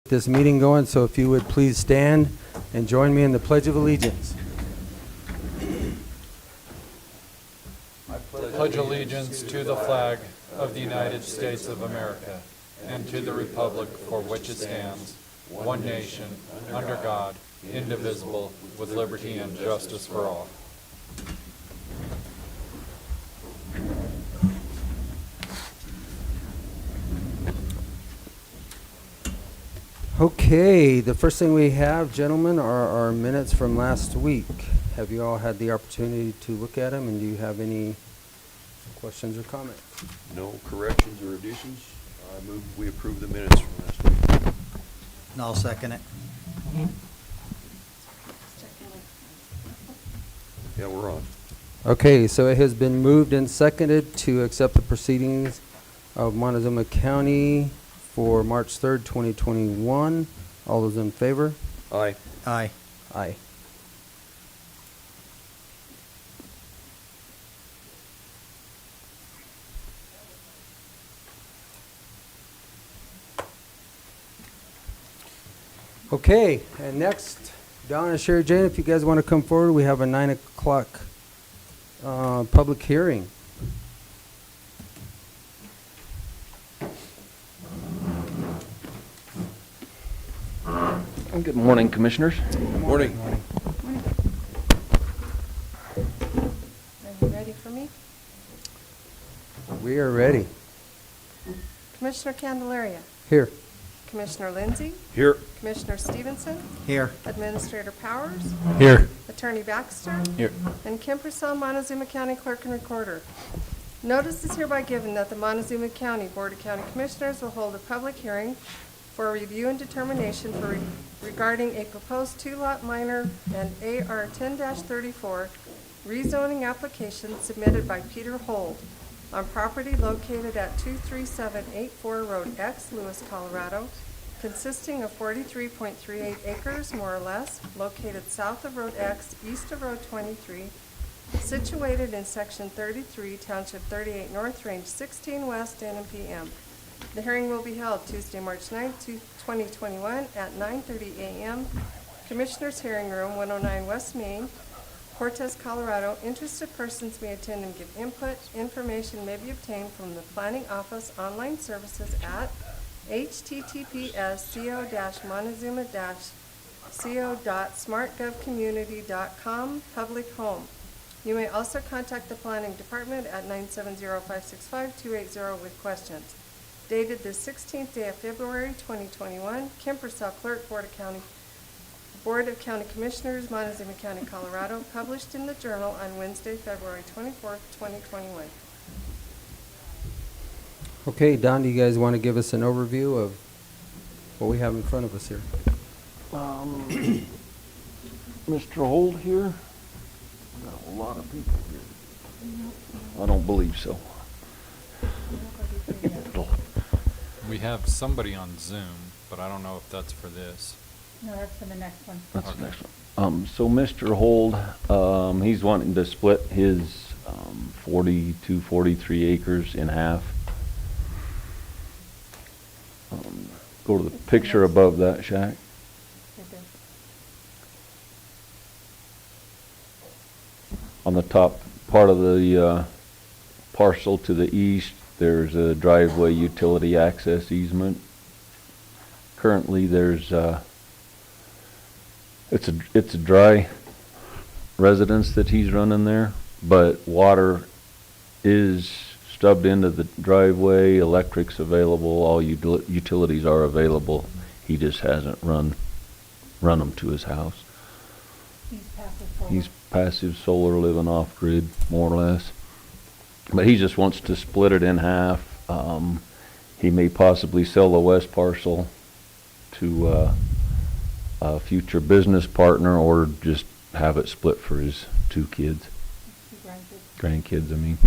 This meeting going, so if you would please stand and join me in the Pledge of Allegiance. I pledge allegiance to the flag of the United States of America and to the republic for which it stands, one nation, under God, indivisible, with liberty and justice for all. Okay, the first thing we have, gentlemen, are our minutes from last week. Have you all had the opportunity to look at them, and do you have any questions or comments? No corrections or additions. I move we approve the minutes from last week. And I'll second it. Yeah, we're on. Okay, so it has been moved and seconded to accept the proceedings of Montezuma County for March 3rd, 2021. All those in favor? Aye. Aye. Aye. Okay, and next, Don and Sherry Jane, if you guys want to come forward, we have a 9 o'clock public hearing. Good morning, Commissioners. Good morning. Are you ready for me? We are ready. Commissioner Candelaria, Here. Commissioner Lindsay, Here. Commissioner Stevenson, Here. Administrator Powers, Here. Attorney Baxter, Here. and Kim Purcell, Montezuma County Clerk and Recorder. Notice is hereby given that the Montezuma County Board of County Commissioners will hold a public hearing for review and determination regarding a proposed two-lot minor and AR 10-34 rezoning application submitted by Peter Hold on property located at 23784 Road X, Lewis, Colorado, consisting of 43.38 acres, more or less, located south of Road X, east of Road 23, situated in Section 33, Township 38 North, Range 16 West, N.M.P.M. The hearing will be held Tuesday, March 9th, 2021 at 9:30 a.m. Commissioners' Hearing Room, 109 West Main, Cortez, Colorado. Interested persons may attend and give input. Information may be obtained from the Planning Office online services at https://co-montezuma-co.smartgovcommunity.com, public home. You may also contact the Planning Department at 970-565-280 with questions. Dated the 16th day of February, 2021, Kim Purcell, Clerk, Board of County Commissioners, Montezuma County, Colorado, published in the Journal on Wednesday, February 24th, 2021. Okay, Don, do you guys want to give us an overview of what we have in front of us here? Mr. Hold here? Got a lot of people here. I don't believe so. We have somebody on Zoom, but I don't know if that's for this. No, that's for the next one. That's Okay. the next one. So Mr. Hold, he's wanting to split his 43 acres in half. Go to the picture above that, Shaq. Right there. On the top part of the parcel to the east, there's a driveway utility access easement. Currently, there's it's a dry residence that he's running there, but water is stubbed into the driveway. Electric's available. All utilities are available. He just hasn't run them to his house. He's passive solar. He's passive solar, living off grid, more or less. But he just wants to split it in half. He may possibly sell the west parcel to a future business partner, or just have it split for his two kids, grandkids, I mean.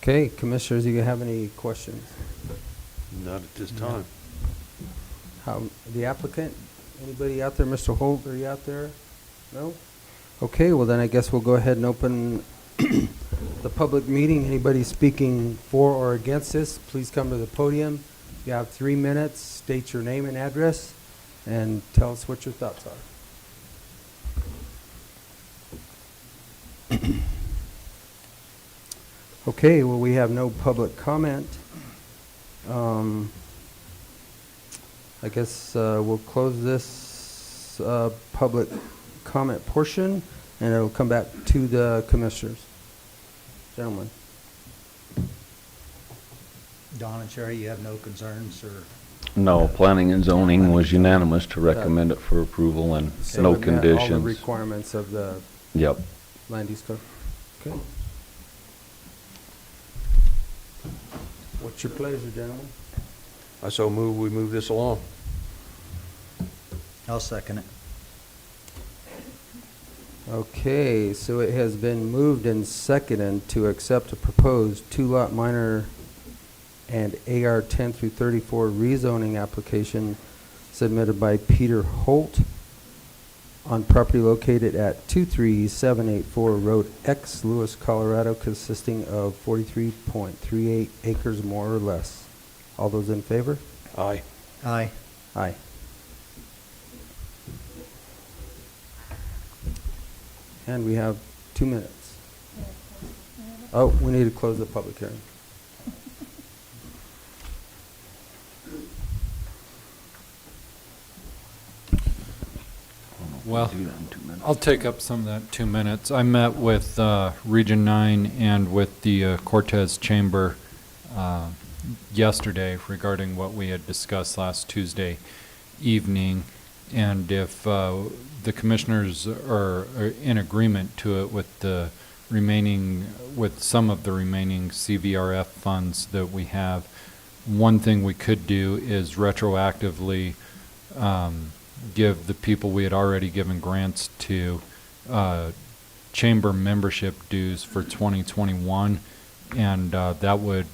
Okay, Commissioners, do you have any questions? Not at this time. The applicant, anybody out there? Mr. Holt, are you out there? No? Okay, well then I guess we'll go ahead and open the public meeting. Anybody speaking for or against this, please come to the podium You have 3 minutes. State your name and address, and tell us what your thoughts are. Okay, well, we have no public comment. I guess we'll close this public comment portion, and it'll come back to the commissioners. Gentlemen. Don and Sherry, you have no concerns or? No, planning and zoning was unanimous to recommend it for approval and So no it met all the conditions. requirements of the Yep. land use code. Okay. What's your pleasure, gentlemen? I so move, we move this along. I'll second it. Okay, so it has been moved and seconded to accept a proposed 2-lot minor and AR 10 through 34 rezoning application submitted by Peter Holt on property located at 23784 Road X, Lewis, Colorado, consisting of 43.38 acres more or less. All those in favor? Aye. Aye. Aye. And we have 2 minutes. Oh, we need to close the public hearing. Well, Do that in 2 minutes. I'll take up some of that 2 minutes. I met with Region 9 and with the Cortez Chamber yesterday regarding what we had discussed last Tuesday evening. And if the commissioners are in agreement to it with the remaining, with some of the remaining CVRF funds that we have, one thing we could do is retroactively give the people we had already given grants to chamber membership dues for 2021, and that would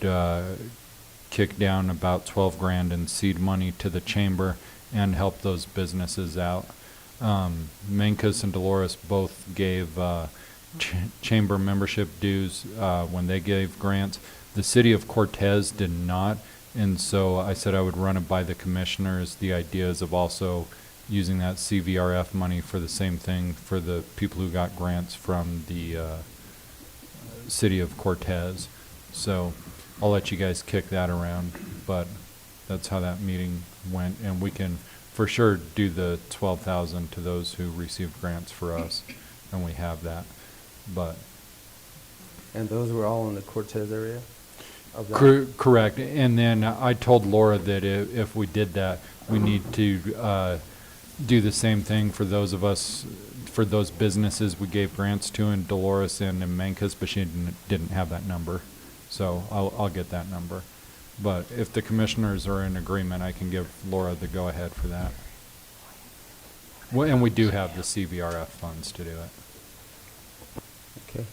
kick down about 12 grand in seed money to the chamber and help those businesses out. Mancos and Dolores both gave chamber membership dues when they gave grants. The city of Cortez did not, and so I said I would run it by the commissioners. The ideas of also using that CVRF money for the same thing for the people who got grants from the city of Cortez. So I'll let you guys kick that around, but that's how that meeting went, and we can for sure do the 12,000 to those who received grants for us, and we have that. But And those were all in the Cortez area? Of that? correct. And then I told Laura that if we did that, we need to do the same thing for those of us, for those businesses we gave grants to in Dolores and in Mancos, but she didn't have that number. So I'll get that number. But if the commissioners are in agreement, I can give Laura the go-ahead for that. Well, and we do have the CVRF funds to do it. Okay.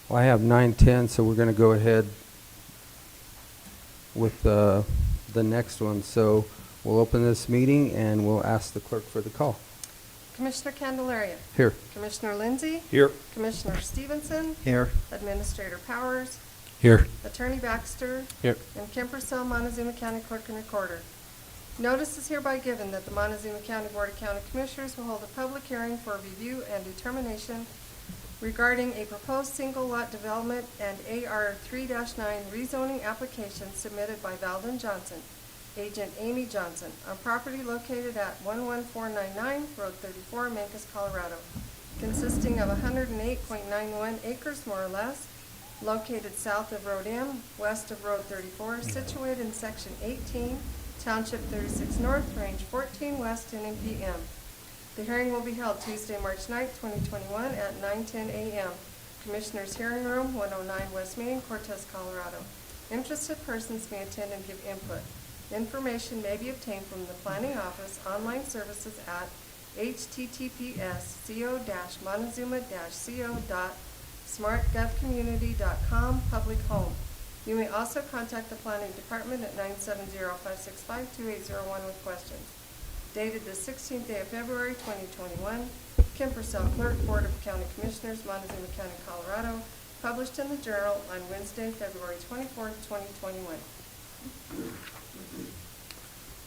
Well, I have 9:10, so we're going to go ahead with the next one. So we'll open this meeting and we'll ask the clerk for the call. Commissioner Candelaria. Here. Commissioner Lindsay. Here. Commissioner Stevenson. Here. Administrator Powers. Here. Attorney Baxter. Here. And Kim Purcell, Montezuma County Clerk and Recorder. Notice is hereby given that the Montezuma County Board of County Commissioners will hold a public hearing for review and determination regarding a proposed single-lot development and AR 3-9 rezoning application submitted by Valden Johnson, agent Aimee Johnson, on property located at 11499 Road 34, Mancos, Colorado, consisting of 108.91 acres more or less, located south of Road M, west of Road 34, situated in Section 18, Township 36 North, Range 14 West, N.M.P.M. The hearing will be held Tuesday, March 9th, 2021 at 9:10 a.m. Commissioners' Hearing Room, 109 West Main, Cortez, Colorado. Interested persons may attend and give input. Information may be obtained from the Planning Office online services at https://co-montezuma-co.smartgovcommunity.com public home. You may also contact the Planning Department at 970-565-2801 with questions. Dated the 16th day of February, 2021. Kim Purcell, Clerk, Board of County Commissioners, Montezuma County, Colorado. Published in the Journal on Wednesday, February 24th, 2021.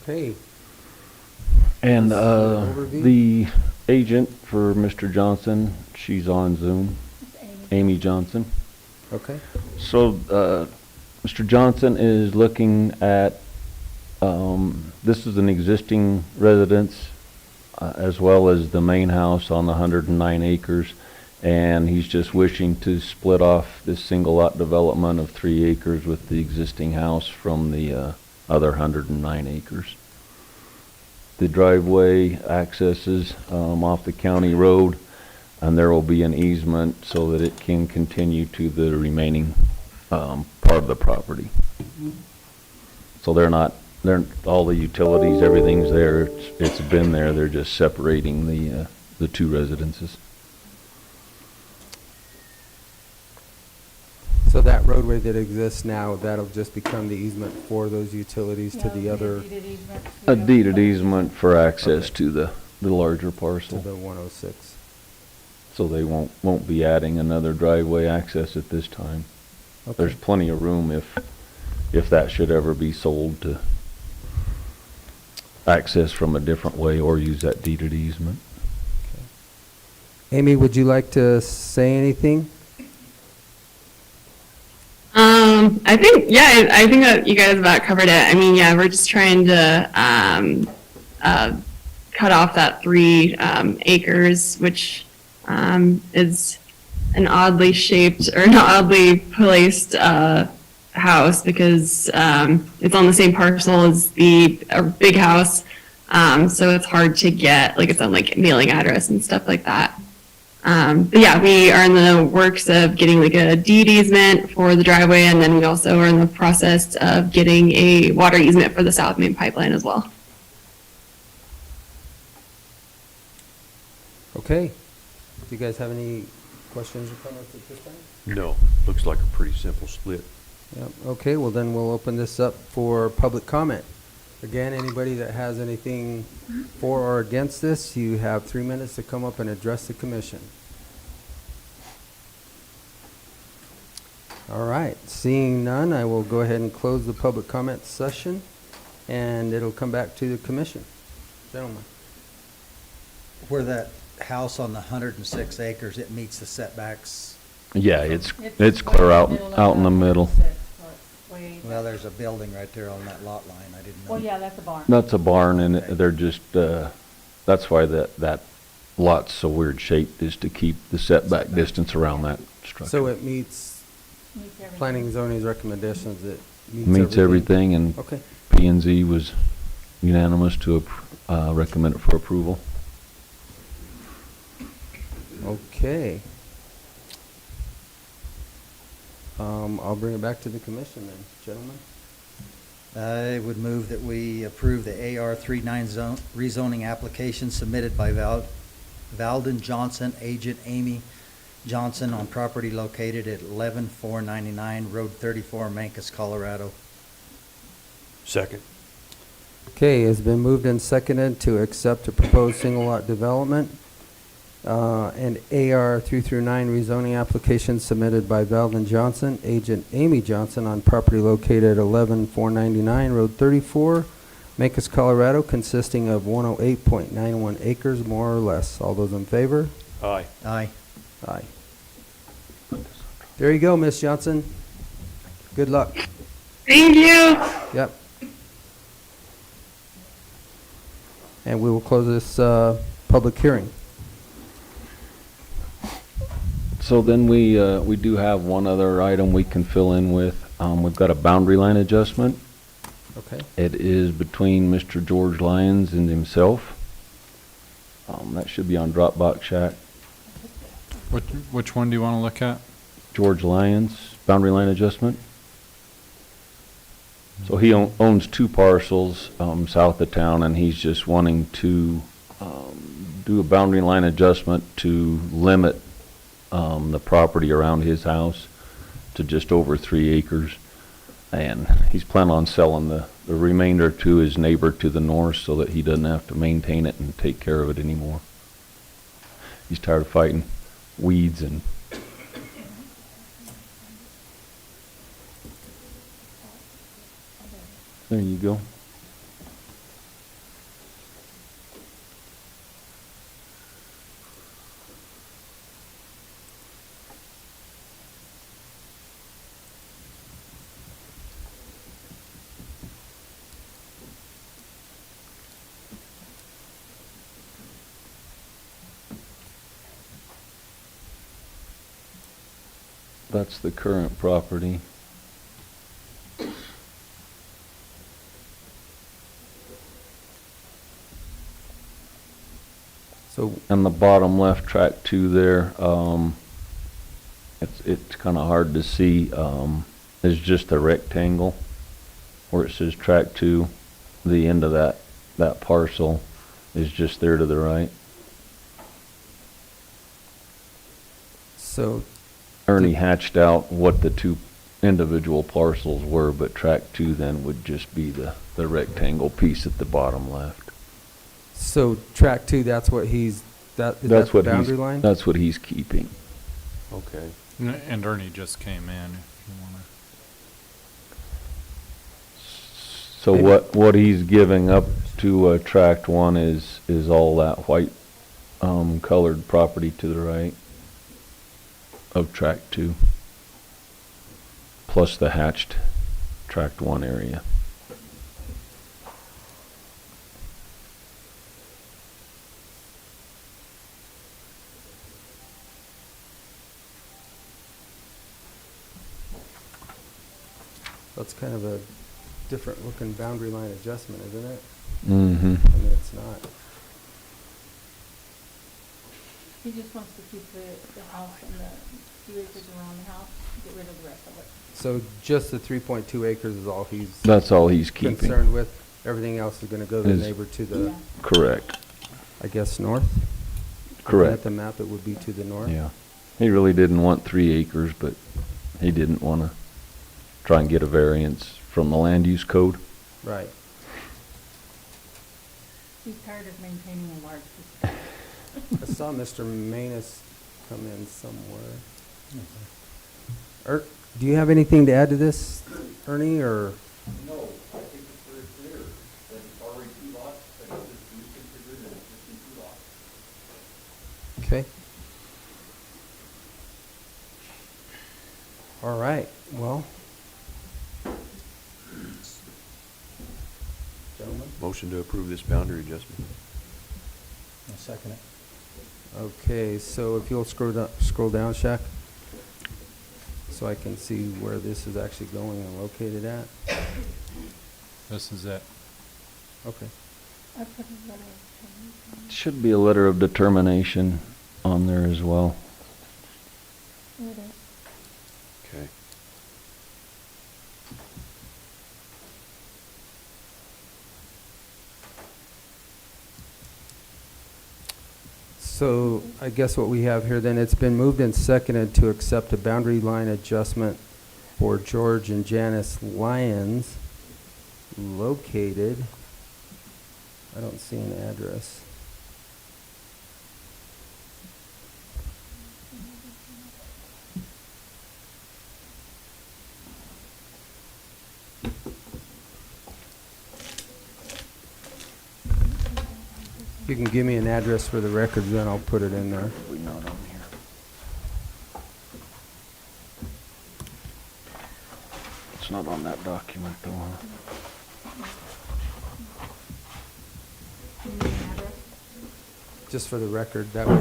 Okay. And Overview? the agent for Mr. Johnson, she's on Zoom, It's Aimee. Aimee Johnson. Okay. So, Mr. Johnson is looking at, this is an existing residence, as well as the main house on the 109 acres, and he's just wishing to split off this single lot development of 3 acres with the existing house from the other 109 acres. The driveway accesses off the county road, and there will be an easement so that it can continue to the remaining part of the property. So all the utilities, everything's there, it's been there, they're just separating the 2 residences. So that roadway that exists now, that'll just become the easement for those utilities to Yeah, the it'll other, be a deeded easement to A the deeded other easement for access Okay. to the larger to parcel. the 106. So they won't be adding another driveway access at this time. Okay. There's plenty of room if that should ever be sold to access from a different way or use that deeded easement. Amy, would you like to say anything? I think that you guys about covered it. I mean, yeah, we're just trying to cut off that 3 acres, which is an oddly shaped or an oddly placed house because it's on the same parcel as the big house, so it's hard to get like its own like mailing address and stuff like that. But yeah, we are in the works of getting like a deed easement for the driveway, and then we also are in the process of getting a water easement for the South Main pipeline as well. Okay. Do you guys have any questions or comments at this time? No, looks like a pretty simple split. Yep. Okay, well then we'll open this up for public comment. Again, anybody that has anything for or against this, you have 3 minutes to come up and address the commission. All right, seeing none, I will go ahead and close the public comment session, and it'll come back to the commission. Gentlemen. Where that house on the 106 acres, it meets the setbacks. Yeah, it's It's clear way out in the middle of in the that middle. 106, so it's way Well, back. there's a building right there on that lot line. I didn't know. Well, yeah, that's a barn. That's a barn, and they're just, that's why that lot's so weird shaped, is to keep the setback distance around that structure. So it meets Meets everything. planning and zoning's recommendations, it Meets everything, and Okay. P&Z was unanimous to recommend it for approval. Okay. I'll bring it back to the commission then, gentlemen. I would move that we approve the AR39 rezoning application submitted by Valden Johnson, agent Aimee Johnson, on property located at 11499 Road 34, Mancos, Colorado. Second. Okay, it's been moved and seconded to accept a proposed single lot development and AR 3-9 rezoning application submitted by Valden Johnson, agent Aimee Johnson, on property located at 11499 Road 34, Mancos, Colorado, consisting of 108.91 acres, more or less. All those in favor? Aye. Aye. Aye. There you go, Miss Johnson. Good luck. Thank you. Yep. And we will close this public hearing. So then we do have one other item we can fill in with. We've got a boundary line adjustment. Okay. It is between Mr. George Lyons and himself. That should be on Dropbox chat. Which one do you want to look at? George Lyons, boundary line adjustment. So he owns 2 parcels south of town, and he's just wanting to do a boundary line adjustment to limit the property around his house to just over 3 acres. And he's planning on selling the remainder to his neighbor to the north so that he doesn't have to maintain it and take care of it anymore. He's tired of fighting weeds and there you go. That's the current property. So, On the bottom left, track 2 there, it's kind of hard to see, it's just a rectangle where it says track 2. The end of that parcel is just there to the right. so, Ernie hatched out what the 2 individual parcels were, but track 2 then would just be the rectangle piece at the bottom left. so track 2, that's what he's, is that That's the what boundary line? That's what he's keeping. Okay. And Ernie just came in, if you want to. So Maybe- what he's giving up to tract 1 is all that white colored property to the right of tract 2, plus the hatched tract 1 area. That's kind of a different looking boundary line adjustment, isn't it? Mm-hmm. I mean, it's not. He just wants to keep the house and the few acres around the house, get rid of the rest of it. So just the 3.2 acres is all he's That's all he's keeping. concerned with? Everything else is gonna go to the Is- neighbor to the, Yeah. Correct. I guess, north? Looking Correct. at the map, it would be to the north? Yeah. He really didn't want 3 acres, but he didn't want to try and get a variance from the land use code. Right. He's tired of maintaining a large piece. I saw Mr. Manus come in somewhere. Do you have anything to add to this, Ernie, or? No, I think it's very clear that it's already 2 lots, that it's just reconfigured and it's just 2 lots. Okay. All right, well. Gentlemen? Motion to approve this boundary adjustment. I'll second it. Okay, so if you'll scroll down, Shaq, so I can see where this is actually going and located at. This is it. Okay. I put a letter of Should be a letter of determination on there as well. There it is. Okay. So I guess what we have here then, it's been moved and seconded to accept a boundary line adjustment for George and Janice Lyons located, I don't see an address. You can give me an address for the record, then I'll put it in there. We not on here. It's not on that document though, huh? You need an address? Just for the record, that way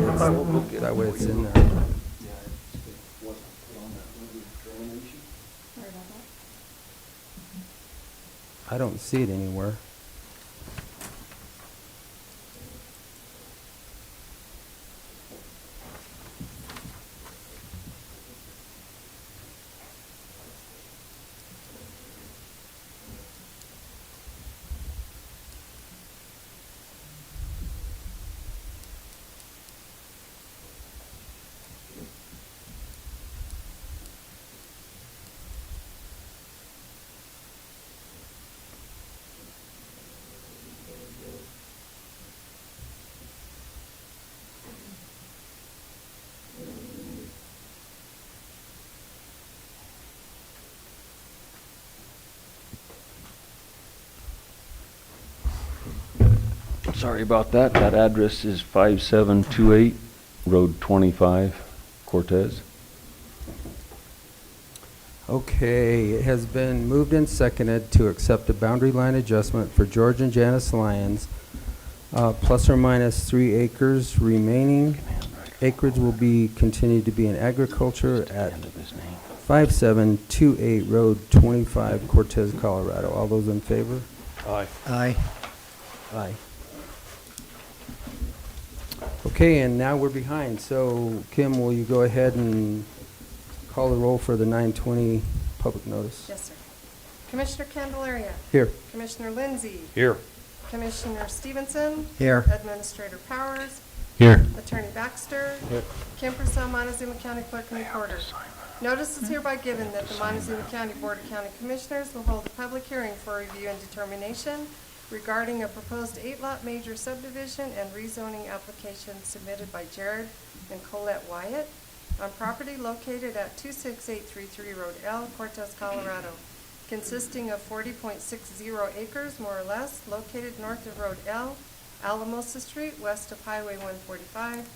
it's in there. Sorry about that. I don't see it anywhere. Sorry about that. That address is 5728 Road 25, Cortez. Okay, it has been moved and seconded to accept a boundary line adjustment for George and Janice Lyons, plus or minus 3 acres remaining. Acreage will be continued to be in agriculture at End of his name. 5728 Road 25, Cortez, Colorado. All those in favor? Aye. Aye. Aye. Okay, and now we're behind. So, Kim, will you go ahead and call the roll for the 920 public notice? Yes, sir. Commissioner Candelaria. Here. Commissioner Lindsay. Here. Commissioner Stevenson. Here. Administrator Powers. Here. Attorney Baxter. Here. Kim Purcell, Montezuma County Clerk and Recorder. Notice is hereby given that the Montezuma County Board of County Commissioners will hold a public hearing for review and determination regarding a proposed 8-lot major subdivision and rezoning application submitted by Jared and Colette Wyatt on property located at 26833 Road L, Cortez, Colorado, consisting of 40.60 acres, more or less, located north of Road L, Alamosa Street, west of Highway 145,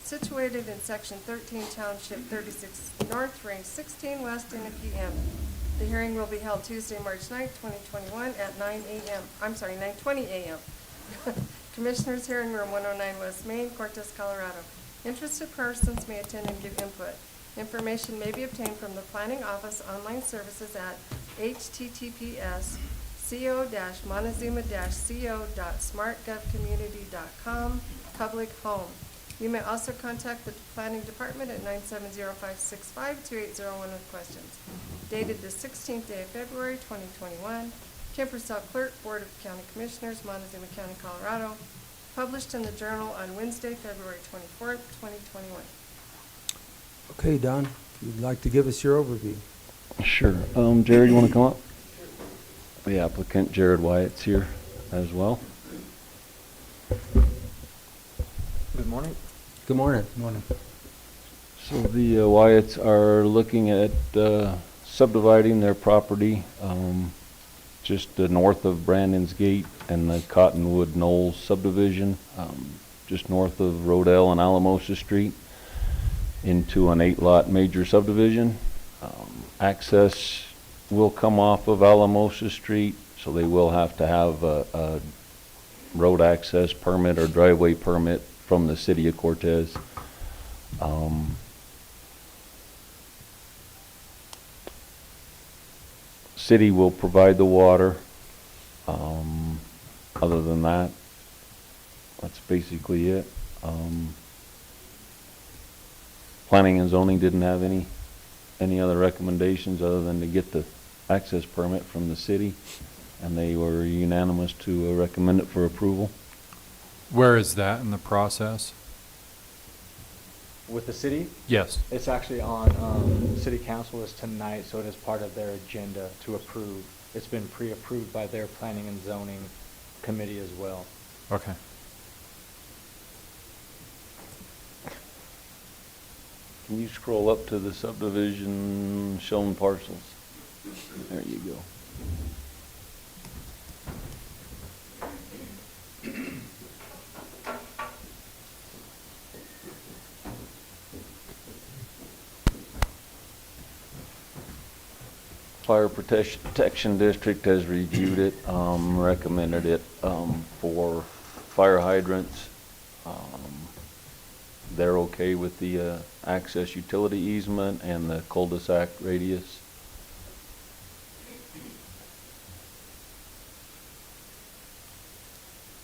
situated in Section 13, Township 36 North, Range 16 West, N.M.P.M. The hearing will be held Tuesday, March 9, 2021 at 9:20 a.m. Commissioners' Hearing Room 109 West Main, Cortez, Colorado. Interested persons may attend and give input. Information may be obtained from the Planning Office online services at https://co-montezuma-co.smartgovcommunity.com, public home. You may also contact the Planning Department at 970-565-2801 with questions. Dated the 16th day of February, 2021. Kim Purcell, Clerk, Board of County Commissioners, Montezuma County, Colorado. Published in the Journal on Wednesday, February 24th, 2021. Okay, Don, if you'd like to give us your overview. Sure. Jared, you want to come up? The applicant, Jared Wyatt's here as well. Good morning. Good morning. Morning. So the Wyatts are looking at subdividing their property just north of Brandon's Gate and the Cottonwood Knolls subdivision, just north of Rodell and Alamosa Street, into an 8-lot major subdivision. Access will come off of Alamosa Street, so they will have to have a road access permit or driveway permit from the city of Cortez. City will provide the water. Other than that, that's basically it. Planning and zoning didn't have any other recommendations other than to get the access permit from the city, and they were unanimous to recommend it for approval. Where is that in the process? With the city, Yes. it's actually on, city council is tonight, so it is part of their agenda to approve. It's been pre-approved by their planning and zoning committee as well. Okay. Can you scroll up to the subdivision shown parcels? There you go. Fire Protection District has reviewed it, recommended it for fire hydrants. They're okay with the access utility easement and the cul-de-sac radius.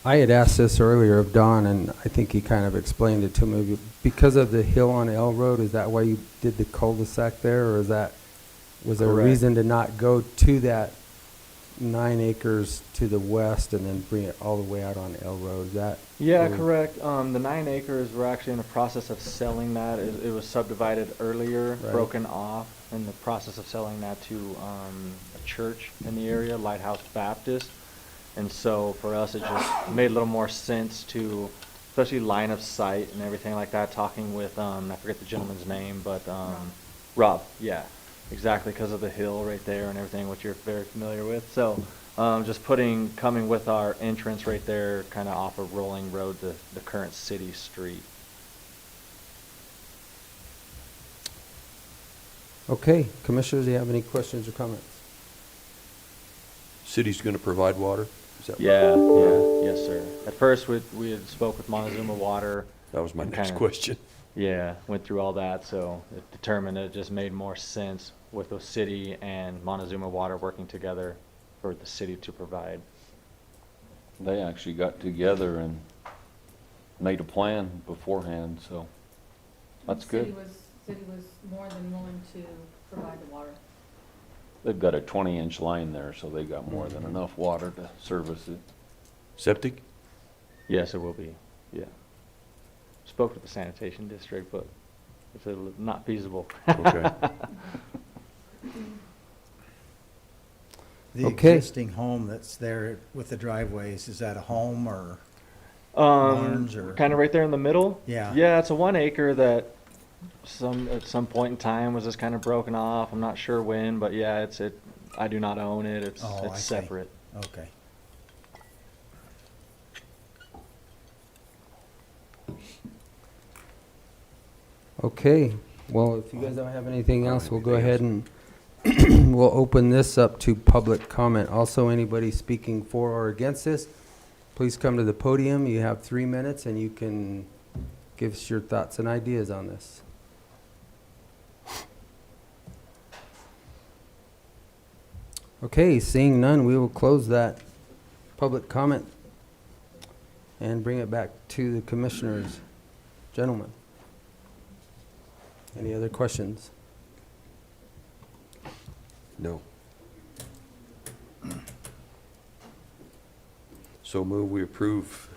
I had asked this earlier of Don, and I think he kind of explained it to me. Because of the hill on L Road, is that why you did the cul-de-sac there, or is that, was there a Correct. reason to not go to that 9 acres to the west and then bring it all the way out on L Road? Is that? Yeah, or- correct. The 9 acres, we're actually in the process of selling that. It was subdivided earlier, Right. broken off, in the process of selling that to a church in the area, Lighthouse Baptist. And so for us, it just made a little more sense to, especially line of sight and everything like that, talking with, I forget the gentleman's name, but Roth, yeah, exactly, because of the hill right there and everything, which you're very familiar with. So just coming with our entrance right there, kind of off of Rolling Road, the current city street. Okay, Commissioners, do you have any questions or comments? City's going to provide water? Is that right? Yeah, yes, sir. At first, we had spoke with Montezuma Water. That was my and next kinda- question. Yeah, went through all that, so it determined it just made more sense with the city and Montezuma Water working together for the city to provide. They actually got together and made a plan beforehand, so that's good. City was more than willing to provide the water. They've got a 20-inch line there, so they got more than enough water to service it. Septic? Yes, it will be, yeah. Spoke with the sanitation district, but it's not feasible. Okay. The Okay. existing home that's there with the driveways, is that a home or? Barns or- Kind of right there in the middle. Yeah. Yeah, it's a 1 acre that at some point in time was just kind of broken off. I'm not sure when, but yeah, I do not own it. It's Oh, I see. separate. Okay. Okay, well, if you guys don't have anything else, we'll go ahead and we'll open this up to public comment. Also, anybody speaking for or against this, please come to the podium. You have 3 minutes and you can give us your thoughts and ideas on this. Okay, seeing none, we will close that public comment and bring it back to the commissioners. Gentlemen, any other questions? No. So move we approve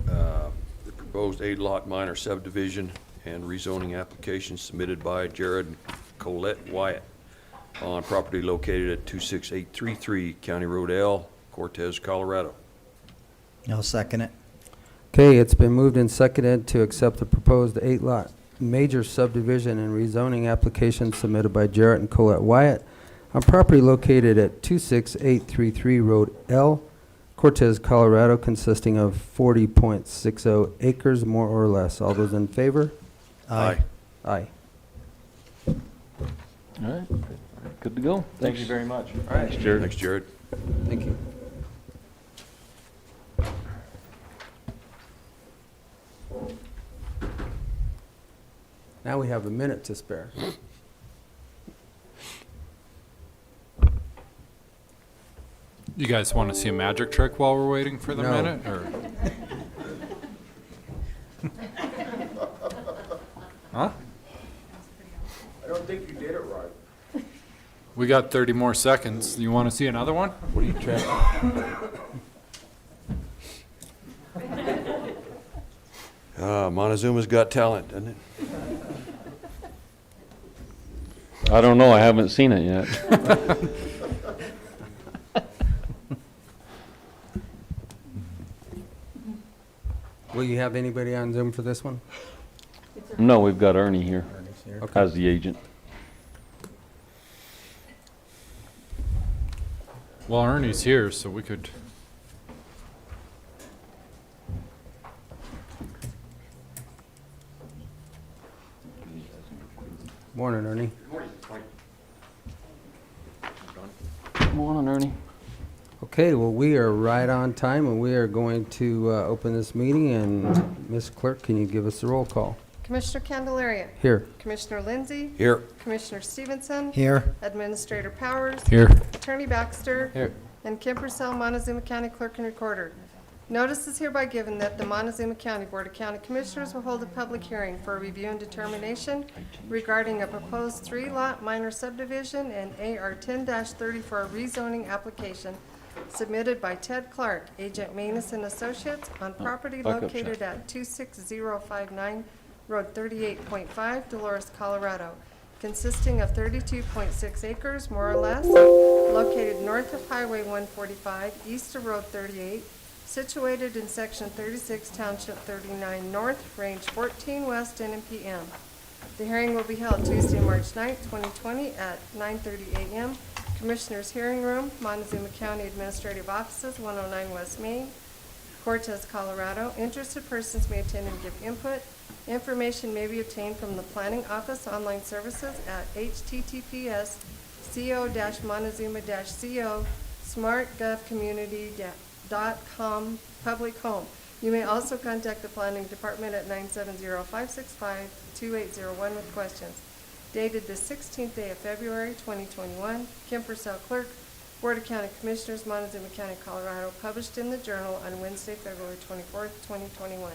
the proposed 8-lot minor subdivision and rezoning application submitted by Jared and Colette Wyatt on property located at 26833 County Road L, Cortez, Colorado. I'll second it. Okay, it's been moved and seconded to accept the proposed 8-lot major subdivision and rezoning application submitted by Jarrett and Colette Wyatt on property located at 26833 Road L, Cortez, Colorado, consisting of 40.60 acres, more or less. All those in favor? Aye. Aye. All right, good to go. Thank you very much. All right. Thanks, Jared. Thanks, Jared. Thank you. Now we have a minute to spare. You guys want to see a magic trick while we're waiting for the No. minute, or? Huh? I don't think you did it right. We got 30 more seconds. You want to see another one? What are you trying? Montezuma's got talent, doesn't it? I don't know, I haven't seen it yet. Will you have anybody on Zoom for this one? No, we've got Ernie here Okay. as the agent. Well, Ernie's here, so we could. Morning, Ernie. Come on, Ernie. Okay, well, we are right on time, and we are going to open this meeting. And Ms. Clerk, can you give us the roll call? Commissioner Candelaria. Here. Commissioner Lindsay. Here. Commissioner Stevenson. Here. Administrator Powers. Here. Attorney Baxter. Here. And Kim Purcell, Montezuma County Clerk and Recorder. Notice is hereby given that the Montezuma County Board of County Commissioners will hold a public hearing for review and determination regarding a proposed 3-lot minor subdivision and AR 10-34 rezoning application submitted by Ted Clark, Agent Manus and Associates, on property back up, located Shaq. at 26059 Road 38.5, Dolores, Colorado, consisting of 32.6 acres, more or less, located north of Highway 145, east of Road 38, situated in Section 36, Township 39 North, Range 14 West, N.M.P.M. The hearing will be held Tuesday, March 9, 2020, at 9:30 a.m. Commissioners' Hearing Room, Montezuma County Administrative Offices, 109 West Main, Cortez, Colorado. Interested persons may attend and give input. Information may be obtained from the Planning Office online services at https://co-montezuma-co smartgovcommunity.com public home. You may also contact the Planning Department at 970-565-2801 with questions. dated the 16th day of February 2021. Kim Purcell, Clerk, Board of County Commissioners, Montezuma County, Colorado, published in the Journal on Wednesday, February 24th, 2021.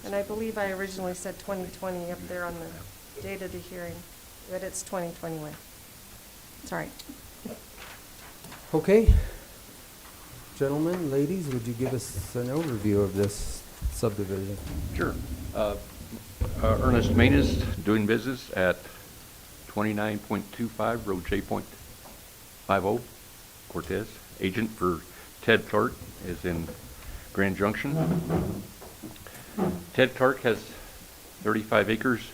And I believe I originally said 2020 up there on the date of the hearing, but it's 2021. Sorry. Okay. Gentlemen, ladies, would you give us an overview of this subdivision? Sure. Ernest Main is doing business at 29.25 Road J.50, Cortez. Agent for Ted Clark is in Grand Junction. Ted Clark has 35 acres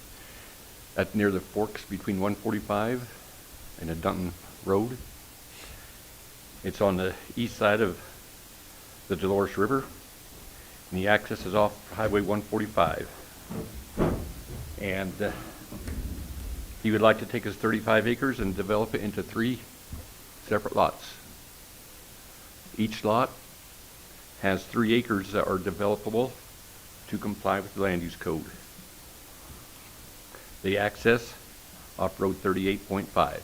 at near the forks between 145 and a Dunton Road. It's on the east side of the Dolores River, and the access is off Highway 145. And he would like to take his 35 acres and develop it into 3 separate lots. Each lot has 3 acres that are developable to comply with the land use code. They access off Road 38.5.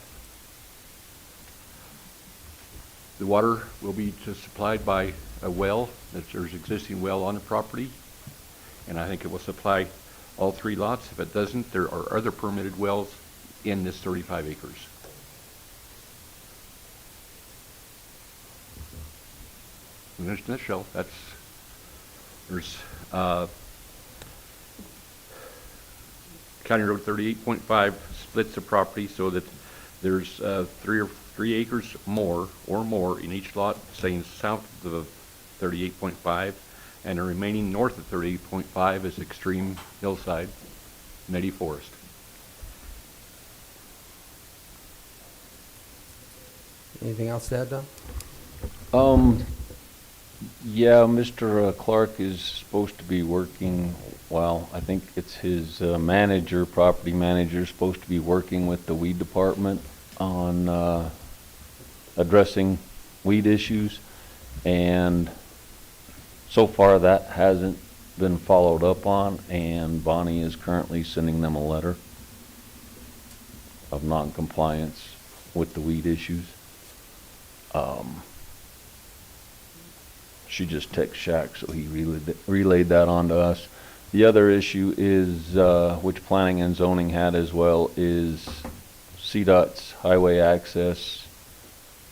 The water will be supplied by a well. There's existing well on the property, and I think it will supply all 3 lots. If it doesn't, there are other permitted wells in this 35 acres. In this nutshell, there's County Road 38.5 splits the property so that there's 3 acres more in each lot staying south of the 38.5, and the remaining north of 38.5 is extreme hillside, Netty Forest. Anything else to add, Don? Yeah, Mr. Clark is supposed to be working, well, I think it's his manager, property manager, is supposed to be working with the weed department on addressing weed issues, and so far that hasn't been followed up on, and Bonnie is currently sending them a letter of non-compliance with the weed issues. She just texted Shaq, so he relayed that on to us. The other issue is, which planning and zoning had as well, is CDOT's highway access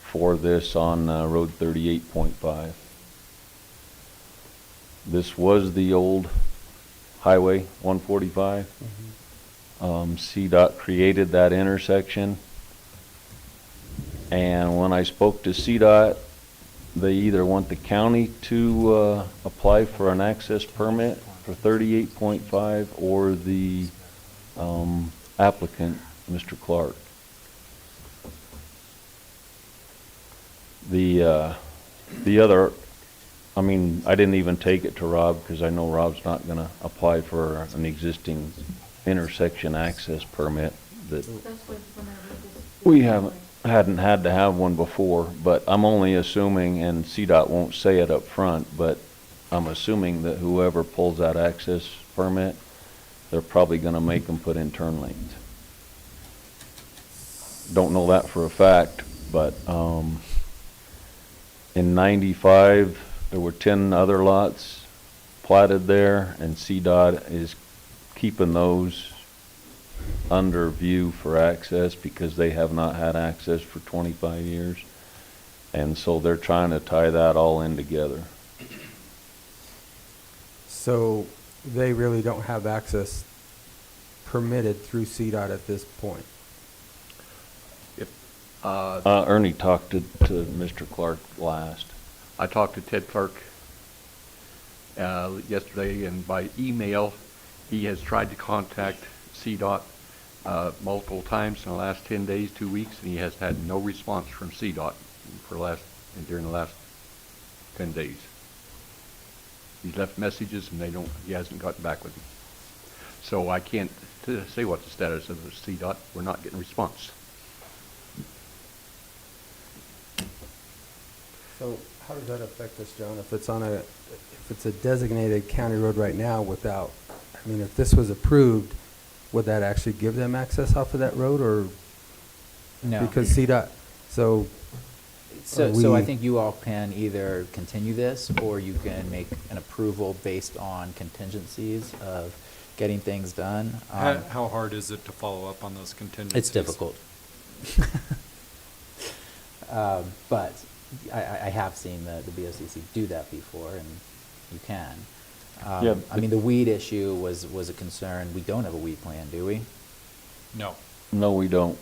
for this on Road 38.5. This was the old Highway 145. CDOT created that intersection, and when I spoke to CDOT, they either want the county to apply for an access permit for 38.5 or the applicant, Mr. Clark. The other, I mean, I didn't even take it to Rob because I know Rob's not going to apply for an existing intersection access permit that we hadn't had to have one before, but I'm only assuming, and CDOT won't say it up front, but I'm assuming that whoever pulls that access permit, they're probably going to make them put in turn lanes. Don't know that for a fact, but in 95, there were 10 other lots platted there, and CDOT is keeping those under view for access because they have not had access for 25 years. And so they're trying to tie that all in together. So they really don't have access permitted through CDOT at this point? Ernie talked to Mr. Clark last. I talked to Ted Clark yesterday, and by email, he has tried to contact CDOT multiple times in the last 10 days, 2 weeks, and he has had no response from CDOT during the last 10 days. He's left messages, and he hasn't gotten back with him. So I can't say what the status of the CDOT. We're not getting a response. So how does that affect us, John? If it's a designated county road right now without, I mean, if this was approved would that actually give them access off of that road, or? No. Because CDOT, so. So I we- think you all can either continue this, or you can make an approval based on contingencies of getting things done. How hard is it to follow up on those contingencies? It's difficult. But I have seen the BOCC do that before, and you can. Yeah, I mean, the weed issue was a concern. We don't have a weed plan, do we? No. No, we don't.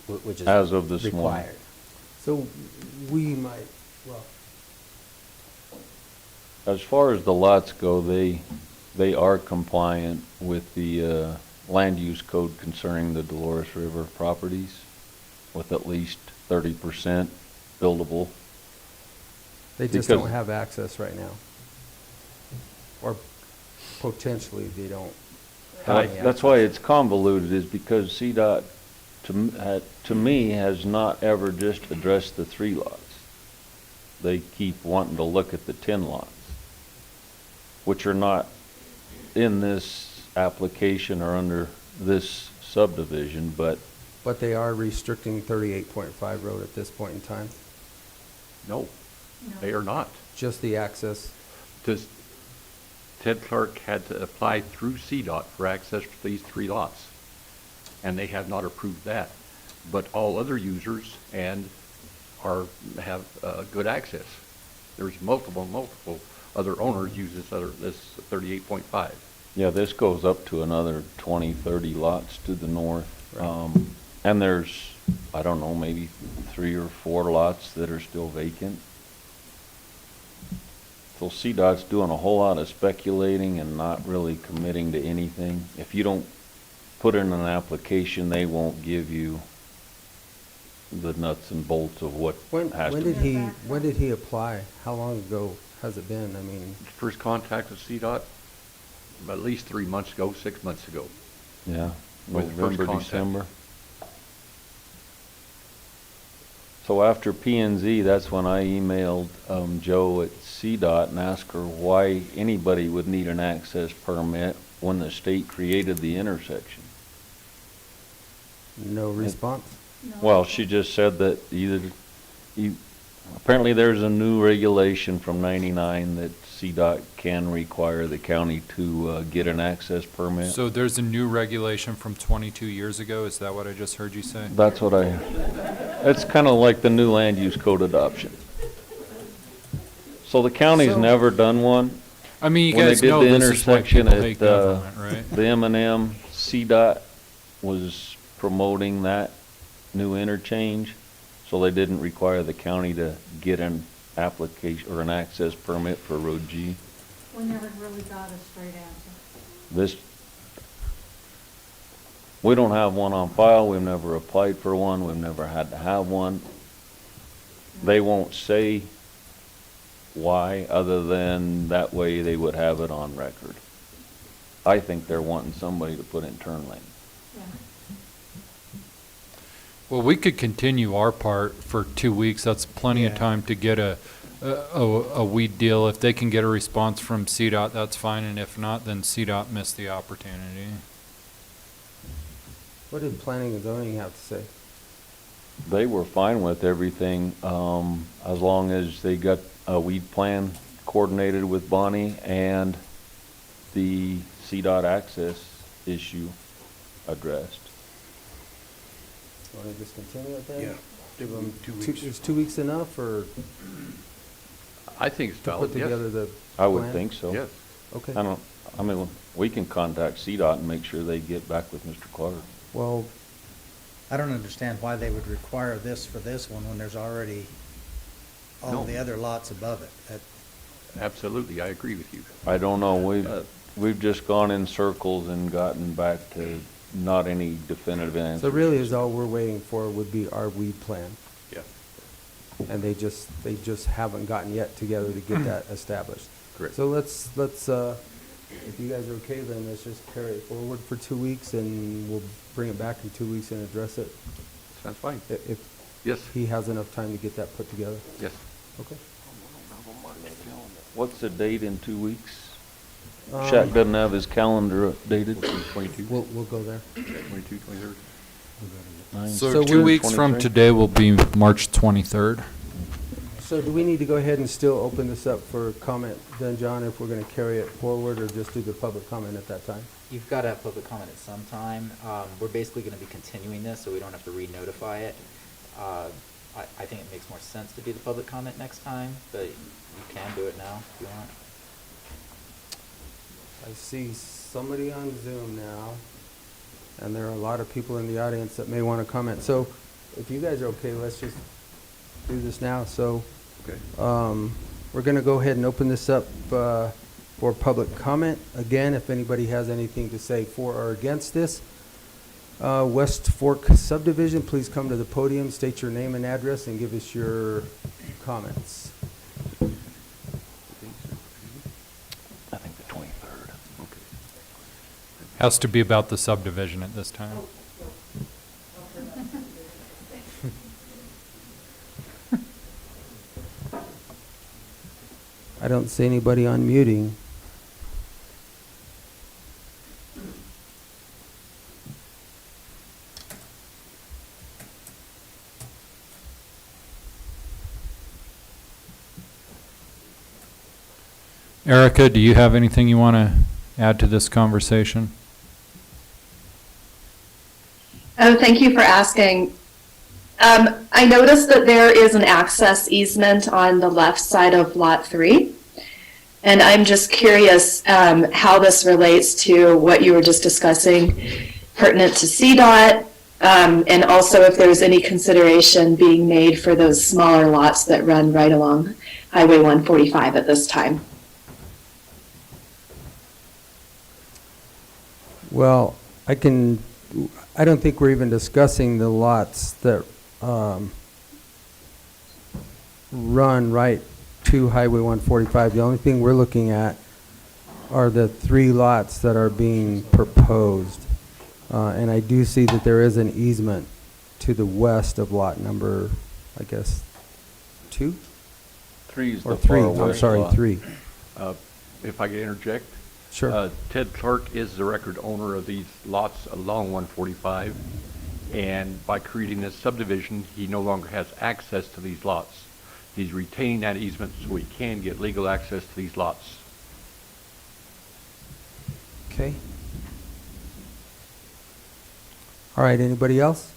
Which is As of this morning. required. So we might, well, As far as the lots go, they are compliant with the land use code concerning the Dolores River properties with at least 30% buildable. they just Because- don't have access right now. Or potentially they don't have any That's why access. it's convoluted, is because CDOT, to me, has not ever just addressed the 3 lots. They keep wanting to look at the 10 lots, which are not in this application or under this subdivision, but But they are restricting 38.5 road at this point in time, No, they are not. just the access. Does, Ted Clark had to apply through CDOT for access to these 3 lots, and they have not approved that. But all other users have good access. There's multiple other owners use this 38.5. yeah, this goes up to another 20, 30 lots to the north. Right. And there's, I don't know, maybe 3 or 4 lots that are still vacant. So CDOT's doing a whole lot of speculating and not really committing to anything. If you don't put in an application, they won't give you the nuts and bolts of what When has to did be. when did he apply? How long ago has it been? I mean, First contact with CDOT, at least 3 months ago, 6 months ago. Yeah, With the first November, contact. December. So after P and Z, that's when I emailed Joe at CDOT and asked her why anybody would need an access permit when the state created the intersection. no response? Well, she just said that apparently there's a new regulation from '99 that CDOT can require the county to get an access permit. So there's a new regulation from 22 years ago, is that what I just heard you say? That's what it's kind of like the new land use code adoption. So the county's So- never done one. I mean, you When they guys did know the this is why intersection people hate at government, right? the N.M.P.M, CDOT was promoting that new interchange, so they didn't require the county to get an application or an access permit for Road G. We never really got a straight answer. We don't have one on file, we've never applied for one, we've never had to have one. They won't say why, other than that way they would have it on record. I think they're wanting somebody to put in turn lane. Yeah. Well, we could continue our part for 2 weeks. That's plenty of Yeah. time to get a weed deal. If they can get a response from CDOT, that's fine, and if not, then CDOT missed the opportunity. What did planning and zoning have to say? They were fine with everything, as long as they got a weed plan coordinated with Bonnie and the CDOT access issue addressed. Want to just continue it then? Yeah. Give them 2 weeks. Is 2 weeks enough, or I think it's to valid, put yes. together the I would plan? think so. Yes. Okay. I mean, we can contact CDOT and make sure they get back with Mr. Clark. Well, I don't understand why they would require this for this one when there's already all No. the other lots above it. Absolutely, I agree with you. I don't know, we've just gone in circles and gotten back to not any definitive answers. so really is all we're waiting for would be our weed plan. Yeah, And they just haven't gotten yet together to get that established. correct. So let's, if you guys are okay, then let's just carry it forward for 2 weeks, and we'll bring it back in 2 weeks and address it. Sounds fine. If Yes, he has enough time to get that put together. yes. Okay. What's the date in 2 weeks? Shaq doesn't have his calendar updated. 22, We'll go there. 22, 23rd. So we're- 2 weeks from 23? today will be March 23rd. So do we need to go ahead and still open this up for comment then, John, if we're going to carry it forward, or just do the public comment at that time? You've got to have public comment at some time. We're basically going to be continuing this, so we don't have to re-notify it. I think it makes more sense to do the public comment next time, but you can do it now if you want. I see somebody on Zoom now, and there are a lot of people in the audience that may want to comment. So if you guys are okay, let's just do this now. So Okay. we're going to go ahead and open this up for public comment. Again, if anybody has anything to say for or against this, West Fork subdivision, please come to the podium, state your name and address, and give us your comments. I think the 23rd. Okay. Has to be about the subdivision at this time. I don't see anybody unmuting. Erica, do you have anything you want to add to this conversation? Oh, thank you for asking. I noticed that there is an access easement on the left side of Lot 3. And I'm just curious how this relates to what you were just discussing pertinent to CDOT, and also if there's any consideration being made for those smaller lots that run right along Highway 145 at this time. Well, I don't think we're even discussing the lots that run right to Highway 145. The only thing we're looking at are the 3 lots that are being proposed. And I do see that there is an easement to the west of lot number, I guess, 2? 3 is Or the 3, far I'm west sorry, lot. 3. If I could interject? Sure. Ted Clark is the record owner of these lots along 145, and by creating this subdivision, he no longer has access to these lots. He's retaining that easement so he can get legal access to these lots. Okay. All right, anybody else?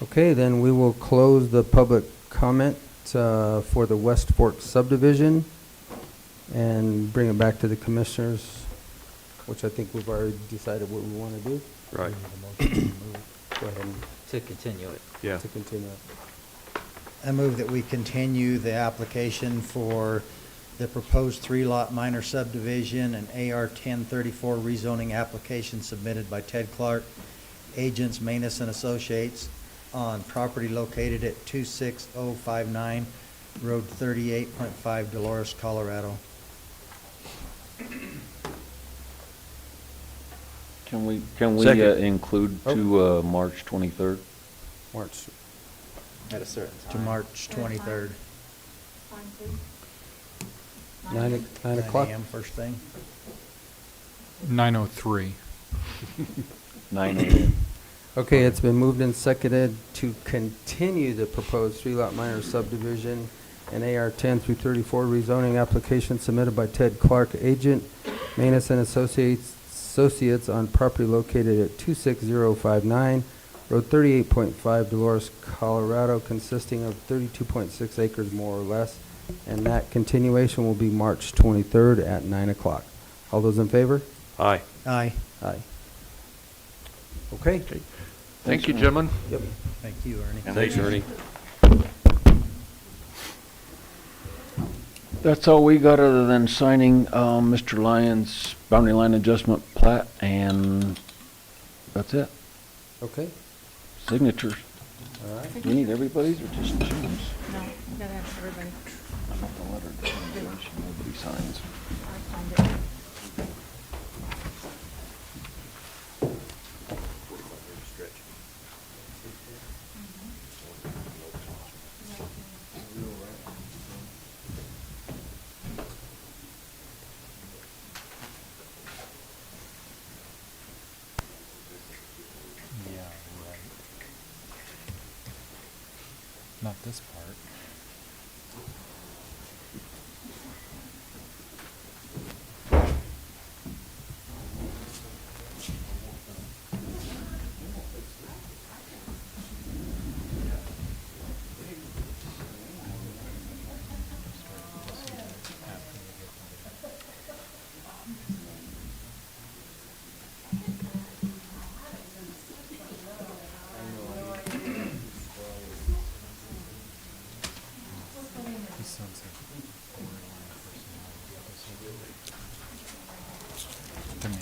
Okay, then we will close the public comment for the West Fork subdivision and bring it back to the commissioners, which I think we've already decided what we want to do. Right. Go ahead and To continue it. Yeah. to continue. I move that we continue the application for the proposed 3-lot minor subdivision and AR 1034 rezoning application submitted by Ted Clark, agents Manus and Associates, on property located at 26059 Road 38.5, Dolores, Colorado. Can we Second. include Oh. to March 23rd? March. At a certain time. To March 23rd. Fine, please. 9 9 o'clock. a.m. first thing. 9:03. 9 a.m. Okay, it's been moved and seconded to continue the proposed 3-lot minor subdivision and AR 10 through 34 rezoning application submitted by Ted Clark, agent, Manus and Associates on property located at 26059 Road 38.5, Dolores, Colorado, consisting of 32.6 acres more or less, and that continuation will be March 23rd at 9 o'clock. All those in favor? Aye. Aye. Aye. Okay. Thank you, gentlemen. Yep. Thank you, Ernie. Thanks, Ernie. That's all we got other than signing Mr. Lyons' boundary line adjustment plat, and that's it. Okay. Signatures. All right. You need everybody's or just Jim's? No, you gotta have everybody. I want the letter of recommendation, nobody signs. I signed it. Not this part. This sounds like borderline personality to me.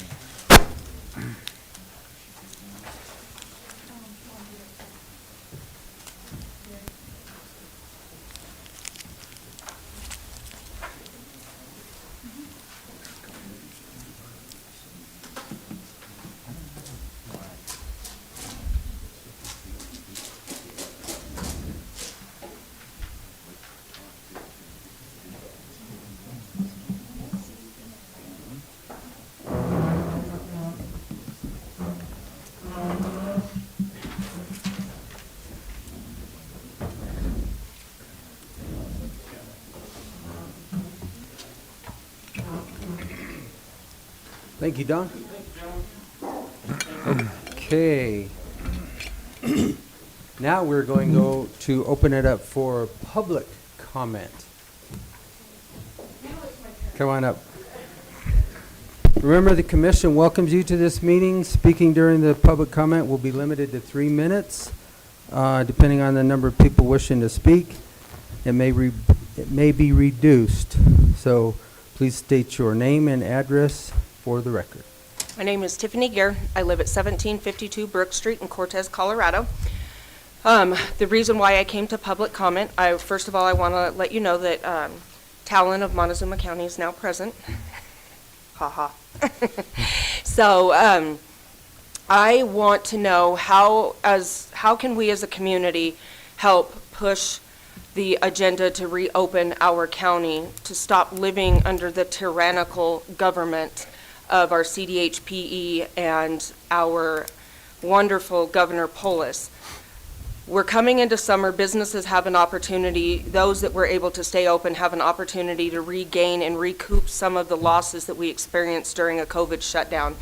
Thank you, Don. Okay. Now we're going to open it up for public comment. Come on up. Remember, the commission welcomes you to this meeting. Speaking during the public comment will be limited to 3 minutes, depending on the number of people wishing to speak. It may be reduced. So please state your name and address for the record. My name is Tiffany Gear. I live at 1752 Brook Street in Cortez, Colorado. The reason why I came to public comment, first of all, I want to let you know that Talon of Montezuma County is now present. Ha ha. So I want to know how can we as a community help push the agenda to reopen our county, to stop living under the tyrannical government of our CDHPE and our wonderful Governor Polis. We're coming into summer. Businesses have an opportunity, those that were able to stay open have an opportunity to regain and recoup some of the losses that we experienced during a COVID shutdown.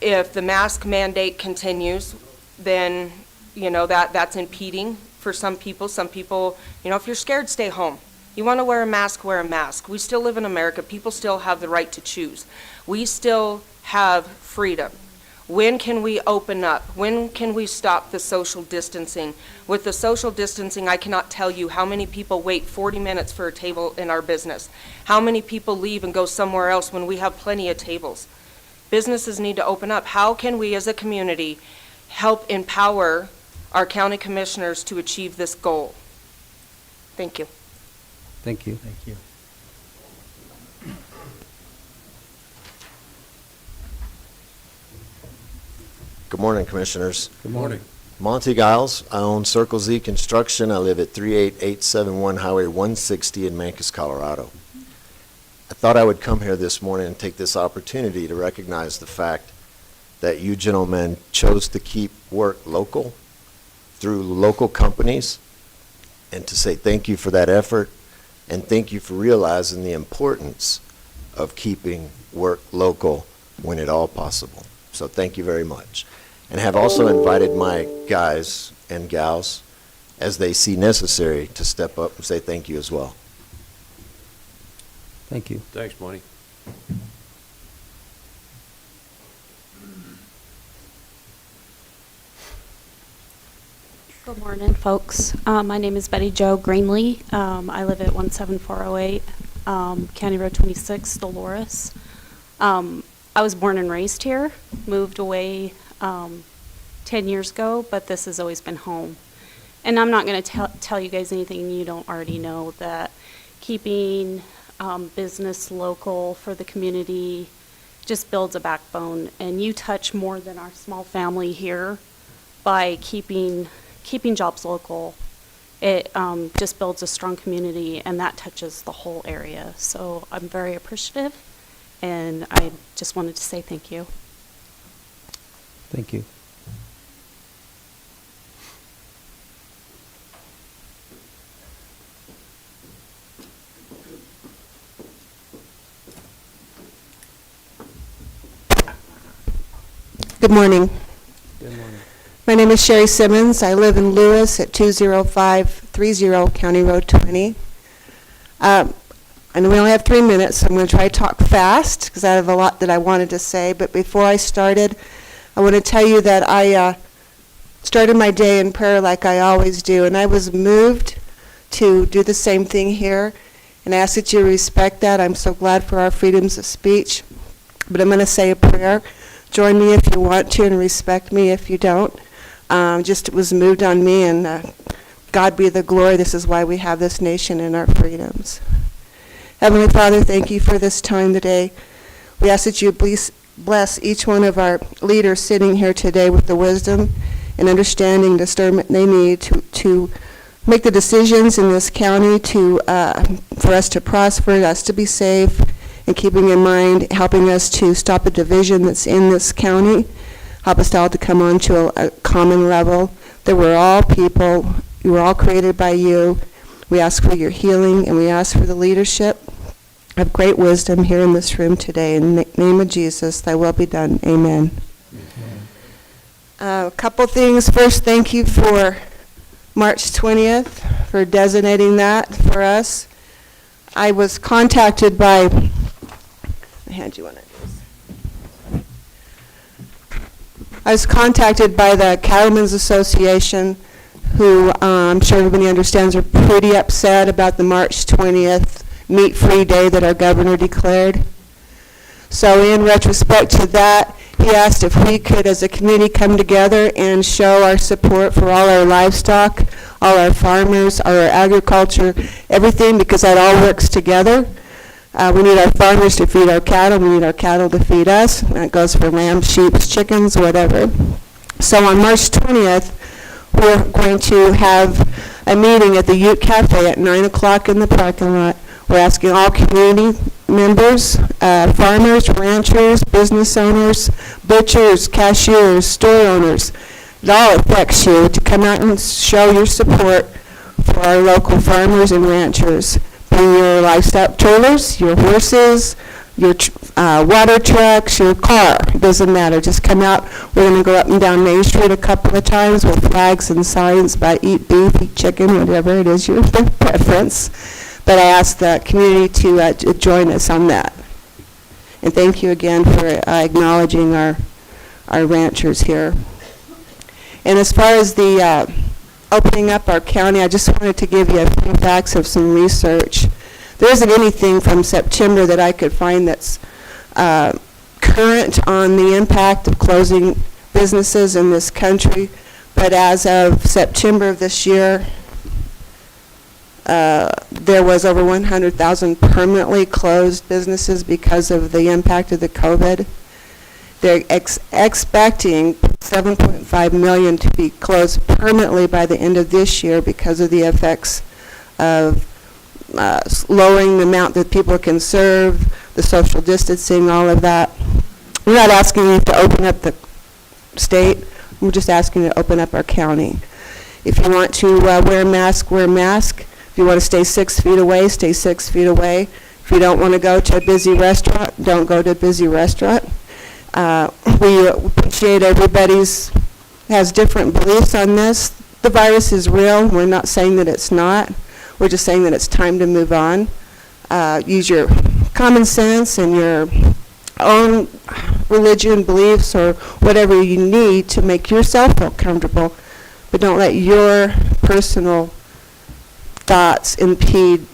If the mask mandate continues, then that's impeding for some people. Some people, if you're scared, stay home. You want to wear a mask, wear a mask. We still live in America. People still have the right to choose. We still have freedom. When can we open up? When can we stop the social distancing? With the social distancing, I cannot tell you how many people wait 40 minutes for a table in our business. How many people leave and go somewhere else when we have plenty of tables? Businesses need to open up. How can we as a community help empower our county commissioners to achieve this goal? Thank you. Thank you. Thank you. Good morning, Commissioners. Good morning. Monty Giles. I own Circle Z Construction. I live at 38871 Highway 160 in Mancos, Colorado. I thought I would come here this morning and take this opportunity to recognize the fact that you gentlemen chose to keep work local through local companies, and to say thank you for that effort, and thank you for realizing the importance of keeping work local when at all possible. So thank you very much. And have also invited my guys and gals, as they see necessary, to step up and say thank you as well. Thank you. Thanks, Monty. Good morning, folks. My name is Betty Jo Greenlee. I live at 17408 County Road 26, Dolores. I was born and raised here, moved away 10 years ago, but this has always been home. And I'm not going to tell you guys anything you don't already know, that keeping business local for the community just builds a backbone. And you touch more than our small family here by keeping jobs local. It just builds a strong community, and that touches the whole area. So I'm very appreciative, and I just wanted to say thank you. Thank you. Good morning. Good morning. My name is Sherry Simmons. I live in Lewis at 20530 County Road 20. I know we only have 3 minutes, so I'm going to try to talk fast because I have a lot that I wanted to say. But before I started, I want to tell you that I started my day in prayer like I always do, and I was moved to do the same thing here, and I ask that you respect that. I'm so glad for our freedoms of speech. But I'm going to say a prayer. Join me if you want to, and respect me if you don't. Just it was moved on me, and God be the glory. This is why we have this nation and our freedoms. Heavenly Father, thank you for this time today. We ask that you bless each one of our leaders sitting here today with the wisdom and understanding, discernment they need to make the decisions in this county for us to prosper, us to be safe, and keeping in mind helping us to stop the division that's in this county. Help us all to come on to a common level, that we're all people, we were all created by you. We ask for your healing, and we ask for the leadership of great wisdom here in this room today. In the name of Jesus, thy will be done. Amen. A couple things. First, thank you for March 20th, for designating that for us. I was contacted by, I hand you one of these. I was contacted by the Cattlemen's Association, who I'm sure everybody understands are pretty upset about the March 20th meat-free day that our governor declared. So in retrospect to that, he asked if we could, as a community, come together and show our support for all our livestock, all our farmers, our agriculture, everything, because that all works together. We need our farmers to feed our cattle. We need our cattle to feed us. That goes for lambs, sheep, chickens, whatever. So on March 20th, we're going to have a meeting at the Ute Cafe at 9 o'clock in the parking lot. We're asking all community members, farmers, ranchers, business owners, butchers, cashiers, store owners, it all affects you, to come out and show your support for our local farmers and ranchers. Bring your livestock trailers, your horses, your water trucks, your car. It doesn't matter. Just come out. We're going to go up and down Main Street a couple of times with flags and signs about eat beef, eat chicken, whatever it is your preference. But I ask the community to join us on that. And thank you again for acknowledging our ranchers here. And as far as the opening up our county, I just wanted to give you a few facts of some research. There isn't anything from September that I could find that's current on the impact of closing businesses in this country, but as of September of this year, there was over 100,000 permanently closed businesses because of the impact of the COVID. They're expecting 7.5 million to be closed permanently by the end of this year because of the effects of lowering the amount that people can serve, the social distancing, all of that. We're not asking you to open up the state. We're just asking you to open up our county. If you want to wear a mask, wear a mask. If you want to stay 6 feet away, stay 6 feet away. If you don't want to go to a busy restaurant, don't go to a busy restaurant. We appreciate everybody's has different beliefs on this. The virus is real. We're not saying that it's not. We're just saying that it's time to move on. Use your common sense and your own religion, beliefs, or whatever you need to make yourself feel comfortable, but don't let your personal thoughts impede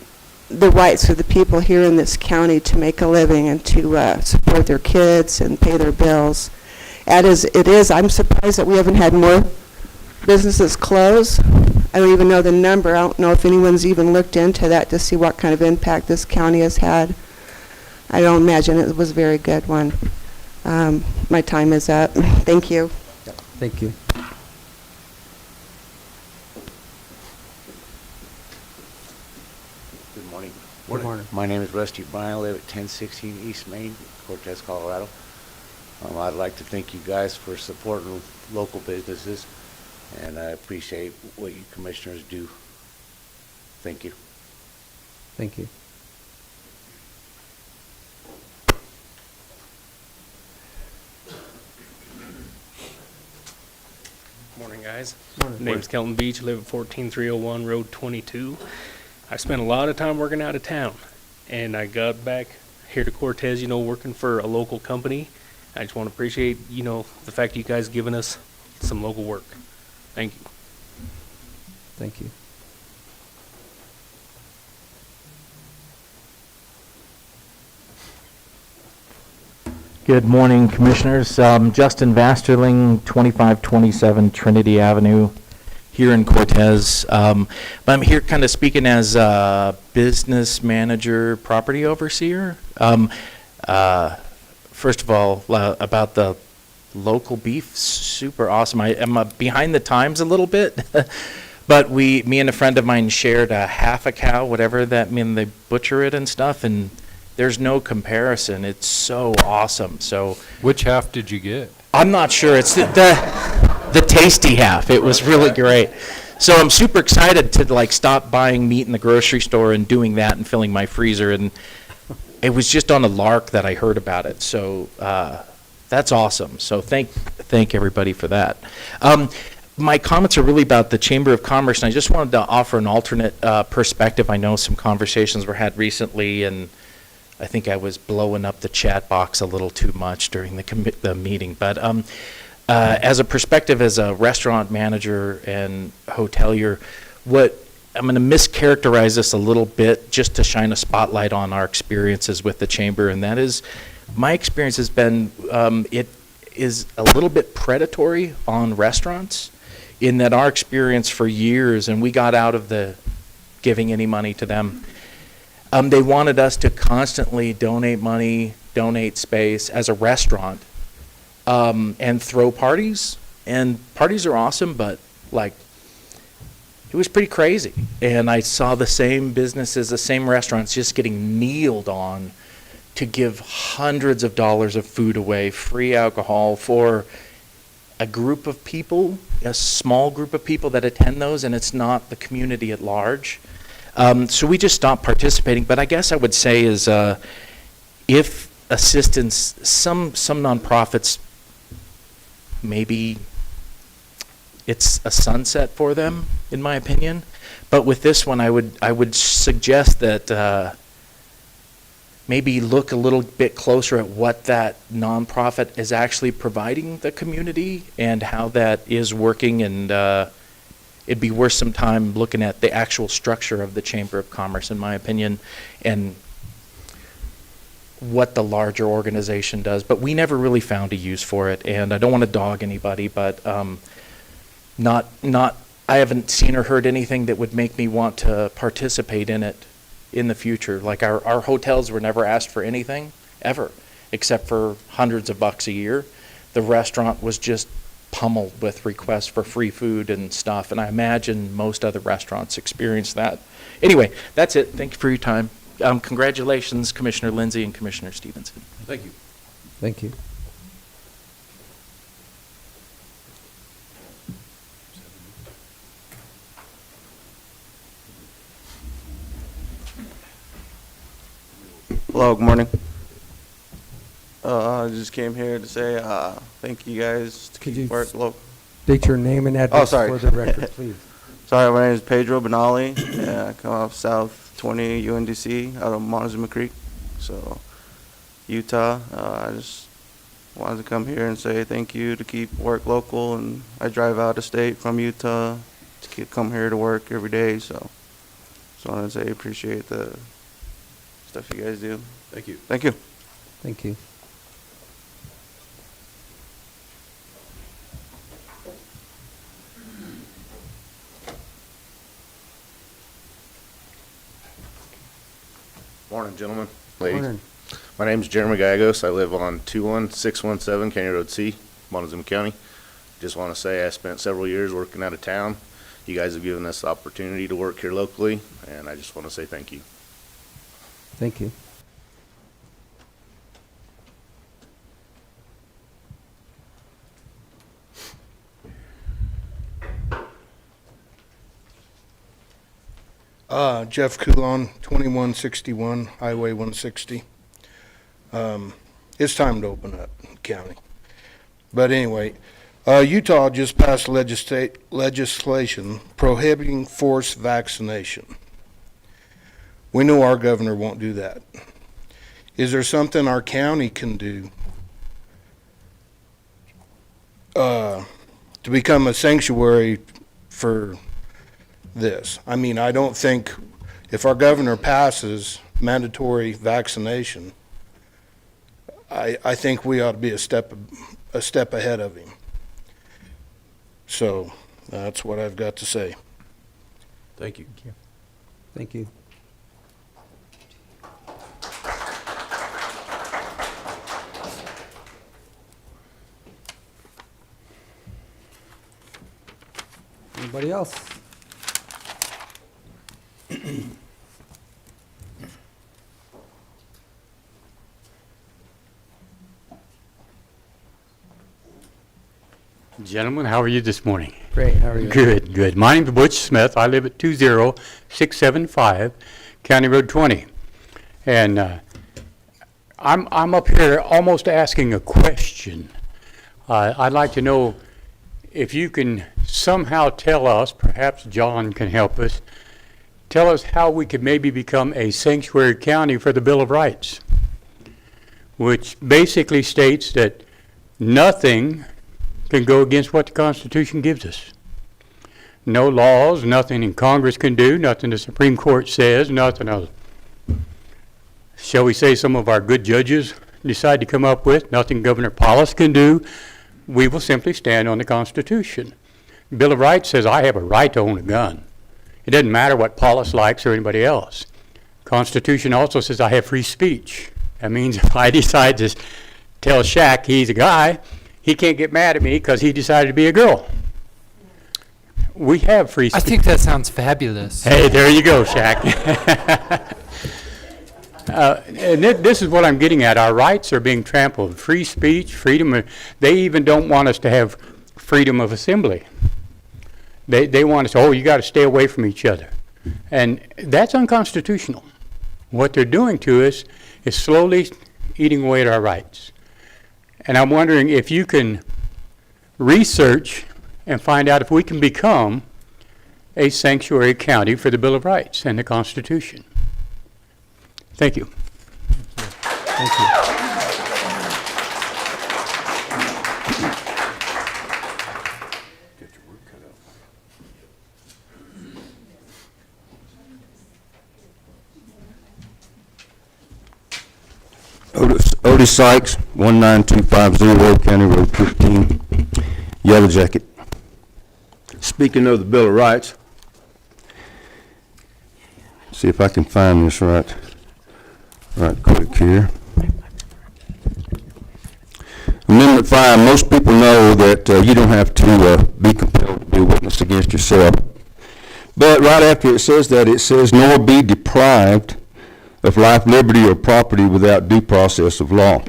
the rights of the people here in this county to make a living and to support their kids and pay their bills. As it is, I'm surprised that we haven't had more businesses close. I don't even know the number. I don't know if anyone's even looked into that to see what kind of impact this county has had. I don't imagine it was a very good one. My time is up. Thank you. Thank you. Good morning. Good morning. My name is Rusty Bryan. I live at 1016 East Main, Cortez, Colorado. I'd like to thank you guys for supporting local businesses, and I appreciate what you commissioners do. Thank you. Thank you. Morning, guys. Morning. Name's Kelton Beach, live at 14301 Road 22. I spent a lot of time working out of town, and I got back here to Cortez, working for a local company. I just want to appreciate, the fact you guys giving us some local work. Thank you. Thank you. Good morning, Commissioners. Justin Vasterling, 2527 Trinity Avenue, here in Cortez. But I'm here kind of speaking as a business manager, property overseer. First of all, about the local beef, super awesome. I'm behind the times a little bit, but me and a friend of mine shared a half a cow, whatever that means, they butcher it and stuff, and there's no comparison. It's so awesome. So, which half did you get? I'm not sure. It's the tasty half. It was really great. So I'm super excited to stop buying meat in the grocery store and doing that and filling my freezer. And it was just on a lark that I heard about it. So that's awesome. So thank everybody for that. My comments are really about the Chamber of Commerce, and I just wanted to offer an alternate perspective. I know some conversations were had recently, and I think I was blowing up the chat box a little too much during the meeting. But as a perspective, as a restaurant manager and hotelier, I'm going to mischaracterize this a little bit just to shine a spotlight on our experiences with the Chamber, and that is, my experience has been, it is a little bit predatory on restaurants, in that our experience for years, and we got out of the giving any money to them. They wanted us to constantly donate money, donate space as a restaurant, and throw parties. And parties are awesome, but it was pretty crazy. And I saw the same businesses, the same restaurants just getting kneeled on to give hundreds of dollars of food away, free alcohol for a group of people, a small group of people that attend those, and it's not the community at large. So we just stopped participating. But I guess I would say is if assistance, some nonprofits, maybe it's a sunset for them, in my opinion. But with this one, I would suggest that maybe look a little bit closer at what that nonprofit is actually providing the community and how that is working, and it'd be worth some time looking at the actual structure of the Chamber of Commerce, in my opinion, and what the larger organization does. But we never really found a use for it, and I don't want to dog anybody, but I haven't seen or heard anything that would make me want to participate in it in the future. Like our hotels were never asked for anything, ever, except for hundreds of bucks a year. The restaurant was just pummeled with requests for free food and stuff, and I imagine most other restaurants experience that. Anyway, that's it. Thank you for your time. Congratulations, Commissioner Lindsay and Commissioner Stevenson. Thank you. Thank you. Hello, good morning. I just came here to say thank you guys to Could keep you work local. State your name and address for the record, please. Sorry, my name is Pedro Benali. I come off South 20 UNDC out of Montezuma Creek, so Utah. I just wanted to come here and say thank you to keep work local, and I drive out of state from Utah to come here to work every day, so just wanted to say appreciate the stuff you guys do. Thank you. Thank you. Thank you. Morning, gentlemen, ladies. Morning. My name is Jeremy Gallegos. I live on 21617 County Road C, Montezuma County. Just want to say I spent several years working out of town. You guys have given us the opportunity to work here locally, and I just want to say thank you. Thank you. Jeff Coulon, 2161 Highway 160. It's time to open up county. But anyway, Utah just passed legislation prohibiting forced vaccination. We know our governor won't do that. Is there something our county can do to become a sanctuary for this? I mean, I don't think if our governor passes mandatory vaccination, I think we ought to be a step ahead of him. So that's what I've got to say. Thank you. Thank you. Anybody else? Gentlemen, how are you this morning? Great, how are you? Good, good. My name's Butch Smith. I live at 20675 County Road 20. And I'm up here almost asking a question. I'd like to know if you can somehow tell us, perhaps John can help us, tell us how we could maybe become a sanctuary county for the Bill of Rights, which basically states that nothing can go against what the Constitution gives us. No laws, nothing in Congress can do, nothing the Supreme Court says, nothing else. Shall we say some of our good judges decide to come up with, nothing Governor Paulus can do. We will simply stand on the Constitution. The Bill of Rights says I have a right to own a gun. It doesn't matter what Paulus likes or anybody else. Constitution also says I have free speech. That means if I decide to tell Shaq he's a guy, he can't get mad at me because he decided to be a girl. We have free speech. I think that sounds fabulous. Hey, there you go, Shaq. And this is what I'm getting at. Our rights are being trampled. Free speech, freedom. They even don't want us to have freedom of assembly. They want us, you got to stay away from each other. And that's unconstitutional. What they're doing to us is slowly eating away at our rights. And I'm wondering if you can research and find out if we can become a sanctuary county for the Bill of Rights and the Constitution. Thank you. Thank you. Otis Sykes, 19250 County Road 15, Yellow Jacket. Speaking of the Bill of Rights, see if I can find this right quick here. Amendment 5, most people know that you don't have to be compelled to be a witness against yourself. But right after it says that, it says, nor be deprived of life, liberty, or property without due process of law.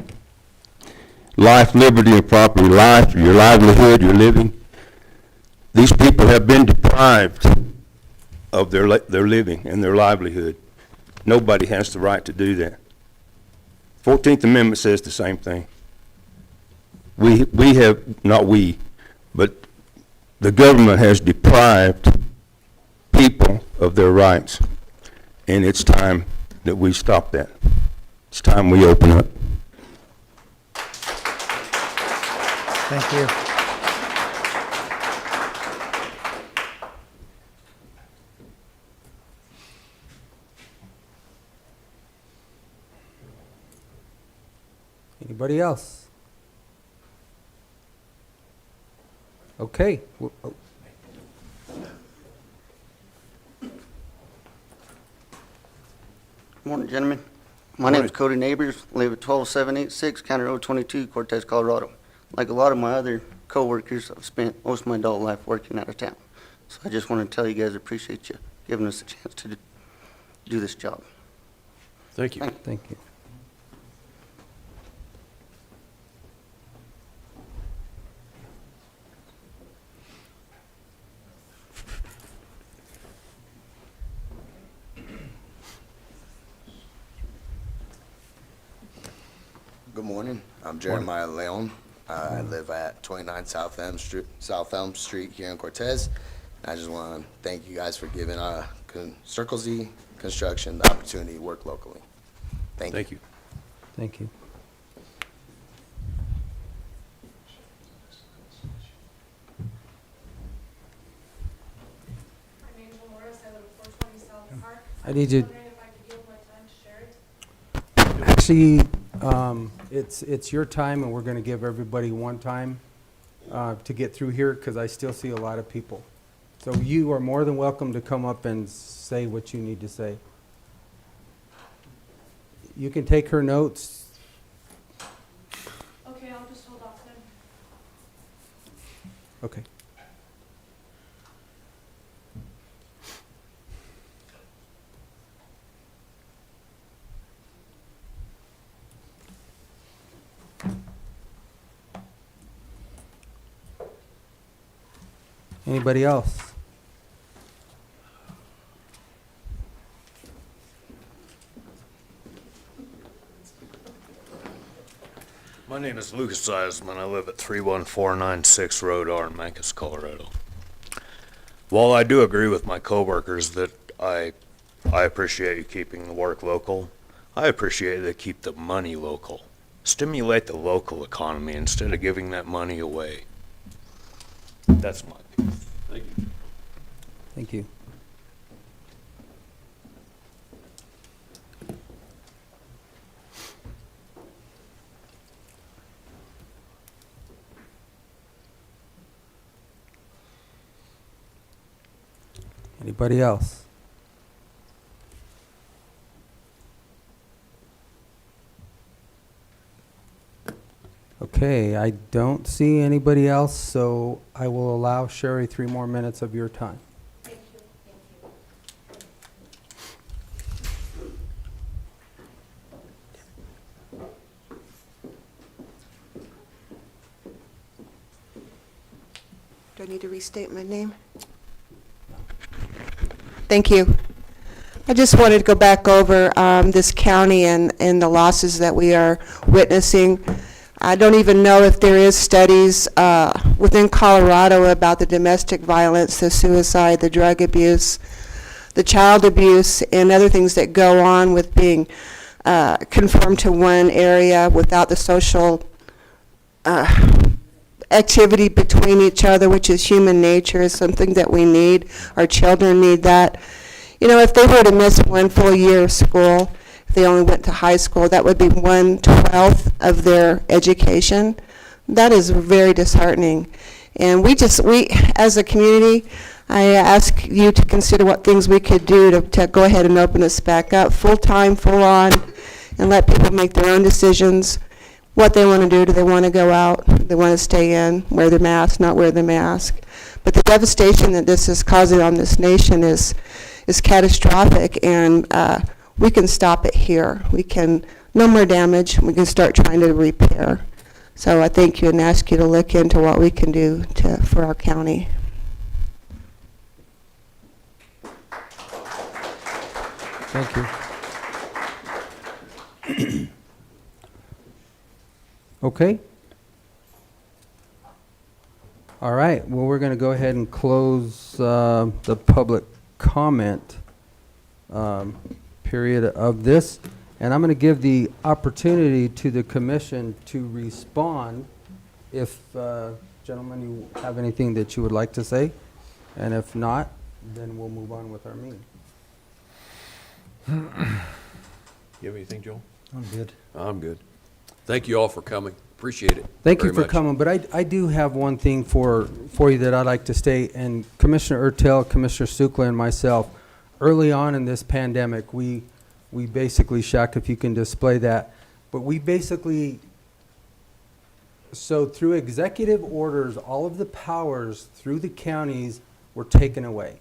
Life, liberty, or property, life, your livelihood, your living. These people have been deprived of their living and their livelihood. Nobody has the right to do that. 14th Amendment says the same thing. We have, not we, but the government has deprived people of their rights, and it's time that we stop that. It's time we open up. Thank you. Anybody else? Okay. Morning, gentlemen. My name is Cody Neighbors, live at 12786 County Road 22, Cortez, Colorado. Like a lot of my other co-workers, I've spent most of my adult life working out of town. So I just want to tell you guys I appreciate you giving us a chance to do this job. Thank you. Thank you. Good morning. I'm Jeremiah Leon, I live at 29 South Elm Street here in Cortez. I just want to thank you guys for giving Circle Z Construction the opportunity to work locally. Thank you. Thank you. I need you. Actually, it's your time, and we're going to give everybody one time to get through here, because I still see a lot of people. So you are more than welcome to come up and say what you need to say. You can take her notes. Okay, I'll just hold off then. Okay. Anybody else? My name is Lucas Eisman. I live at 31496 Road R in Mancos, Colorado. While I do agree with my coworkers that I appreciate you keeping the work local, I appreciate they keep the money local. Stimulate the local economy instead of giving that money away. That's my piece. Thank you. Thank you. Anybody else? Okay, I don't see anybody else, so I will allow Sherry 3 more minutes of your time. Thank you. Do I need to restate my name? Thank you. I just wanted to go back over this county and the losses that we are witnessing. I don't even know if there is studies within Colorado about the domestic violence, the suicide, the drug abuse, the child abuse, and other things that go on with being conformed to one area without the social activity between each other, which is human nature, is something that we need. Our children need that. You know, if they were to miss 1 full year of school, if they only went to high school, that would be 1/12 of their education. That is very disheartening. And we, as a community, I ask you to consider what things we could do to go ahead and open this back up full-time, full-on, and let people make their own decisions. What they want to do. Do they want to go out? Do they want to stay in, wear their mask, not wear the mask? But the devastation that this is causing on this nation is catastrophic, and we can stop it here. We can, no more damage. We can start trying to repair. So I thank you and ask you to look into what we can do for our county. Thank you. Okay. All right. Well, we're going to go ahead and close the public comment period of this. And I'm going to give the opportunity to the commission to respond if, gentlemen, you have anything that you would like to say. And if not, then we'll move on with our meeting. You have anything, Joel? I'm good. I'm good. Thank you all for coming. Appreciate it. Thank you very for much. coming, but I do have one thing for you that I'd like to state, and Commissioner Ertel, Commissioner Sukla, and myself, early on in this pandemic, we basically, Shaq, if you can display that, but we basically, so through executive orders, all of the powers through the counties were taken away.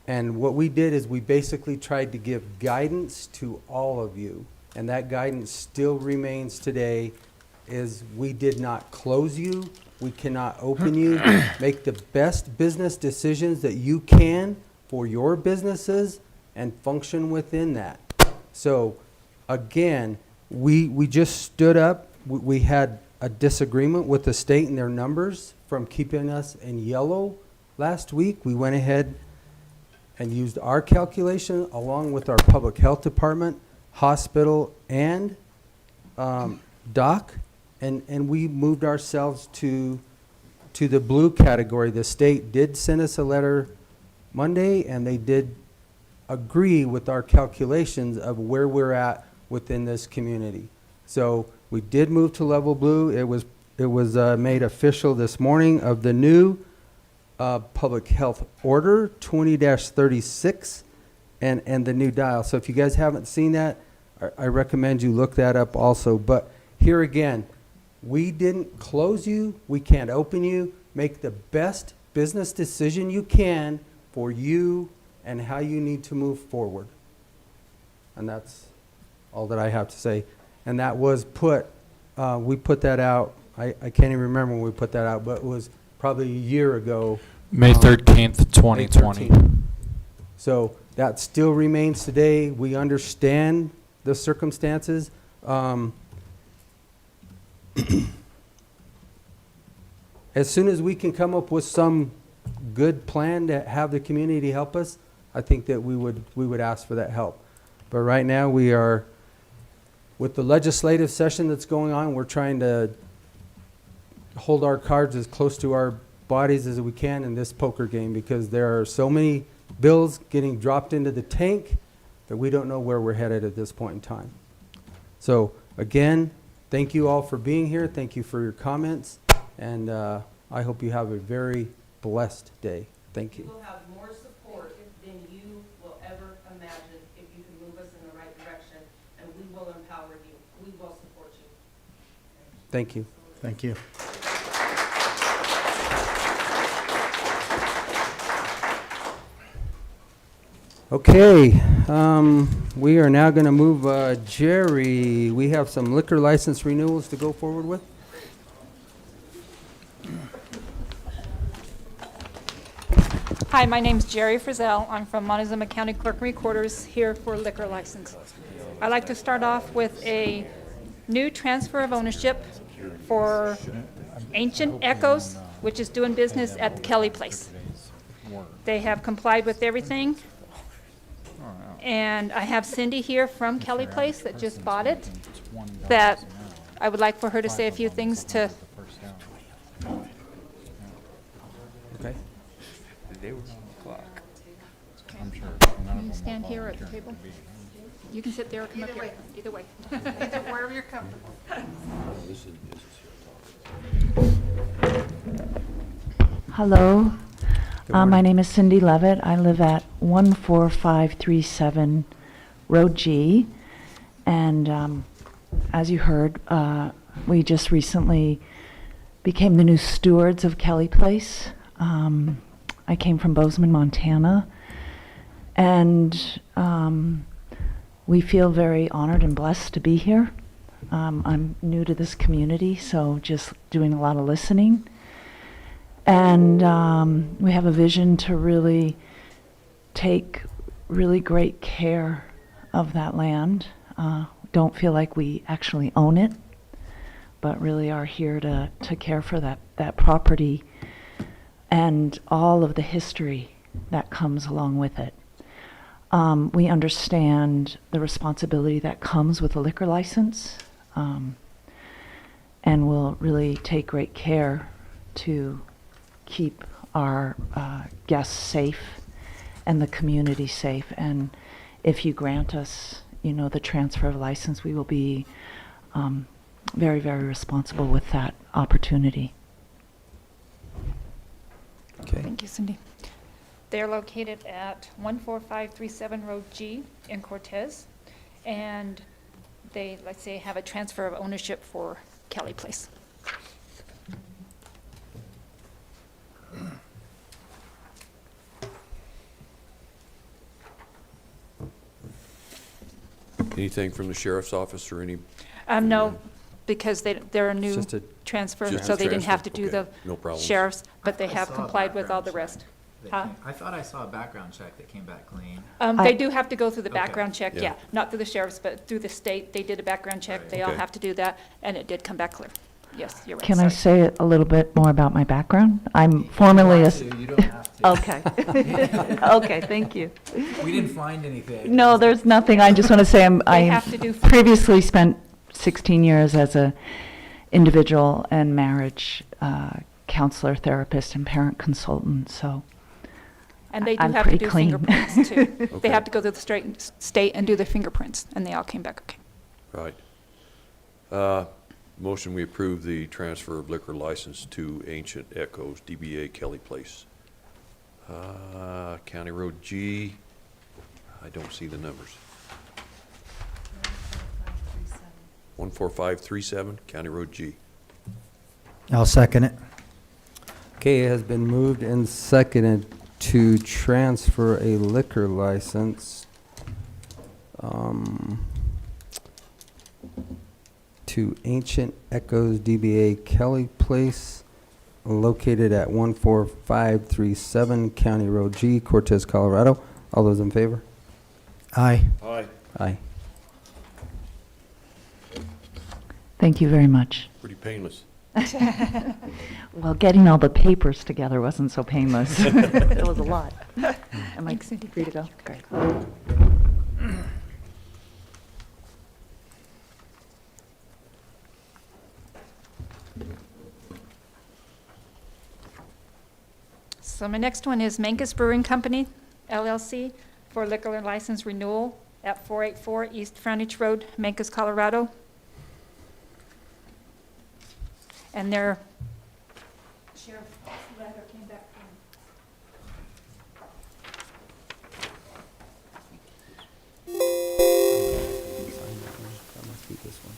And what we did is we basically tried to give guidance to all of you. And that guidance still remains today, is we did not close you, we cannot open you. Make the best business decisions that you can for your businesses and function within that. So again, we just stood up we had a disagreement with the state and their numbers from keeping us in yellow last week. We went ahead and used our calculation along with our public health department, hospital, and doc, and we moved ourselves to the blue category. The state did send us a letter Monday, and they did agree with our calculations of where we're at within this community. So we did move to level blue. It was made official this morning of the new public health order 20-36 and the new dial. So if you guys haven't seen that, I recommend you look that up also. But here again, we didn't close you. We can't open you. Make the best business decision you can for you and how you need to move forward. And that's all that I have to say. And that was we put that out, I can't even remember when we put that out, but it was probably a year ago. May 13th, 2020. May 13th. So that still remains today. We understand the circumstances. As soon as we can come up with some good plan to have the community help us, I think that we would ask for that help. But right now we are, with the legislative session that's going on, we're trying to hold our cards as close to our bodies as we can in this poker game, because there are so many bills getting dropped into the tank that we don't know where we're headed at this point in time. So again, thank you all for being here. Thank you for your comments. And I hope you have a very blessed day. Thank you. You will have more support than you will ever imagine if you can move us in the right direction, and we will empower you. We will support you. Thank you. Thank you. Okay, we are now going to move, Jerry, we have some liquor license renewals to go forward with. Hi, my name's Jerry Frizzell. I'm from Montezuma County Clerk and Recorders, here for liquor license. I'd like to start off with a new transfer of ownership for Ancient Echoes, which is doing business at the Kelly Place. They have complied with everything. And I have Cindy here from Kelly Place that just bought it, that I would like for her to say a few things to. Okay. They were on the clock. I'm sure. Can you stand here at the table? You can sit there or come up here. Either way. Wherever you're comfortable. Hello. My name is Cindy Levitt. I live at 14537 Road G. And as you heard, we just recently became the new stewards of Kelly Place. I came from Bozeman, Montana. And we feel very honored and blessed to be here. I'm new to this community, so just doing a lot of listening. And we have a vision to really take really great care of that land. Don't feel like we actually own it, but really are here to care for that property and all of the history that comes along with it. We understand the responsibility that comes with a liquor license, and we'll really take great care to keep our guests safe and the community safe. And if you grant us, the transfer of license, we will be very, very responsible with that opportunity. Okay. Thank you, Cindy. They're located at 14537 Road G in Cortez, and they, let's say, have a transfer of ownership for Kelly Place. Anything from the sheriff's office or any? No, because they're a new just a transfer, Just so a they didn't have transfer, to do okay. the No problems. sheriff's, but they have complied with all the rest. Huh? I thought I saw a background check that came back clean. They do have to go through the Okay. background check, Yeah. yeah. Not through the sheriff's, but through the state. They did a background check. They all Okay. have to do that, and it did come back clear. Yes, you're right. Can I sorry. say a little bit more about my background? I'm formerly a... You don't have to. Okay. Okay, thank you. We didn't find anything. No, there's nothing. I just want to say I have to do- previously spent 16 years as a individual and marriage counselor, therapist, and parent consultant, so And they do I'm have to pretty do clean. fingerprints, too. Okay. They have to go through the state and do their fingerprints, and they all came back okay. Right. Motion, we approve the transfer of liquor license to Ancient Echoes, DBA Kelly Place. County Road G, I don't see the numbers. 14537, County Road G. I'll second it. Okay, it has been moved and seconded to transfer a liquor license to Ancient Echoes DBA Kelly Place, located at 14537 County Road G, Cortez, Colorado. All those in favor? Aye. Aye. Aye. thank you very much. Pretty painless. Well, getting all the papers together wasn't so painless. It was a lot. Am I free to go? Great. So my next one is Mancos Brewing Company, LLC, for liquor license renewal at 484 East Frontage Road, Mancos, Colorado. And their sheriff's letter came back from That must be this one.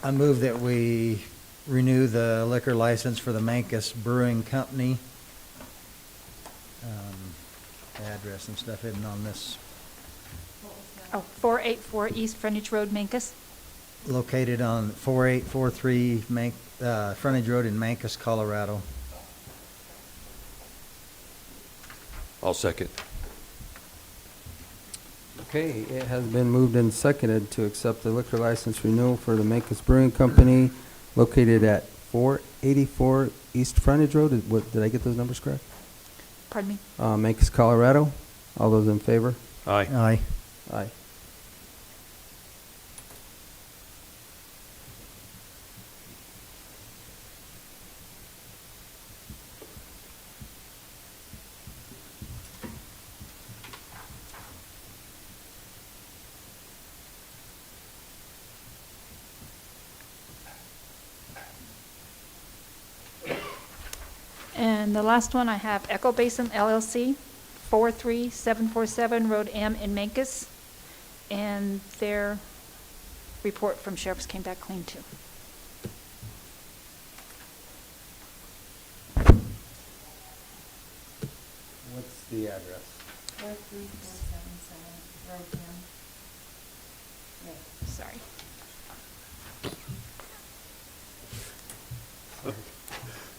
I move that we renew the liquor license for the Mancos Brewing Company. Address and stuff isn't on this. Oh, 484 East Frontage Road, Mancos. Located on 4843 Frontage Road in Mancos, Colorado. I'll second. Okay, it has been moved and seconded to accept the liquor license renewal for the Mancos Brewing Company located at 484 East Frontage Road. Did I get those numbers correct? Pardon me? Mancos, Colorado. All those in favor? Aye. Aye. Aye. And the last one, I have Echo Basin LLC, 43747 Road M in Mancos. And their report from sheriffs came back clean, too. What's the address? 43477 Road M. Sorry.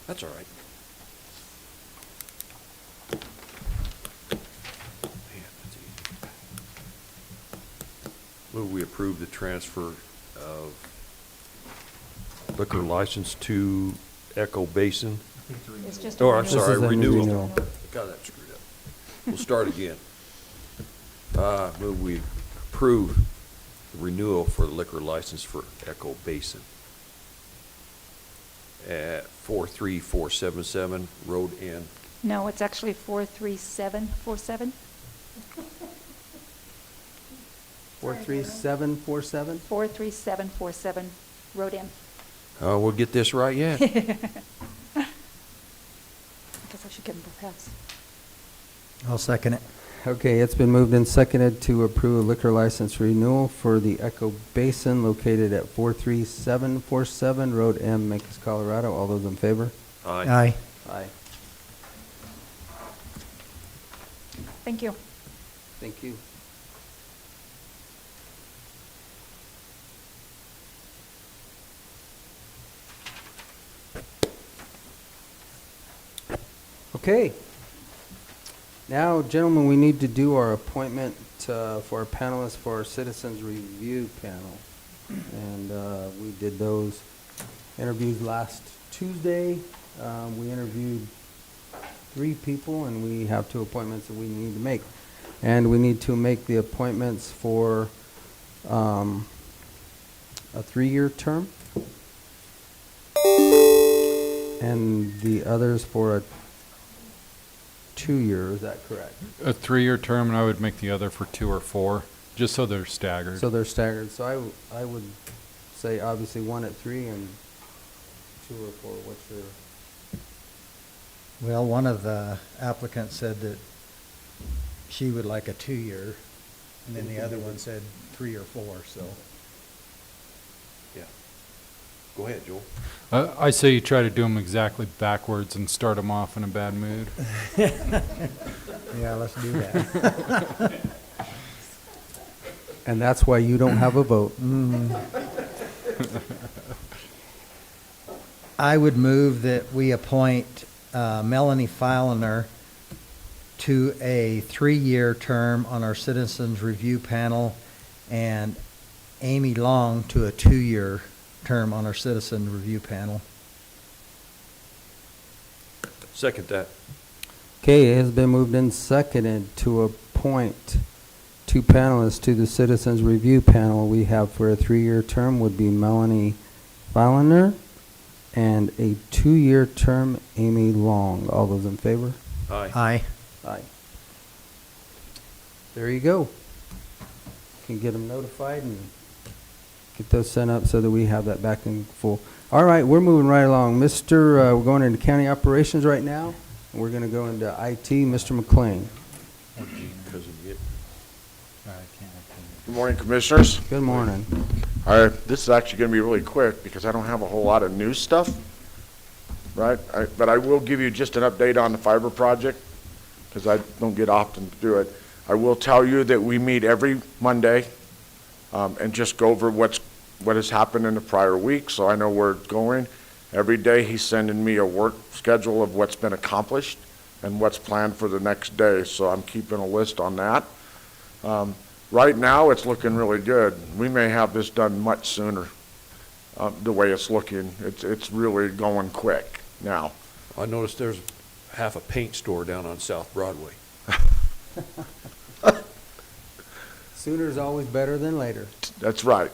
That's all right. Move we approve the transfer of liquor license to Echo Basin. It's just a Oh, I'm renewal. sorry, This is a renewal. renewal. Got that screwed up. We'll start again. Move we approve the renewal for the liquor license for Echo Basin at 43477 Road N. No, it's actually 43747. 43747? 43747 Road M. Oh, we'll get this right yet. I guess I should give them both halves. I'll second it. Okay, it's been moved and seconded to approve a liquor license renewal for the Echo Basin located at 43747 Road M, Mancos, Colorado. All those in favor? Aye. Aye. Aye. Thank you. Thank you. Okay. Now, gentlemen, we need to do our appointment for our panelists for our Citizens Review panel. And we did those interviews last Tuesday. We interviewed 3 people, and we have 2 appointments that we need to make. And we need to make the appointments for a 3-year term, and the others for a 2-year, is that correct? A 3-year term, and I would make the other for 2 or 4, just so they're staggered. So they're staggered. So I would say obviously 1 at 3 and 2 or 4. What's your? Well, one of the applicants said that she would like a 2-year, and then the other one said 3 or 4, so. Yeah. Go ahead, Joel. I say you try to do them exactly backwards and start them off in a bad mood. Yeah, let's do that. And that's why you don't have a vote. I would move that we appoint Melanie Fowler to a 3-year term on our Citizens Review panel, and Aimee Long to a 2-year term on our Citizen Review panel. Second that. Okay, it has been moved and seconded to appoint 2 panelists to the Citizens Review panel. We have for a 3-year term would be Melanie Fowler, and a 2-year term, Aimee Long. All those in favor? Aye. Aye. Aye. There you go. Can get them notified and get those sent up so that we have that back in full. All right, we're moving right along. We're going into county operations right now. And we're going to go into IT. Mr. McClain. Good morning, Commissioners. Good morning. All right, this is actually going to be really quick because I don't have a whole lot of new stuff, right? But I will give you just an update on the fiber project because I don't get often to do it. I will tell you that we meet every Monday and just go over what has happened in the prior week, so I know where it's going. Every day he's sending me a work schedule of what's been accomplished and what's planned for the next day, so I'm keeping a list on that. Right now, it's looking really good. We may have this done much sooner, the way it's looking. It's really going quick now. I noticed there's half a paint store down on South Broadway. Sooner is always better than later. That's right.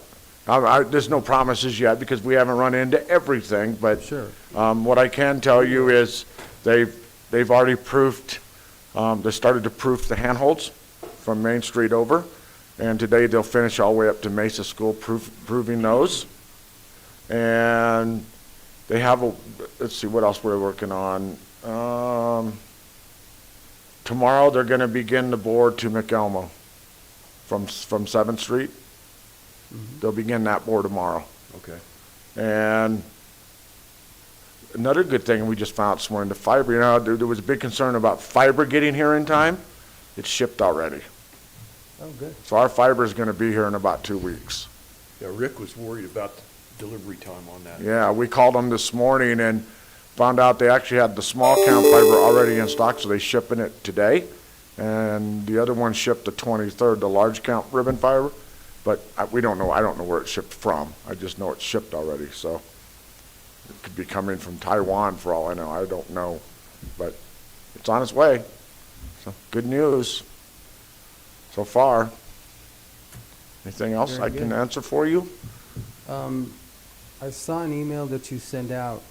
There's no promises yet because we haven't run into everything, but sure. What I can tell you is they've already proofed, they started to proof the handholds from Main Street over, and today they'll finish all the way up to Mesa School proving those. And they have let's see what else we're working on. Tomorrow they're going to begin the board to McElmo from 7th Street. They'll begin that board tomorrow. Okay. And another good thing we just found this morning, the fiber, you know, there was a big concern about fiber getting here in time. It's shipped already. Oh, good. So our fiber is going to be here in about 2 weeks. Yeah, Rick was worried about the delivery time on that. Yeah, we called them this morning and found out they actually had the small count fiber already in stock, so they're shipping it today. And the other one shipped the 23rd, the large count ribbon fiber. But we don't know. I don't know where it's shipped from. I just know it's shipped already. So it could be coming from Taiwan for all I know. I don't know. But it's on its way. So good news so far. Anything else Very I can good. answer for you? I saw an email that you sent out.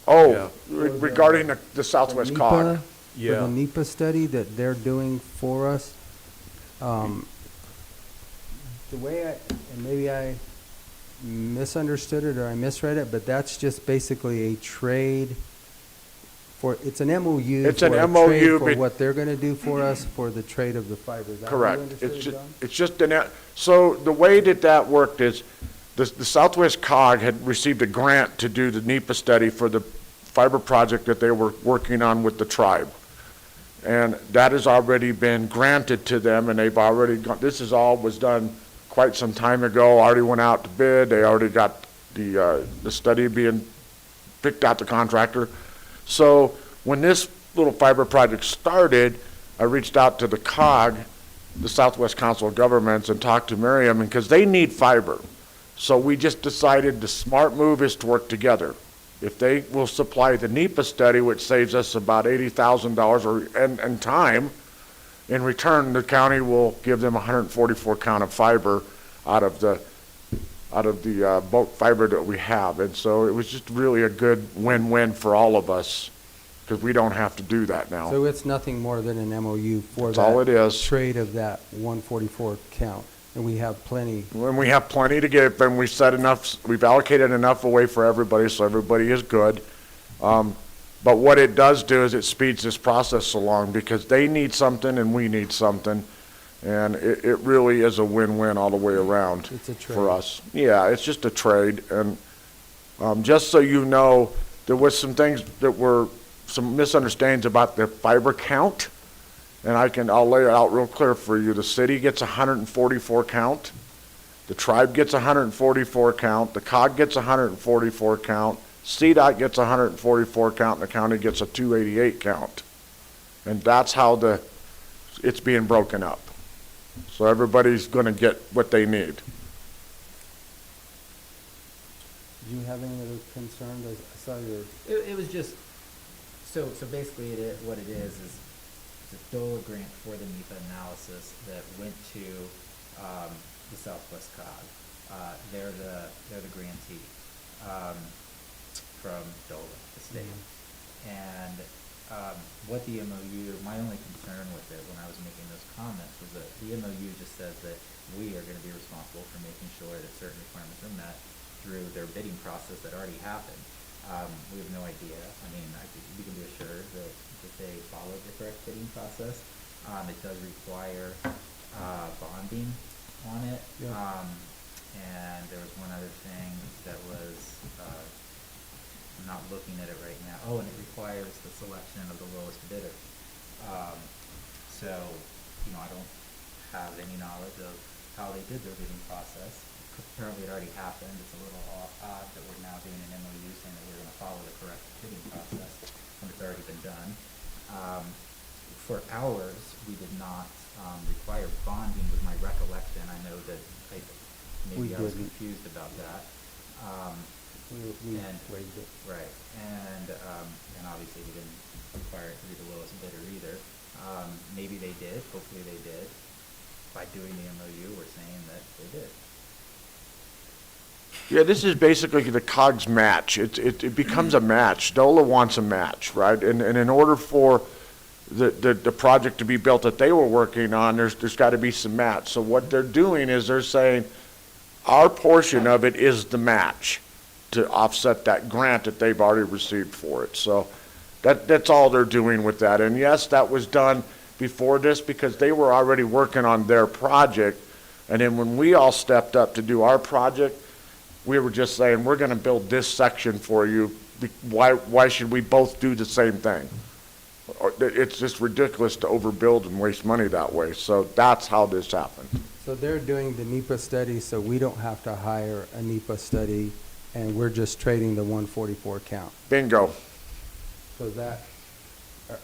Oh, Yeah. regarding the Southwest COG. For the NEPA study that they're doing for us. The way and maybe I misunderstood it or I misread it, but that's just basically a trade for, it's an MOU. It's for an a MOU, trade for but- what they're going to do for us for the trade of the fiber. Is that how you Correct. understood it, John? It's just so the way that worked is the Southwest COG had received a grant to do the NEPA study for the fiber project that they were working on with the tribe. And that has already been granted to them, and they've already gone, was done quite some time ago, already went out to bid, they already got the study being picked out the contractor. So when this little fiber project started, I reached out to the COG, the Southwest Council of Governments, and talked to Miriam, because they need fiber. So we just decided the smart move is to work together. If they will supply the NEPA study, which saves us about $80,000 and time, in return, the county will give them 144 count of fiber out of the bulk fiber that we have. And so it was just really a good win-win for all of us, because we don't have to do that now. So it's nothing more than an MOU for That's that all it is. trade of that 144 count, and we have plenty. When we have plenty to give, and we've allocated enough away for everybody, so everybody is good. But what it does do is it speeds this process along, because they need something and we need something. And it really is a win-win all the way around. It's a trade. For us. Yeah, it's just a trade. And just so you know, there was some things that were some misunderstandings about the fiber count. And I'll lay it out real clear for you. The city gets 144 count. The tribe gets 144 count. The COG gets 144 count. CDOT gets 144 count, and the county gets a 288 count. And that's how it's being broken up. So everybody's going to get what they need. Do you have any other concerns? I saw your. It was just, so basically what it is it's a DOLA grant for the NEPA analysis that went to the Southwest COG. They're the grantee from DOLA, the state. And what the MOU, my only concern with it when I was making those comments was that the MOU just says that we are going to be responsible for making sure that certain requirements are met through their bidding process that already happened. We have no idea. I mean, we can be assured that they followed the correct bidding process. It does require bonding on it. Yeah. And there was one other thing that was, I'm not looking at it right now. Oh, and it requires the selection of the lowest bidder. So, I don't have any knowledge of how they did their bidding process. Apparently it already happened. It's a little odd that we're now doing an MOU saying that we're going to follow the correct bidding process when it's already been done. For ours, we did not require bonding, was my recollection. I know that maybe I was confused about that. We waived it. Right, and obviously we didn't require it to be the lowest bidder either. Maybe they did, hopefully they did. By doing the MOU, we're saying that they did. Yeah, this is basically the COGS match. It becomes a match. DOLA wants a match, right? And in order for the project to be built that they were working on, there's got to be some match. So what they're doing is they're saying our portion of it is the match to offset that grant that they've already received for it. So that's all they're doing with that. And yes, that was done before this because they were already working on their project. And then when we all stepped up to do our project, we were just saying, we're going to build this section for you. Why should we both do the same thing? It's just ridiculous to overbuild and waste money that way. So that's how this happened. So they're doing the NEPA study, so we don't have to hire a NEPA study, and we're just trading the 144 count. Bingo. So that, are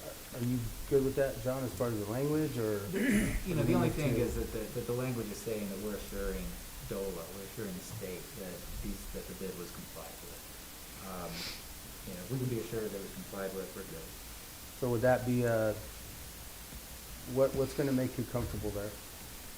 you good with that, John, as far as the language, or? The only thing is that the language is saying that we're assuring DOLA, we're assuring the state that the bid was complied with. If we can be assured that it was complied with, we're good. So would that be what's going to make you comfortable there?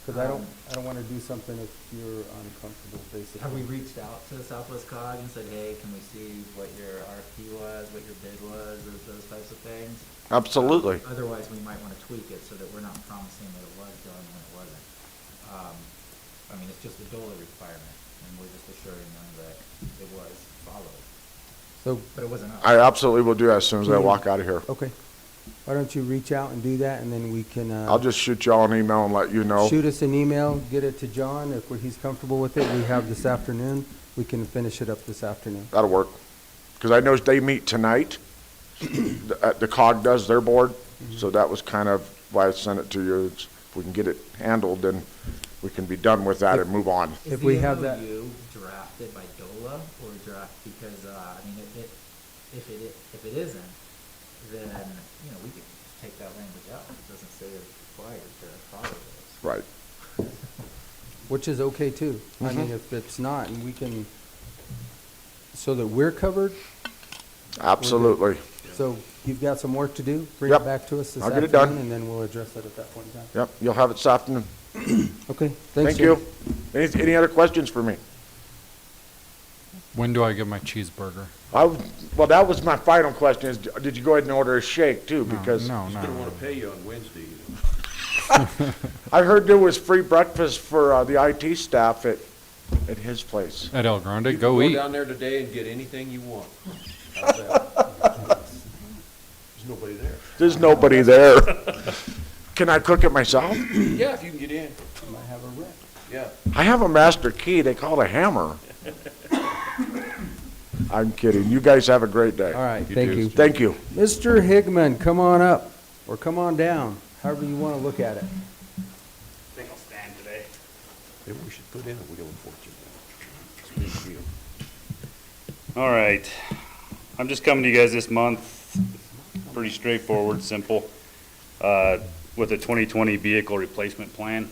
Because I don't want to do something if you're uncomfortable, basically. Have we reached out to the Southwest COG and said, hey, can we see what your RFP was, what your bid was, or those types of things? Absolutely. Otherwise, we might want to tweak it so that we're not promising that it was done when it wasn't. It's just a DOLA requirement, and we're just assuring them that it was followed. But it wasn't us. I absolutely will do that as soon as I walk out of here. Okay. Why don't you reach out and do that, and then we can... I'll just shoot y'all an email and let you know. Shoot us an email, get it to John. If he's comfortable with it, we have this afternoon. We can finish it up this afternoon. That'll work. Because I know they meet tonight. The COG does their board. So that was kind of why I sent it to you. If we can get it handled, then we can be done with that and move on. If we have that... Is the MOU drafted by DOLA or drafted because, if it isn't, then, you know, we could take that language out. It doesn't say it's required to follow those. Right. Which is okay too. I mean, if it's not, and we can, so that we're covered. Absolutely. So you've got some work to do, bring Yep. it back to us this I'll get it afternoon, done. and then we'll address that at that point in time. Yep, you'll have it this afternoon. Okay, thanks, Thank you. Jim. Any other questions for me? When do I get my cheeseburger? Well, that was my final question, is did you go ahead and order a shake too? Because No, He's no. gonna wanna pay you on Wednesday. I heard there was free breakfast for the IT staff at his place. At El Grande, You can go eat. down there today and get anything you want. How's that? There's nobody there. There's nobody there. Can I cook it myself? Yeah, if you can get in. Might have a wreck. Yeah. I have a master key, they call it a hammer. I'm kidding. You guys have a great day. All right, thank you. Thank you. Mr. Higman, come on up, or come on down, however you want to look at it. I think I'll stand today. Maybe we should put in a wheel and fortune. It's a big deal. All right. I'm just coming to you guys this month, pretty straightforward, simple, with a 2020 vehicle replacement plan.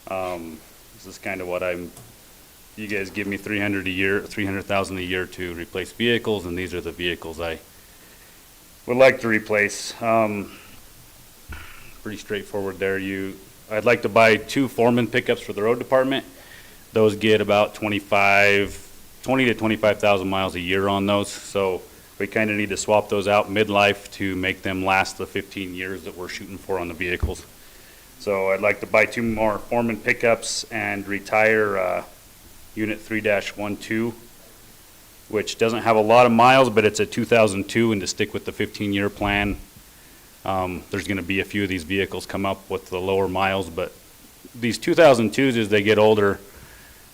This is kind of what you guys give me $300,000 a year to replace vehicles, and these are the vehicles I would like to replace. Pretty straightforward there. I'd like to buy 2 Foreman pickups for the road department. Those get about 20 to 25,000 miles a year on those. So we kind of need to swap those out midlife to make them last the 15 years that we're shooting for on the vehicles. So I'd like to buy 2 more Foreman pickups and retire Unit 3-12, which doesn't have a lot of miles, but it's a 2002, and to stick with the 15-year plan, there's going to be a few of these vehicles come up with the lower miles, but these 2002s, as they get older,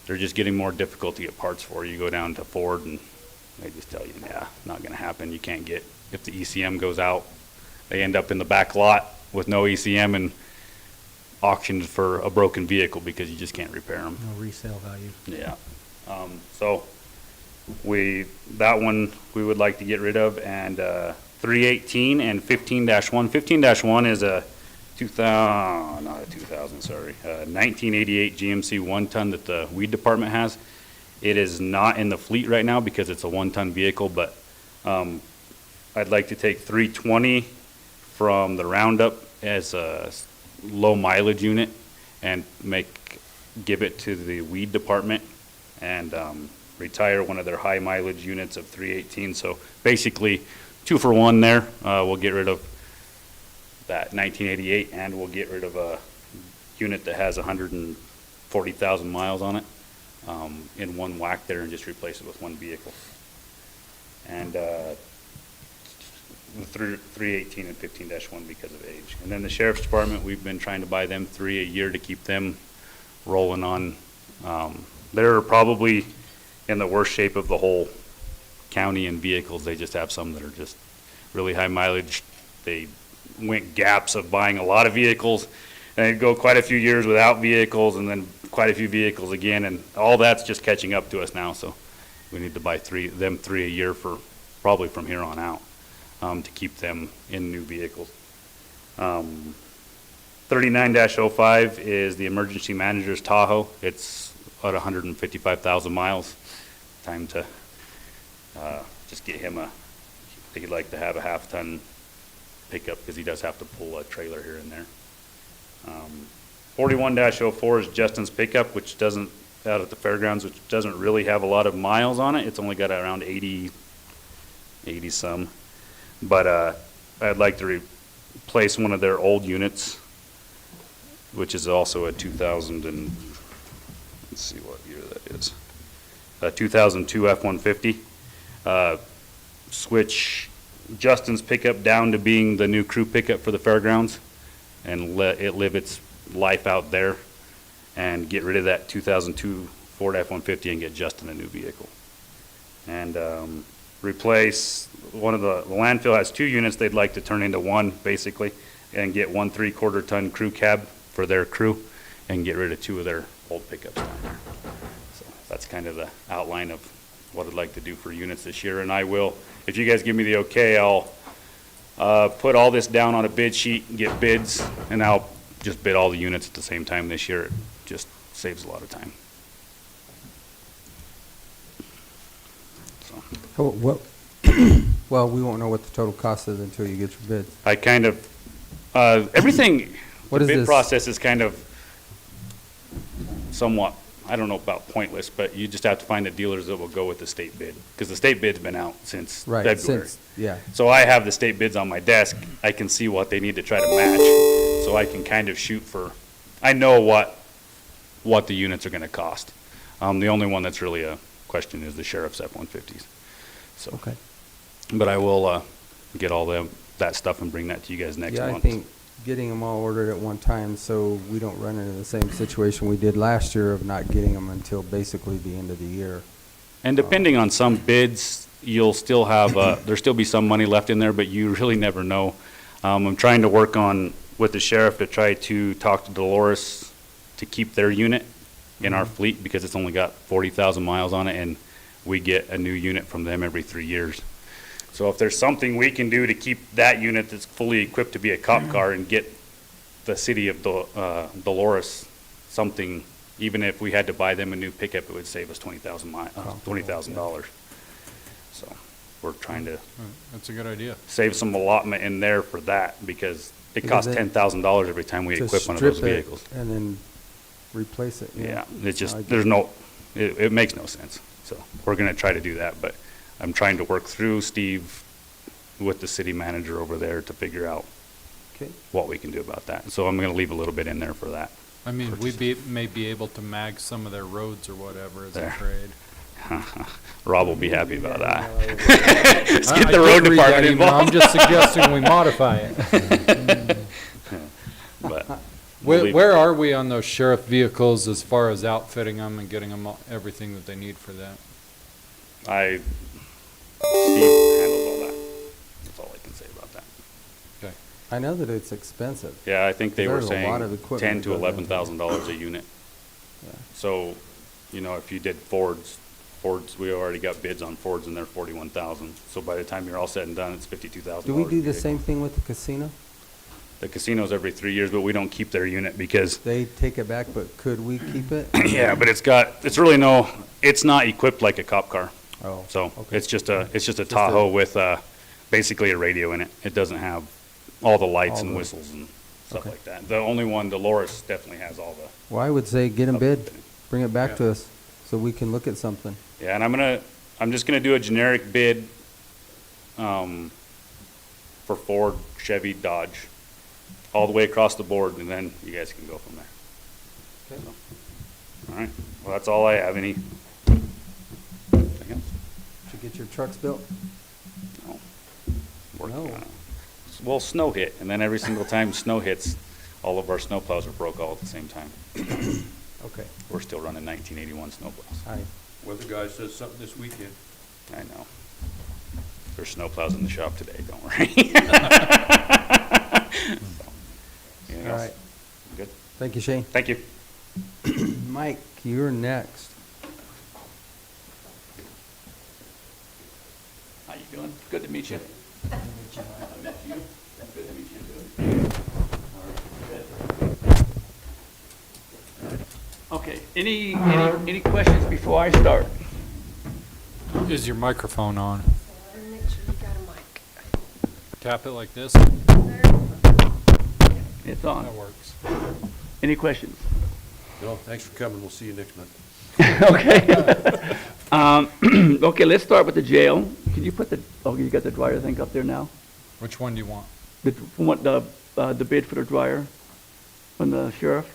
they're just getting more difficult to get parts for. You go down to Ford, and they just tell you, yeah, not going to happen. You can't get, if the ECM goes out, they end up in the back lot with no ECM and auctioned for a broken vehicle because you just can't repair them. No resale value. Yeah. So that one we would like to get rid of, and 318 and 15-1. 15-1 is a 1988 GMC 1-ton that the weed department has. It is not in the fleet right now because it's a 1-ton vehicle, but I'd like to take 320 from the Roundup as a low mileage unit and give it to the weed department and retire one of their high mileage units of 318. So basically 2 for 1 there. We'll get rid of that 1988 and we'll get rid of a unit that has 140,000 miles on it in one whack there and just replace it with one vehicle. And the 318 and 15-1 because of age. And then the sheriff's department, we've been trying to buy them 3 a year to keep them rolling on. They're probably in the worst shape of the whole county in vehicles. They just have some that are just really high mileage. They went gaps of buying a lot of vehicles and they'd go quite a few years without vehicles and then quite a few vehicles again, and all that's just catching up to us now. So we need to buy 3 a year for probably from here on out. To keep them in new vehicles. 39-05 is the emergency manager's Tahoe. It's about 155,000 miles. Time to just get him he'd like to have a half-ton pickup because he does have to pull a trailer here and there. 41-04 is Justin's pickup, which doesn't, out at the fairgrounds, which doesn't really have a lot of miles on it. It's only got around 80 some. But I'd like to replace one of their old units, which is also a 2000 and, let's see what year that is, a 2002 F-150. Switch Justin's pickup down to being the new crew pickup for the fairgrounds and let it live its life out there and get rid of that 2002 Ford F-150 and get Justin a new vehicle. And replace one of the landfill has 2 units they'd like to turn into 1 basically and get 1 3/4 ton crew cab for their crew and get rid of 2 of their old pickups down there. So that's kind of the outline of what I'd like to do for units this year, and I will, if you guys give me the okay, I'll put all this down on a bid sheet and get bids, and I'll just bid all the units at the same time this year. It just saves a lot of time. So, Oh, what, well, we won't know what the total cost is until you get your bids. I kind of, everything, What the is bid this? process is kind of somewhat, I don't know about pointless, but you just have to find the dealers that will go with the state bid, because the state bid's been out since Right, February. since, yeah. So I have the state bids on my desk. I can see what they need to try to match, so I can kind of shoot for, I know what the units are gonna cost. The only one that's really a question is the sheriff's F-150s. So, Okay. but I will, get all that stuff and bring that to you guys next Yeah, month. I think getting them all ordered at one time so we don't run into the same situation we did last year of not getting them until basically the end of the year. And depending on some bids, you'll still have, there'll still be some money left in there, but you really never know. I'm trying to work on, with the sheriff, to try to talk to Dolores to keep their unit in our fleet, because it's only got 40,000 miles on it, and we get a new unit from them every 3 years. So if there's something we can do to keep that unit that's fully equipped to be a cop car and get the city of Dolores something, even if we had to buy them a new pickup, it would save us $20,000. So we're trying to That's a good idea. save some allotment in there for that, because it Because costs then $10,000 every time we to equip one of those strip it vehicles. and then replace it. Yeah, it's I just, get there's it. no, it makes no sense. So we're gonna try to do that, but I'm trying to work through Steve with the city manager over there to figure out Okay. what we can do about that. So I'm gonna leave a little bit in there for that. I mean, may be able to mag some of their roads or whatever as a There. trade. Rob will be happy about that. Let's I get the did road read that department email. I'm involved. just suggesting we modify it. But we'll leave- Where are we on those sheriff vehicles as far as outfitting them and getting them everything that they need for that? Steve handles all that. That's all I can say about that. Okay. I know that it's expensive. Yeah, I think they were There's a lot saying of equipment $10,000 that to goes into it. $11,000 a unit. Yeah. So, you know, if you did Fords, we already got bids on Fords and they're 41,000. So by the time you're all said and done, it's $52,000. Do we do the vehicle. same thing with the casino? The casinos every 3 years, but we don't keep their unit because, They take it back, but could we keep it? yeah, but it's not equipped like a cop car. Oh, So okay. it's just a Tahoe with, basically a radio in it. It doesn't have all the lights All and the- whistles and stuff Okay. like that. The only one, Dolores, definitely has all the. Well, I would say get them bid, bring it back to us so we can look at something. Yeah, and I'm just gonna do a generic bid, for Ford, Chevy, Dodge, all the way across the board, and then you guys can go from there. Okay. So, all right, well, that's all I have. Anything else? Did you get your trucks built? No. Working No. on it. Well, snow hit, and then every single time snow hits, all of our snowplows are broke all at the same time. Okay. We're still running 1981 snowplows. Hi. Weather guy says something this weekend. I know. There's snowplows in the shop today, don't worry. Anything All else? right. Good? Thank you, Shane. Thank you. Mike, you're next. How you doing? Good to meet you. Okay, any questions before I start? Is your microphone on? Tap it like this. It's on. That works. Any questions? No, thanks for coming. We'll see you next month. Okay. Okay, let's start with the jail. Can you put you got the dryer thing up there now? Which one do you want? The bid for the dryer from the sheriff?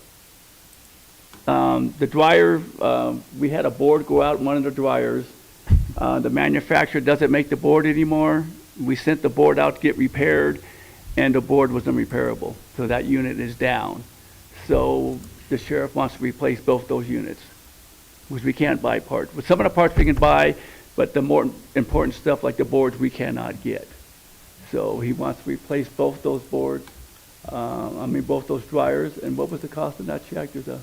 The dryer, we had a board go out in one of the dryers. The manufacturer doesn't make the board anymore. We sent the board out to get repaired, and the board was unrepairable. So that unit is down. So the sheriff wants to replace both those units, which we can't buy parts. But some of the parts we can buy, but the more important stuff like the boards we cannot get. So he wants to replace both those boards, both those dryers. And what was the cost of that check? There's a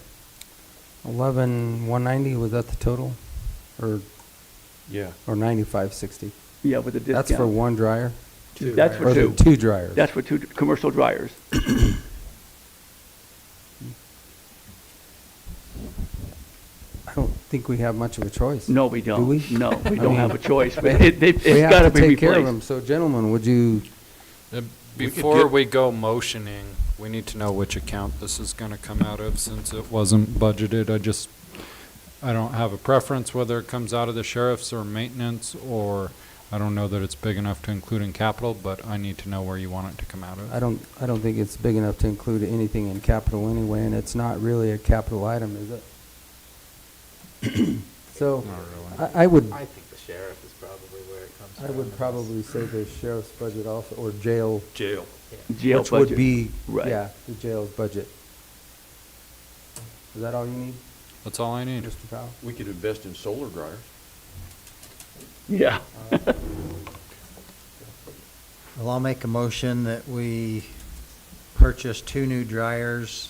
11,190, was that the total? Or Yeah. or 9560? Yeah, with the discount. That's for one dryer? That's for Or the two. two dryers? That's for two commercial dryers. I don't think we have much of a choice. No, we don't. Do we? No, we I don't mean, have a choice, but we it's have gotta to be take care of replaced. them. So gentlemen, would you, Before we go motioning, we need to know which account this is gonna come out of, since it wasn't budgeted. I don't have a preference whether it comes out of the sheriff's or maintenance, or I don't know that it's big enough to include in capital, but I need to know where you want it to come out of. I don't think it's big enough to include anything in capital anyway, and it's not really a capital item, is it? So, I would, I think the sheriff is probably where it comes I from. would probably say the sheriff's budget also, or jail. Jail. Jail Which would budget. be, Right. yeah, the jail's budget. Is that all you need, That's all I need. Mr. Powell? We could invest in solar dryers. Yeah. Well, I'll make a motion that we purchase 2 new dryers.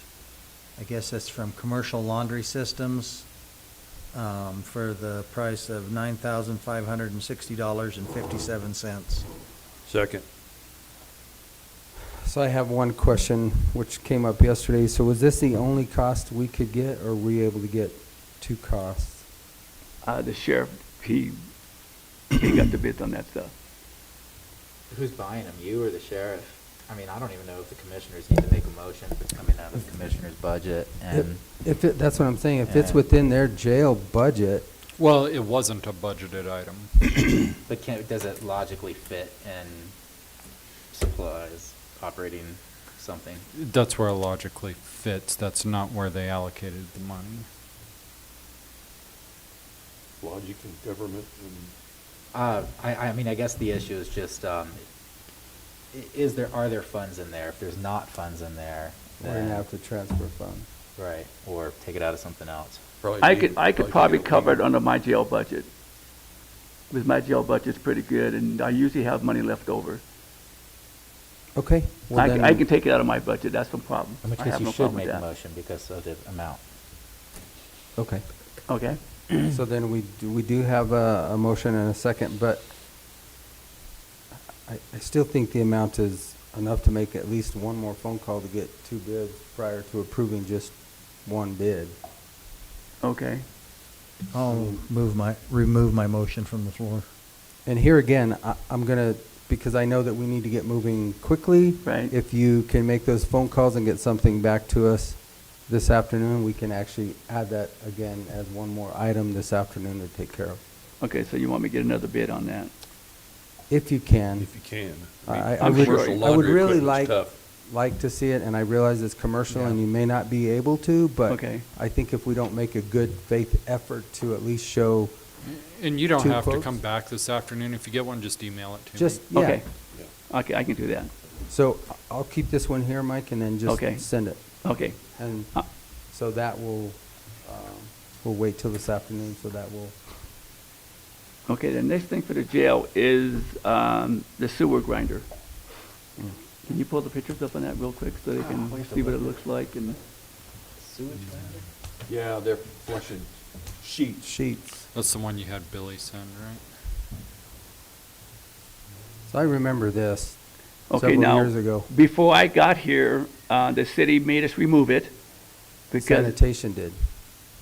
I guess that's from Commercial Laundry Systems, for the price of $9,560.57. Second. So I have one question which came up yesterday. So was this the only cost we could get, or were we able to get 2 costs? The sheriff, he got the bids on that stuff. Who's buying them, you or the sheriff? I mean, I don't even know if the commissioners need to make a motion if it's coming out of the commissioner's budget, and. If it, that's what I'm saying, if it's and- within their jail budget, Well, it wasn't a budgeted item. But does it logically fit in supplies, operating something? That's where it logically fits. That's not where they allocated the money. Logic and government and. I mean, I guess the issue is just, are there funds in there? If there's not funds in there, we're gonna then, have to transfer funds. right, or take it out of something else. I could probably cover it under my jail budget. Because my jail budget's pretty good, and I usually have money left over. Okay. Well then, I can take it out of my budget, that's no problem. In which I case have you no should problem make with a that. motion because of the amount. Okay. Okay? So then we do have a motion and a second, but I still think the amount is enough to make at least one more phone call to get 2 bids prior to approving just one bid. Okay. I'll remove my motion from the floor. And here again, I'm gonna, because I know that we need to get moving quickly. Right. If you can make those phone calls and get something back to us this afternoon, we can actually add that again as one more item this afternoon to take care of. Okay, so you want me to get another bid on that? If you can. If you can. I I'm sure. would really tough. like to see it, and I realize it's commercial and you may not be able to, but Okay. I think if we don't make a good faith effort to at least show, And you don't 2 have to quotes? come back this afternoon. If you get one, just email it to me. just, yeah. Okay. Okay, I can do that. So I'll keep this one here, Mike, and then Okay. just send it. Okay. And so that will, we'll wait till this afternoon, so that will, Okay, the next thing for the jail is the sewer grinder. Can you pull the pictures up on that real quick so they can see what it looks like? And Sewage grinder? Yeah, they're flushing sheets. That's the one you had Billy send, right? so I remember this Okay, several now, years ago. before I got here, the city made us remove it because, Sanitation did.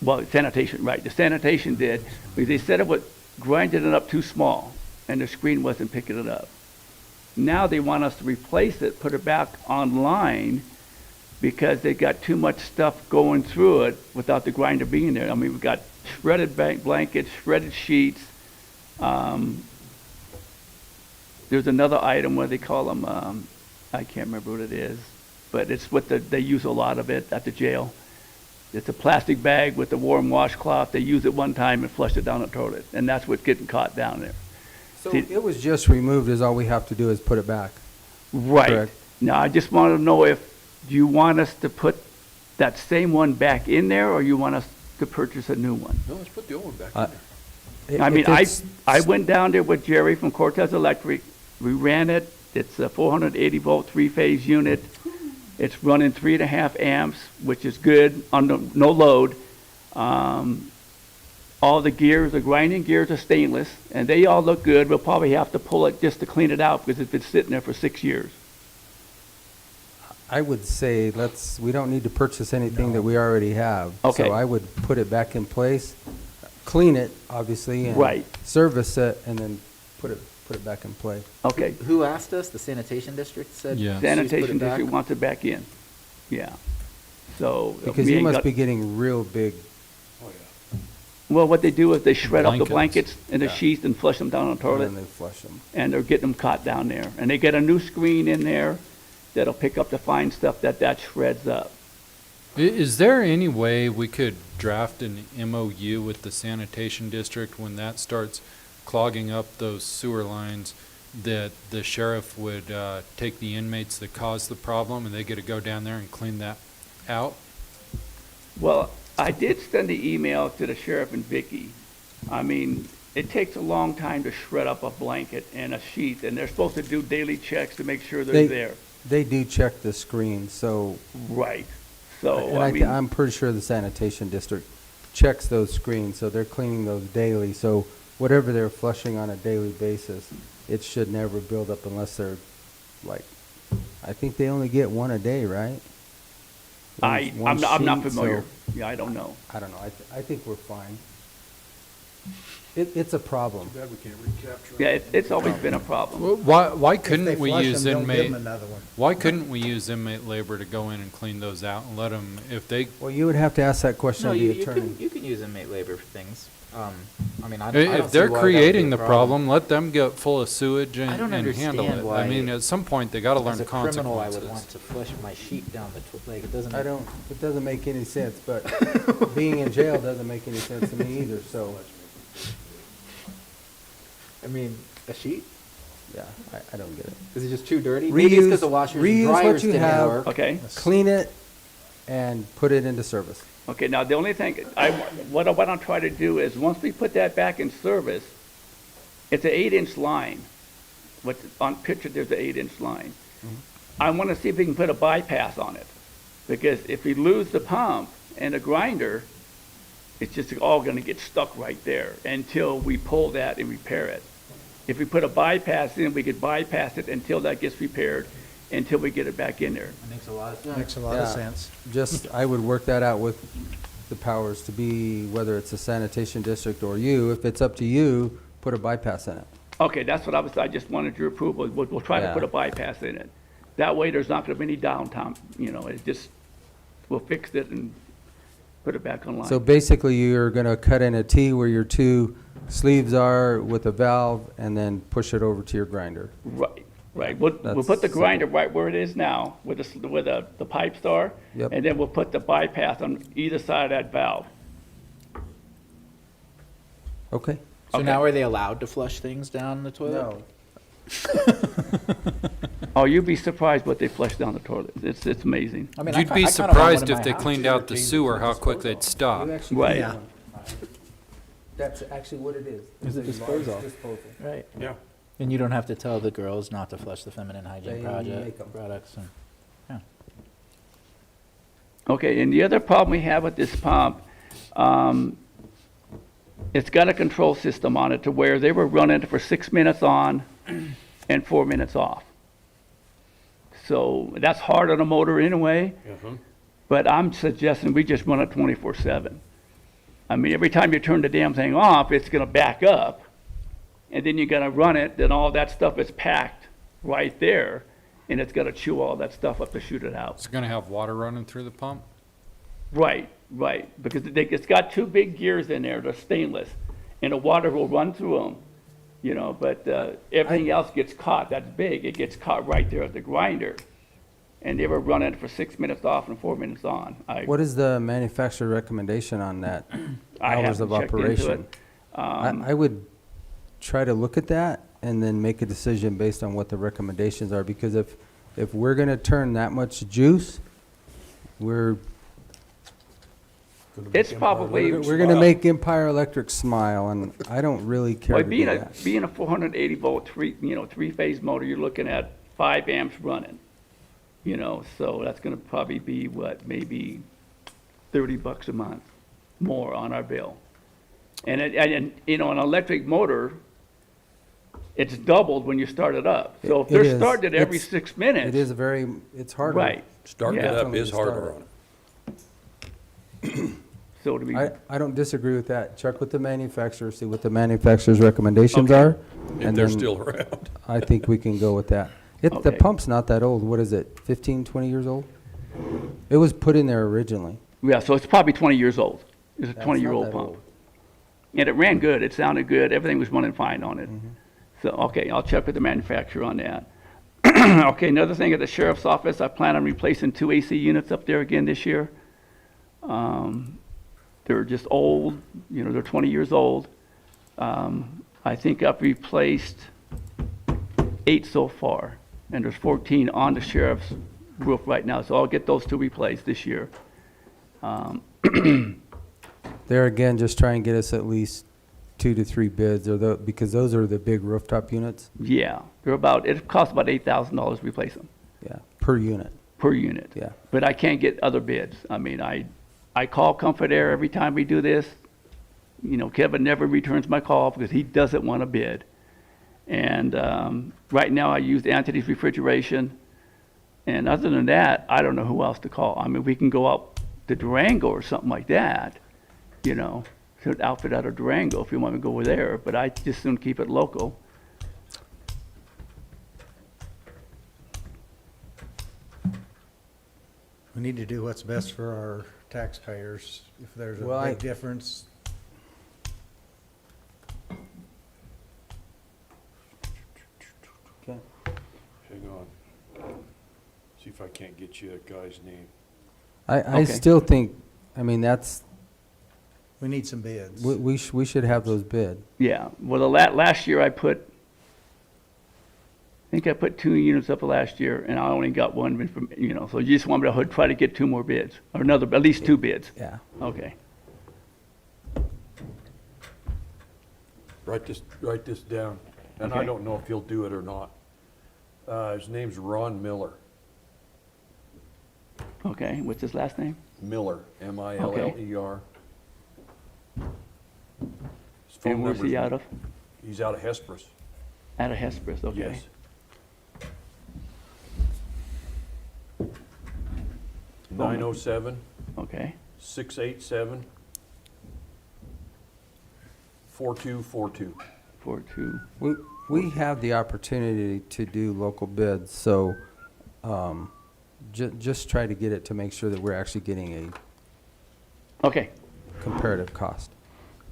well, sanitation, right, the sanitation did, because they said it was grinding it up too small and the screen wasn't picking it up. Now they want us to replace it, put it back online because they got too much stuff going through it without the grinder being there. I mean, we've got shredded blankets, shredded sheets. There's another item where they call them, I can't remember what it is, but it's what they use a lot of it at the jail. It's a plastic bag with a warm washcloth. They use it one time and flush it down the toilet, and that's what's getting caught down there. So See- it was just removed, is all we have to do is put it back. Right. Correct. Now, I just want to know if, do you want us to put that same one back in there, or you want us to purchase a new one? No, let's put the old one back Uh, in there. I mean, If it's- I went down there with Jerry from Cortez Electric. We ran it. It's a 480 volt 3-phase unit. It's running 3.5 amps, which is good, under no load. All the gears, the grinding gears are stainless, and they all look good. We'll probably have to pull it just to clean it out because it's been sitting there for 6 years. I would say we don't need to purchase anything that we already have. Okay. So I would put it back in place, clean it, obviously, and Right. service it, and then put it back in play. Okay. Who asked us? The sanitation district said? Yeah. she's put it Sanitation back? district wants it back in. Yeah. So. Because we you ain't must got- be getting real big. Well, what they do is they shred up the Blankets. blankets and the Yeah. sheets and flush them down the And toilet, then they flush them. and they're getting them caught down there. And they get a new screen in there that'll pick up the fine stuff that shreds up. Is there any way we could draft an MOU with the sanitation district when that starts clogging up those sewer lines, that the sheriff would take the inmates that caused the problem and they get to go down there and clean that out? Well, I did send the email to the sheriff and Vicky. I mean, it takes a long time to shred up a blanket and a sheet, and they're supposed to do daily checks to make sure they're there. They do check the screen, so. Right. So, And I mean, I'm pretty sure the sanitation district checks those screens, so they're cleaning those daily. So whatever they're flushing on a daily basis, it should never build up unless they're like, I think they only get one a day, right? One I'm not sheet, familiar. so- Yeah, I don't know. I don't know. I think we're fine. It's a problem. Glad we can't recapture. Yeah, it's always been a problem. Why they couldn't we flush use them, don't give inmate? 'em another one. Why couldn't we use inmate labor to go in and clean those out and let them, if they, Well, you would have to ask that question No, of the you attorney. can use inmate labor for things. I mean, I don't if see they're why that would be a creating the problem, let them get full of sewage I don't and handle understand it. why I mean, at some point, they gotta learn As a criminal, I would consequences. want to flush my sheet down the, like, it doesn't. It doesn't make any sense, but being in jail doesn't make any sense to me either, so, I mean, a sheet? yeah, I don't get it. Is it just too dirty? Maybe it's because the washers and reuse dryers what you didn't have, work. Okay. clean it, and put it into service. Okay, now the only thing, what I'm trying to do is, once we put that back in service, it's an 8-inch line. What's on picture, there's an 8-inch line. I want to see if we can put a bypass on it. Because if we lose the pump and the grinder, it's just all going to get stuck right there until we pull that and repair it. If we put a bypass in, we could bypass it until that gets repaired, until we get it back in there. It makes a lot of sense. Makes a lot of Yeah. sense. Just, I would work that out with the powers to be, whether it's a sanitation district or you. If it's up to you, put a bypass in it. Okay, that's what I just wanted your approval. We'll try to Yeah. put a bypass in it. That way, there's not gonna be any downtime, it just, we'll fix it and put it back online. So basically, you're gonna cut in a T where your two sleeves are with a valve, and then push it over to your grinder. Right. We'll put the That's grinder right where it is now, with the pipe star. Yep. And then we'll put the bypass on either side of that valve. Okay. So now are they allowed to flush things down the toilet? No. Oh, you'd be surprised what they flush down the toilet. It's amazing. I mean, You'd be surprised if they cleaned out the sewer, how quick they'd stop. Right. Yeah. That's actually what it is. Is it It's a disposal? large disposal. Right. Yeah. And you don't have to tell the girls not to flush the feminine They hygiene make 'em. products and, yeah. Okay, and the other problem we have with this pump, it's got a control system on it to where they were running it for 6 minutes on and 4 minutes off. So that's hard on a motor anyway, but I'm suggesting we just run it 24/7. I mean, every time you turn the damn thing off, it's gonna back up, and then you gotta run it, then all that stuff is packed right there, and it's gonna chew all that stuff up to shoot it out. It's gonna have water running through the pump? Right, because it's got two big gears in there, they're stainless, and the water will run through them, but everything else gets caught, that's big, it gets caught right there at the grinder. And they were running it for 6 minutes off and 4 minutes on. What is the manufacturer recommendation on that? I Hours of haven't checked into operation? it. I would try to look at that and then make a decision based on what the recommendations are, because if we're gonna turn that much juice, It's probably. we're gonna make Empire Electric smile, and I don't really care Well, to do being that. a 480 volt three-phase motor, you're looking at 5 amps running. So that's gonna probably be maybe $30 a month more on our bill. And you know, an electric motor, it's doubled when you start it up. So if It they're is. starting it every It's- 6 minutes. It is it's harder. Right. Starting it Yeah. up is harder on it. So to be, I don't disagree with that. Check with the manufacturer, see what the manufacturer's recommendations Okay. are. If and they're then still around. I think we can go with that. The Okay. pump's not that old. What is it, 15, 20 years old? It was put in there originally. yeah, so it's probably 20 years old. It's a That's 20-year-old not that pump. old. And it ran good, it sounded good, everything was running fine on it. Mm-hmm. So, okay, I'll check with the manufacturer on that. Okay, another thing at the sheriff's office, I plan on replacing 2 AC units up there again this year. They're just old, you know, they're 20 years old. I think I've replaced 8 so far, and there's 14 on the sheriff's roof right now, so I'll get those 2 replaced this year. There again, just try and get us at least 2 to 3 bids, because those are the big rooftop units. Yeah, it costs about $8,000 to replace them. Yeah, per unit. Per unit. Yeah. But I can't get other bids. I mean, I call Comfort Air every time we do this. You know, Kevin never returns my call because he doesn't want a bid. And right now I use Anthony's Refrigeration. And other than that, I don't know who else to call. I mean, we can go out to Durango or something like that, you know, to outfit out of Durango if you want to go over there. But I just soon keep it local. We need to do what's best for our taxpayers. If there's Well, a big difference, Okay. Hang on. See if I can't get you a guy's name. I Okay. still think, I mean, we need some bids. we should have those bid. Yeah, well, last year I think I put 2 units up last year, and I only got 1 from, you know, so you just want me to try to get 2 more bids, or at least 2 bids. Yeah. Okay. Write this down, and I Okay. don't know if he'll do it or not. His name's Ron Miller. Okay, what's his last name? Miller, M-I-L-L-E-R. His phone And where's he number's- out of? He's out of Hesperus. Out of Hesperus, okay. Yes. 907 Okay, 687 4242. 42. We have the opportunity to do local bids, so just try to get it to make sure that we're actually getting Okay, a comparative cost.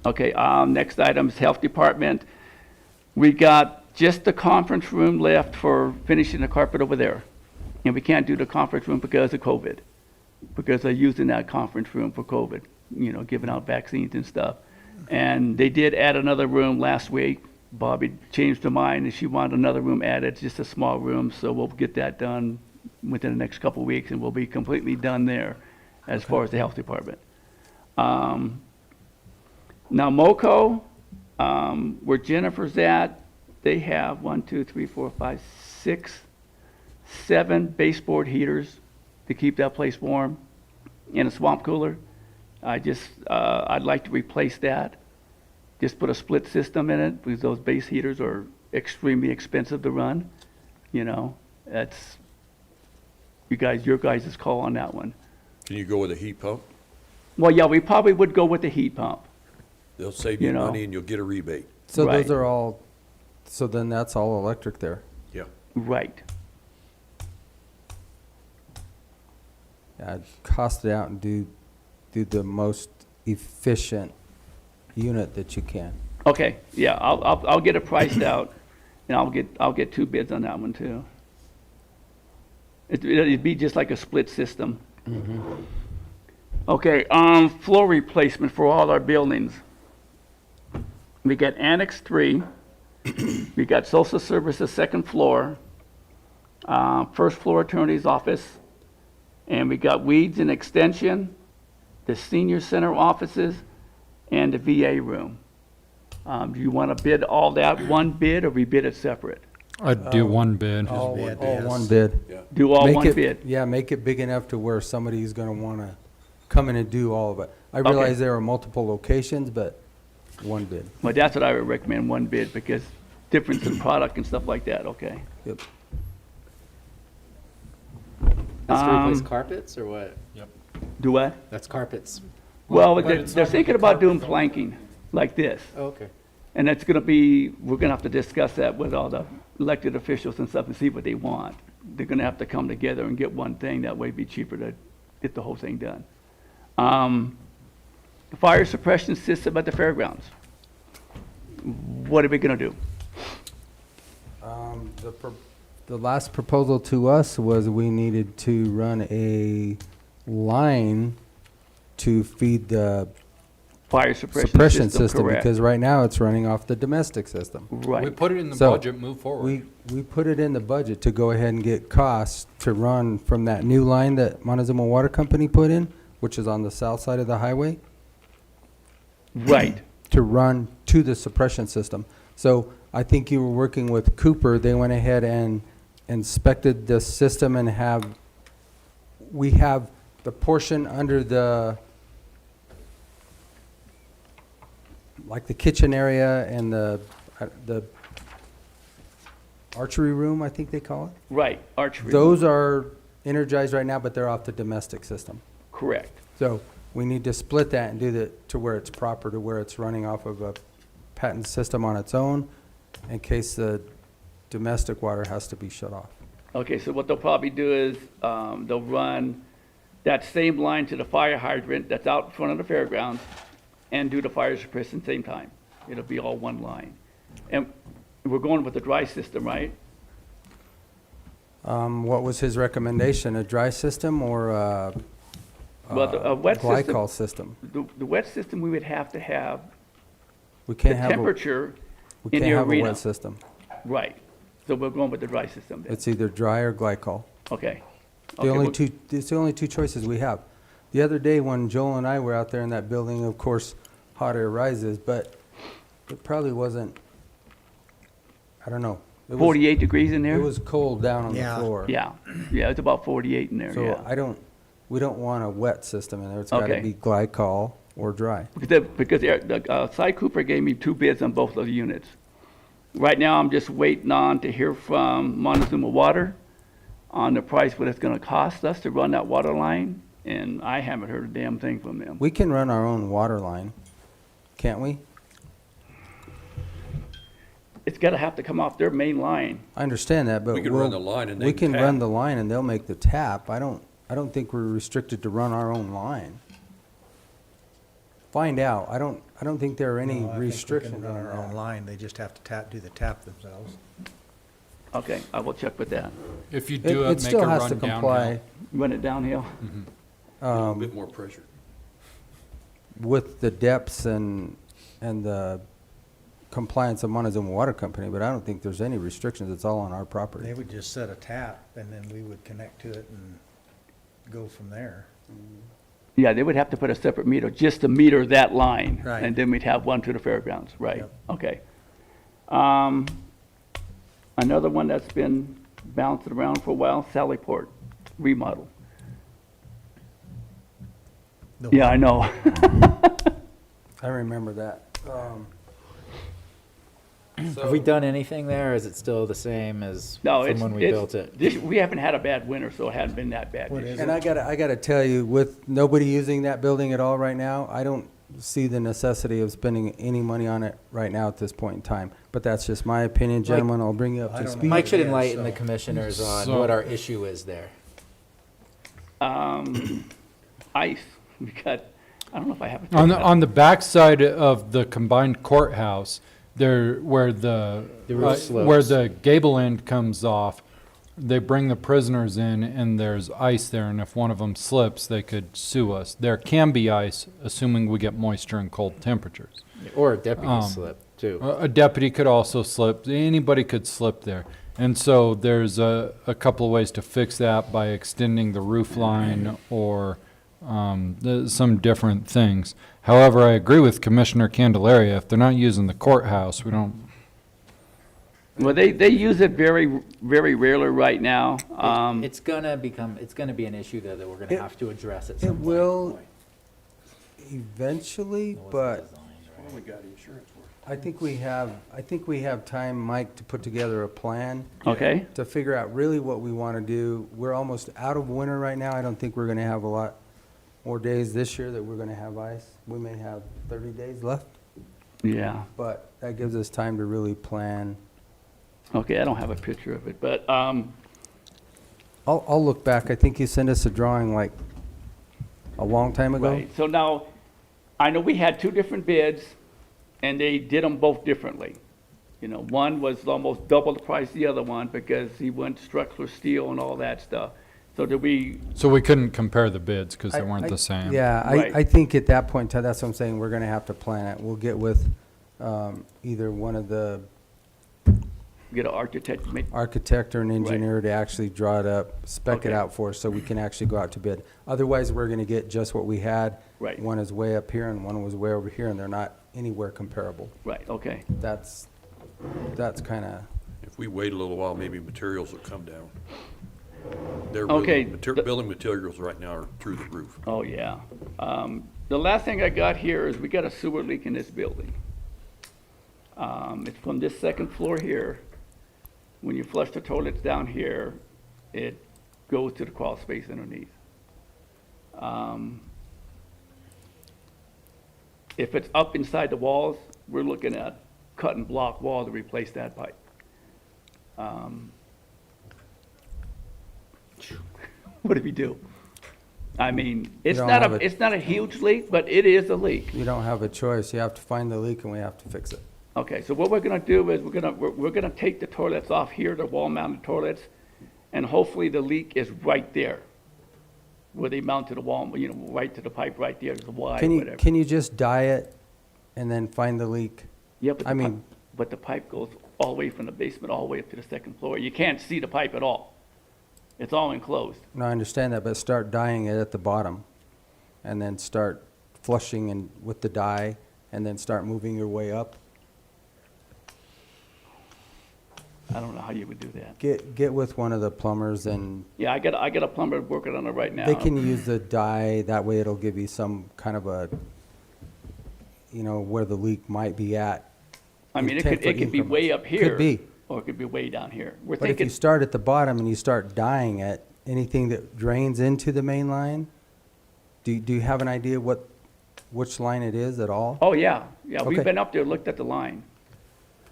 okay, next item is Health Department. We got just the conference room left for finishing the carpet over there. And we can't do the conference room because of COVID, because they're using that conference room for COVID, you know, giving out vaccines and stuff. And they did add another room last week. Bobby changed her mind and she wanted another room added, just a small room, so we'll get that done within the next couple of weeks and we'll be completely done there as far as the health department. Now MoCo, where Jennifer's at, they have 1, 2, 3, 4, 5, 6, 7 baseboard heaters to keep that place warm and a swamp cooler. I'd like to replace that. Just put a split system in it because those base heaters are extremely expensive to run. You know, that's your guys' call on that one. Can you go with a heat pump? Well, yeah, we probably would go with the heat pump. They'll save You you know. money and you'll get a rebate. So Right. those are all, so then that's all electric there. Yeah. Right. Yeah, cost it out and do the most efficient unit that you can. Okay, yeah, I'll get it priced out, and I'll get 2 bids on that one too. It'd be just like a split system. Okay, floor replacement for all our buildings. We got Annex 3, we got Social Services 2nd floor, 1st floor attorney's office, and we got Weeds and Extension, the Senior Center offices, and the VA room. Do you want to bid all that one bid, or we bid it separate? I'd do one bid. All bid, all yes. one bid. Yeah. Do all Make one it- bid? Yeah, make it big enough to where somebody's gonna wanna come in and do all of it. I realize there are multiple locations, but one bid. But that's what I would recommend, one bid, because difference in product and stuff like that, okay? Yep. That's to replace Um, carpets or what? Yep. Do what? That's carpets. Well, But they're it's they're not thinking gonna be about doing carpet. planking, like this. Oh, okay. And that's gonna be, we're gonna have to discuss that with all the elected officials and stuff and see what they want. They're gonna have to come together and get one thing, that way it'd be cheaper to get the whole thing done. The fire suppression system at the fairgrounds. What are we gonna do? The last proposal to us was we needed to run a line to feed the Fire suppression system, correct. because right now it's running off the domestic system. Right. We put it in the So, budget, move forward. We put it in the budget to go ahead and get costs to run from that new line that Montezuma Water Company put in, which is on the south side of the highway, Right. to run to the suppression system. So I think you were working with Cooper. They went ahead and inspected the system and we have the portion under like the kitchen area and the archery room, I think they call it. Right, archery. Those are energized right now, but they're off the domestic system. Correct. So we need to split that and do to where it's proper, to where it's running off of a patent system on its own in case the domestic water has to be shut off. Okay, so what they'll probably do is, they'll run that same line to the fire hydrant that's out in front of the fairgrounds and do the fire suppression same time. It'll be all one line. And we're going with the dry system, right? What was his recommendation, a dry system or a Well, a wet system. glycol system? The wet system, we would have to have We the can't have temperature we in can't the have a arena. wet system. Right. So we're going with the dry system then. It's either dry or glycol. Okay. It's the only two choices we have. The other day when Joel and I were out there in that building, of course, hot air rises, but it probably wasn't, I don't know. It was- 48 degrees in there? It was cold down on the floor. Yeah, yeah, it's about 48 in there, So yeah. we don't want a wet system in there. It's gotta Okay. be glycol or dry. Because Cy Cooper gave me two bids on both of the units. Right now, I'm just waiting on to hear from Montezuma Water on the price, what it's gonna cost us to run that water line, and I haven't heard a damn thing from them. We can run our own water line, can't we? It's gotta have to come off their main line. I understand that, but We can run the line and they we can can run tap. the line and they'll make the tap. I don't think we're restricted to run our own line. Find out. I don't think there are any No, I think we can restrictions run on our own that. line, they just have to do the tap themselves. Okay, I will check with that. If you do It it, make still it has run to downhill. comply Run it downhill? A little bit more pressure. with the depths and the compliance of Montezuma Water Company, but I don't think there's any restrictions. It's all on our property. They would just set a tap, and then we would connect to it and go from there. Yeah, they would have to put a separate meter, just to meter that line. Right. And then we'd have one to the fairgrounds, right, Yep. okay. Another one that's been bouncing around for a while, Sallyport remodel. The Yeah, I know. I remember that. Have we done anything there, or is it still the same as No, from it's, when we built it? we haven't had a bad winter, so it hasn't been that bad. What this is year. And I gotta tell you, with nobody using that building at all right now, I don't see the necessity of spending any money on it right now at this point in time. But that's just my opinion, gentlemen. I'll bring you up I to don't know. speed. Mike should Yeah, enlighten so- the commissioners on So- what our issue is there. Ice, we got, I don't know if I have it. On the backside of the combined courthouse, there, where the roof slopes. where the gable end comes off, they bring the prisoners in and there's ice there, and if one of them slips, they could sue us. There can be ice, assuming we get moisture and cold temperatures. Or a deputy Um, slip, too. A deputy could also slip. Anybody could slip there. And so there's a couple of ways to fix that by extending the roof line or some different things. However, I agree with Commissioner Candelaria. If they're not using the courthouse, we don't. Well, they use it very, very rarely right now. It's gonna be an issue though that we're gonna have to address at some It point. will eventually, but Only got insurance for it. I think we have time, Mike, to put together a plan. Okay. To figure out really what we want to do. We're almost out of winter right now. I don't think we're going to have a lot more days this year that we're going to have ice. We may have 30 days left, Yeah. but that gives us time to really plan. Okay, I don't have a picture of it, but, I'll look back. I think you sent us a drawing like a long time ago. right. So now, I know we had two different bids, and they did them both differently. You know, one was almost double the price of the other one because he went structural steel and all that stuff. So did we, So we couldn't compare the bids because they weren't the same. Yeah, Right. I think at that point, in time, that's what I'm saying, we're gonna have to plan it. We'll get with either one of the get an architect, make, architect or an engineer to actually draw it up, spec it Okay. out for us so we can actually go out to bid. Otherwise, we're gonna get just what we had. Right. One is way up here and one was way over here, and they're not anywhere comparable. right, okay. That's kinda, If we wait a little while, maybe materials will come down. They're Okay, really, building materials right now are through the roof. Oh, yeah. The last thing I got here is we got a sewer leak in this building. It's from this second floor here. When you flush the toilets down here, it goes to the crawl space underneath. If it's up inside the walls, we're looking at cut and block wall to replace that pipe. What do we do? I mean, it's don't not have a, a- it's not a huge leak, but it is a leak. you don't have a choice. You have to find the leak and we have to fix it. Okay, so what we're gonna do is we're gonna take the toilets off here, the wall-mounted toilets, and hopefully the leak is right there, where they mount to the wall, you know, right to the pipe right there, the Y, whatever. Can you just dye it and then find the leak? Yeah, but I the mean, but the pipe goes all the way from the basement all the way up to the second floor. You can't see the pipe at all. It's all enclosed. no, I understand that, but start dyeing it at the bottom and then start flushing and with the dye and then start moving your way up. I don't know how you would do that. Get with one of the plumbers and Yeah, I got a plumber working on it right now. they can use the dye. That way it'll give you some kind of a, you know, where the leak might be at. I mean, in it 10-foot could be way increments. up here. Could be. Or it could be way down here. We're But if you thinking, start at the bottom and you start dyeing it, anything that drains into the main line, do you have an idea which line it is at all? oh, yeah, we've Okay. been up there, looked at the line.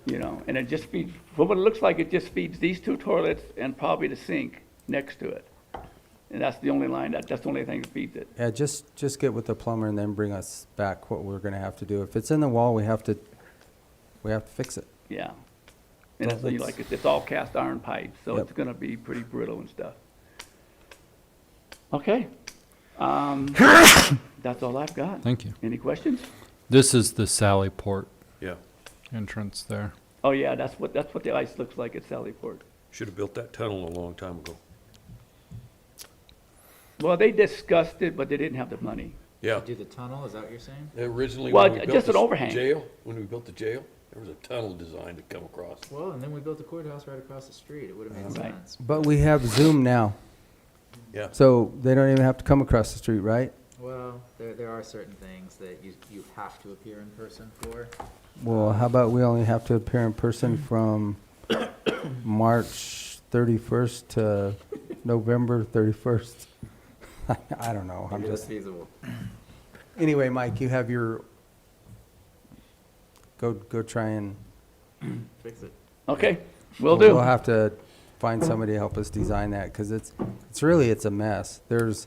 You know, and it just feeds, from what it looks like, it just feeds these two toilets and probably the sink next to it. And that's the only line, that's the only thing that feeds it. Yeah, just get with the plumber and then bring us back what we're gonna have to do. If it's in the wall, we have to fix it. Yeah. And Well, it's like, it's all cast iron pipe, so Yep. it's gonna be pretty brittle and stuff. Okay. That's all I've got. Thank you. Any questions? This is the Sally Port Yeah, entrance there. Oh, yeah, that's what the ice looks like at Sallyport. should have built that tunnel a long time ago. Well, they discussed it, but they didn't have the money. Yeah, Do the tunnel, is that what you're saying? originally Well, when we built just an the overhang. jail, when we built the jail, there was a tunnel designed to come across. Well, and then we built the courthouse right across the street. It would have made Right. sense. But we have Zoom now, Yeah. so they don't even have to come across the street, right? Well, there are certain things that you have to appear in person for. Well, how about we only have to appear in person from March 31st to November 31st? I don't know, I'm Maybe that's just, feasible. anyway, Mike, you have your, go try and. Fix it. Okay, will do. We'll have to find somebody to help us design that, because it's a mess. There's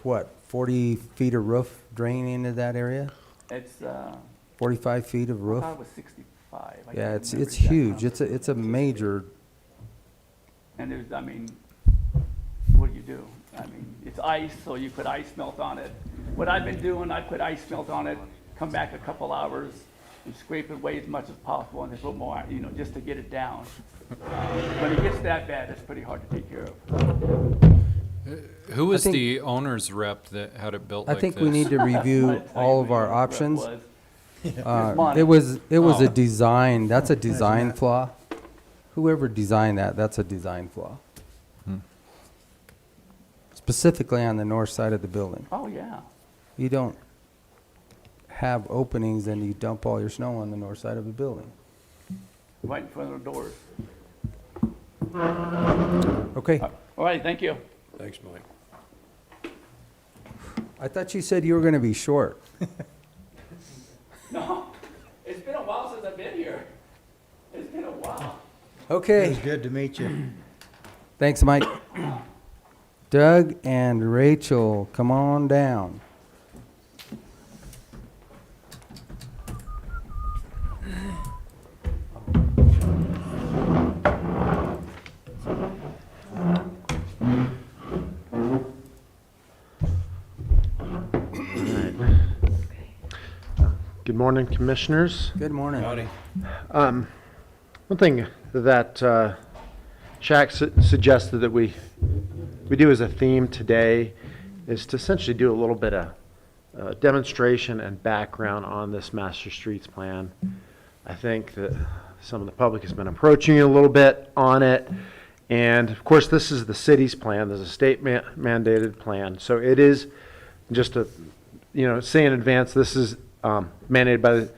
what, 40 feet of roof draining into that area? It's, 45 feet of I roof? thought it was 65. I Yeah, can't it's remember it's exact huge. number. It's a major, And there's, I mean, what do you do? I mean, it's ice, so you put ice melt on it. What I've been doing, I put ice melt on it, come back a couple hours, and scrape it away as much as possible, and just put more, you know, just to get it down. When it gets that bad, it's pretty hard to take care of. Who was think- the owner's rep that had it built I like this? think we need to review I'll tell all you of what our the options. was. It was Oh. a design, that's a design flaw. Whoever designed that, that's a design flaw. Specifically on the north side of the building. Oh, yeah. You don't have openings and you dump all your snow on the north side of the building. Right in front of the doors. Okay. All right, thank you. Thanks, Mike. I thought you said you were going to be short. No, it's been a while since I've been here. It's been a while. Okay. It was good to meet you. Thanks, Mike. Doug and Rachel, come on down. Good morning, Commissioners. Good morning. One thing that Shaq suggested that we do as a theme today is to essentially do a little bit of demonstration and background on this Master Streets Plan. I think that some of the public has been approaching you a little bit on it. And of course, this is the city's plan. There's a state mandated plan. So it is just to, say in advance, this is mandated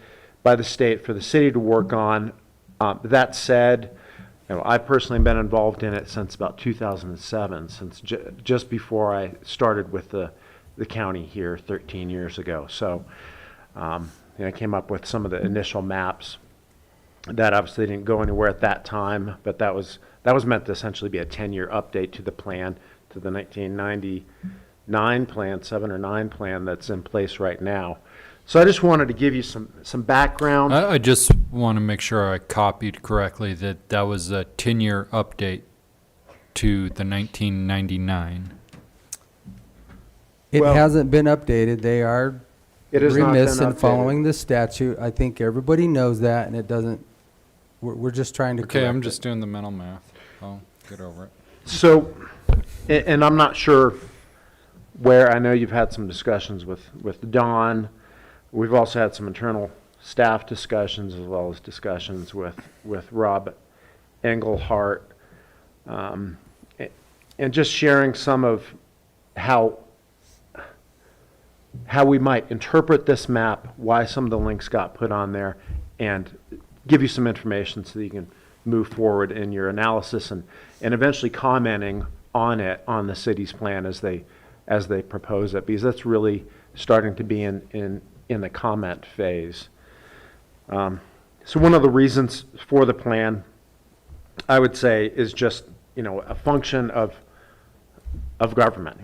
by the state for the city to work on. That said, I personally have been involved in it since about 2007, since just before I started with the county here 13 years ago. So I came up with some of the initial maps that obviously didn't go anywhere at that time, but that was meant to essentially be a 10-year update to the plan, to the 1999 plan, 7 or 9 plan that's in place right now. So I just wanted to give you some background. I just want to make sure I copied correctly that was a 10-year update to the 1999. It hasn't been updated. They are It has not remiss been in updated. following the statute. I think everybody knows that, and it doesn't, we're just trying to Okay, I'm correct just it. doing the mental math. I'll get over it. So, and I'm not sure where, I know you've had some discussions with Don. We've also had some internal staff discussions as well as discussions with Rob Engelhart, and just sharing some of how we might interpret this map, why some of the links got put on there, and give you some information so that you can move forward in your analysis and eventually commenting on it, on the city's plan as they propose it, because that's really starting to be in the comment phase. So one of the reasons for the plan, I would say, is just, a function of government.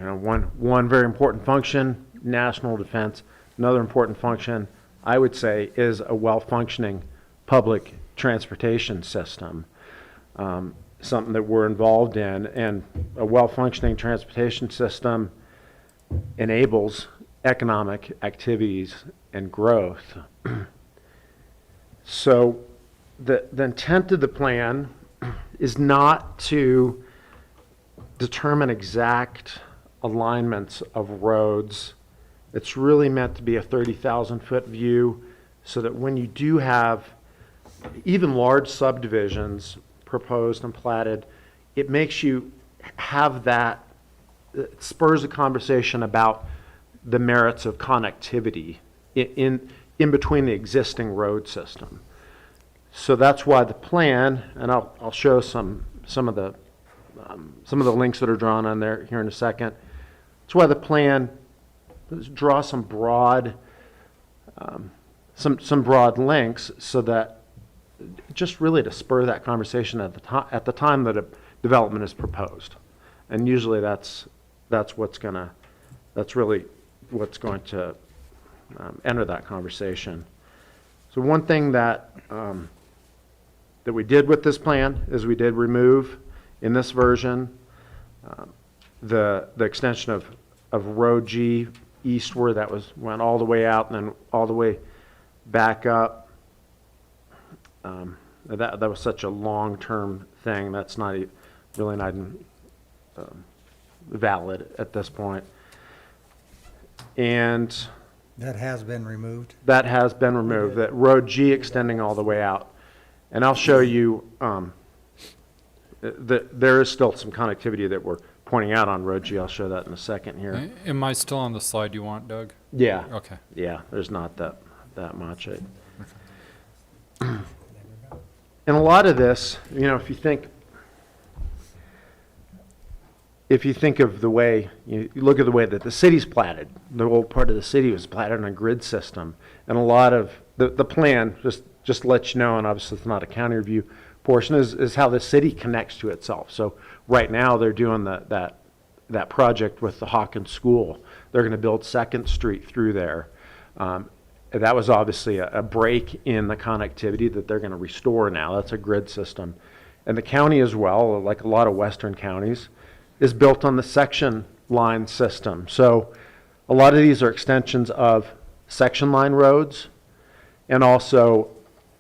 One very important function, national defense. Another important function, I would say, is a well-functioning public transportation system. Something that we're involved in, and a well-functioning transportation system enables economic activities and growth. So the intent of the plan is not to determine exact alignments of roads. It's really meant to be a 30,000-foot view so that when you do have even large subdivisions proposed and platted, it makes you have that, it spurs a conversation about the merits of connectivity in between the existing road system. So that's why the plan, and I'll show some of the links that are drawn on there here in a second. That's why the plan draw some broad links so that just really to spur that conversation at the time that a development is proposed, and usually that's really what's going to enter that conversation. So one thing that we did with this plan is we did remove in this version the extension of Road G eastward. That went all the way out and then all the way back up. That was such a long-term thing. That's really not valid at this point. And That has been removed? that has been removed, that Road G extending all the way out. And I'll show you that there is still some connectivity that we're pointing out on Road G. I'll show that in a second here. Am I still on the slide you want, Doug? Yeah. Okay. Yeah, there's not that that much. And a lot of this, you know, if you think of the way, you look at the way that the city's platted, the old part of the city was platted on a grid system, and a lot of the plan, just to let you know, and obviously it's not a county review portion, is how the city connects to itself. So right now they're doing that project with the Hawkins School. They're going to build 2nd Street through there. That was obviously a break in the connectivity that they're going to restore now. That's a grid system. And the county as well, like a lot of western counties, is built on the section line system. So a lot of these are extensions of section line roads and also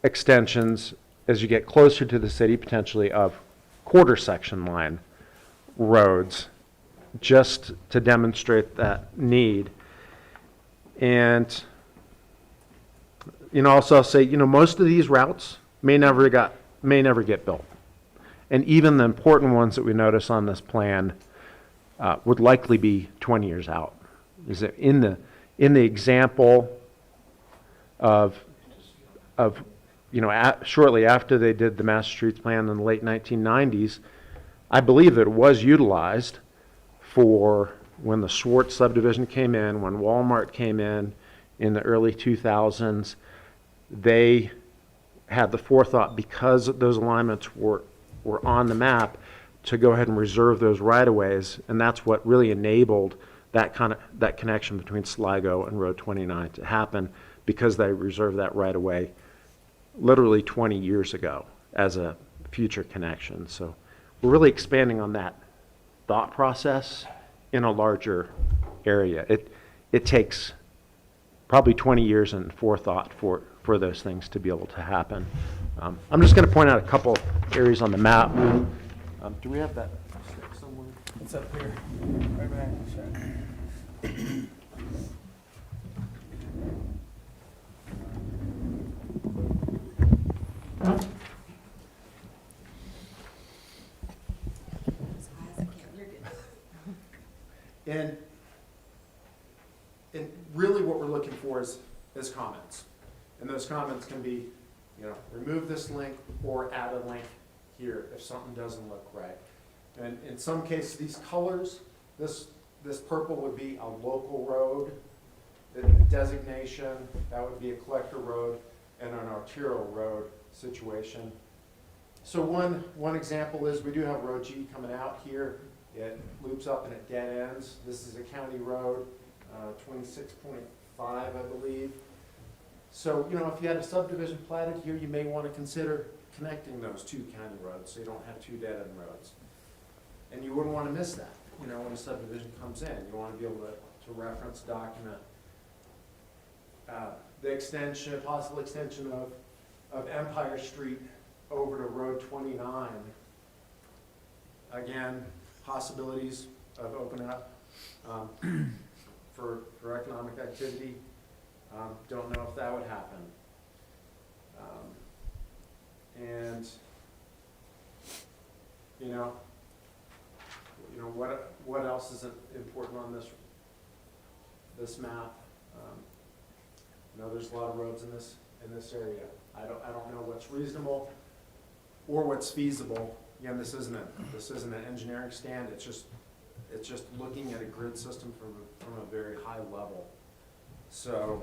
extensions as you get closer to the city, potentially of quarter section line roads, just to demonstrate that need. And, you know, also I'll say, you know, most of these routes may never get built. And even the important ones that we notice on this plan would likely be 20 years out. Is that in the example of you know, shortly after they did the Master Streets Plan in the late 1990s, I believe that it was utilized for when the Schwartz subdivision came in, when Walmart came in the early 2000s. They had the forethought, because those alignments were on the map, to go ahead and reserve those right-of-ways, and that's what really enabled that connection between Sligo and Road 29 to happen, because they reserved that right-of-way literally 20 years ago as a future connection. So we're really expanding on that thought process in a larger area. It takes probably 20 years and forethought for those things to be able to happen. I'm just going to point out a couple areas on the map. Do we have that somewhere? It's up here, right back. And really what we're looking for is comments. And those comments can be, you know, remove this link or add a link here if something doesn't look right. And in some cases, these colors, this purple would be a local road. The designation, that would be a collector road and an arterial road situation. So one example is we do have Road G coming out here. It loops up and it dead ends. This is a county road, 26.5, I believe. So, you know, if you had a subdivision platted here, you may want to consider connecting those two county roads so you don't have two dead-end roads. And you wouldn't want to miss that, you know, when a subdivision comes in. You want to be able to reference, document the extension, possible extension of Empire Street over to Road 29. Again, possibilities of opening up for economic activity. Don't know if that would happen. And you know what else is important on this map? You know, there's a lot of roads in this area. I don't know what's reasonable or what's feasible. Again, this isn't an engineering stand. It's just looking at a grid system from a very high level. So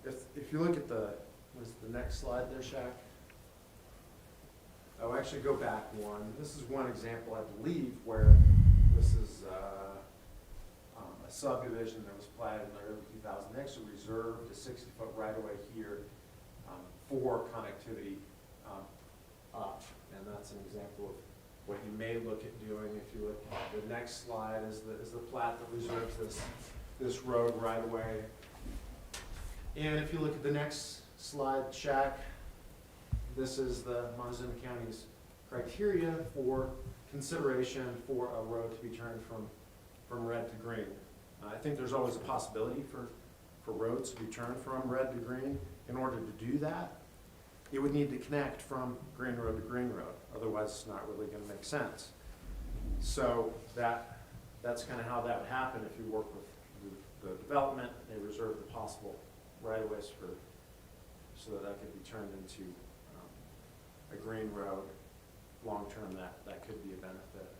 if you look at the next slide there, Shaq? Oh, actually go back one. This is one example, I believe, where this is a subdivision that was platted in the early 2000s. They actually reserved a 60-foot right-of-way here for connectivity up, and that's an example of what you may look at doing. If you look at the next slide is the plat that reserves this road right-of-way. And if you look at the next slide, Shaq, this is the Montezuma County's criteria for consideration for a road to be turned from red to green. I think there's always a possibility for roads to be turned from red to green. In order to do that, it would need to connect from green road to green road. Otherwise, it's not really going to make sense. So that's kind of how that would happen if you work with the development, they reserve the possible right-of-ways so that could be turned into a green road. Long-term, that could be a benefit.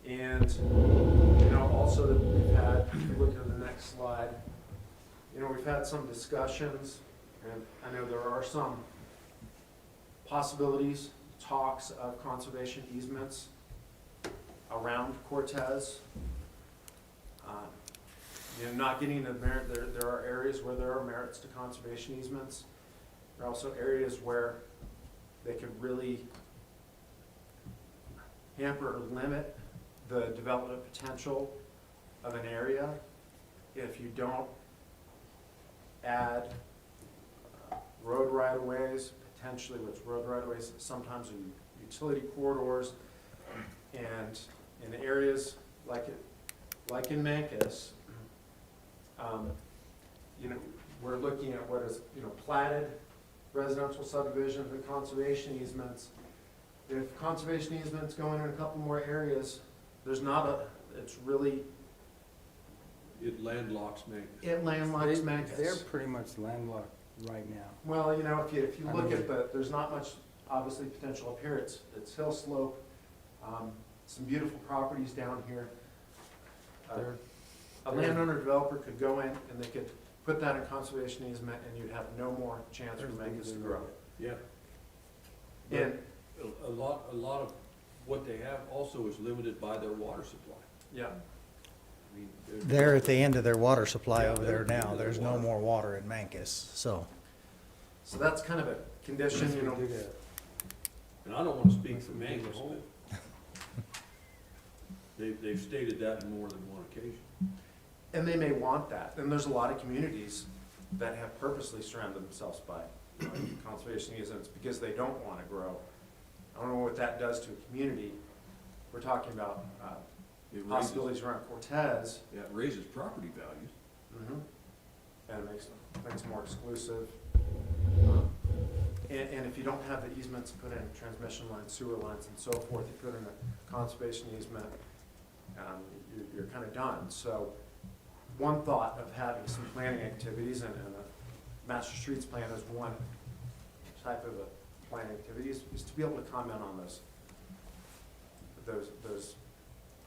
And, also that we've had, if you look at the next slide, we've had some discussions, and I know there are some possibilities, talks of conservation easements around Cortez. Not getting the merit, there are areas where there are merits to conservation easements. There are also areas where they could really hamper or limit the development potential of an area if you don't add road right-of-ways, potentially with road right-of-ways, sometimes in utility corridors, and in areas like in Mancos, we're looking at what is, platted residential subdivisions and conservation easements. If conservation easements go in a couple more areas, it's really. It landlocks Mancos. It landlocks Mancos. They're pretty much landlocked right now. Well, if you look at there's not much, obviously, potential up here. It's hill slope, some beautiful properties down here. A landowner developer could go in and they could put that in conservation easement and you'd have no more chance for Mancos to grow. Yeah. And a lot of what they have also is limited by their water supply. yeah. I mean, They're at the end of their water supply Yeah, over they're there at the now. end of There's their no water. more water in Mancos, so. So that's kind of a condition, And I don't want to speak for Mancos, but they've stated that in more than one occasion. And they may want that. And there's a lot of communities that have purposely surrounded themselves by conservation easements because they don't want to grow. I don't know what that does to a community. We're talking about possibilities around Cortez. Yeah, it raises property values. And it makes things more exclusive. And if you don't have the easements put in, transmission lines, sewer lines, and so forth, you put in a conservation easement, you're kind of done. So one thought of having some planning activities, and a master streets plan is one type of a planning activity, is to be able to comment on those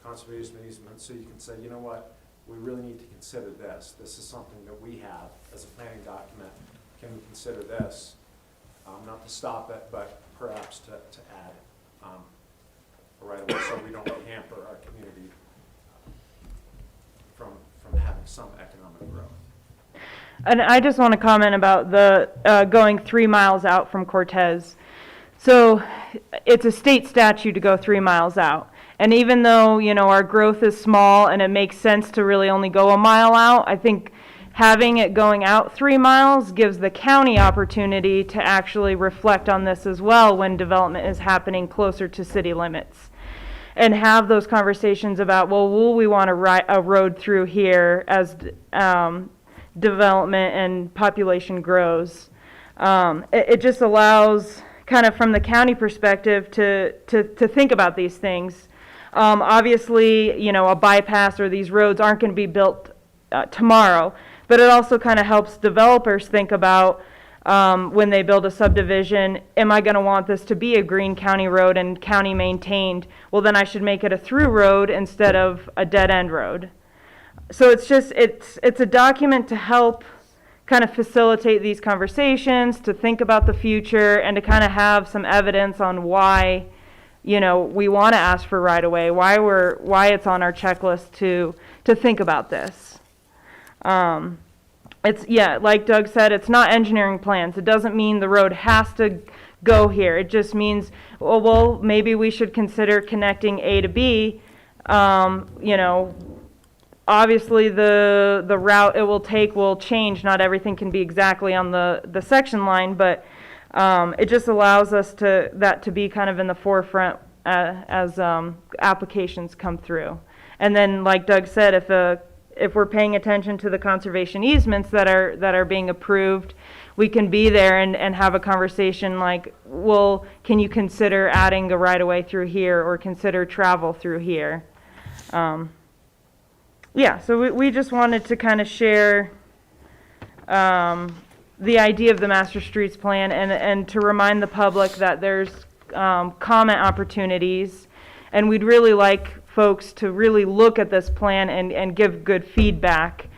conservation easements, so you can say, you know what, we really need to consider this. This is something that we have as a planning document. Can we consider this? Not to stop it, but perhaps to add a right of way so we don't hamper our community from having some economic growth. And I just want to comment about the going 3 miles out from Cortez. So it's a state statute to go 3 miles out. And even though, our growth is small and it makes sense to really only go a mile out, I think having it going out 3 miles gives the county opportunity to actually reflect on this as well when development is happening closer to city limits. And have those conversations about, well, will we want a road through here as development and population grows? It just allows, kind of from the county perspective, to think about these things. Obviously, a bypass or these roads aren't going to be built tomorrow, but it also kind of helps developers think about when they build a subdivision, am I going to want this to be a green county road and county maintained? Well, then I should make it a through road instead of a dead end road. So it's a document to help kind of facilitate these conversations, to think about the future, and to kind of have some evidence on why, we want to ask for right of way, why it's on our checklist to think about this. Like Doug said, it's not engineering plans. It doesn't mean the road has to go here. It just means, well, maybe we should consider connecting A to B. Obviously the route it will take will change. Not everything can be exactly on the section line, but it just allows us that to be kind of in the forefront as applications come through. And then, like Doug said, if if we're paying attention to the conservation easements that are being approved, we can be there and have a conversation like, well, can you consider adding a right-of-way through here or consider travel through here? Yeah, so we just wanted to kind of share the idea of the Master Streets Plan and to remind the public that there's comment opportunities, and we'd really like folks to really look at this plan and give good feedback,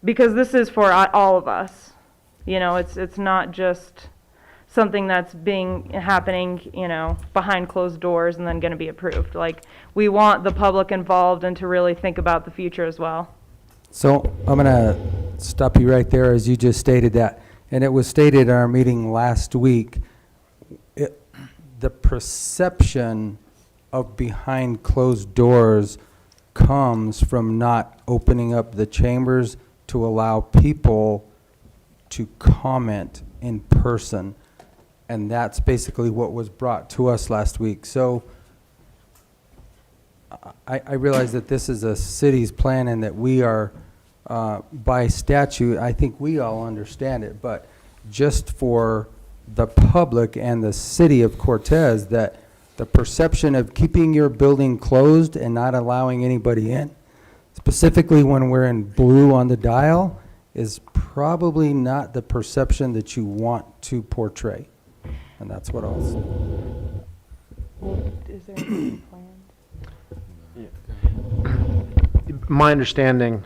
because this is for all of us. You know, it's not just something that's happening, you know, behind closed doors and then going to be approved. Like, we want the public involved and to really think about the future as well. So I'm going to stop you right there, as you just stated that. And it was stated in our meeting last week, the perception of behind closed doors comes from not opening up the chambers to allow people to comment in person. And that's basically what was brought to us last week. So I realize that this is a city's plan and that we are, by statute, I think we all understand it, but just for the public and the city of Cortez, that the perception of keeping your building closed and not allowing anybody in, specifically when we're in blue on the dial, is probably not the perception that you want to portray. And that's what I'll say. Is there any plans? My understanding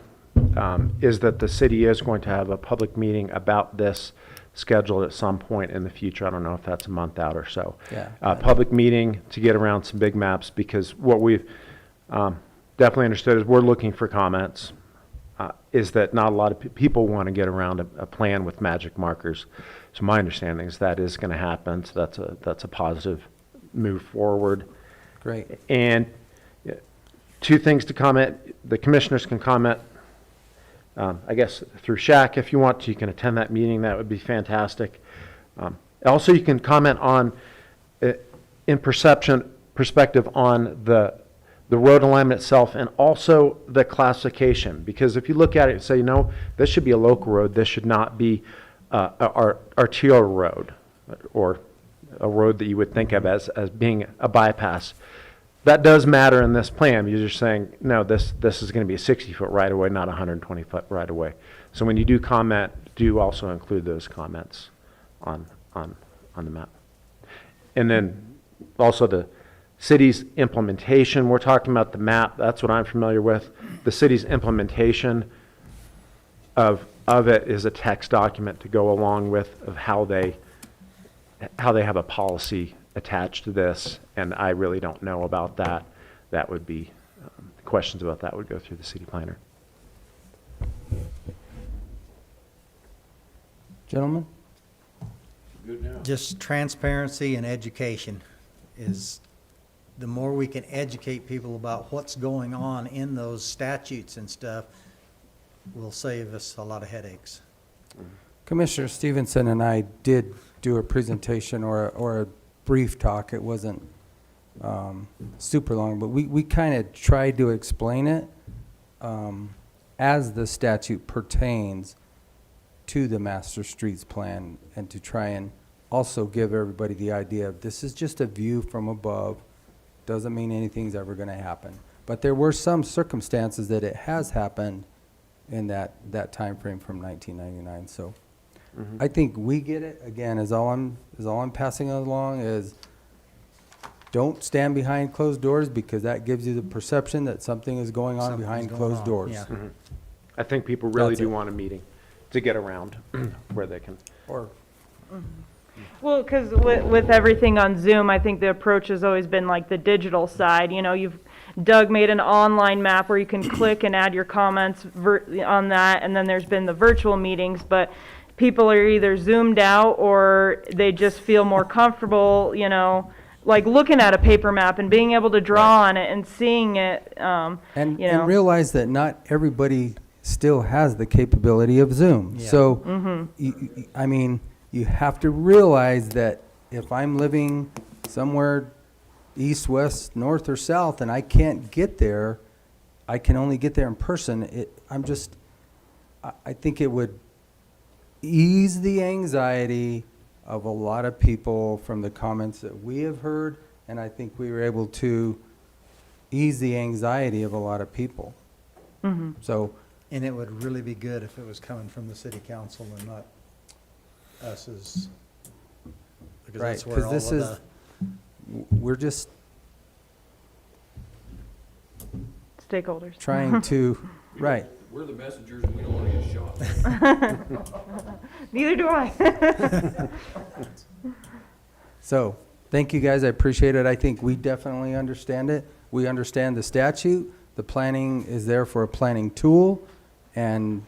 is that the city is going to have a public meeting about this scheduled at some point in the future. I don't know if that's a month out or so. Yeah. Public meeting to get around some big maps, because what we've definitely understood is we're looking for comments, is that not a lot of people want to get around a plan with magic markers. So my understanding is that is going to happen. So that's a positive move forward. Great. And two things to comment. The commissioners can comment, I guess, through Shaq. If you want to, you can attend that meeting. That would be fantastic. Also, you can comment on, in perspective on the road alignment itself and also the classification. Because if you look at it and say, no, this should be a local road, this should not be our arterial road, or a road that you would think of as being a bypass. That does matter in this plan. You're just saying, no, this is going to be a 60-foot right-of-way, not a 120-foot right-of-way. So when you do comment, do also include those comments on the map. And then also the city's implementation. We're talking about the map. That's what I'm familiar with. The city's implementation of it is a text document to go along with of how they have a policy attached to this, and I really don't know about that. That would be, questions about that would go through the city planner. Gentlemen? Good now. Just transparency and education is, the more we can educate people about what's going on in those statutes and stuff, will save us a lot of headaches. Commissioner Stevenson and I did do a presentation or a brief talk. It wasn't super long, but we kind of tried to explain it as the statute pertains to the Master Streets Plan, and to try and also give everybody the idea of this is just a view from above, doesn't mean anything's ever going to happen. But there were some circumstances that it has happened in that time frame from 1999. So I think we get it. Again, is all I'm passing along is, don't stand behind closed doors, because that gives you the perception that something is going on behind closed doors. Yeah. I think people really That's do it. want a meeting to get around where they can. Or Well, because with everything on Zoom, I think the approach has always been like the digital side. You know, Doug made an online map where you can click and add your comments on that, and then there's been the virtual meetings, but people are either Zoomed out or they just feel more comfortable, you know, like looking at a paper map and being able to draw on it and seeing it, and you know. and realize that not everybody still has the capability of Zoom. Yeah. So, I mean, you have to realize that if I'm living somewhere east, west, north, or south, and I can't get there, I can only get there in person, I think it would ease the anxiety of a lot of people from the comments that we have heard, and I think we were able to ease the anxiety of a lot of people. So, And it would really be good if it was coming from the city council and not us as, because right, that's where because all this of is, we're just Stakeholders. trying to, right. We're the messengers and we don't want to get shot. Neither do I. So, thank you guys, I appreciate it. I think we definitely understand it. We understand the statute. The planning is there for a planning tool, and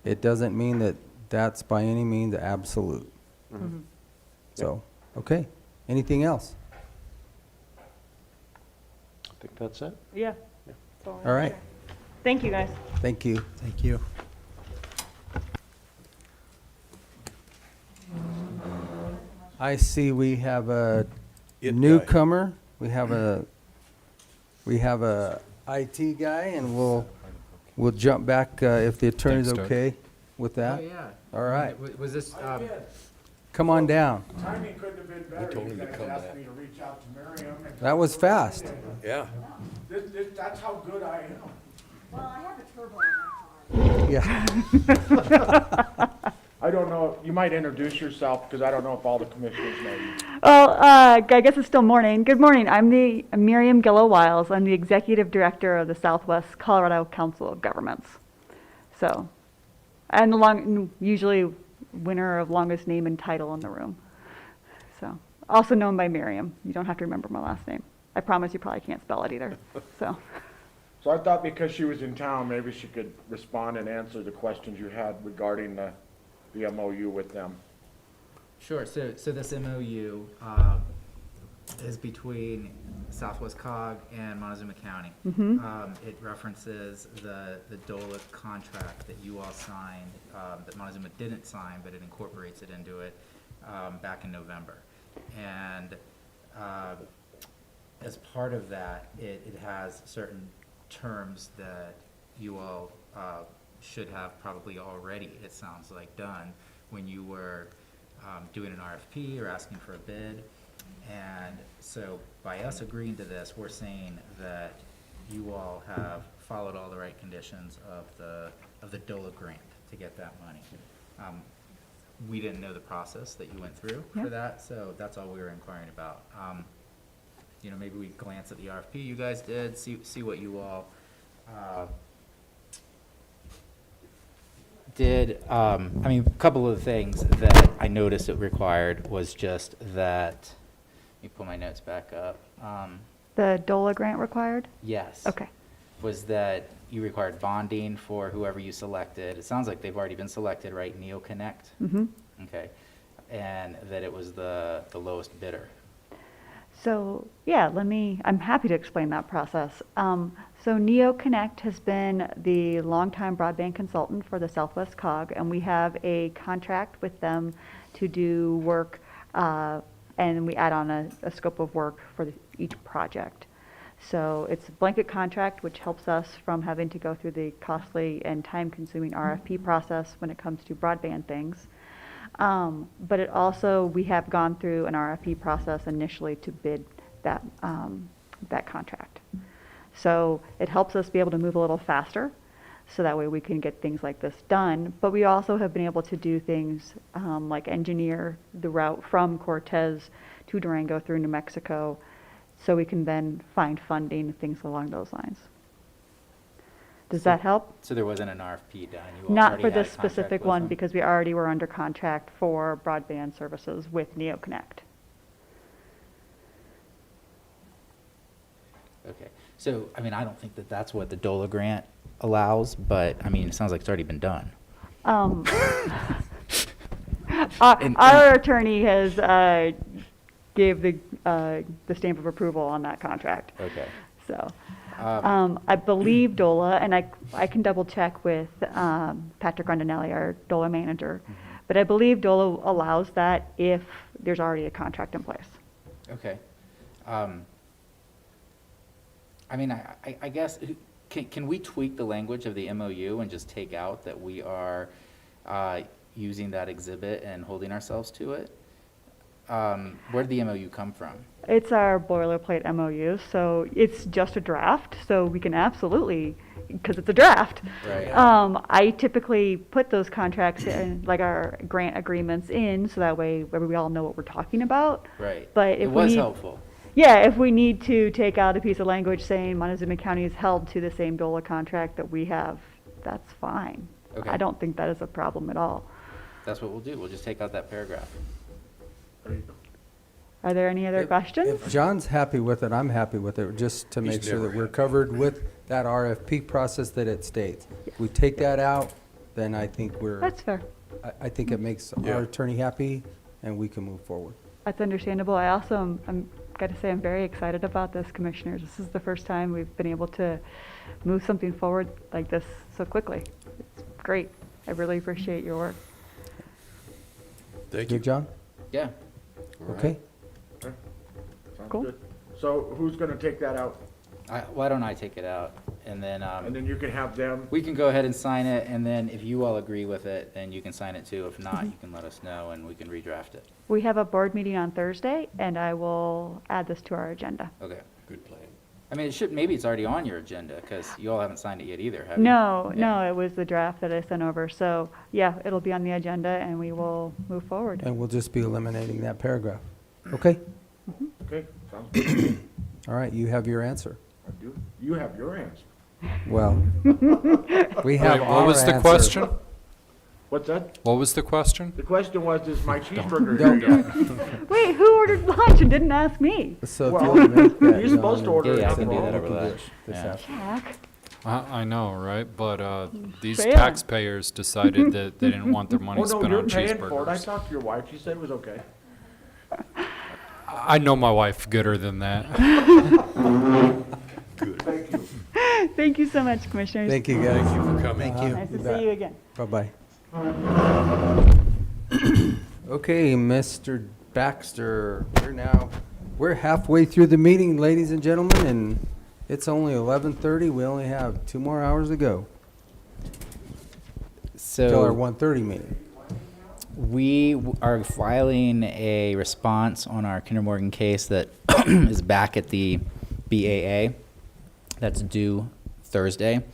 it doesn't mean that that's by any means absolute. So, okay. Anything else? I think that's it. Yeah. All right. Thank you, guys. Thank you. Thank you. I see we have a It newcomer. We have a IT guy, and we'll jump back if the attorney's Thanks, Doug. okay with that. Oh, yeah. All right. Was this, Come on down. Timing couldn't have been better. told him You to guys come asked back. me to reach out to Miriam. and- That was fast. Yeah. That's how good I am. Well, I have a turbo in my car. Yeah. I don't know, you might introduce yourself, because I don't know if all the commissioners know you. Well, I guess it's still morning. Good morning. I'm Miriam Gillow-Wiles. I'm the Executive Director of the Southwest Colorado Council of Governments. So, and usually winner of longest name and title in the room. So, also known by Miriam. You don't have to remember my last name. I promise you probably can't spell it either. So, So I thought because she was in town, maybe she could respond and answer the questions you had regarding the MOU with them. Sure, so this MOU is between Southwest COG and Montezuma County. It references the DOLA contract that you all signed, that Montezuma didn't sign, but it incorporates it into it back in November. And as part of that, it has certain terms that you all should have probably already, it sounds like, done when you were doing an RFP or asking for a bid. And so by us agreeing to this, we're saying that you all have followed all the right conditions of the DOLA grant to get that money. We didn't know the process that you went through for that, so that's all we were inquiring about. You know, maybe we glance at the RFP you guys did, see what you all did. I mean, a couple of things that I noticed it required was just that, let me pull my notes back up. the DOLA grant required? Yes. Okay. Was that you required bonding for whoever you selected. It sounds like they've already been selected, right? NeoConnect? Okay. And that it was the lowest bidder. So, yeah, I'm happy to explain that process. So NeoConnect has been the longtime broadband consultant for the Southwest COG, and we have a contract with them to do work, and we add on a scope of work for each project. So it's a blanket contract, which helps us from having to go through the costly and time-consuming RFP process when it comes to broadband things. But it also, we have gone through an RFP process initially to bid that contract. So it helps us be able to move a little faster, so that way we can get things like this done. But we also have been able to do things like engineer the route from Cortez to Durango through New Mexico, so we can then find funding, things along those lines. Does that help? So there wasn't an RFP done? You all Not already for had a this contract specific with one, them? because we already were under contract for broadband services with NeoConnect. Okay. So, I mean, I don't think that that's what the DOLA grant allows, but, I mean, it sounds like it's already been done. Our attorney has gave the stamp of approval on that contract. Okay. So, I believe DOLA, and I can double check with Patrick Rondinelli, our DOLA manager, but I believe DOLA allows that if there's already a contract in place. Okay. I mean, I guess, Can we tweak the language of the MOU and just take out that we are using that exhibit and holding ourselves to it? Where did the MOU come from? It's our boilerplate MOU, so it's just a draft, so we can absolutely, because it's a draft. Right. I typically put those contracts in, like our grant agreements in, so that way we all know what we're talking about. Right. But It if we was need, helpful. yeah, if we need to take out a piece of language saying Montezuma County is held to the same DOLA contract that we have, that's fine. Okay. I don't think that is a problem at all. That's what we'll do. We'll just take out that paragraph. Are there any other questions? If John's happy with it, I'm happy with it, just to make sure that we're covered with that RFP process that it states. If we take that out, then I think we're. That's fair. I think it makes Yeah. our attorney happy, and we can move forward. That's understandable. I also, I'm got to say, I'm very excited about this, Commissioners. This is the first time we've been able to move something forward like this so quickly. It's great. I really appreciate your work. Thank Good, John? Yeah. Okay. Okay. Sounds Cool. good. So who's gonna take that out? Why don't I take it out, and then And then you can have them, we can go ahead and sign it, and then if you all agree with it, then you can sign it too. If not, you can let us know, and we can redraft it. We have a board meeting on Thursday, and I will add this to our agenda. Okay. Good plan. I mean, maybe it's already on your agenda, because you all haven't signed it yet either, have you? No, Yeah. no, it was the draft that I sent over. So, yeah, it'll be on the agenda, and we will move forward. And we'll just be eliminating that paragraph. Okay? okay, sounds good. All right, you have your answer. I do. You have your answer. Well, we have Wait, our what was the answer. question? What's that? What was the question? The question was, is my cheeseburger Don't- here yet? Wait, who ordered lunch and didn't ask me? So if Well, you want to make that, you're supposed to John, order and it Yeah, I out can do for that all over of lunch. us. this Yeah. afternoon. Jack. I know, right? But these Fair. taxpayers decided that they didn't want their money Oh, no, spent you're on paying for it. I cheeseburgers. talked to your wife. She said it was okay. I know my wife gooder than that. Thank you. Thank you so much, Commissioners. Thank you, guys. Thank you for coming. Nice to see you again. Bye-bye. Okay, Mr. Baxter, we're halfway through the meeting, ladies and gentlemen, and it's only 11:30. We only have 2 more hours to go till our So 1:30 meeting. we are filing a response on our Kinder Morgan case that is back at the BAA. That's due Thursday.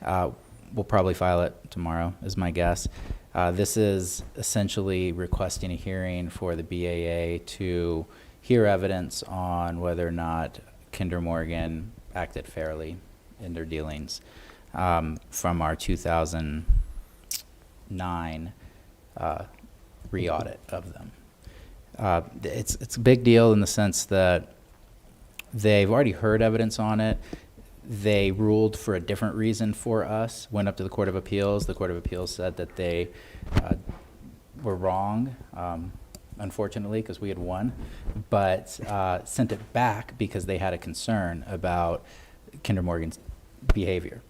We'll probably file it tomorrow, is my guess. This is essentially requesting a hearing for the BAA to hear evidence on whether or not Kinder Morgan acted fairly in their dealings from our 2009 re-audit of them. It's a big deal in the sense that they've already heard evidence on it. They ruled for a different reason for us, went up to the Court of Appeals. The Court of Appeals said that they were wrong, unfortunately, because we had won, but sent it back because they had a concern about Kinder Morgan's behavior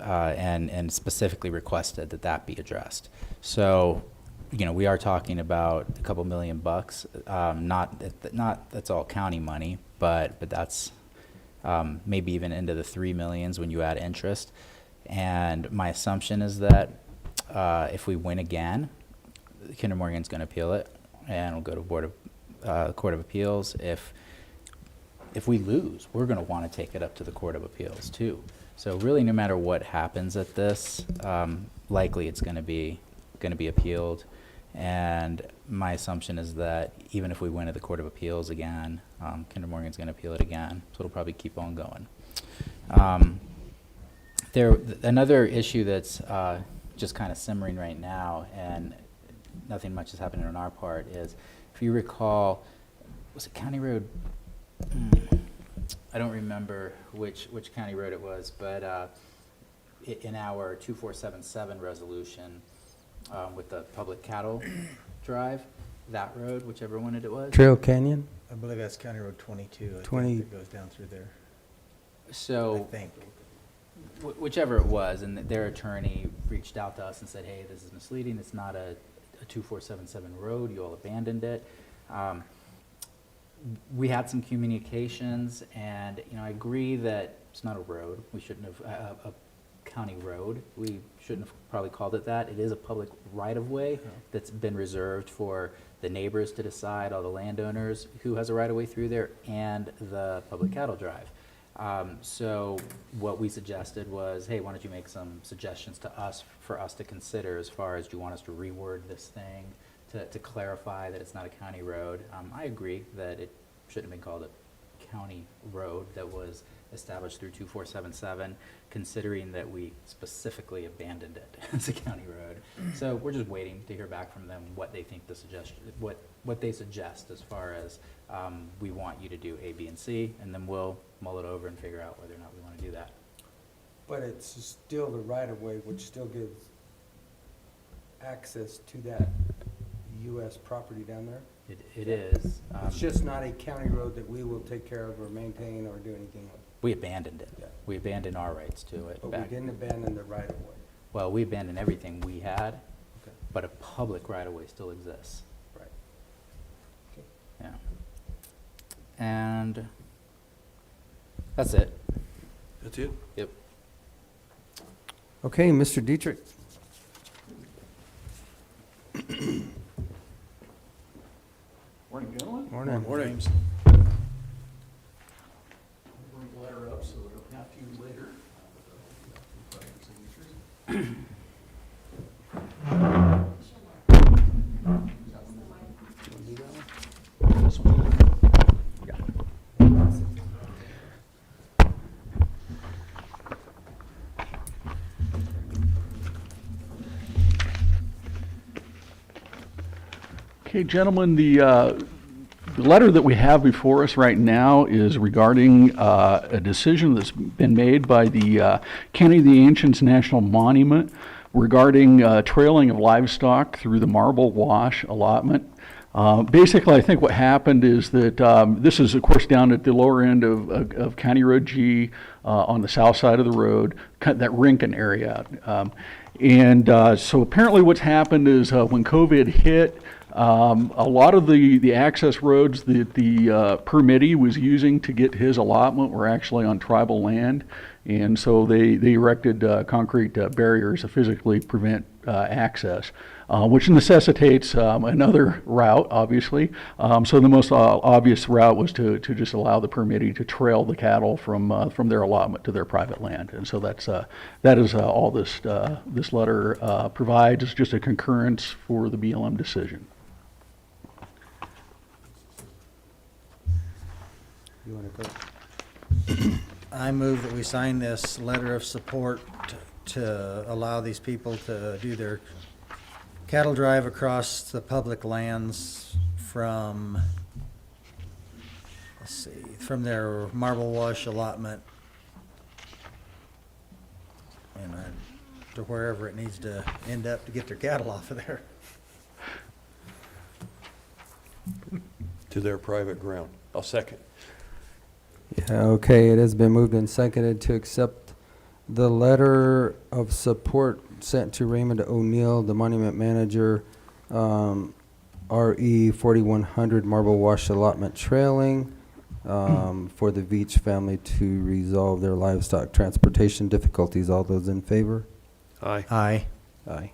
and specifically requested that that be addressed. So, you know, we are talking about a couple $1 million, not that's all county money, but that's maybe even into the 3 millions when you add interest. And my assumption is that if we win again, Kinder Morgan's going to appeal it, and we'll go to Court of Appeals. If we lose, we're going to want to take it up to the Court of Appeals too. So really, no matter what happens at this, likely it's going to be appealed. And my assumption is that even if we win at the Court of Appeals again, Kinder Morgan's going to appeal it again, so it'll probably keep on going. Another issue that's just kind of simmering right now, and nothing much is happening on our part, is if you recall, was it County Road? I don't remember which county road it was, but in our 2477 resolution, with the public cattle drive, that road, whichever one it was. Trail Canyon? I believe that's County Road 22. I 20. think it goes down through there. So, I think. Whichever it was, and their attorney reached out to us and said, hey, this is misleading. It's not a 2477 road. You all abandoned it. We had some communications, and I agree that it's not a road. We shouldn't have, a county road. We shouldn't have probably called it that. It is a public right-of-way that's been reserved for the neighbors to decide, all the landowners who has a right-of-way through there, and the public cattle drive. So what we suggested was, hey, why don't you make some suggestions to us, for us to consider, as far as, do you want us to reword this thing to clarify that it's not a county road? I agree that it shouldn't have been called a county road that was established through 2477, considering that we specifically abandoned it as a county road. So we're just waiting to hear back from them what they think the suggestion, what they suggest as far as, we want you to do A, B, and C, and then we'll mull it over and figure out whether or not we want to do that. But it's still the right-of-way, which still gives access to that US property down there? It is. It's just not a county road that we will take care of or maintain or do anything with. We abandoned it. Yeah. We abandoned our rights to it. But we didn't abandon the right-of-way. Well, we abandoned everything we had, Okay. but a public right-of-way still exists. Right. Okay. Yeah. And that's it. That's it? Yep. Okay, Mr. Dietrich. Morning, gentlemen. Morning. Morning. Bring the letter up so we don't have to later. This one. Okay, gentlemen, the letter that we have before us right now is regarding a decision that's been made by the County of the Ancients National Monument regarding trailing of livestock through the Marble Wash allotment. Basically, I think what happened is that this is, of course, down at the lower end of County Road G on the south side of the road, that Rincon area. So apparently what's happened is when COVID hit, a lot of the access roads that the permittee was using to get his allotment were actually on tribal land, and so they erected concrete barriers to physically prevent access, which necessitates another route, obviously. So the most obvious route was to just allow the permittee to trail the cattle from their allotment to their private land, and so that is all this letter provides. It's just a concurrence for the BLM decision. You want to go? I move that we sign this letter of support to allow these people to do their cattle drive across the public lands from, let's see, from their Marble Wash allotment and to wherever it needs to end up to get their cattle off of there. To their private ground. I'll second. Yeah, okay, it has been moved and seconded to accept the letter of support sent to Raymond O'Neill, the monument manager, RE 4100 Marble Wash allotment trailing, for the Veach family to resolve their livestock transportation difficulties. All those in favor? Aye. Aye. Aye.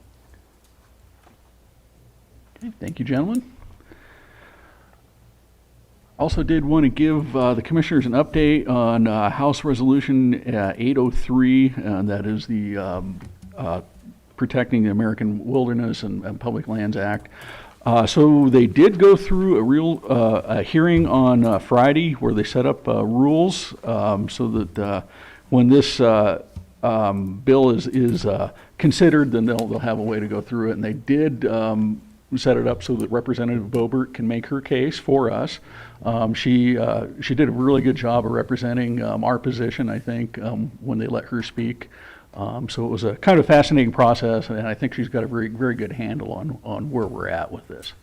Okay, thank you, gentlemen. Also did want to give the commissioners an update on House Resolution 803, that is the Protecting the American Wilderness and Public Lands Act. So they did go through a hearing on Friday where they set up rules so that when this bill is considered, then they'll have a way to go through it. And they did set it up so that Representative Boebert can make her case for us. She did a really good job of representing our position, I think, when they let her speak. So it was a kind of fascinating process, and I think she's got a very, very good handle on where we're at with this.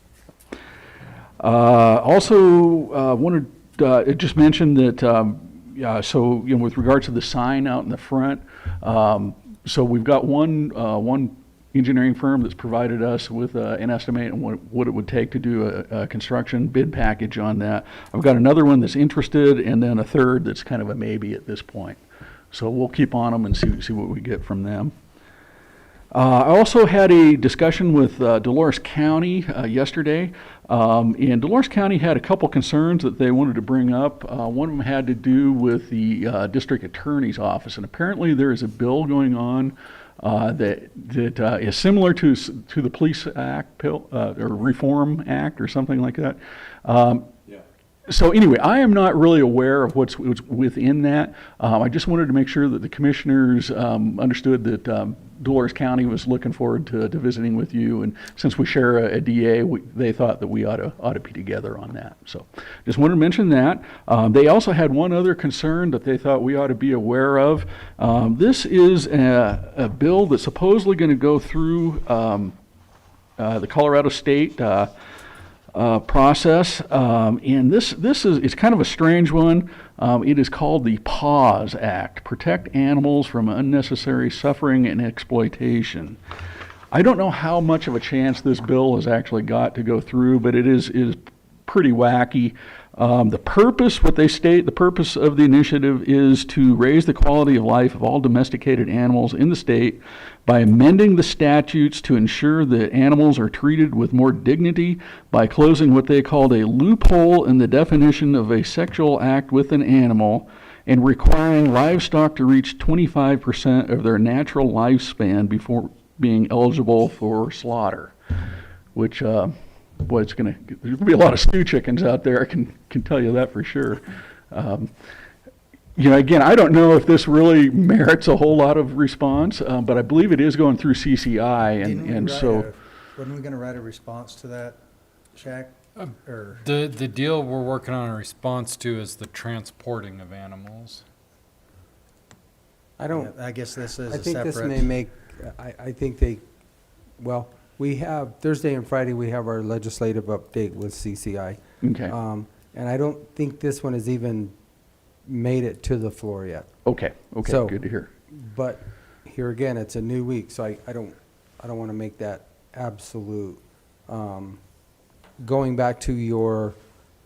Also, wanted to just mention that, so with regards to the sign out in the front, so we've got one engineering firm that's provided us with an estimate on what it would take to do a construction bid package on that. I've got another one that's interested, and then a third that's kind of a maybe at this point. So we'll keep on them and see what we get from them. I also had a discussion with Dolores County yesterday, and Dolores County had a couple concerns that they wanted to bring up. One of them had to do with the district attorney's office, and apparently there is a bill going on that is similar to the Police Act or Reform Act or something like that. So anyway, I am not really aware of what's within that. I just wanted to make sure that the commissioners understood that Dolores County was looking forward to visiting with you, and since we share a DA, they thought that we ought to be together on that. So just wanted to mention that. They also had one other concern that they thought we ought to be aware of. This is a bill that's supposedly going to go through the Colorado State process, and this is it's kind of a strange one. It is called the PAWS Act, Protect Animals from Unnecessary Suffering and Exploitation. I don't know how much of a chance this bill has actually got to go through, but it is pretty wacky. The purpose, what they state, the purpose of the initiative is to raise the quality of life of all domesticated animals in the state by amending the statutes to ensure that animals are treated with more dignity by closing what they called a loophole in the definition of a sexual act with an animal and requiring livestock to reach 25% of their natural lifespan before being eligible for slaughter, which boy, there's going to be a lot of stew chickens out there, I can tell you that for sure. Again, I don't know if this really merits a whole lot of response, but I believe it is going through CCI, and so... Wasn't we going to write a response to that, Shaq? Or The deal we're working on a response to is the transporting of animals. I guess this is I a think separate... this may make, I think they, well, we have, Thursday and Friday, we have our legislative update with CCI. Okay. And I don't think this one has even made it to the floor yet. Okay, So, good to hear. But here again, it's a new week, so I don't want to make that absolute. Going back to your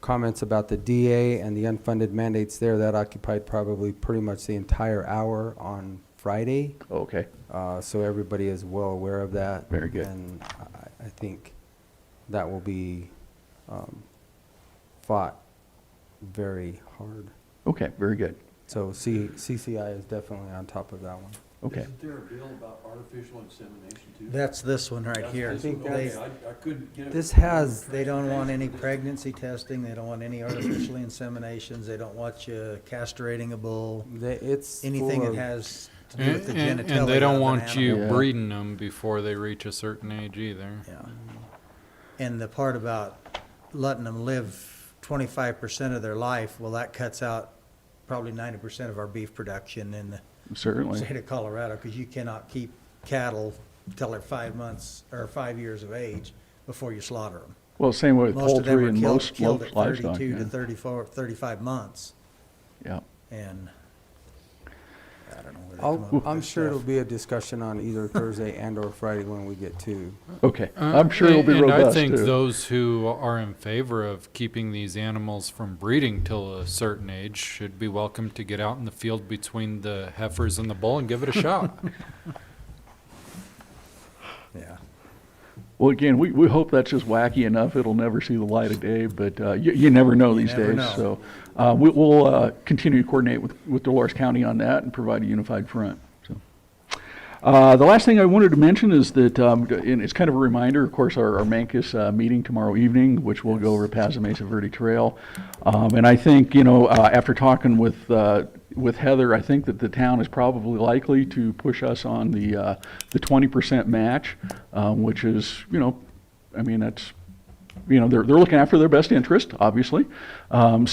comments about the DA and the unfunded mandates there, that occupied probably pretty much the entire hour on Friday. Okay. So everybody is well aware of that. Very good. And I think that will be fought very hard. Okay, very good. So CCI is definitely on top of that one. Okay. Isn't there a bill about artificial insemination too? That's this one right here. I think I couldn't get it. This has, They don't want any pregnancy testing, they don't want any artificial inseminations, they don't want you castrating a bull, it's anything full that of- has to do with the genitalia And they don't of an want you animal. breeding them before they reach a certain age either. Yeah. And the part about letting them live 25% of their life, well, that cuts out probably 90% of our beef production in the Certainly. state of Colorado, because you cannot keep cattle till they're 5 months or 5 years of age before you slaughter them. Well, same with Most of them poultry are and killed most at livestock. 32 Yeah. to 34, 35 months. Yeah. And I don't know where they come up with I'm this sure stuff. it'll be a discussion on either Thursday and or Friday when we get to. Okay. I'm sure it'll be and robust I think too. those who are in favor of keeping these animals from breeding till a certain age should be welcome to get out in the field between the heifers and the bull and give it a shot. Yeah. Well, again, we hope that's just wacky enough it'll never see the light of day, but you never know these never days. know. So we'll continue to coordinate with Dolores County on that and provide a unified front. So the last thing I wanted to mention is that, and it's kind of a reminder, of course, our Mancos meeting tomorrow evening, which will go over Paso Mesa Verde Trail. And I think, after talking with Heather, I think that the town is probably likely to push us on the 20% match, which is, that's, they're looking after their best interest, obviously. And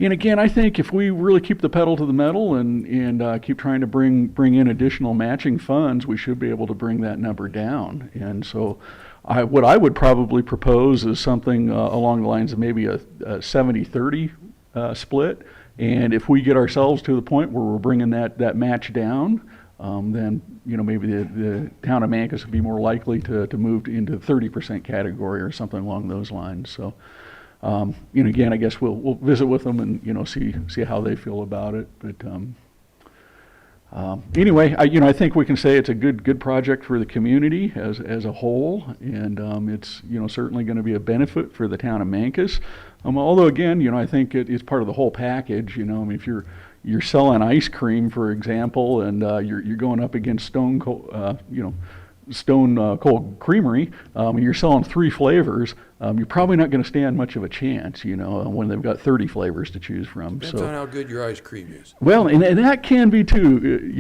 again, I think if we really keep the pedal to the metal and keep trying to bring in additional matching funds, we should be able to bring that number down. And so what I would probably propose is something along the lines of maybe a 70-30 split. And if we get ourselves to the point where we're bringing that match down, then maybe the town of Mancos would be more likely to move into the 30% category or something along those lines. So, again, I guess we'll visit with them and see how they feel about it. But Anyway, I think we can say it's a good project for the community as a whole, and it's certainly going to be a benefit for the town of Mancos. Although again, I think it's part of the whole package. I mean, if you're selling ice cream, for example, and you're going up against Stone Cold Creamery, and you're selling 3 flavors, you're probably not going to stand much of a chance, when they've got 30 flavors to choose from. Depends on how good your ice cream is. Well, and that can be too.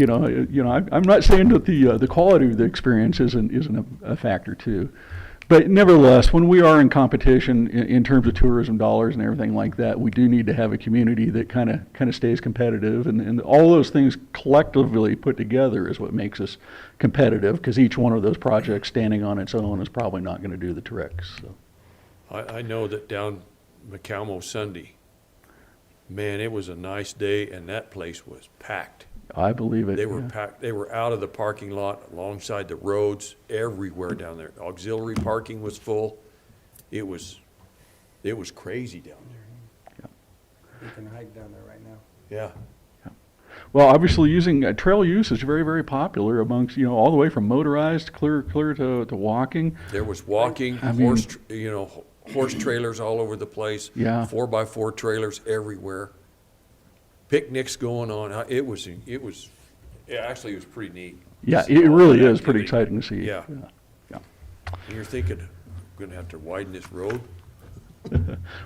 I'm not saying that the quality of the experience isn't a factor too. But nevertheless, when we are in competition in terms of tourism dollars and everything like that, we do need to have a community that kind of stays competitive, and all those things collectively put together is what makes us competitive. Because each one of those projects standing on its own is probably not going to do the tricks. So. I know that down McCalmo Sunday, man, it was a nice day, and that place was packed. I believe it. They were packed. They were out of the parking lot, alongside the roads, everywhere down there. Auxiliary parking was full. It was crazy down there. You can hike down there right now. Yeah. Well, obviously, using trail use is very, very popular amongst all the way from motorized clear to walking. There was walking, horse trailers all over the place. Yeah. 4x4 trailers everywhere. Picnics going on. It was actually, it was pretty neat. Yeah, it really is pretty exciting to see. Yeah. And you're thinking, we're going to have to widen this road.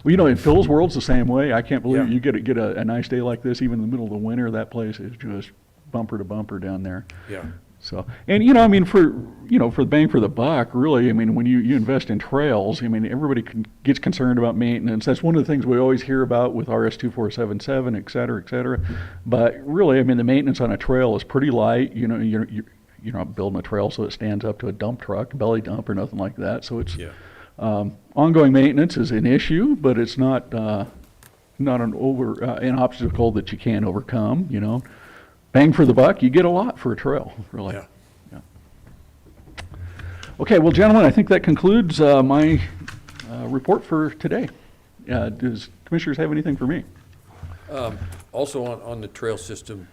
Well, in Phil's world's the same way. I can't believe you get a nice day like this, even in the middle of the winter. That place is just bumper to bumper down there. Yeah. So, and for the bang for the buck, really, when you invest in trails, everybody gets concerned about maintenance. That's one of the things we always hear about with RS 2477, et cetera, et cetera. But really, the maintenance on a trail is pretty light. You're not building a trail so it stands up to a dump truck, belly dump, or nothing like that. So it's ongoing maintenance is an issue, but it's not an obstacle that you can't overcome. Bang for the buck, you get a lot for a trail, really. Yeah. Okay, well, gentlemen, I think that concludes my report for today. Does commissioners have anything for me? Also on the trail system,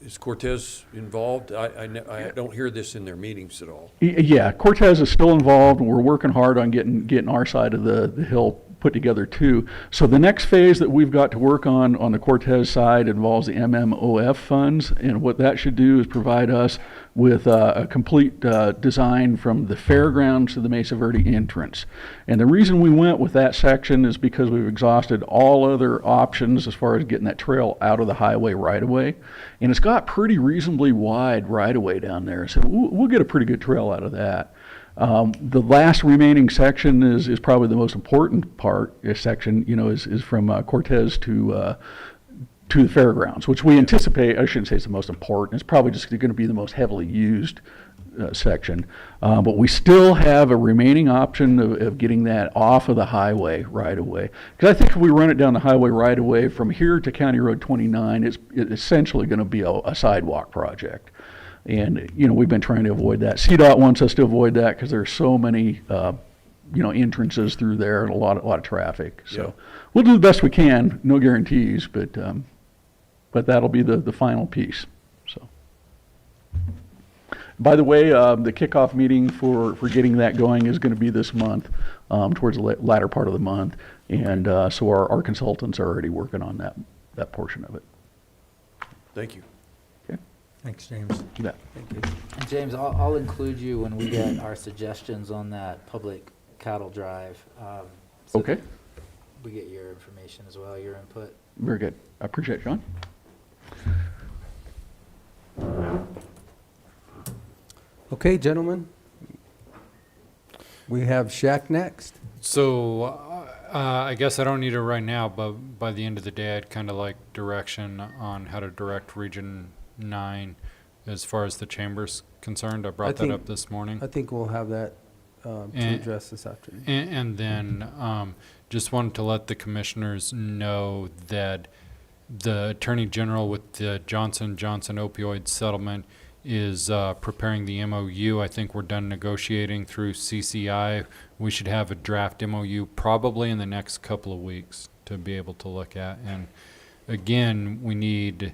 is Cortez involved? I don't hear this in their meetings at all. Yeah, Cortez is still involved. We're working hard on getting our side of the hill put together too. So the next phase that we've got to work on the Cortez side involves the MMOF funds, and what that should do is provide us with a complete design from the fairgrounds to the Mesa Verde entrance. And the reason we went with that section is because we've exhausted all other options as far as getting that trail out of the highway right away. And it's got pretty reasonably wide right away down there, so we'll get a pretty good trail out of that. The last remaining section is probably the most important section, is from Cortez to the fairgrounds, which we anticipate, I shouldn't say it's the most important, it's probably just going to be the most heavily used section. But we still have a remaining option of getting that off of the highway right away. Because I think if we run it down the highway right away from here to County Road 29, it's essentially going to be a sidewalk project. And, we've been trying to avoid that. CDOT wants us to avoid that because there's so many, entrances through there and a lot of traffic. So we'll do the best we can, no guarantees, but that'll be the final piece. So, by the way, the kickoff meeting for getting that going is going to be this month, towards the latter part of the month. And so our consultants are already working on that portion of it. Thank you. Thanks, James. You bet. Thank you. And James, I'll include you when we get our suggestions on that public cattle drive. So Okay. we get your information as well, your input. Very good. I appreciate it, John. Okay, gentlemen. We have Shaq next. So I guess I don't need it right now, but by the end of the day, I'd kind of like direction on how to direct Region 9 as far as the chamber's concerned. I brought that up this morning. I think we'll have that to address this afternoon. And then just wanted to let the commissioners know that the Attorney General with the Johnson & Johnson opioid settlement is preparing the MOU. I think we're done negotiating through CCI. We should have a draft MOU probably in the next couple of weeks to be able to look at. And again, we need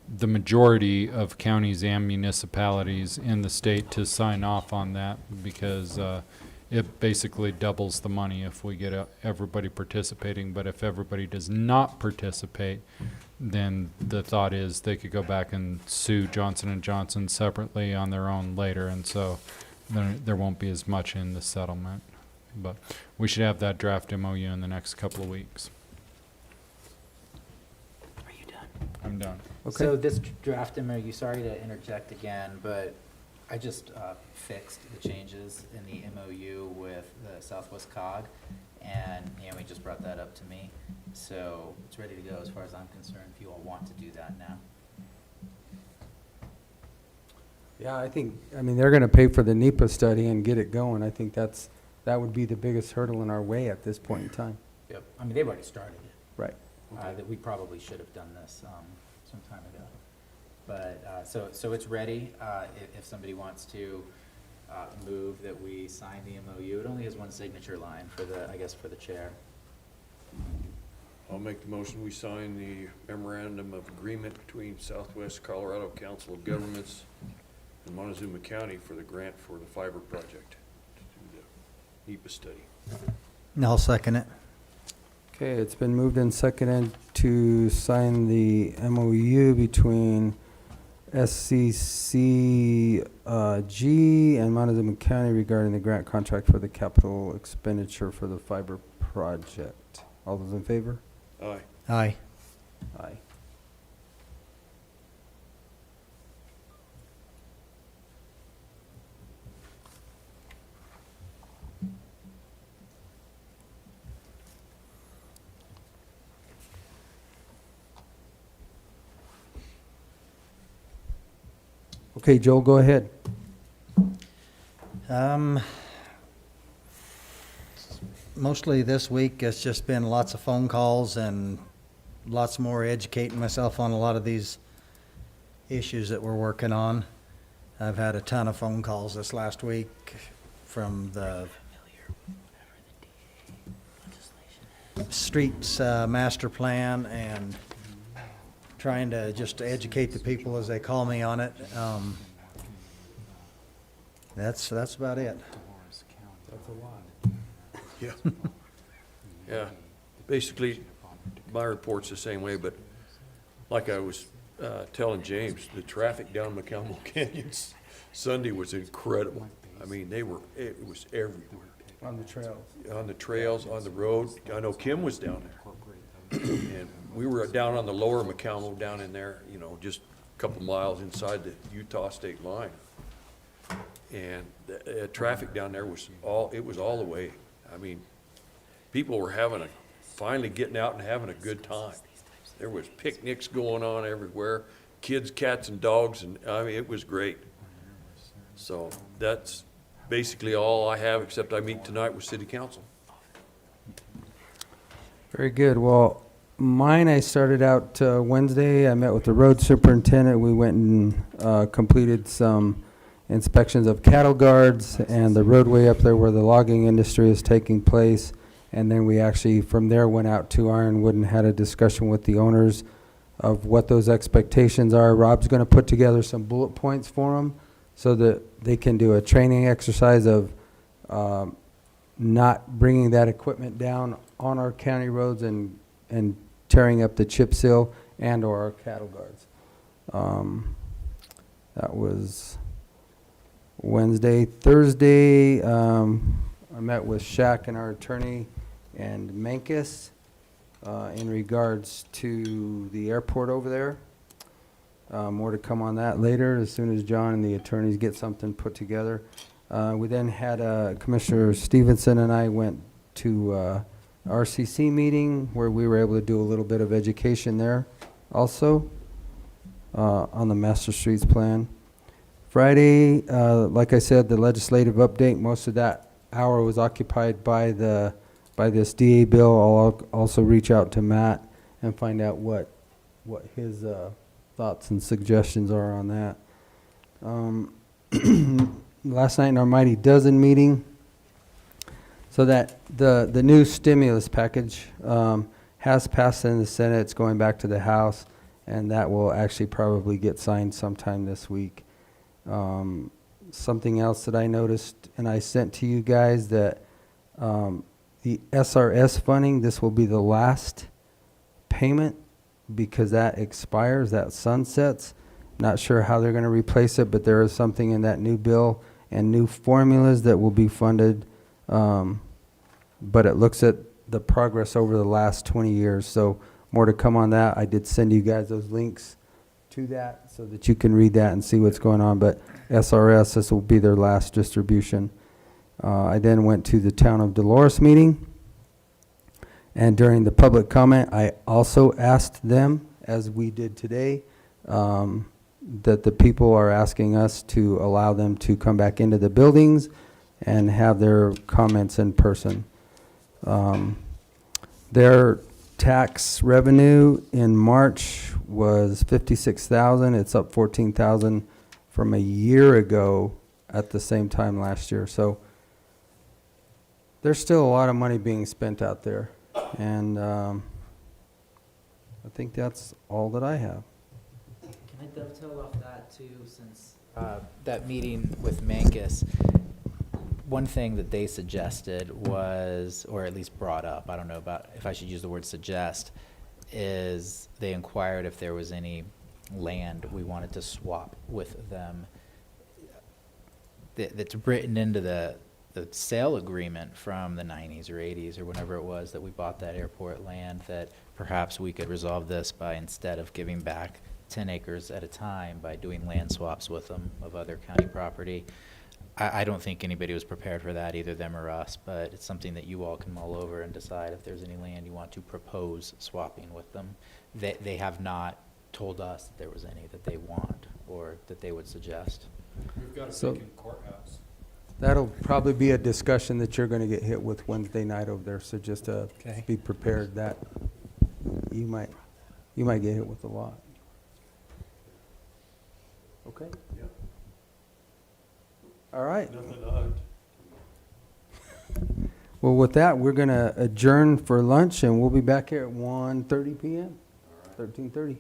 the majority of counties and municipalities in the state to sign off on that, because it basically doubles the money if we get everybody participating. But if everybody does not participate, then the thought is they could go back and sue Johnson & Johnson separately on their own later, and so there won't be as much in the settlement. But we should have that draft MOU in the next couple of weeks. Are you done? I'm done. Okay. So this draft MOU, sorry to interject again, but I just fixed the changes in the MOU with the Southwest COG, and Aimee just brought that up to me. So it's ready to go as far as I'm concerned, if you all want to do that now. Yeah, I mean, they're going to pay for the NEPA study and get it going. I think that would be the biggest hurdle in our way at this point in time. Yep, I mean, they've already started it. Right. That we probably should have done this some time ago. But, so it's ready. If somebody wants to move that we sign the MOU, it only has one signature line for the, I guess, for the chair. I'll make the motion, we sign the memorandum of agreement between Southwest Colorado Council of Governments and Montezuma County for the grant for the fiber project to do the NEPA study. I'll second it. Okay, it's been moved and seconded to sign the MOU between SCCG and Montezuma County regarding the grant contract for the capital expenditure for the fiber project. All those in favor? Aye. Aye. Aye. Okay, Joel, go ahead. Mostly this week, it's just been lots of phone calls and lots more educating myself on a lot of these issues that we're working on. I've had a ton of phone calls this last week from the streets master plan and trying to just educate the people as they call me on it. That's about it. That's a lot. Yeah. Yeah. Basically, my report's the same way, but like I was telling James, the traffic down McClain Canyons Sunday was incredible. I mean, it was everywhere. On the trails. On the trails, on the road. I know Kim was down there. And we were down on the lower McClain down in there, you know, just a couple miles inside the Utah state line. And the traffic down there was all the way. I mean, people were finally getting out and having a good time. There was picnics going on everywhere, kids, cats, and dogs, and I mean, it was great. So that's basically all I have, except I meet tonight with City Council. Very good. Well, mine, I started out Wednesday. I met with the road superintendent. We went and completed some inspections of cattle guards and the roadway up there where the logging industry is taking place. And then we actually, from there, went out to Ironwood and had a discussion with the owners of what those expectations are. Rob's going to put together some bullet points for them so that they can do a training exercise of not bringing that equipment down on our county roads and tearing up the chip seal and or our cattle guards. That was Wednesday. Thursday, I met with Shaq and our attorney and Mancos in regards to the airport over there. More to come on that later as soon as John and the attorneys get something put together. We then had Commissioner Stevenson and I went to RCC meeting where we were able to do a little bit of education there also on the Master Streets plan. Friday, like I said, the legislative update, most of that hour was occupied by this DA bill. I'll also reach out to Matt and find out what his thoughts and suggestions are on that. Last night in our Mighty Dozen meeting, so that the new stimulus package has passed in the Senate. It's going back to the House, and that will actually probably get signed sometime this week. Something else that I noticed, and I sent to you guys, that the SRS funding, this will be the last payment because that expires, that sunsets. Not sure how they're going to replace it, but there is something in that new bill and new formulas that will be funded. But it looks at the progress over the last 20 years. So more to come on that. I did send you guys those links to that so that you can read that and see what's going on. But SRS, this will be their last distribution. I then went to the Town of Dolores meeting. And during the public comment, I also asked them, as we did today, that the people are asking us to allow them to come back into the buildings and have their comments in person. Their tax revenue in March was $56,000. It's up $14,000 from a year ago at the same time last year. So there's still a lot of money being spent out there. And I think that's all that I have. Can I dovetail off that too, since that meeting with Mancos, one thing that they suggested was, or at least brought up, I don't know about if I should use the word suggest, is they inquired if there was any land we wanted to swap with them that's written into the sale agreement from the 90s or 80s or whenever it was that we bought that airport land, that perhaps we could resolve this by, instead of giving back 10 acres at a time, by doing land swaps with them of other county property. I don't think anybody was prepared for that, either them or us, but it's something that you all can mull over and decide if there's any land you want to propose swapping with them. They have not told us that there was any that they want or that they would suggest. We've got a So- vacant courthouse. That'll probably be a discussion that you're going to get hit with Wednesday night over there. So just Okay. be prepared that you might get hit with a lot. Okay. Yep. All right. Nothing to hunt. Well, with that, we're going to adjourn for lunch, and we'll be back here at 1:30 p.m. 13:30.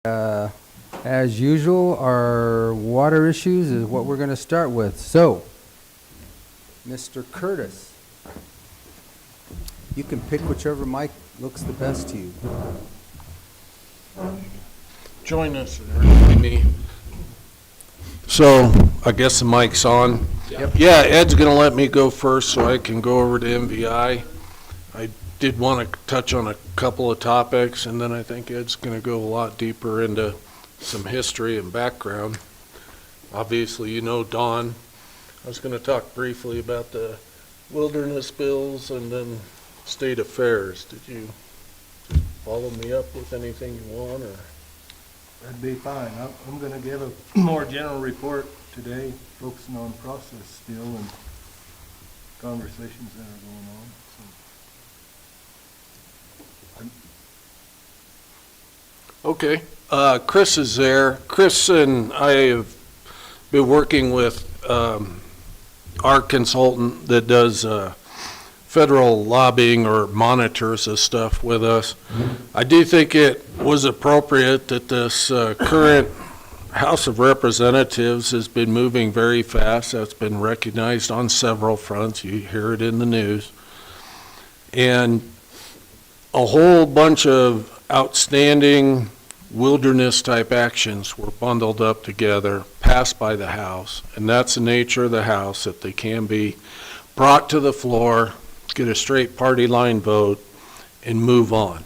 As usual, our water issues is what we're going to start with. So, Mr. Curtis, you can pick whichever mic looks the best to you. Join us there, me. So, I guess the mic's on. Yep. Yeah, Ed's gonna let me go first so I can go over to MVI. I did want to touch on a couple of topics, and then I think Ed's gonna go a lot deeper into some history and background. Obviously, you know Don. I was gonna talk briefly about the wilderness bills and then state affairs. Did you follow me up with anything you want, or? That'd be fine. I'm going to give a more general report today, focusing on process still and conversations that are going on. Okay. Chris is there. Chris and I have been working with our consultant that does federal lobbying or monitors this stuff with us. I do think it was appropriate that this current House of Representatives has been moving very fast. That's been recognized on several fronts. You hear it in the news. And a whole bunch of outstanding wilderness type actions were bundled up together, passed by the House. And that's the nature of the House, that they can be brought to the floor, get a straight party line vote, and move on.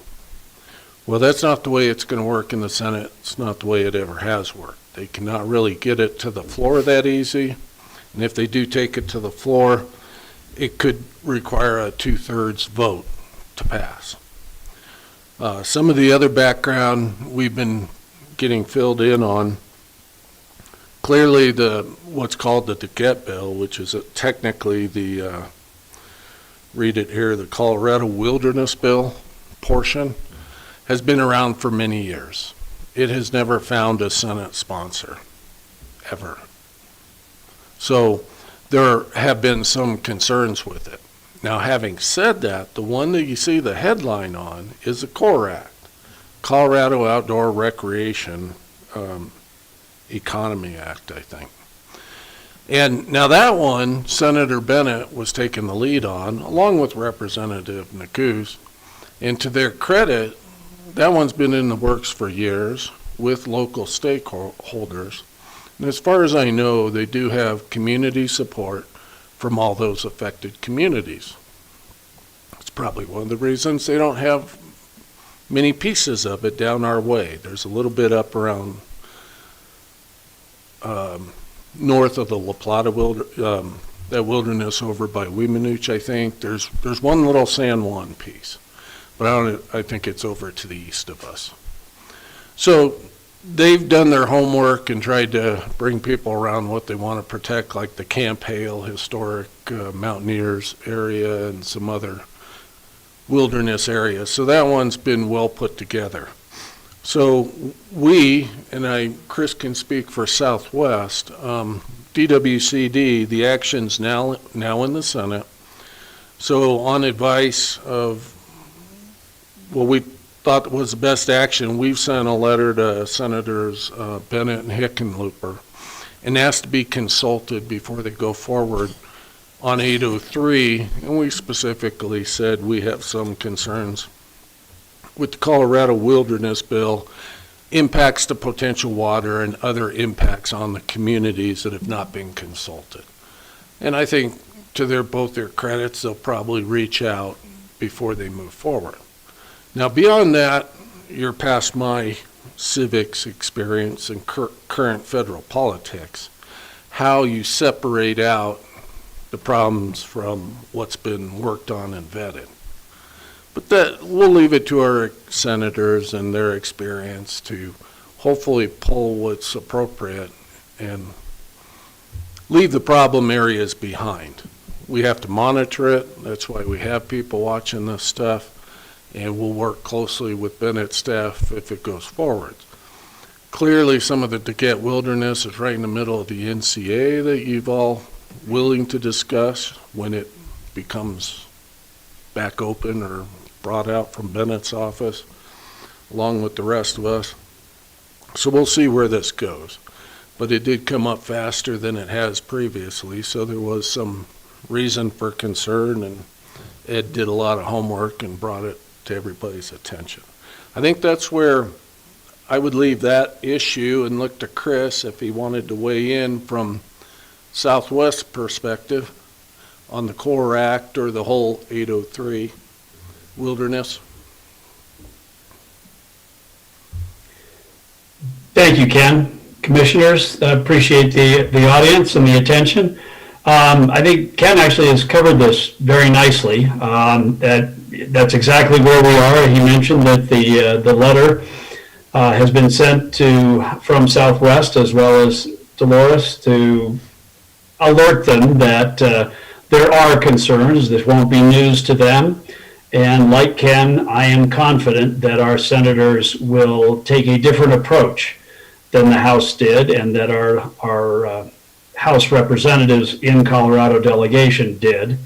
Well, that's not the way it's going to work in the Senate. It's not the way it ever has worked. They cannot really get it to the floor that easy. And if they do take it to the floor, it could require a 2/3 vote to pass. Some of the other background we've been getting filled in on. Clearly, what's called the DeGette bill, which is technically the read it here, the Colorado Wilderness Bill portion, has been around for many years. It has never found a Senate sponsor, ever. So there have been some concerns with it. Now, having said that, the one that you see the headline on is the CORE Act, Colorado Outdoor Recreation Economy Act, I think. And now that one, Senator Bennett was taking the lead on, along with Representative Mancos. And to their credit, that one's been in the works for years with local stakeholders. And as far as I know, they do have community support from all those affected communities. It's probably one of the reasons they don't have many pieces of it down our way. There's a little bit up around north of the La Plata that wilderness over by Weemanuche, I think. There's one little San Juan piece, but I think it's over to the east of us. So they've done their homework and tried to bring people around what they want to protect, like the Camp Hale Historic Mountaineers area and some other wilderness areas. So that one's been well put together. So we, and Chris can speak for Southwest, DWCD, the action's now in the Senate. So on advice of what we thought was the best action, we've sent a letter to Senators Bennett and Hickenlooper and asked to be consulted before they go forward on 803, and we specifically said we have some concerns with the Colorado Wilderness Bill, impacts to potential water and other impacts on the communities that have not been consulted. And I think to both their credits, they'll probably reach out before they move forward. Now, beyond that, you're past my civics experience and current federal politics, how you separate out the problems from what's been worked on and vetted. But that we'll leave it to our senators and their experience to hopefully pull what's appropriate and leave the problem areas behind. We have to monitor it. That's why we have people watching this stuff, and we'll work closely with Bennett's staff if it goes forward. Clearly, some of the DeGette Wilderness is right in the middle of the NCA that you've all willing to discuss when it becomes back open or brought out from Bennett's office, along with the rest of us. So we'll see where this goes. But it did come up faster than it has previously, so there was some reason for concern, and Ed did a lot of homework and brought it to everybody's attention. I think that's where I would leave that issue and look to Chris if he wanted to weigh in from Southwest perspective on the Core Act or the whole 803 wilderness. Thank you, Ken. Commissioners, I appreciate the audience and the attention. I think Ken actually has covered this very nicely. That's exactly where we are. He mentioned that the letter has been sent from Southwest as well as Dolores to alert them that there are concerns. This won't be news to them. And like Ken, I am confident that our senators will take a different approach than the House did, and that our House representatives in Colorado delegation did.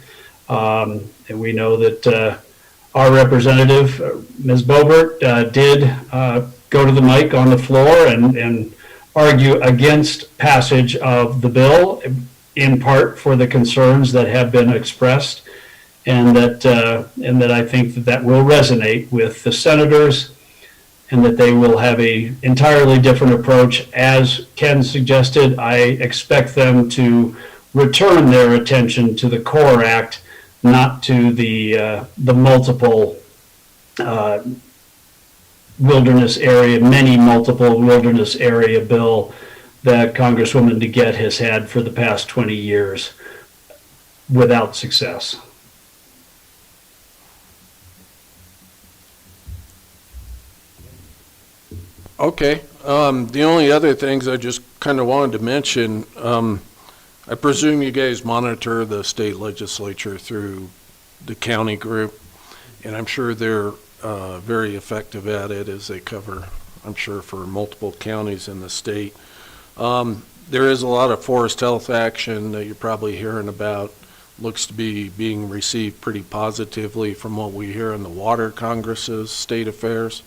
And we know that our representative, Ms. Boebert, did go to the mic on the floor and argue against passage of the bill, in part for the concerns that have been expressed, and that I think that will resonate with the senators, and that they will have a entirely different approach. As Ken suggested, I expect them to return their attention to the Core Act, not to the multiple wilderness area, many multiple wilderness area bill that Congresswoman DeGette has had for the past 20 years without success. Okay. The only other things I just kind of wanted to mention, I presume you guys monitor the state legislature through the county group, and I'm sure they're very effective at it as they cover, I'm sure, for multiple counties in the state. There is a lot of forest health action that you're probably hearing about. Looks to be being received pretty positively from what we hear in the water congresses, state affairs.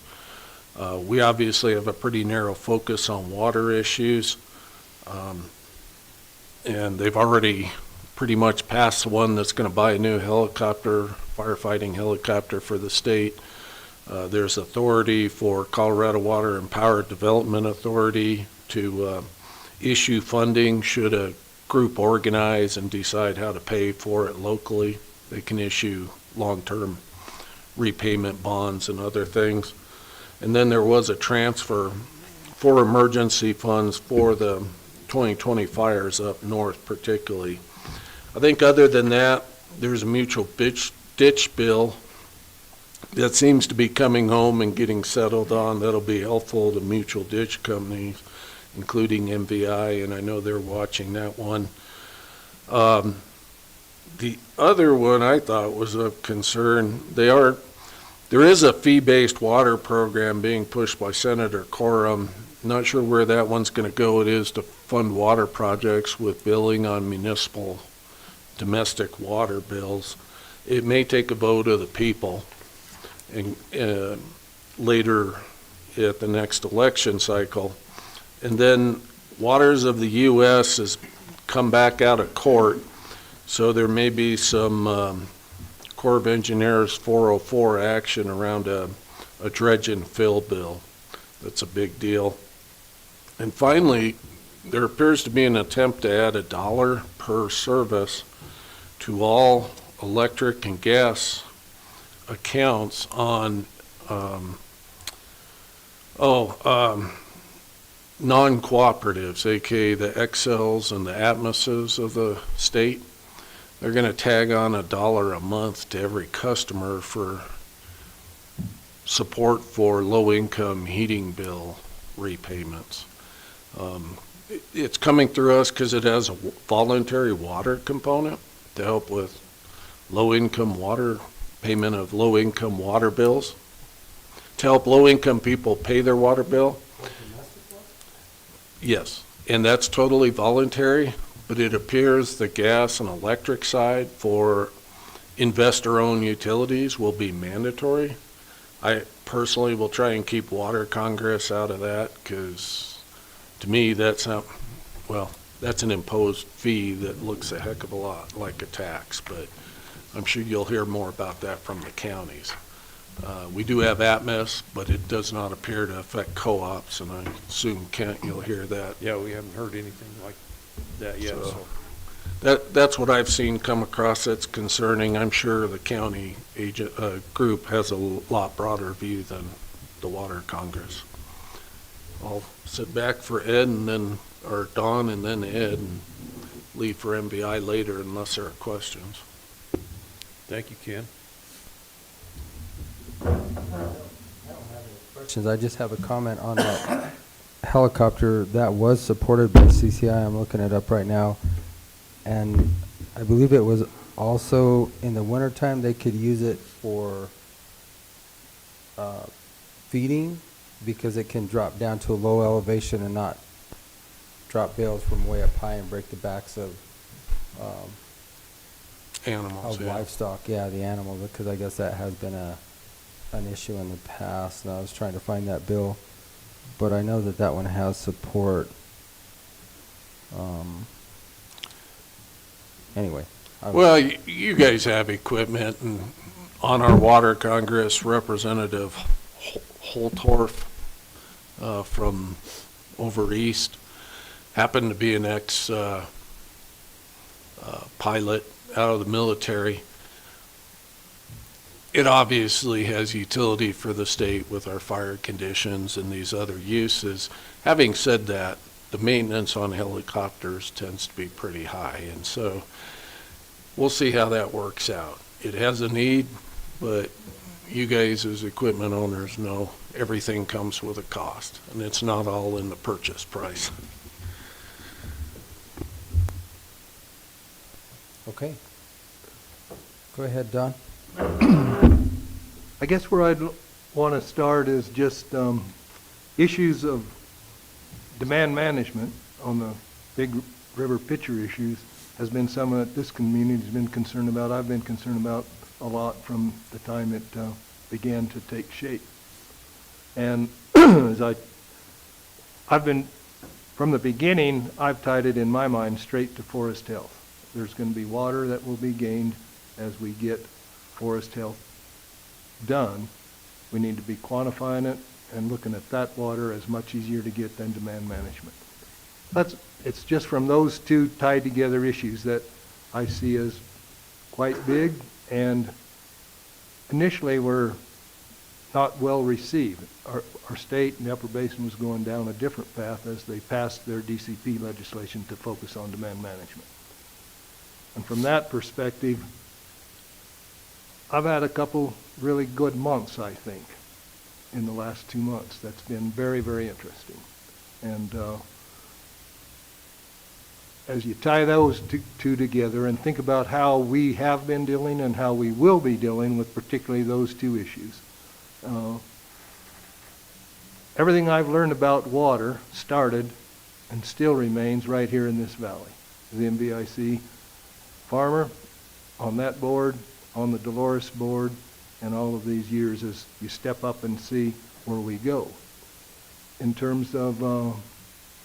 We obviously have a pretty narrow focus on water issues, and they've already pretty much passed the one that's going to buy a new helicopter, firefighting helicopter for the state. There's authority for Colorado Water and Power Development Authority to issue funding should a group organize and decide how to pay for it locally. They can issue long-term repayment bonds and other things. And then there was a transfer for emergency funds for the 2020 fires up north particularly. I think other than that, there's a mutual ditch bill that seems to be coming home and getting settled on. That'll be helpful to mutual ditch companies, including MVI, and I know they're watching that one. The other one I thought was of concern, there is a fee-based water program being pushed by Senator Coram. Not sure where that one's going to go. It is to fund water projects with billing on municipal domestic water bills. It may take a vote of the people, and later at the next election cycle. And then Waters of the U.S. has come back out of court, so there may be some Corps of Engineers 404 action around a dredge and fill bill. That's a big deal. And finally, there appears to be an attempt to add $1 per service to all electric and gas accounts on non-cooperatives, aka the Excels and the Atmoses of the state. They're going to tag on $1 a month to every customer for support for low-income heating bill repayments. It's coming through us because it has a voluntary water component to help with low-income water, payment of low-income water bills, to help low-income people pay their water bill. Yes, and that's totally voluntary, but it appears the gas and electric side for investor-owned utilities will be mandatory. I personally will try and keep Water Congress out of that, because to me, that's not, well, that's an imposed fee that looks a heck of a lot like a tax, but I'm sure you'll hear more about that from the counties. We do have ATMS, but it does not appear to affect co-ops, and I assume, Kent, you'll hear that. Yeah, we haven't heard anything like that yet, so. That's what I've seen come across that's concerning. I'm sure the county agent, group has a lot broader view than the Water Congress. I'll sit back for Ed and then, or Don and then Ed, and leave for MBI later unless there are questions. Thank you, Ken. Questions. I just have a comment on that helicopter that was supported by CCI. I'm looking it up right now. And I believe it was also in the wintertime they could use it for feeding, because it can drop down to a low elevation and not drop bales from way up high and break the backs of animals, yeah. livestock. Yeah, the animals, because I guess that has been an issue in the past, and I was trying to find that bill, but I know that that one has support. Anyway. Well, you guys have equipment, and on our Water Congress, Representative Holtorf from over east happened to be an ex-pilot out of the military. It obviously has utility for the state with our fire conditions and these other uses. Having said that, the maintenance on helicopters tends to be pretty high, and so we'll see how that works out. It has a need, but you guys as equipment owners know everything comes with a cost, and it's not all in the purchase price. Okay. Go ahead, Don. I guess where I'd want to start is just issues of demand management on the big river pitcher issues has been something that this community has been concerned about. I've been concerned about a lot from the time it began to take shape. And as I've been, from the beginning, I've tied it in my mind straight to forest health. There's going to be water that will be gained as we get forest health done. We need to be quantifying it and looking at that water as much easier to get than demand management. It's just from those two tied together issues that I see as quite big, and initially were not well received. Our state and the Upper Basin was going down a different path as they passed their DCP legislation to focus on demand management. And from that perspective, I've had a couple really good months, I think, in the last 2 months. That's been very, very interesting. And as you tie those two together and think about how we have been dealing and how we will be dealing with particularly those two issues, everything I've learned about water started and still remains right here in this valley. The MBIC farmer on that board, on the Dolores board, and all of these years as you step up and see where we go. In terms of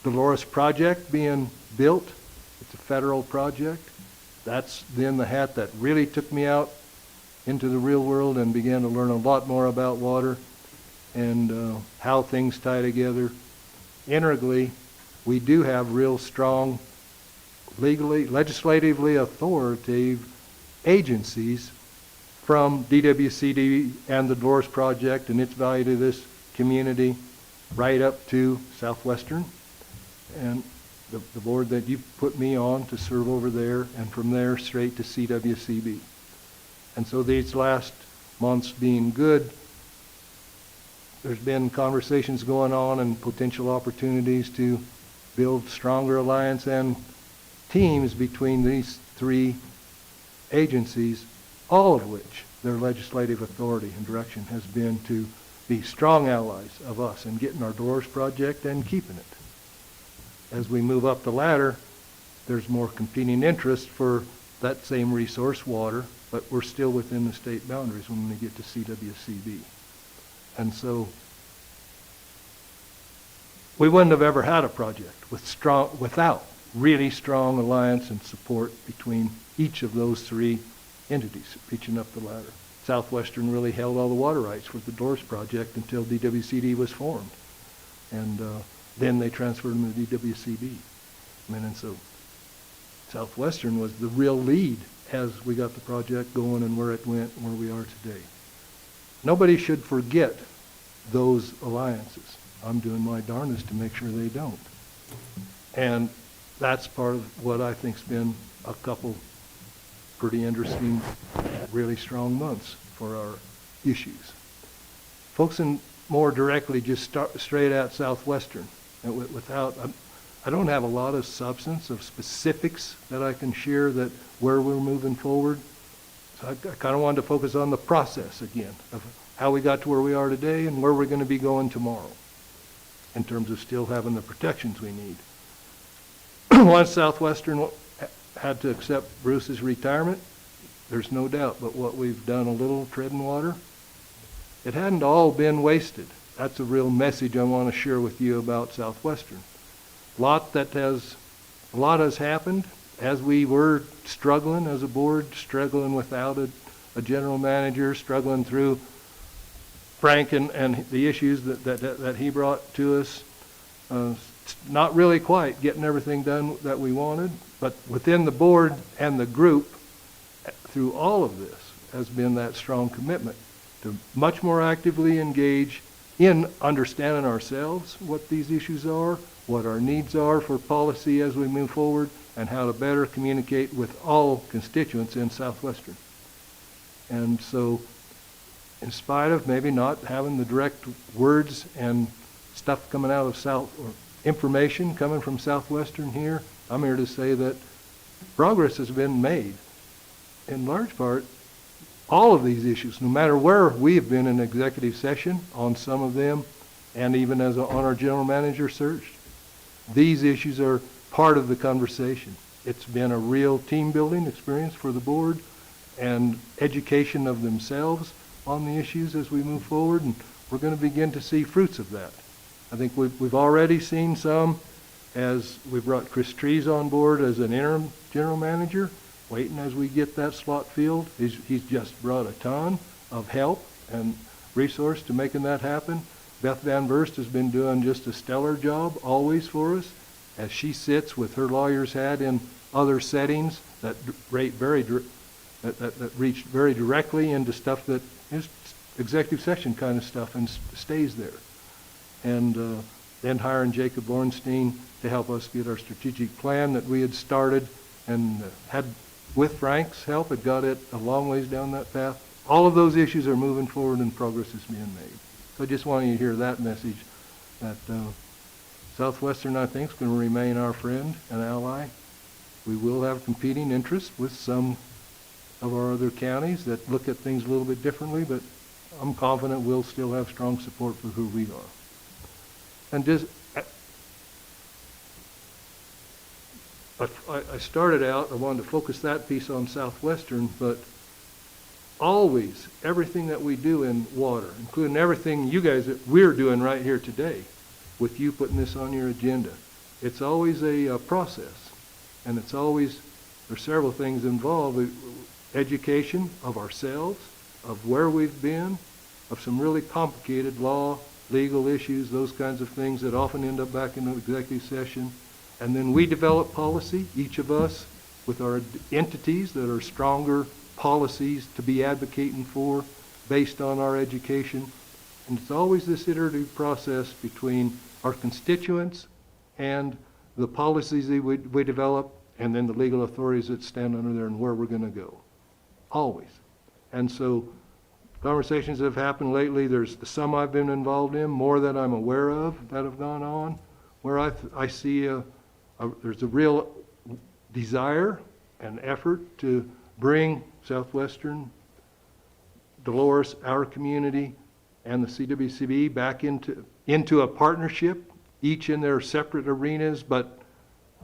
Dolores project being built, it's a federal project. That's then the hat that really took me out into the real world and began to learn a lot more about water and how things tie together. Integrally, we do have real strong, legally, legislatively authoritative agencies from DWCD and the Dolores Project and its value to this community right up to Southwestern and the board that you put me on to serve over there, and from there straight to CWCB. And so these last months being good, there's been conversations going on and potential opportunities to build stronger alliance and teams between these three agencies, all of which their legislative authority and direction has been to be strong allies of us in getting our Dolores project and keeping it. As we move up the ladder, there's more competing interest for that same resource, water, but we're still within the state boundaries when we get to CWCB. And so we wouldn't have ever had a project without really strong alliance and support between each of those three entities reaching up the ladder. Southwestern really held all the water rights for the Dolores project until DWCD was formed. And then they transferred them to DWCD. And so Southwestern was the real lead as we got the project going and where it went and where we are today. Nobody should forget those alliances. I'm doing my darndest to make sure they don't. And that's part of what I think's been a couple pretty interesting, really strong months for our issues. Focusing more directly just straight at Southwestern, and without, I don't have a lot of substance of specifics that I can share that where we're moving forward. So I kind of wanted to focus on the process again of how we got to where we are today and where we're going to be going tomorrow in terms of still having the protections we need. Once Southwestern had to accept Bruce's retirement, there's no doubt, but what we've done a little treading water, it hadn't all been wasted. That's a real message I want to share with you about Southwestern. A lot has happened as we were struggling as a board, struggling without a general manager, struggling through Frank and the issues that he brought to us. Not really quite getting everything done that we wanted, but within the board and the group, through all of this, has been that strong commitment to much more actively engage in understanding ourselves what these issues are, what our needs are for policy as we move forward, and how to better communicate with all constituents in Southwestern. And so, in spite of maybe not having the direct words and stuff coming out of information coming from Southwestern here, I'm here to say that progress has been made. In large part, all of these issues, no matter where we have been in executive session on some of them, and even on our general manager search, these issues are part of the conversation. It's been a real team building experience for the board and education of themselves on the issues as we move forward, and we're going to begin to see fruits of that. I think we've already seen some as we brought Chris Trees on board as an interim general manager, waiting as we get that slot filled. He's just brought a ton of help and resource to making that happen. Beth Van Verst has been doing just a stellar job always for us as she sits with her lawyer's hat in other settings that reach very directly into stuff that is executive session kind of stuff and stays there. And then hiring Jacob Ornstein to help us get our strategic plan that we had started and had, with Frank's help, had got it a long ways down that path. All of those issues are moving forward and progress is being made. So I just wanted you to hear that message that Southwestern, I think, is going to remain our friend and ally. We will have competing interests with some of our other counties that look at things a little bit differently, but I'm confident we'll still have strong support for who we are. And just, I started out, I wanted to focus that piece on Southwestern, but always, everything that we do in water, including everything you guys that we're doing right here today, with you putting this on your agenda, it's always a process. And it's always, there's several things involved. Education of ourselves, of where we've been, of some really complicated law, legal issues, those kinds of things that often end up back in the executive session. And then we develop policy, each of us, with our entities that are stronger policies to be advocating for based on our education. And it's always this iterative process between our constituents and the policies that we develop, and then the legal authorities that stand under there and where we're going to go. Always. And so conversations that have happened lately, there's some I've been involved in, more that I'm aware of that have gone on, where I see there's a real desire and effort to bring Southwestern, Dolores, our community, and the CWCB back into a partnership, each in their separate arenas, but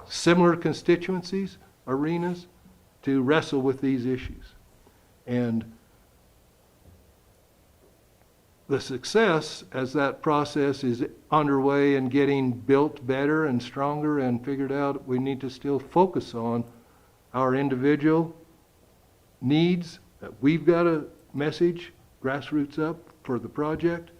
similar constituencies, arenas, to wrestle with these issues. And the success as that process is underway and getting built better and stronger and figured out, we need to still focus on our individual needs that we've got a message, grassroots up for the project.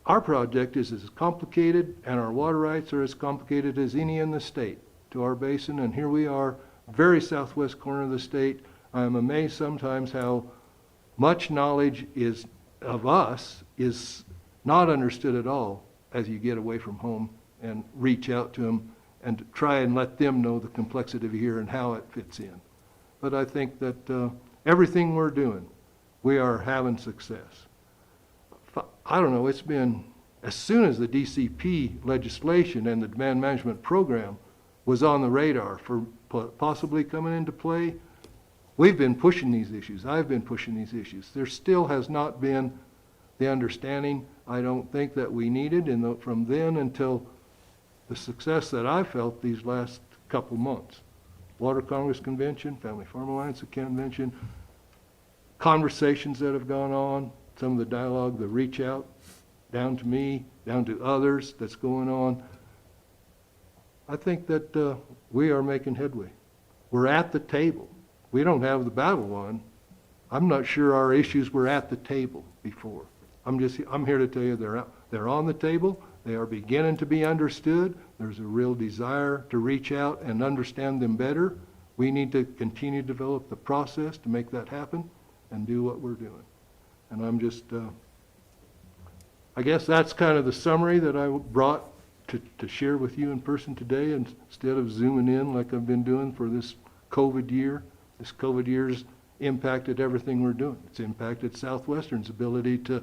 Our project is as complicated and our water rights are as complicated as any in the state to our basin, and here we are, very southwest corner of the state. I'm amazed sometimes how much knowledge of us is not understood at all as you get away from home and reach out to them and try and let them know the complexity of here and how it fits in. But I think that everything we're doing, we are having success. I don't know, it's been, as soon as the DCP legislation and the demand management program was on the radar for possibly coming into play, we've been pushing these issues. I've been pushing these issues. There still has not been the understanding, I don't think, that we needed from then until the success that I felt these last couple months. Water Congress Convention, Family Farm Alliance Convention, conversations that have gone on, some of the dialogue, the reach out, down to me, down to others that's going on. I think that we are making headway. We're at the table. We don't have the battle won. I'm not sure our issues were at the table before. I'm here to tell you they're on the table. They are beginning to be understood. There's a real desire to reach out and understand them better. We need to continue to develop the process to make that happen and do what we're doing. And I'm just, I guess that's kind of the summary that I brought to share with you in person today, instead of zooming in like I've been doing for this COVID year. This COVID year's impacted everything we're doing. It's impacted Southwestern's ability to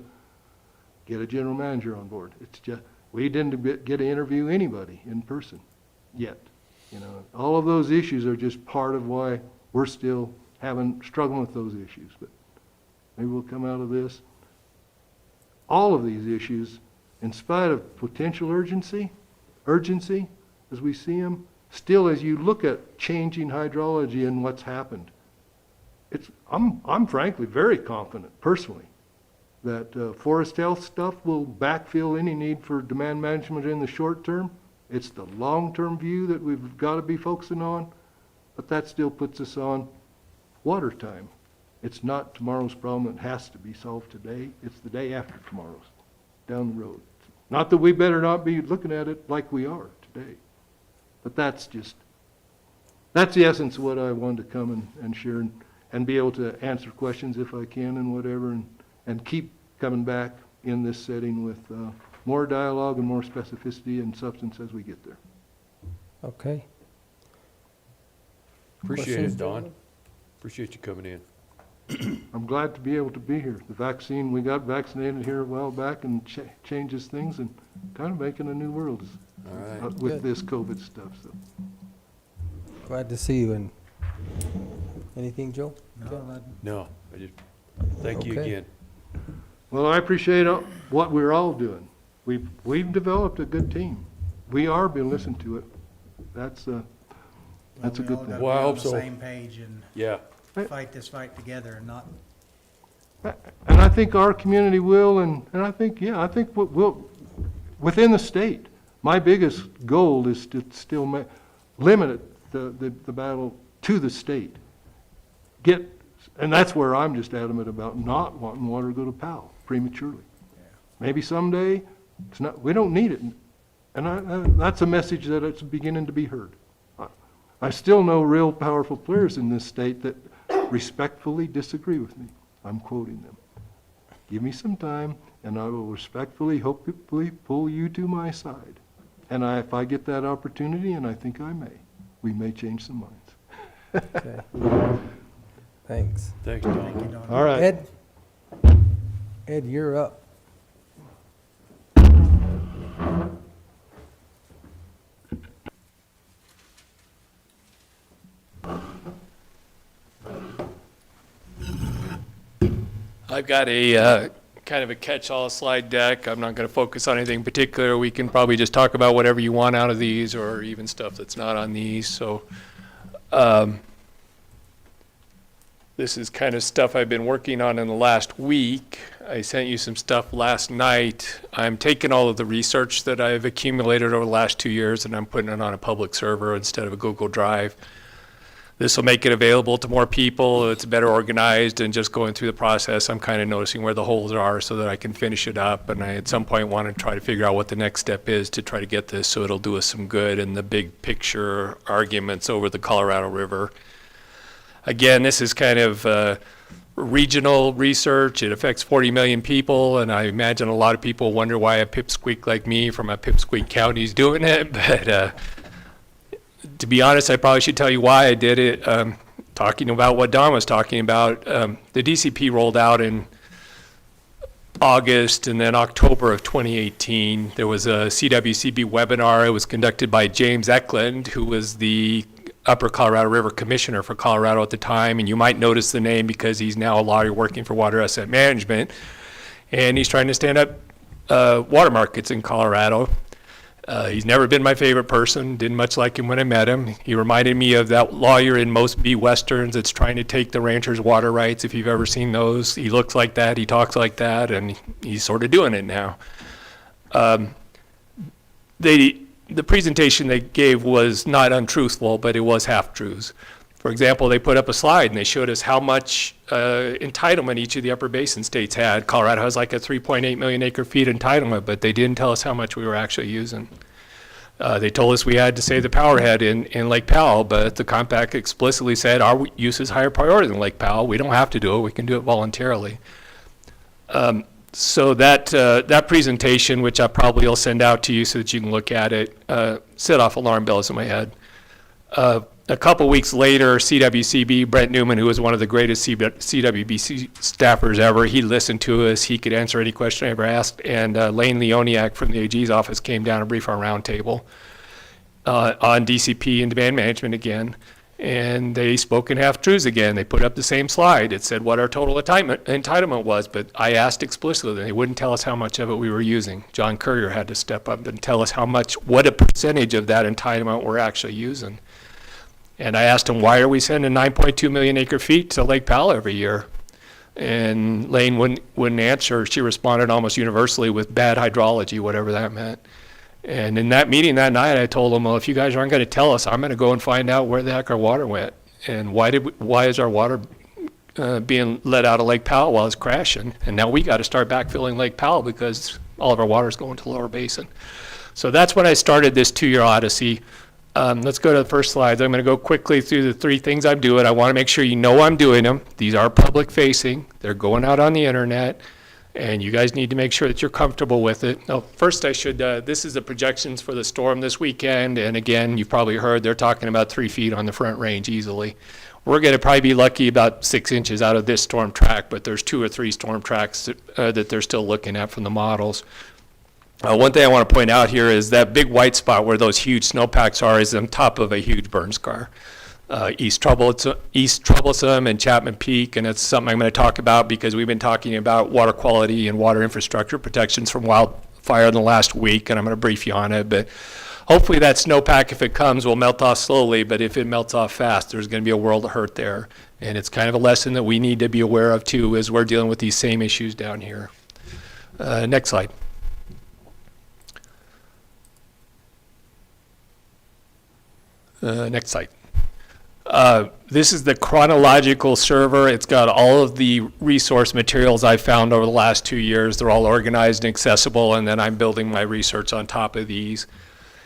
get a general manager on board. It's just, we didn't get to interview anybody in person yet. You know, all of those issues are just part of why we're still struggling with those issues. But maybe we'll come out of this. All of these issues, in spite of potential urgency as we see them, still as you look at changing hydrology and what's happened, I'm frankly very confident personally that forest health stuff will backfill any need for demand management in the short term. It's the long-term view that we've got to be focusing on, but that still puts us on water time. It's not tomorrow's problem that has to be solved today. It's the day after tomorrow's, down the road. Not that we better not be looking at it like we are today, but that's the essence of what I wanted to come and share and be able to answer questions if I can and whatever, and keep coming back in this setting with more dialogue and more specificity and substance as we get there. Okay. Appreciate Questions, it, Don. gentlemen? Appreciate you coming in. I'm glad to be able to be here. The vaccine, we got vaccinated here a while back and changes things and kind of making a new world All right. with Good. this COVID stuff. So. Glad to see you. And anything, Joe? No, I just thank you Okay. again. Well, I appreciate what we're all doing. We've developed a good team. We are being listened to it. That's a good thing. Well, I hope On so. the same page and Yeah. fight this fight together and not. And I think our community will, and I think we'll, within the state, my biggest goal is to still limit the battle to the state. And that's where I'm just adamant about not wanting water to go to Powell prematurely. Maybe someday, we don't need it. And that's a message that it's beginning to be heard. I still know real powerful players in this state that respectfully disagree with me. I'm quoting them. Give me some time, and I will respectfully, hopefully pull you to my side. And if I get that opportunity, and I think I may, we may change some minds. Okay. Thanks. Thanks, Don. All right. Ed, you're up. I've got a kind of a catch-all slide deck. I'm not going to focus on anything particular. We can probably just talk about whatever you want out of these, or even stuff that's not on these. So This is kind of stuff I've been working on in the last week. I sent you some stuff last night. I'm taking all of the research that I've accumulated over the last 2 years and I'm putting it on a public server instead of a Google Drive. This will make it available to more people. It's better organized, and just going through the process, I'm kind of noticing where the holes are so that I can finish it up. And I, at some point, want to try to figure out what the next step is to try to get this so it'll do us some good in the big picture arguments over the Colorado River. Again, this is kind of regional research. It affects 40 million people, and I imagine a lot of people wonder why a pipsqueak like me from a pipsqueak county is doing it. But to be honest, I probably should tell you why I did it. Talking about what Don was talking about, the DCP rolled out in August and then October of 2018. There was a CWCB webinar. It was conducted by James Eklund, who was the Upper Colorado River Commissioner for Colorado at the time, and you might notice the name because he's now a lawyer working for Water Asset Management, and he's trying to stand up water markets in Colorado. He's never been my favorite person, didn't much like him when I met him. He reminded me of that lawyer in most B Westerns that's trying to take the ranchers' water rights, if you've ever seen those. He looks like that, he talks like that, and he's sort of doing it now. The presentation they gave was not untruthful, but it was half-truths. For example, they put up a slide and they showed us how much entitlement each of the upper basin states had. Colorado has like a 3.8 million acre feet entitlement, but they didn't tell us how much we were actually using. They told us we had to save the powerhead in Lake Powell, but the compact explicitly said our use is higher priority than Lake Powell. We don't have to do it, we can do it voluntarily. So that presentation, which I probably will send out to you so that you can look at it, set off alarm bells in my head. A couple weeks later, CWCB, Brent Newman, who was one of the greatest CWBC staffers ever, he listened to us. He could answer any question I ever asked. And Lane Leoniak from the AG's office came down and briefed our roundtable on DCP and demand management again. And they spoke in half-truths again. They put up the same slide. It said what our total entitlement was, but I asked explicitly. They wouldn't tell us how much of it we were using. John Courier had to step up and tell us what a percentage of that entitlement we're actually using. And I asked him, why are we sending 9.2 million acre feet to Lake Powell every year? And Lane wouldn't answer. She responded almost universally with bad hydrology, whatever that meant. And in that meeting that night, I told him, well, if you guys aren't going to tell us, I'm going to go and find out where the heck our water went. And why is our water being let out of Lake Powell while it's crashing? And now we got to start backfilling Lake Powell because all of our water is going to the lower basin. So that's when I started this 2-year odyssey. Let's go to the first slide. I'm going to go quickly through the 3 things I'm doing. I want to make sure you know I'm doing them. These are public facing. They're going out on the internet. And you guys need to make sure that you're comfortable with it. Now, first I should, this is the projections for the storm this weekend. And again, you've probably heard they're talking about 3 feet on the Front Range easily. We're going to probably be lucky about 6 inches out of this storm track, but there's 2 or 3 storm tracks that they're still looking at from the models. One thing I want to point out here is that big white spot where those huge snowpacks are is on top of a huge burn scar. East Troublesome and Chapman Peak, and it's something I'm going to talk about because we've been talking about water quality and water infrastructure protections from wildfire in the last week, and I'm going to brief you on it. But hopefully that snowpack, if it comes, will melt off slowly, but if it melts off fast, there's going to be a world of hurt there. And it's kind of a lesson that we need to be aware of too as we're dealing with these same issues down here. Next slide. Next slide. This is the chronological server. It's got all of the resource materials I've found over the last 2 years. They're all organized and accessible, and then I'm building my research on top of these.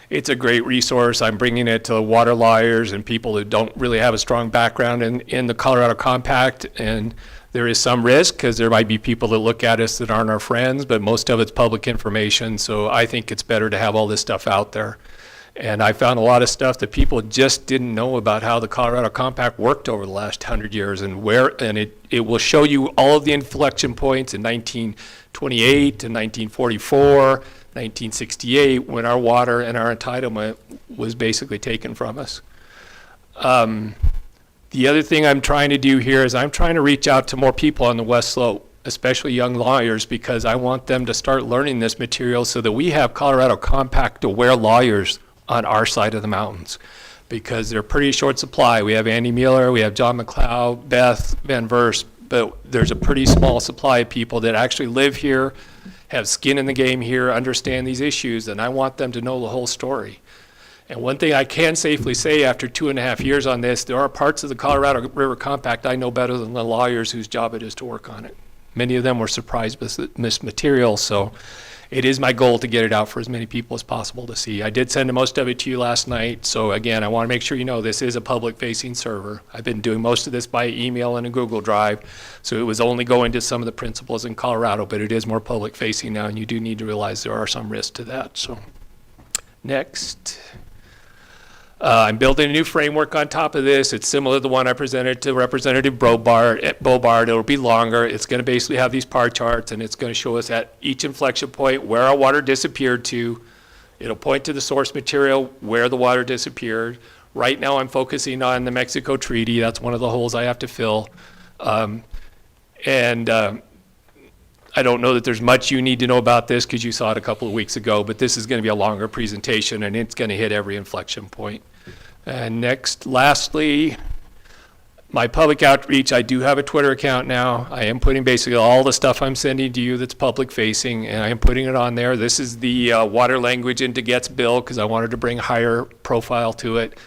It's a great resource. I'm bringing it to water lawyers and people who don't really have a strong background in the Colorado Compact, and there is some risk because there might be people that look at us that aren't our friends, but most of it's public information, so I think it's better to have all this stuff out there. And I found a lot of stuff that people just didn't know about how the Colorado Compact worked over the last 100 years and it will show you all of the inflection points in 1928 to 1944, 1968, when our water and our entitlement was basically taken from us. The other thing I'm trying to do here is I'm trying to reach out to more people on the West Slope, especially young lawyers, because I want them to start learning this material so that we have Colorado Compact aware lawyers on our side of the mountains. because they're pretty short supply. We have Andy Mueller, we have John McLeod, Beth Van Verst, but there's a pretty small supply of people that actually live here, have skin in the game here, understand these issues, and I want them to know the whole story. And one thing I can safely say after 2.5 years on this, there are parts of the Colorado River Compact I know better than the lawyers whose job it is to work on it. Many of them were surprised with this material, so it is my goal to get it out for as many people as possible to see. I did send most of it to you last night, so again, I want to make sure you know this is a public-facing server. I've been doing most of this by email and a Google Drive, so it was only going to some of the principals in Colorado, but it is more public-facing now, and you do need to realize there are some risks to that. So, next. I'm building a new framework on top of this. It's similar to the one I presented to Representative Bobart. It'll be longer. It's going to basically have these pie charts, and it's going to show us at each inflection point where our water disappeared to. It'll point to the source material where the water disappeared. Right now, I'm focusing on the Mexico Treaty. That's one of the holes I have to fill. I don't know that there's much you need to know about this because you saw it a couple of weeks ago, but this is going to be a longer presentation, and it's going to hit every inflection point. And next, lastly, my public outreach. I do have a Twitter account now. I am putting basically all the stuff I'm sending to you that's public facing, and I am putting it on there. This is the water language into Gets bill because I wanted to bring higher profile to it.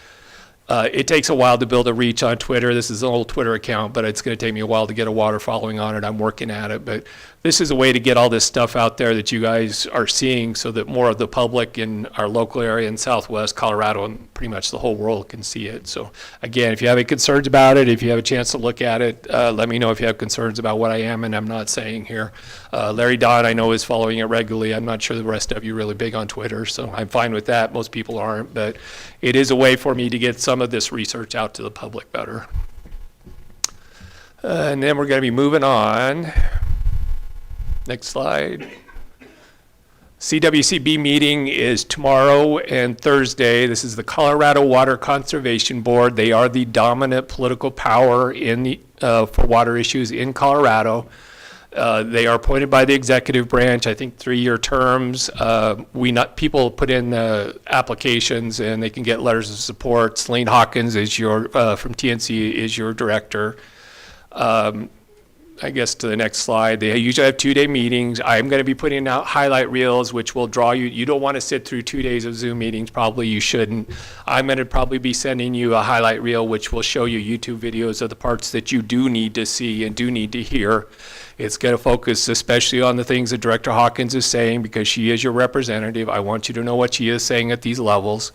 It takes a while to build a reach on Twitter. This is an old Twitter account, but it's going to take me a while to get a water following on it. I'm working at it, but this is a way to get all this stuff out there that you guys are seeing so that more of the public in our local area in Southwest Colorado and pretty much the whole world can see it. So again, if you have any concerns about it, if you have a chance to look at it, let me know if you have concerns about what I am and I'm not saying here. Larry Dodd, I know, is following it regularly. I'm not sure the rest of you are really big on Twitter, so I'm fine with that. Most people aren't, but it is a way for me to get some of this research out to the public better. And then we're going to be moving on. Next slide. CWCB meeting is tomorrow and Thursday. This is the Colorado Water Conservation Board. They are the dominant political power in the, for water issues in Colorado. They are appointed by the executive branch, I think 3-year terms. People put in applications and they can get letters of support. Celine Hawkins is from TNC is your director. I guess to the next slide. They usually have 2-day meetings. I'm going to be putting out highlight reels, which will draw you. You don't want to sit through 2 days of Zoom meetings. Probably you shouldn't. I'm going to probably be sending you a highlight reel, which will show you YouTube videos of the parts that you do need to see and do need to hear. It's going to focus especially on the things that Director Hawkins is saying because she is your representative. I want you to know what she is saying at these levels.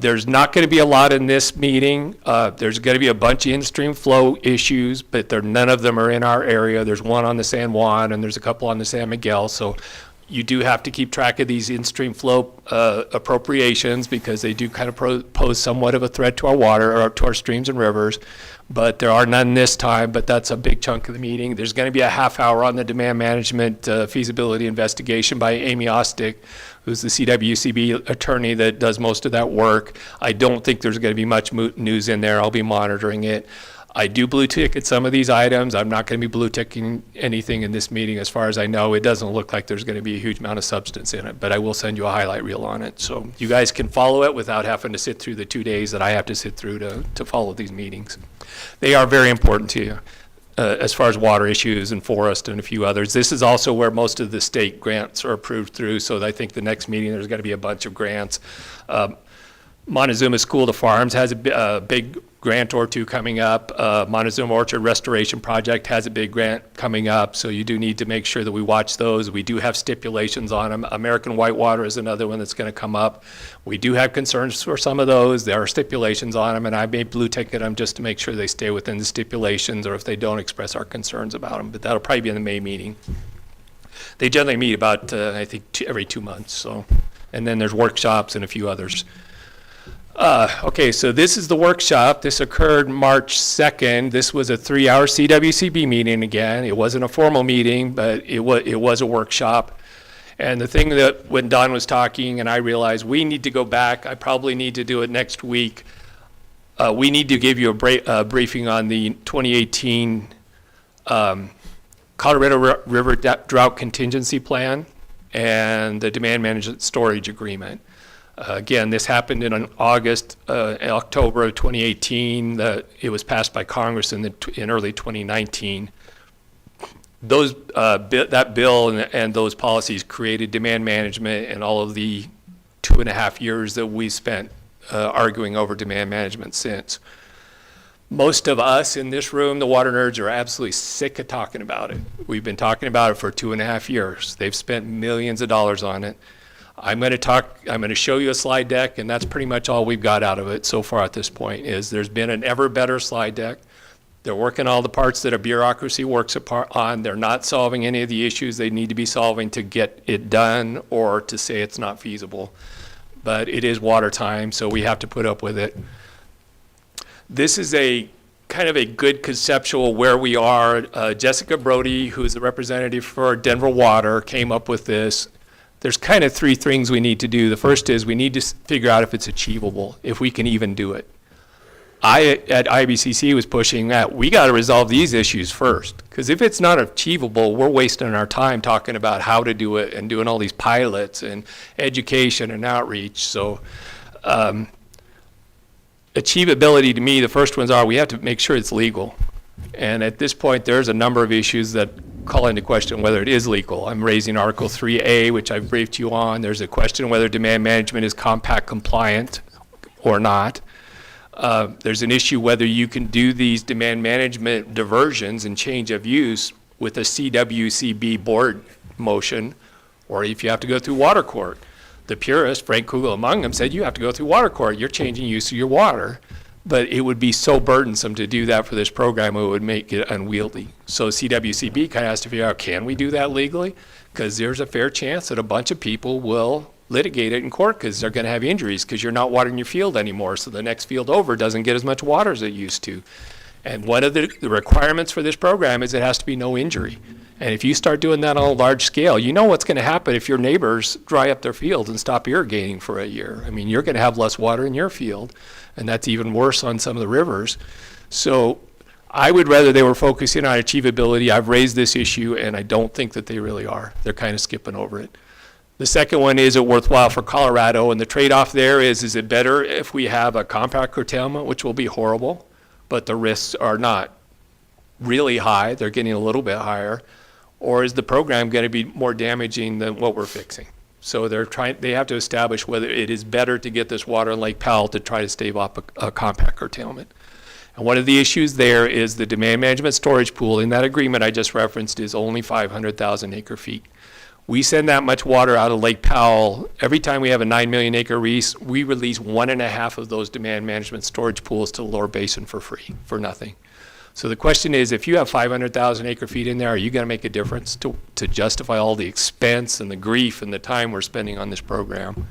There's not going to be a lot in this meeting. There's going to be a bunch of in-stream flow issues, but none of them are in our area. There's one on the San Juan and there's a couple on the San Miguel. So you do have to keep track of these in-stream flow appropriations because they do kind of pose somewhat of a threat to our water or to our streams and rivers. But there are none this time, but that's a big chunk of the meeting. There's going to be a half hour on the demand management feasibility investigation by Aimee Johnson, who's the CWCB attorney that does most of that work. I don't think there's going to be much news in there. I'll be monitoring it. I do blue ticket some of these items. I'm not going to be blue ticking anything in this meeting as far as I know. It doesn't look like there's going to be a huge amount of substance in it, but I will send you a highlight reel on it. So you guys can follow it without having to sit through the 2 days that I have to sit through to follow these meetings. They are very important to you as far as water issues and forest and a few others. This is also where most of the state grants are approved through, so I think the next meeting there's going to be a bunch of grants. Montezuma School to Farms has a big grant or two coming up. Montezuma Orchard Restoration Project has a big grant coming up, so you do need to make sure that we watch those. We do have stipulations on them. American Whitewater is another one that's going to come up. We do have concerns for some of those. There are stipulations on them, and I may blue ticket them just to make sure they stay within the stipulations, or if they don't, express our concerns about them. But that'll probably be in the May meeting. They generally meet about, I think, every 2 months. So, and then there's workshops and a few others. Okay, so this is the workshop. This occurred March 2nd. This was a 3-hour CWCB meeting again. It wasn't a formal meeting, but it was a workshop. And the thing that when Don was talking and I realized we need to go back, I probably need to do it next week. We need to give you a briefing on the 2018 Colorado River Drought Contingency Plan and the Demand Management Storage Agreement. Again, this happened in October of 2018. It was passed by Congress in early 2019. That bill and those policies created demand management and all of the 2.5 years that we spent arguing over demand management since. Most of us in this room, the water nerds, are absolutely sick of talking about it. We've been talking about it for 2.5 years. They've spent millions of dollars on it. I'm going to show you a slide deck, and that's pretty much all we've got out of it so far at this point. Is there's been an ever better slide deck. They're working all the parts that a bureaucracy works on. They're not solving any of the issues they need to be solving to get it done or to say it's not feasible. But it is water time, so we have to put up with it. This is a kind of a good conceptual where we are. Jessica Brody, who is the representative for Denver Water, came up with this. There's kind of 3 things we need to do. The first is we need to figure out if it's achievable, if we can even do it. I, at IBCC, was pushing that we got to resolve these issues first, because if it's not achievable, we're wasting our time talking about how to do it and doing all these pilots and education and outreach. So achievability, to me, the first ones are we have to make sure it's legal. And at this point, there's a number of issues that call into question whether it is legal. I'm raising Article 3A, which I've briefed you on. There's a question whether demand management is compact compliant or not. There's an issue whether you can do these demand management diversions and change of use with a CWCB board motion, or if you have to go through water court. The purist, Frank Kugel among them, said you have to go through water court. You're changing use of your water. But it would be so burdensome to do that for this program, it would make it unwieldy. So CWCB kind of has to figure out, can we do that legally? Because there's a fair chance that a bunch of people will litigate it in court because they're going to have injuries because you're not watering your field anymore. So the next field over doesn't get as much water as it used to. And one of the requirements for this program is it has to be no injury. And if you start doing that on a large scale, you know what's going to happen if your neighbors dry up their fields and stop irrigating for a year. I mean, you're going to have less water in your field, and that's even worse on some of the rivers. So I would rather they were focusing on achievability. I've raised this issue, and I don't think that they really are. They're kind of skipping over it. The second one, is it worthwhile for Colorado? And the trade-off there is it better if we have a compact curtailment, which will be horrible, but the risks are not really high. They're getting a little bit higher. Or is the program going to be more damaging than what we're fixing? So they have to establish whether it is better to get this water in Lake Powell to try to stave off a compact curtailment. And one of the issues there is the demand management storage pool in that agreement I just referenced is only 500,000 acre feet. We send that much water out of Lake Powell. Every time we have a 9 million acre lease, we release 1.5 of those demand management storage pools to the lower basin for free, for nothing. So the question is, if you have 500,000 acre feet in there, are you going to make a difference to justify all the expense and the grief and the time we're spending on this program?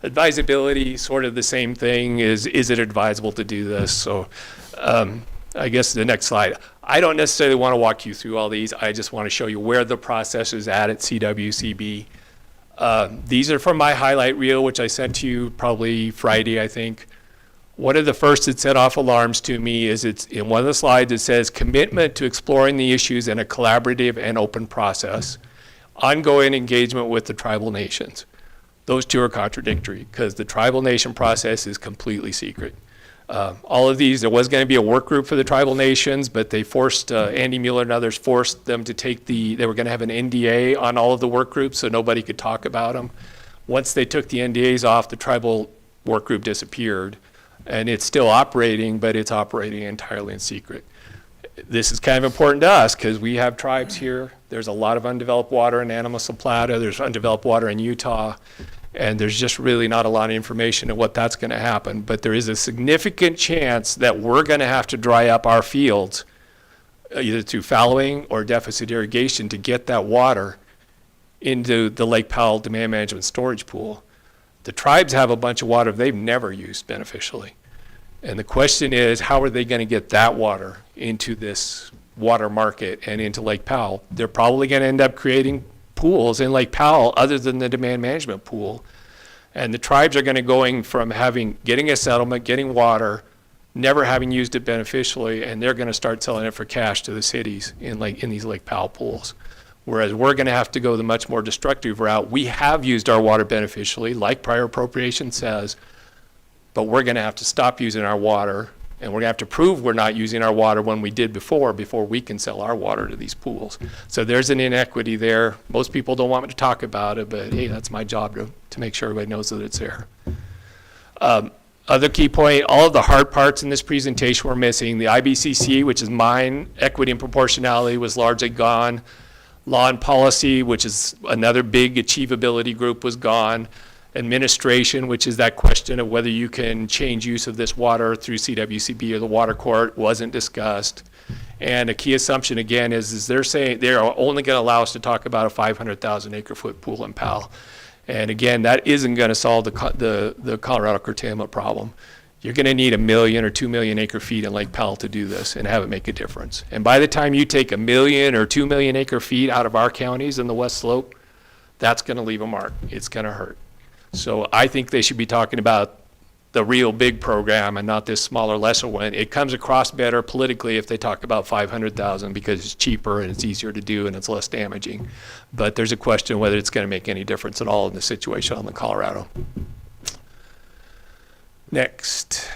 Advisability, sort of the same thing. Is it advisable to do this? So I guess the next slide. I don't necessarily want to walk you through all these. I just want to show you where the process is at CWCB. These are from my highlight reel, which I sent to you probably Friday, I think. One of the first that set off alarms to me is it's in one of the slides it says commitment to exploring the issues in a collaborative and open process, ongoing engagement with the tribal nations. Those two are contradictory because the tribal nation process is completely secret. All of these, there was going to be a work group for the tribal nations, but they forced, Andy Mueller and others forced them to they were going to have an NDA on all of the work groups so nobody could talk about them. Once they took the NDAs off, the tribal work group disappeared. And it's still operating, but it's operating entirely in secret. This is kind of important to us because we have tribes here. There's a lot of undeveloped water in Animas La Plata. There's undeveloped water in Utah. And there's just really not a lot of information on what that's going to happen. But there is a significant chance that we're going to have to dry up our fields, either through fallowing or deficit irrigation, to get that water into the Lake Powell demand management storage pool. The tribes have a bunch of water they've never used beneficially. And the question is, how are they going to get that water into this water market and into Lake Powell? They're probably going to end up creating pools in Lake Powell other than the demand management pool. And the tribes are going to going from getting a settlement, getting water, never having used it beneficially, and they're going to start selling it for cash to the cities in these Lake Powell pools. Whereas we're going to have to go the much more destructive route. We have used our water beneficially, like prior appropriation says, but we're going to have to stop using our water, and we're going to have to prove we're not using our water when we did before we can sell our water to these pools. So there's an inequity there. Most people don't want me to talk about it, but hey, that's my job to make sure everybody knows that it's there. Other key point, all of the hard parts in this presentation were missing. The IBCC, which is mine, equity and proportionality, was largely gone. Law and policy, which is another big achievability group, was gone. Administration, which is that question of whether you can change use of this water through CWCB or the water court, wasn't discussed. And a key assumption again is they're saying they're only going to allow us to talk about a 500,000 acre foot pool in Powell. And again, that isn't going to solve the Colorado curtailment problem. You're going to need 1 million or 2 million acre feet in Lake Powell to do this and have it make a difference. And by the time you take 1 million or 2 million acre feet out of our counties in the West Slope, that's going to leave a mark. It's going to hurt. So I think they should be talking about the real big program and not this smaller, lesser one. It comes across better politically if they talk about 500,000 because it's cheaper and it's easier to do and it's less damaging. But there's a question whether it's going to make any difference at all in the situation on the Colorado. Next.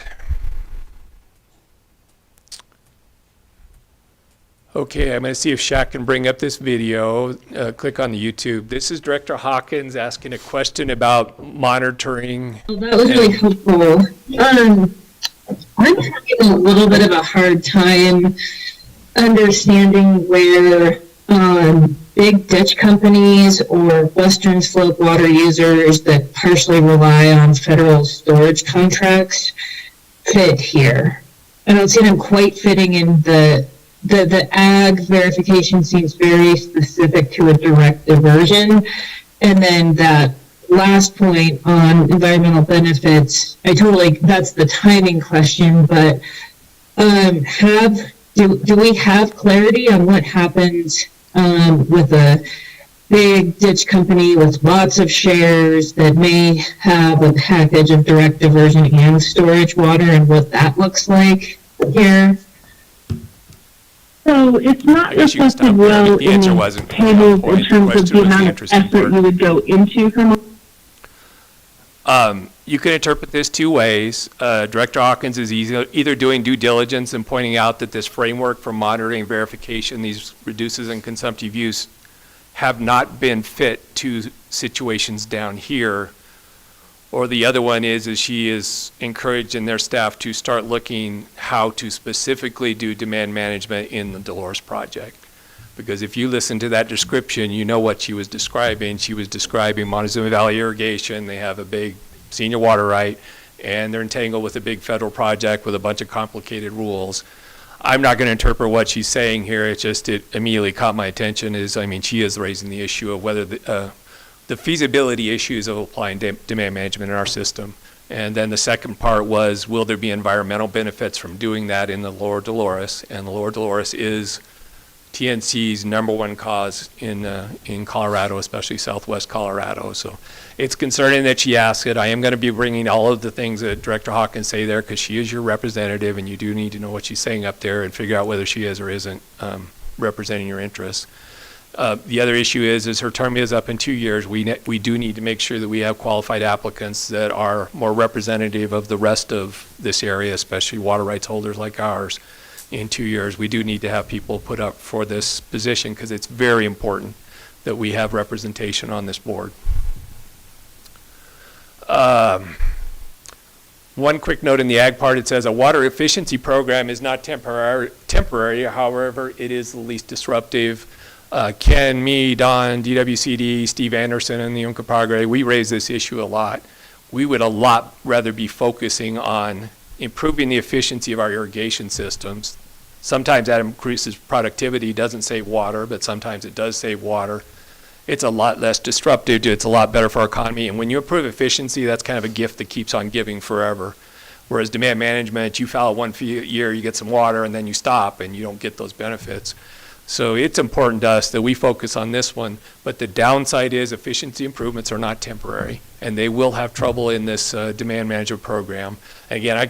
Okay, I'm going to see if Shaq can bring up this video. Click on the YouTube. This is Director Hawkins asking a question about monitoring. Well, that was really helpful. I'm having a little bit of a hard time understanding where big ditch companies or Western Slope water users that partially rely on federal storage contracts fit here. I don't see them quite fitting in the ag verification seems very specific to a direct diversion. And then that last point on environmental benefits, that's the timing question, but do we have clarity on what happens with a big ditch company with lots of shares that may have a package of direct diversion and storage water and what that looks like here? So it's not reflected well in the tables in terms of the amount of effort you would go into from You can interpret this two ways. Director Hawkins is either doing due diligence and pointing out that this framework for monitoring and verification, these reduces in consumptive use, have not been fit to situations down here. Or the other one is she is encouraging their staff to start looking how to specifically do demand management in the Dolores project. Because if you listen to that description, you know what she was describing. She was describing Montezuma Valley irrigation. They have a big senior water right, and they're entangled with a big federal project with a bunch of complicated rules. I'm not going to interpret what she's saying here. It's just it immediately caught my attention. She is raising the issue of whether the feasibility issues of applying demand management in our system. And then the second part was, will there be environmental benefits from doing that in the Lower Dolores? And the Lower Dolores is TNC's #1 cause in Colorado, especially Southwest Colorado. So it's concerning that she asked it. I am going to be bringing all of the things that Director Hawkins say there because she is your representative and you do need to know what she's saying up there and figure out whether she is or isn't representing your interests. The other issue is her term is up in 2 years. We do need to make sure that we have qualified applicants that are more representative of the rest of this area, especially water rights holders like ours. In 2 years, we do need to have people put up for this position because it's very important that we have representation on this board. One quick note in the ag part, it says a water efficiency program is not temporary, however, it is the least disruptive. Ken, me, Don, DWCD, Steve Anderson, and the Uncompahgre, we raise this issue a lot. We would a lot rather be focusing on improving the efficiency of our irrigation systems. Sometimes that increases productivity, doesn't save water, but sometimes it does save water. It's a lot less disruptive, it's a lot better for our economy, and when you improve efficiency, that's kind of a gift that keeps on giving forever. Whereas demand management, you foul one year, you get some water, and then you stop, and you don't get those benefits. So it's important to us that we focus on this one, but the downside is efficiency improvements are not temporary, and they will have trouble in this demand management program. Again,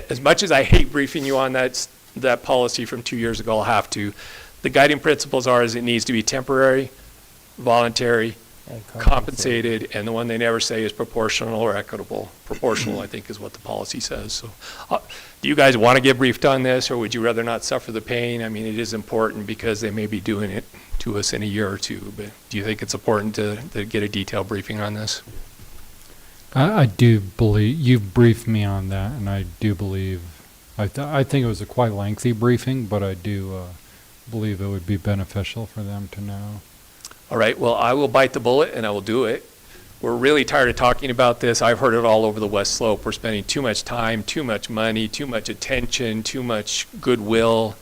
as much as I hate briefing you on that policy from 2 years ago, I'll have to. The guiding principles are is it needs to be temporary, voluntary, compensated, and the one they never say is proportional or equitable. Proportional, I think, is what the policy says. So, do you guys want to get briefed on this, or would you rather not suffer the pain? I mean, it is important because they may be doing it to us in a year or two, but do you think it's important to get a detailed briefing on this? I do believe, you've briefed me on that, and I do believe, I think it was a quite lengthy briefing, but I do believe it would be beneficial for them to know. All right, well, I will bite the bullet and I will do it. We're really tired of talking about this. I've heard it all over the West Slope. We're spending too much time, too much money, too much attention, too much goodwill,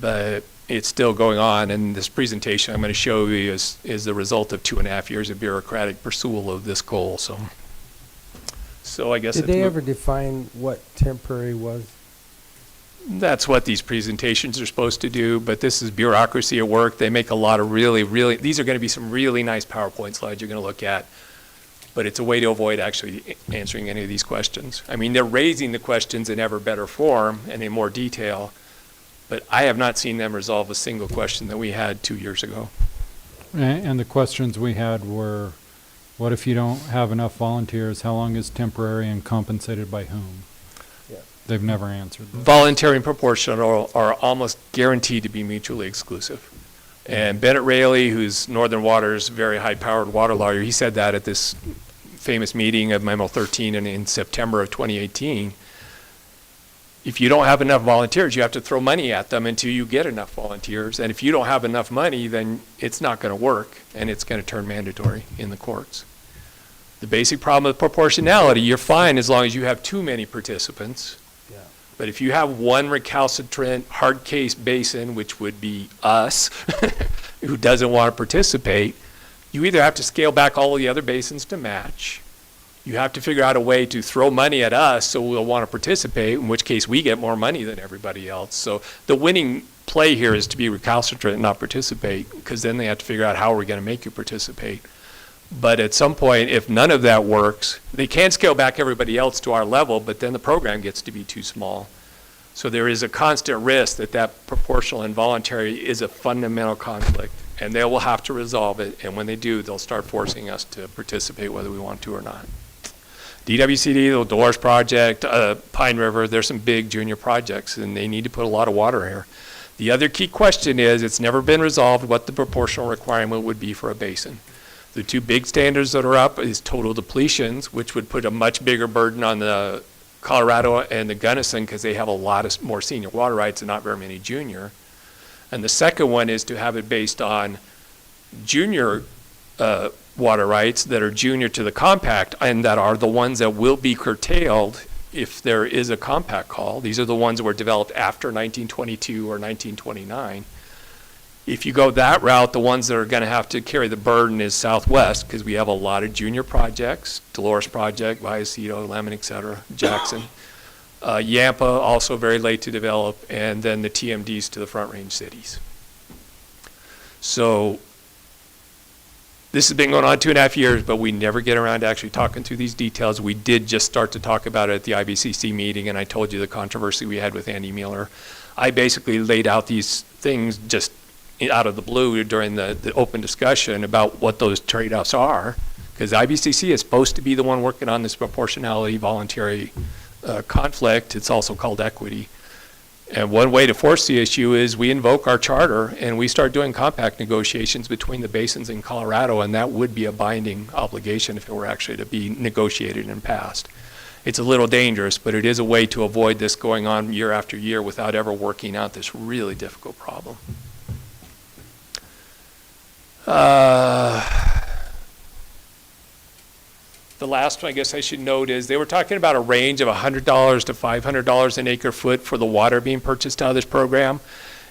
but it's still going on. And this presentation I'm going to show you is the result of 2.5 years of bureaucratic pursuit of this goal. So I guess did they ever define what temporary was? That's what these presentations are supposed to do, but this is bureaucracy at work. They make a lot of really, these are going to be some really nice PowerPoint slides you're going to look at, but it's a way to avoid actually answering any of these questions. I mean, they're raising the questions in ever better form and in more detail, but I have not seen them resolve a single question that we had 2 years ago. And the questions we had were, what if you don't have enough volunteers? How long is temporary and compensated by whom? They've never answered that. Voluntary and proportional are almost guaranteed to be mutually exclusive. And Bennett Raley, who's Northern Water's very high-powered water lawyer, he said that at this famous meeting of Memo 13 in September of 2018. If you don't have enough volunteers, you have to throw money at them until you get enough volunteers. And if you don't have enough money, then it's not going to work, and it's going to turn mandatory in the courts. The basic problem with proportionality, you're fine as long as you have too many participants. But if you have one recalcitrant hard case basin, which would be us, who doesn't want to participate, you either have to scale back all of the other basins to match. You have to figure out a way to throw money at us so we'll want to participate, in which case we get more money than everybody else. So the winning play here is to be recalcitrant and not participate, because then they have to figure out how are we going to make you participate. But at some point, if none of that works, they can scale back everybody else to our level, but then the program gets to be too small. So there is a constant risk that proportional and voluntary is a fundamental conflict, and they will have to resolve it. And when they do, they'll start forcing us to participate whether we want to or not. DWCD, the Dolores Project, Pine River, there's some big junior projects, and they need to put a lot of water here. The other key question is, it's never been resolved what the proportional requirement would be for a basin. The two big standards that are up is total depletions, which would put a much bigger burden on the Colorado and the Gunnison because they have a lot of more senior water rights and not very many junior. And the second one is to have it based on junior water rights that are junior to the compact and that are the ones that will be curtailed if there is a compact call. These are the ones that were developed after 1922 or 1929. If you go that route, the ones that are going to have to carry the burden is Southwest, because we have a lot of junior projects, Dolores Project, Vallecito, Lemon, et cetera, Jackson. Yampa, also very late to develop, and then the TMDs to the Front Range cities. So this has been going on 2.5 years, but we never get around to actually talking through these details. We did just start to talk about it at the IBCC meeting, and I told you the controversy we had with Andy Mueller. I basically laid out these things just out of the blue during the open discussion about what those trade-offs are, because IBCC is supposed to be the one working on this proportionality voluntary conflict. It's also called equity. And one way to force the issue is we invoke our charter and we start doing compact negotiations between the basins in Colorado, and that would be a binding obligation if it were actually to be negotiated and passed. It's a little dangerous, but it is a way to avoid this going on year after year without ever working out this really difficult problem. The last one I guess I should note is they were talking about a range of $100 to $500 an acre foot for the water being purchased out of this program.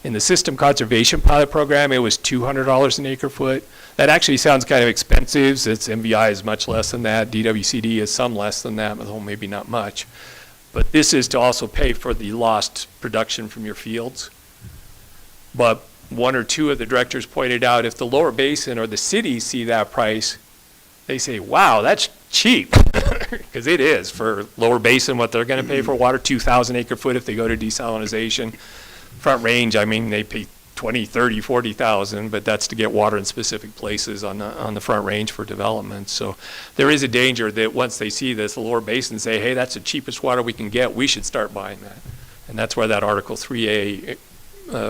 In the System Conservation Pilot Program, it was $200 an acre foot. That actually sounds kind of expensive, since MVI is much less than that. DWCD is some less than that, but maybe not much. But this is to also pay for the lost production from your fields. But one or two of the directors pointed out if the lower basin or the cities see that price, they say, wow, that's cheap, because it is for lower basin what they're going to pay for water, 2,000 acre foot if they go to desalinization. Front Range, I mean, they pay 20, 30, 40,000, but that's to get water in specific places on the Front Range for development. So there is a danger that once they see this, the lower basin say, hey, that's the cheapest water we can get, we should start buying that. And that's where that Article 3A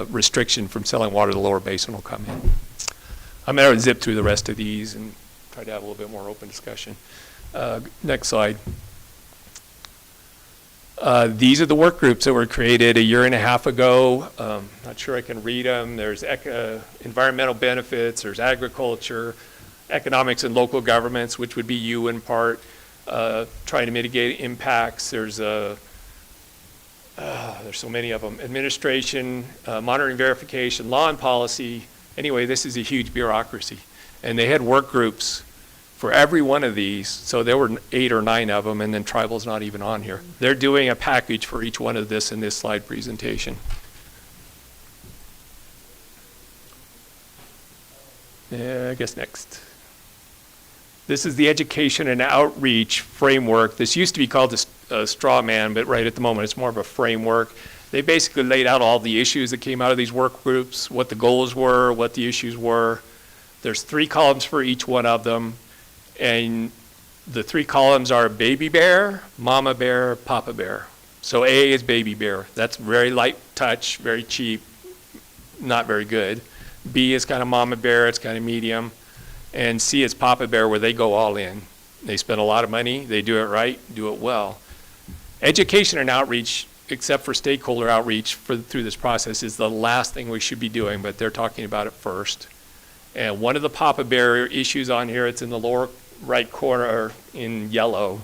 restriction from selling water to the lower basin will come in. I'm going to zip through the rest of these and try to have a little bit more open discussion. Next slide. These are the work groups that were created a year and a half ago. Not sure I can read them. There's environmental benefits, there's agriculture, economics and local governments, which would be you in part, trying to mitigate impacts. There's so many of them. Administration, monitoring, verification, law and policy. Anyway, this is a huge bureaucracy. And they had work groups for every one of these, so there were 8 or 9 of them, and then tribal's not even on here. They're doing a package for each one of this in this slide presentation. I guess next. This is the education and outreach framework. This used to be called a straw man, but right at the moment it's more of a framework. They basically laid out all the issues that came out of these work groups, what the goals were, what the issues were. There's 3 columns for each one of them. And the 3 columns are baby bear, mama bear, papa bear. So A is baby bear. That's very light touch, very cheap, not very good. B is kind of mama bear, it's kind of medium. And C is papa bear, where they go all in. They spend a lot of money, they do it right, do it well. Education and outreach, except for stakeholder outreach through this process, is the last thing we should be doing, but they're talking about it first. And one of the papa bear issues on here, it's in the lower right corner in yellow.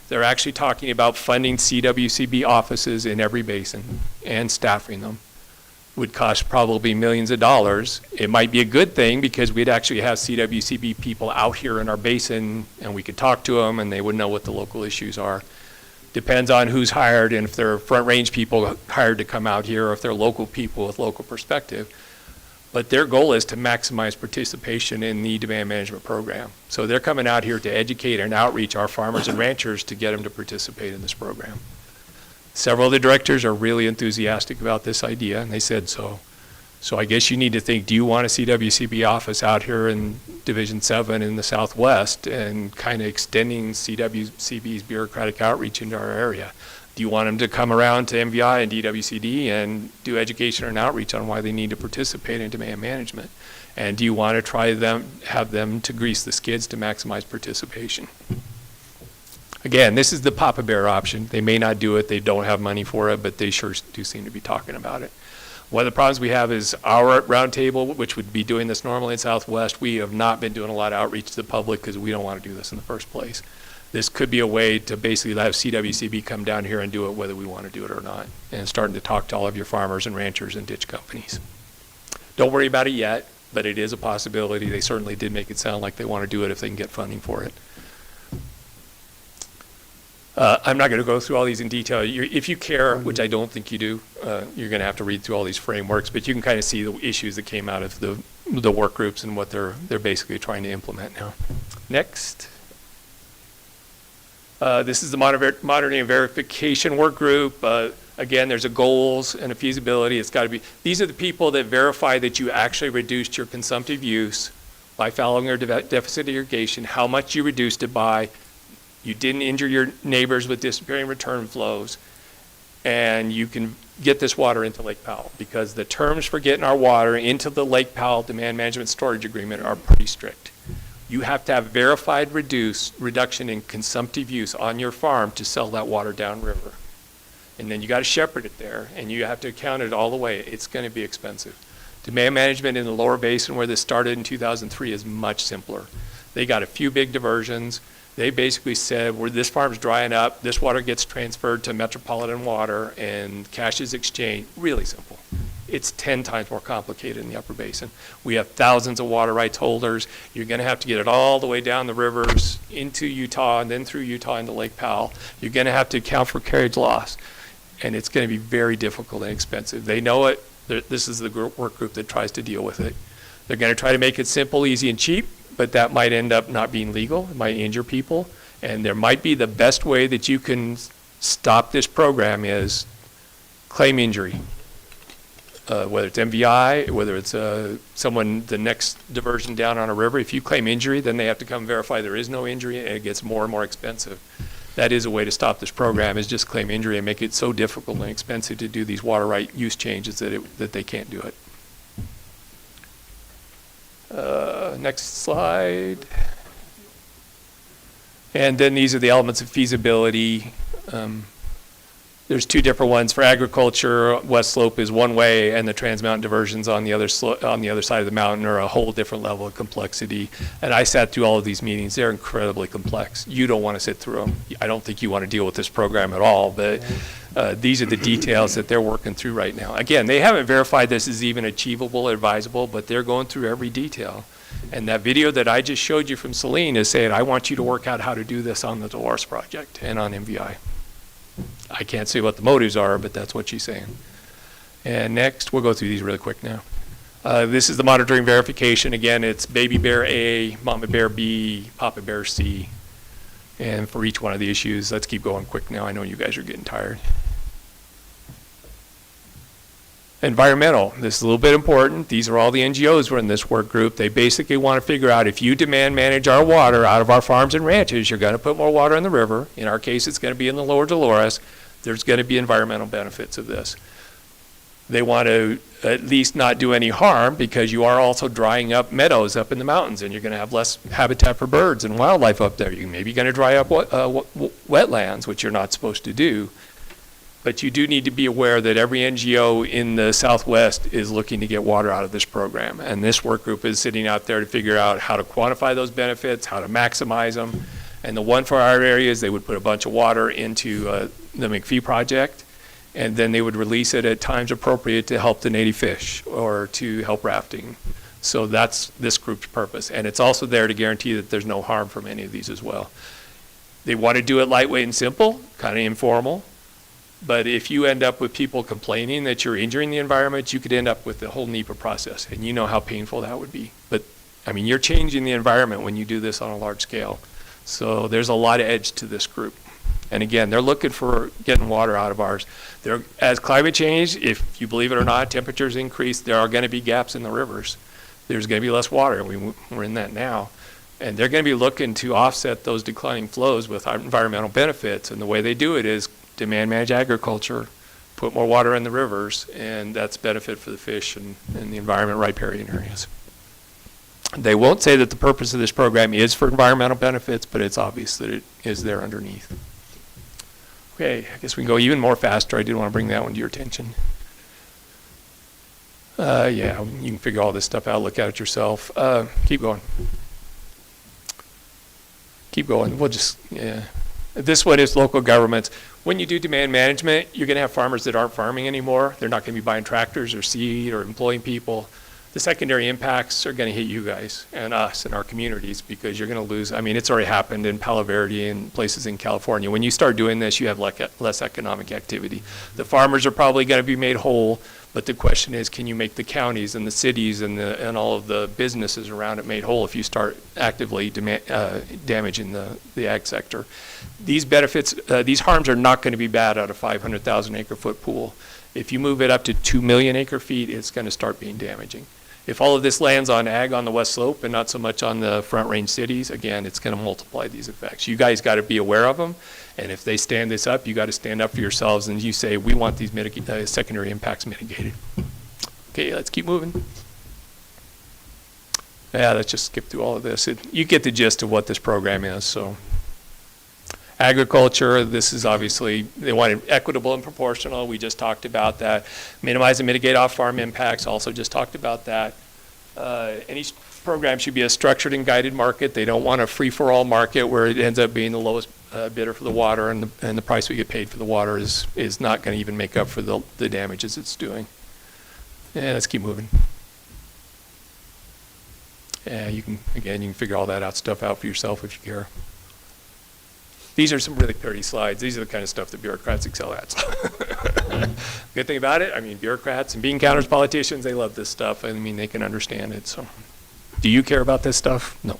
They're actually talking about funding CWCB offices in every basin and staffing them. Would cost probably millions of dollars. It might be a good thing because we'd actually have CWCB people out here in our basin and we could talk to them and they would know what the local issues are. Depends on who's hired and if they're Front Range people hired to come out here or if they're local people with local perspective. But their goal is to maximize participation in the demand management program. So they're coming out here to educate and outreach our farmers and ranchers to get them to participate in this program. Several of the directors are really enthusiastic about this idea, and they said so. So I guess you need to think, do you want a CWCB office out here in Division 7 in the Southwest and kind of extending CWCB's bureaucratic outreach into our area? Do you want them to come around to MVI and DWCD and do education and outreach on why they need to participate in demand management? And do you want to have them to grease the skids to maximize participation? Again, this is the Papa Bear option. They may not do it, they don't have money for it, but they sure do seem to be talking about it. One of the problems we have is our roundtable, which would be doing this normally in Southwest. We have not been doing a lot of outreach to the public because we don't want to do this in the first place. This could be a way to basically have CWCB come down here and do it whether we want to do it or not, and starting to talk to all of your farmers and ranchers and ditch companies. Don't worry about it yet, but it is a possibility. They certainly did make it sound like they want to do it if they can get funding for it. I'm not going to go through all these in detail. If you care, which I don't think you do, you're going to have to read through all these frameworks, but you can kind of see the issues that came out of the work groups and what they're basically trying to implement now. Next. This is the monitoring and verification work group. Again, there's a goals and a feasibility. It's got to be, these are the people that verify that you actually reduced your consumptive use by following your deficit irrigation, how much you reduced it by, you didn't injure your neighbors with disappearing return flows, and you can get this water into Lake Powell, because the terms for getting our water into the Lake Powell Demand Management Storage Agreement are pretty strict. You have to have verified reduction in consumptive use on your farm to sell that water downriver. And then you got to shepherd it there, and you have to account it all the way. It's going to be expensive. Demand management in the lower basin where this started in 2003 is much simpler. They got a few big diversions. They basically said, where this farm's drying up, this water gets transferred to Metropolitan Water and cash is exchanged. Really simple. It's 10 times more complicated in the upper basin. We have thousands of water rights holders. You're going to have to get it all the way down the rivers into Utah and then through Utah into Lake Powell. You're going to have to account for carriage loss, and it's going to be very difficult and expensive. They know it. This is the work group that tries to deal with it. They're going to try to make it simple, easy, and cheap, but that might end up not being legal. It might injure people, and there might be the best way that you can stop this program is claim injury. whether it's MVI, whether it's someone, the next diversion down on a river, if you claim injury, then they have to come verify there is no injury, and it gets more and more expensive. That is a way to stop this program, is just claim injury and make it so difficult and expensive to do these water right use changes that they can't do it. Next slide. And then these are the elements of feasibility. There's two different ones. For agriculture, West Slope is one way, and the Trans Mountain diversions on the other side of the mountain are a whole different level of complexity. And I sat through all of these meetings. They're incredibly complex. You don't want to sit through them. I don't think you want to deal with this program at all, but these are the details that they're working through right now. Again, they haven't verified this is even achievable or advisable, but they're going through every detail. And that video that I just showed you from Celine is saying, I want you to work out how to do this on the Dolores project and on MVI. I can't say what the motives are, but that's what she's saying. And next, we'll go through these really quick now. This is the monitoring verification. Again, it's baby bear A, mama bear B, papa bear C. And for each one of the issues, let's keep going quick now. I know you guys are getting tired. Environmental, this is a little bit important. These are all the NGOs who are in this work group. They basically want to figure out if you demand manage our water out of our farms and ranches, you're going to put more water in the river. In our case, it's going to be in the lower Dolores. There's going to be environmental benefits of this. They want to at least not do any harm because you are also drying up meadows up in the mountains, and you're going to have less habitat for birds and wildlife up there. You're maybe going to dry up wetlands, which you're not supposed to do. But you do need to be aware that every NGO in the Southwest is looking to get water out of this program. And this work group is sitting out there to figure out how to quantify those benefits, how to maximize them. And the one for our area is they would put a bunch of water into the McPhee project, and then they would release it at times appropriate to help the native fish or to help rafting. So that's this group's purpose. And it's also there to guarantee that there's no harm from any of these as well. They want to do it lightweight and simple, kind of informal. But if you end up with people complaining that you're injuring the environment, you could end up with the whole NEPA process, and you know how painful that would be. But, I mean, you're changing the environment when you do this on a large scale. So there's a lot of edge to this group. And again, they're looking for getting water out of ours. As climate change, if you believe it or not, temperatures increase, there are going to be gaps in the rivers. There's going to be less water, and we're in that now. And they're going to be looking to offset those declining flows with environmental benefits, and the way they do it is demand manage agriculture, put more water in the rivers, and that's benefit for the fish and the environment riparian areas. They won't say that the purpose of this program is for environmental benefits, but it's obvious that it is there underneath. Okay, I guess we can go even more faster. I did want to bring that one to your attention. Yeah, you can figure all this stuff out, look at it yourself. Keep going. Keep going. We'll just, yeah. This one is local governments. When you do demand management, you're going to have farmers that aren't farming anymore. They're not going to be buying tractors or seed or employing people. The secondary impacts are going to hit you guys and us and our communities because you're going to lose. I mean, it's already happened in Palo Verde and places in California. When you start doing this, you have less economic activity. The farmers are probably going to be made whole, but the question is, can you make the counties and the cities and all of the businesses around it made whole if you start actively damaging the ag sector? These benefits, these harms are not going to be bad out of 500,000 acre foot pool. If you move it up to 2 million acre feet, it's going to start being damaging. If all of this lands on ag on the West Slope and not so much on the Front Range cities, again, it's going to multiply these effects. You guys got to be aware of them, and if they stand this up, you got to stand up for yourselves and you say, we want these secondary impacts mitigated. Okay, let's keep moving. Yeah, let's just skip through all of this. You get the gist of what this program is. So, agriculture, this is obviously, they want it equitable and proportional. We just talked about that. Minimize and mitigate off-farm impacts, also just talked about that. Any program should be a structured and guided market. They don't want a free-for-all market where it ends up being the lowest bidder for the water, and the price we get paid for the water is not going to even make up for the damages it's doing. Yeah, let's keep moving. Yeah, you can figure all that stuff out for yourself if you care. These are some really pretty slides. These are the kind of stuff that bureaucrats excel at. Good thing about it, I mean, bureaucrats and bean counters, politicians, they love this stuff. I mean, they can understand it. So, do you care about this stuff? No.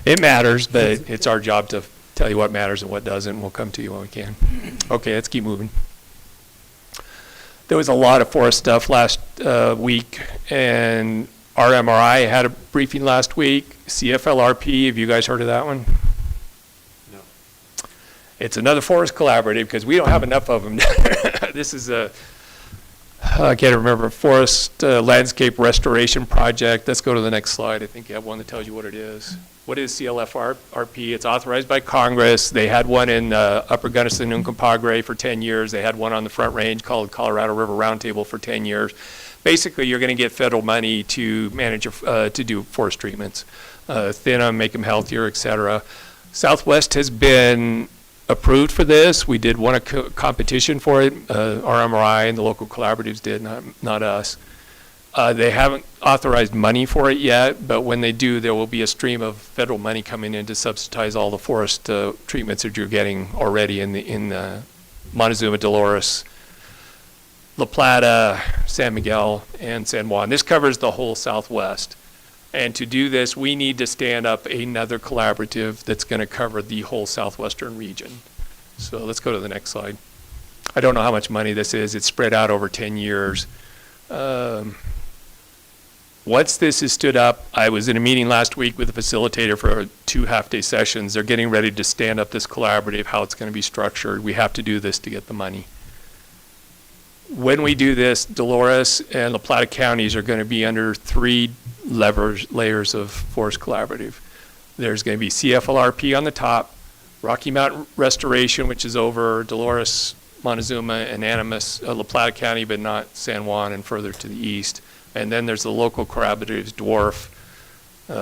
It matters, but it's our job to tell you what matters and what doesn't. We'll come to you when we can. Okay, let's keep moving. There was a lot of forest stuff last week, and RMRI had a briefing last week. CFLRP, have you guys heard of that one? No. It's another forest collaborative because we don't have enough of them. This is a, I can't remember, forest landscape restoration project. Let's go to the next slide. I think you have one that tells you what it is. What is CLFRP? It's authorized by Congress. They had one in Upper Gunnison and Uncompahgre for 10 years. They had one on the Front Range called Colorado River Roundtable for 10 years. Basically, you're going to get federal money to manage, to do forest treatments, thin them, make them healthier, et cetera. Southwest has been approved for this. We did won a competition for it. RMRI and the local collaboratives did, not us. They haven't authorized money for it yet, but when they do, there will be a stream of federal money coming in to subsidize all the forest treatments that you're getting already in the Montezuma, Dolores, La Plata, San Miguel, and San Juan. This covers the whole Southwest. And to do this, we need to stand up another collaborative that's going to cover the whole Southwestern region. So let's go to the next slide. I don't know how much money this is. It's spread out over 10 years. Once this is stood up, I was in a meeting last week with the facilitator for 2 half-day sessions. They're getting ready to stand up this collaborative, how it's going to be structured. We have to do this to get the money. When we do this, Dolores and La Plata counties are going to be under 3 layers of forest collaborative. There's going to be CFLRP on the top, Rocky Mountain Restoration, which is over Dolores, Montezuma, and Animas, La Plata County, but not San Juan and further to the east. And then there's the local collaboratives, Dwarf,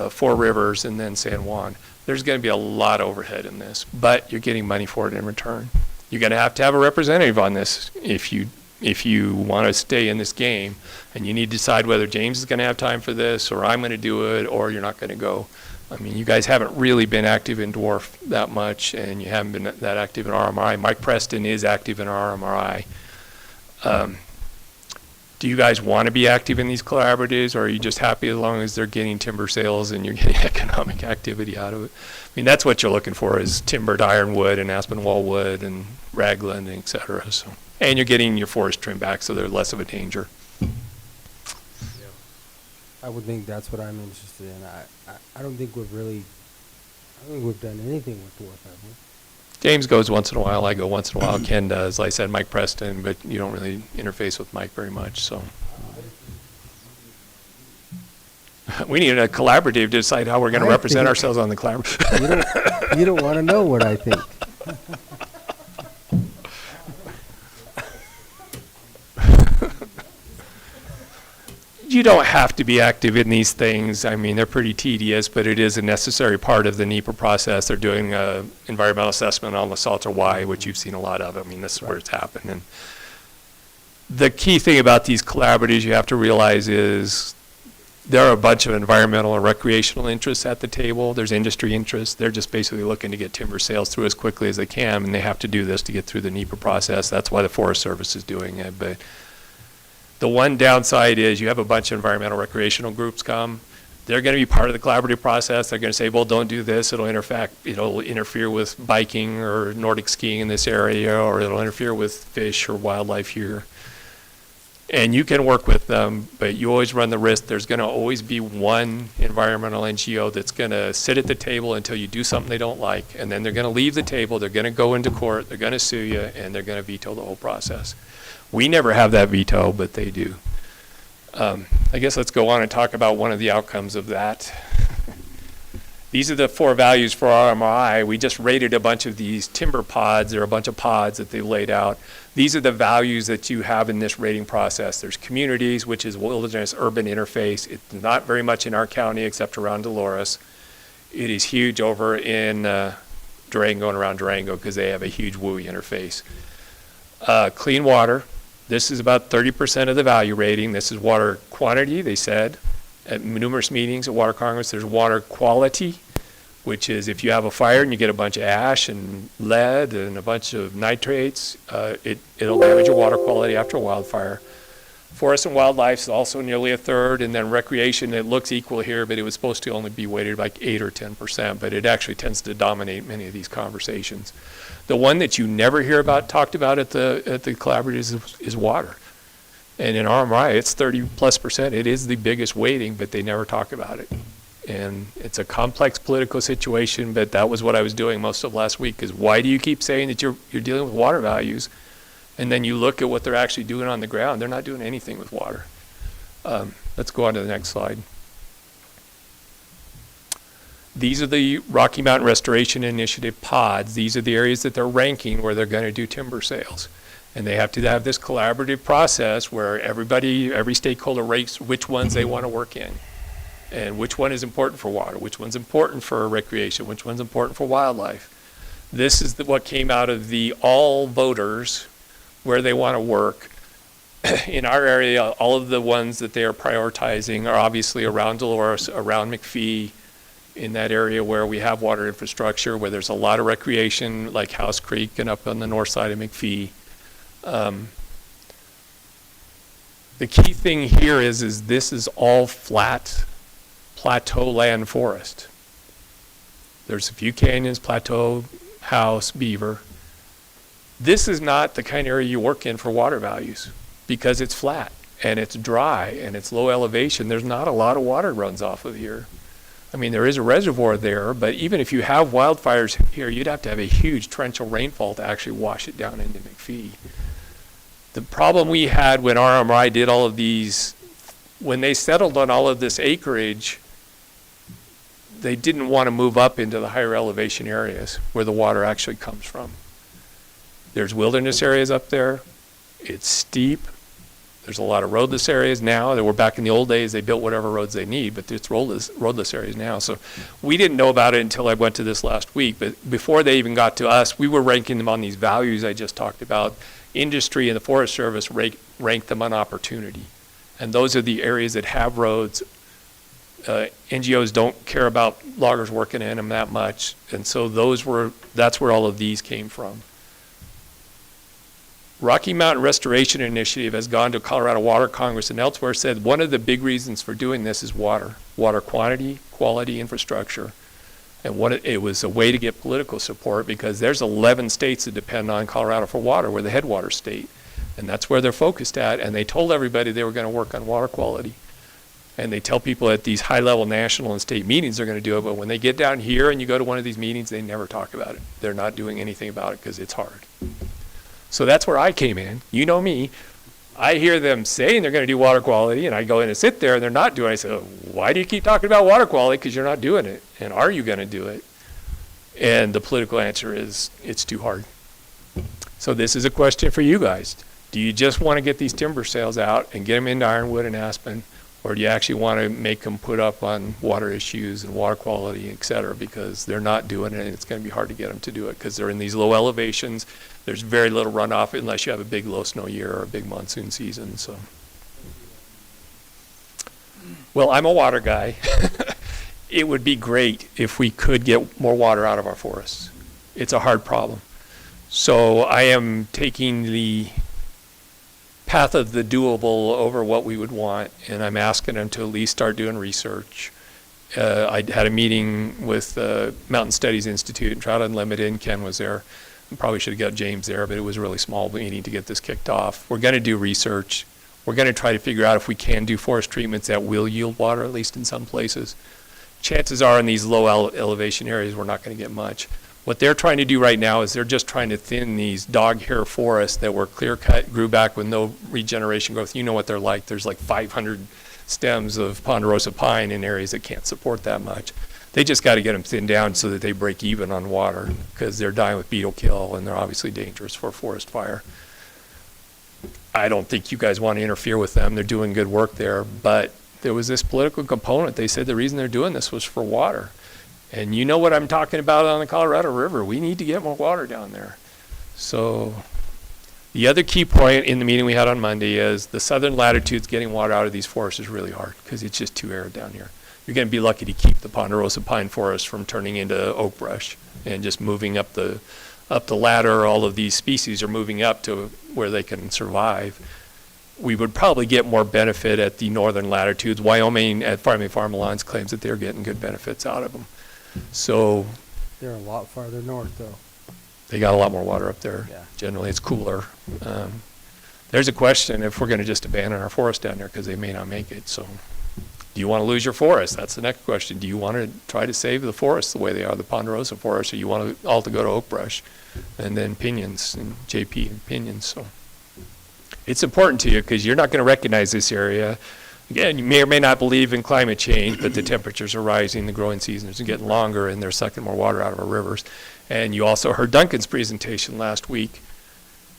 Four Rivers, and then San Juan. There's going to be a lot of overhead in this, but you're getting money for it in return. You're going to have a representative on this if you want to stay in this game, and you need to decide whether James is going to have time for this, or I'm going to do it, or you're not going to go. I mean, you guys haven't really been active in Dwarf that much, and you haven't been that active in RMRI. Mike Preston is active in RMRI. Do you guys want to be active in these collaboratives, or are you just happy as long as they're getting timber sales and you're getting economic activity out of it? I mean, that's what you're looking for, is timbered ironwood and aspen wallwood and raglan, et cetera. So, and you're getting your forest trim back, so they're less of a danger. I would think that's what I'm interested in. I don't think we've done anything with dwarf, have we? James goes once in a while, I go once in a while, Ken does, like I said, Mike Preston, but you don't really interface with Mike very much, so. We need a collaborative to decide how we're going to represent ourselves on the collaborative. You don't want to know what I think. You don't have to be active in these things. I mean, they're pretty tedious, but it is a necessary part of the NEPA process. They're doing an environmental assessment on the Salter Y, which you've seen a lot of. I mean, this is where it's happened. And the key thing about these collaboratives you have to realize is there are a bunch of environmental and recreational interests at the table. There's industry interests. They're just basically looking to get timber sales through as quickly as they can, and they have to do this to get through the NEPA process. That's why the Forest Service is doing it. But the one downside is you have a bunch of environmental recreational groups come. They're going to be part of the collaborative process. They're going to say, well, don't do this. It'll interfere with biking or Nordic skiing in this area, or it'll interfere with fish or wildlife here. And you can work with them, but you always run the risk. There's going to always be one environmental NGO that's going to sit at the table until you do something they don't like, and then they're going to leave the table. They're going to go into court. They're going to sue you, and they're going to veto the whole process. We never have that veto, but they do. I guess let's go on and talk about one of the outcomes of that. These are the 4 values for RMI. We just rated a bunch of these timber pods. There are a bunch of pods that they laid out. These are the values that you have in this rating process. There's communities, which is wilderness-urban interface. It's not very much in our county except around Dolores. It is huge over in Durango and around Durango because they have a huge WUI interface. Clean water. This is about 30% of the value rating. This is water quantity, they said. At numerous meetings at Water Congress, there's water quality, which is if you have a fire and you get a bunch of ash and lead and a bunch of nitrates, it'll damage your water quality after a wildfire. Forest and wildlife is also nearly a third, and then recreation, it looks equal here, but it was supposed to only be weighted like 8 or 10%, but it actually tends to dominate many of these conversations. The one that you never hear about talked about at the collaboratives is water. And in RMI, it's 30+%. It is the biggest weighting, but they never talk about it. And it's a complex political situation, but that was what I was doing most of last week, is why do you keep saying that you're dealing with water values? And then you look at what they're actually doing on the ground. They're not doing anything with water. Let's go on to the next slide. These are the Rocky Mountain Restoration Initiative pods. These are the areas that they're ranking where they're going to do timber sales. And they have to have this collaborative process where every stakeholder rates which ones they want to work in, and which one is important for water, which one's important for recreation, which one's important for wildlife. This is what came out of the all voters where they want to work. In our area, all of the ones that they are prioritizing are obviously around Dolores, around McPhee, in that area where we have water infrastructure, where there's a lot of recreation, like House Creek and up on the north side of McPhee. The key thing here is this is all flat plateau land forest. There's a few canyons, plateau, house, beaver. This is not the kind of area you work in for water values because it's flat and it's dry and it's low elevation. There's not a lot of water runs off of here. I mean, there is a reservoir there, but even if you have wildfires here, you'd have to have a huge torrential rainfall to actually wash it down into McPhee. The problem we had when RMI did all of these, when they settled on all of this acreage, they didn't want to move up into the higher elevation areas where the water actually comes from. There's wilderness areas up there. It's steep. There's a lot of roadless areas now. That were back in the old days, they built whatever roads they need, but it's roadless areas now. So we didn't know about it until I went to this last week. But before they even got to us, we were ranking them on these values I just talked about. Industry and the Forest Service ranked them on opportunity. And those are the areas that have roads. NGOs don't care about loggers working in them that much. And so that's where all of these came from. Rocky Mountain Restoration Initiative has gone to Colorado Water Congress and elsewhere, said one of the big reasons for doing this is water quantity, quality, infrastructure. And it was a way to get political support because there's 11 states that depend on Colorado for water. We're the headwater state. And that's where they're focused at. And they told everybody they were going to work on water quality. And they tell people at these high-level national and state meetings they're going to do it. But when they get down here and you go to one of these meetings, they never talk about it. They're not doing anything about it because it's hard. So that's where I came in. You know me. I hear them saying they're going to do water quality, and I go in and sit there, and they're not doing it. I say, why do you keep talking about water quality? Because you're not doing it. And are you going to do it? And the political answer is, it's too hard. So this is a question for you guys. Do you just want to get these timber sales out and get them into Ironwood and Aspen, or do you actually want to make them put up on water issues and water quality, et cetera, because they're not doing it, and it's going to be hard to get them to do it because they're in these low elevations. There's very little runoff unless you have a big low snow year or a big monsoon season. So, well, I'm a water guy. It would be great if we could get more water out of our forests. It's a hard problem. So I am taking the path of the doable over what we would want, and I'm asking them to at least start doing research. I had a meeting with Mountain Studies Institute and Trout Unlimited, and Ken was there. Probably should have got James there, but it was a really small meeting to get this kicked off. We're going to do research. We're going to try to figure out if we can do forest treatments that will yield water, at least in some places. Chances are in these low elevation areas, we're not going to get much. What they're trying to do right now is they're just trying to thin these dog hair forests that were clear cut, grew back with no regeneration growth. You know what they're like. There's like 500 stems of ponderosa pine in areas that can't support that much. They just got to get them thinned down so that they break even on water because they're dying with beetle kill and they're obviously dangerous for forest fire. I don't think you guys want to interfere with them. They're doing good work there, but there was this political component. They said the reason they're doing this was for water. And you know what I'm talking about on the Colorado River. We need to get more water down there. So the other key point in the meeting we had on Monday is the southern latitudes getting water out of these forests is really hard because it's just too arid down here. You're going to be lucky to keep the ponderosa pine forest from turning into oak brush and just moving up the ladder. All of these species are moving up to where they can survive. We would probably get more benefit at the northern latitudes. Wyoming at Farming Farm Alliance claims that they're getting good benefits out of them. So they're a lot farther north, though. They got a lot more water up there. Yeah. Generally, it's cooler. there's a question if we're going to just abandon our forest down there because they may not make it. So do you want to lose your forest? That's the next question. Do you want to try to save the forests the way they are, the ponderosa forest, or you want it all to go to oak brush and then pinyons and JP and pinyons? So it's important to you because you're not going to recognize this area. Again, you may or may not believe in climate change, but the temperatures are rising, the growing seasons are getting longer, and they're sucking more water out of our rivers. And you also heard Duncan's presentation last week.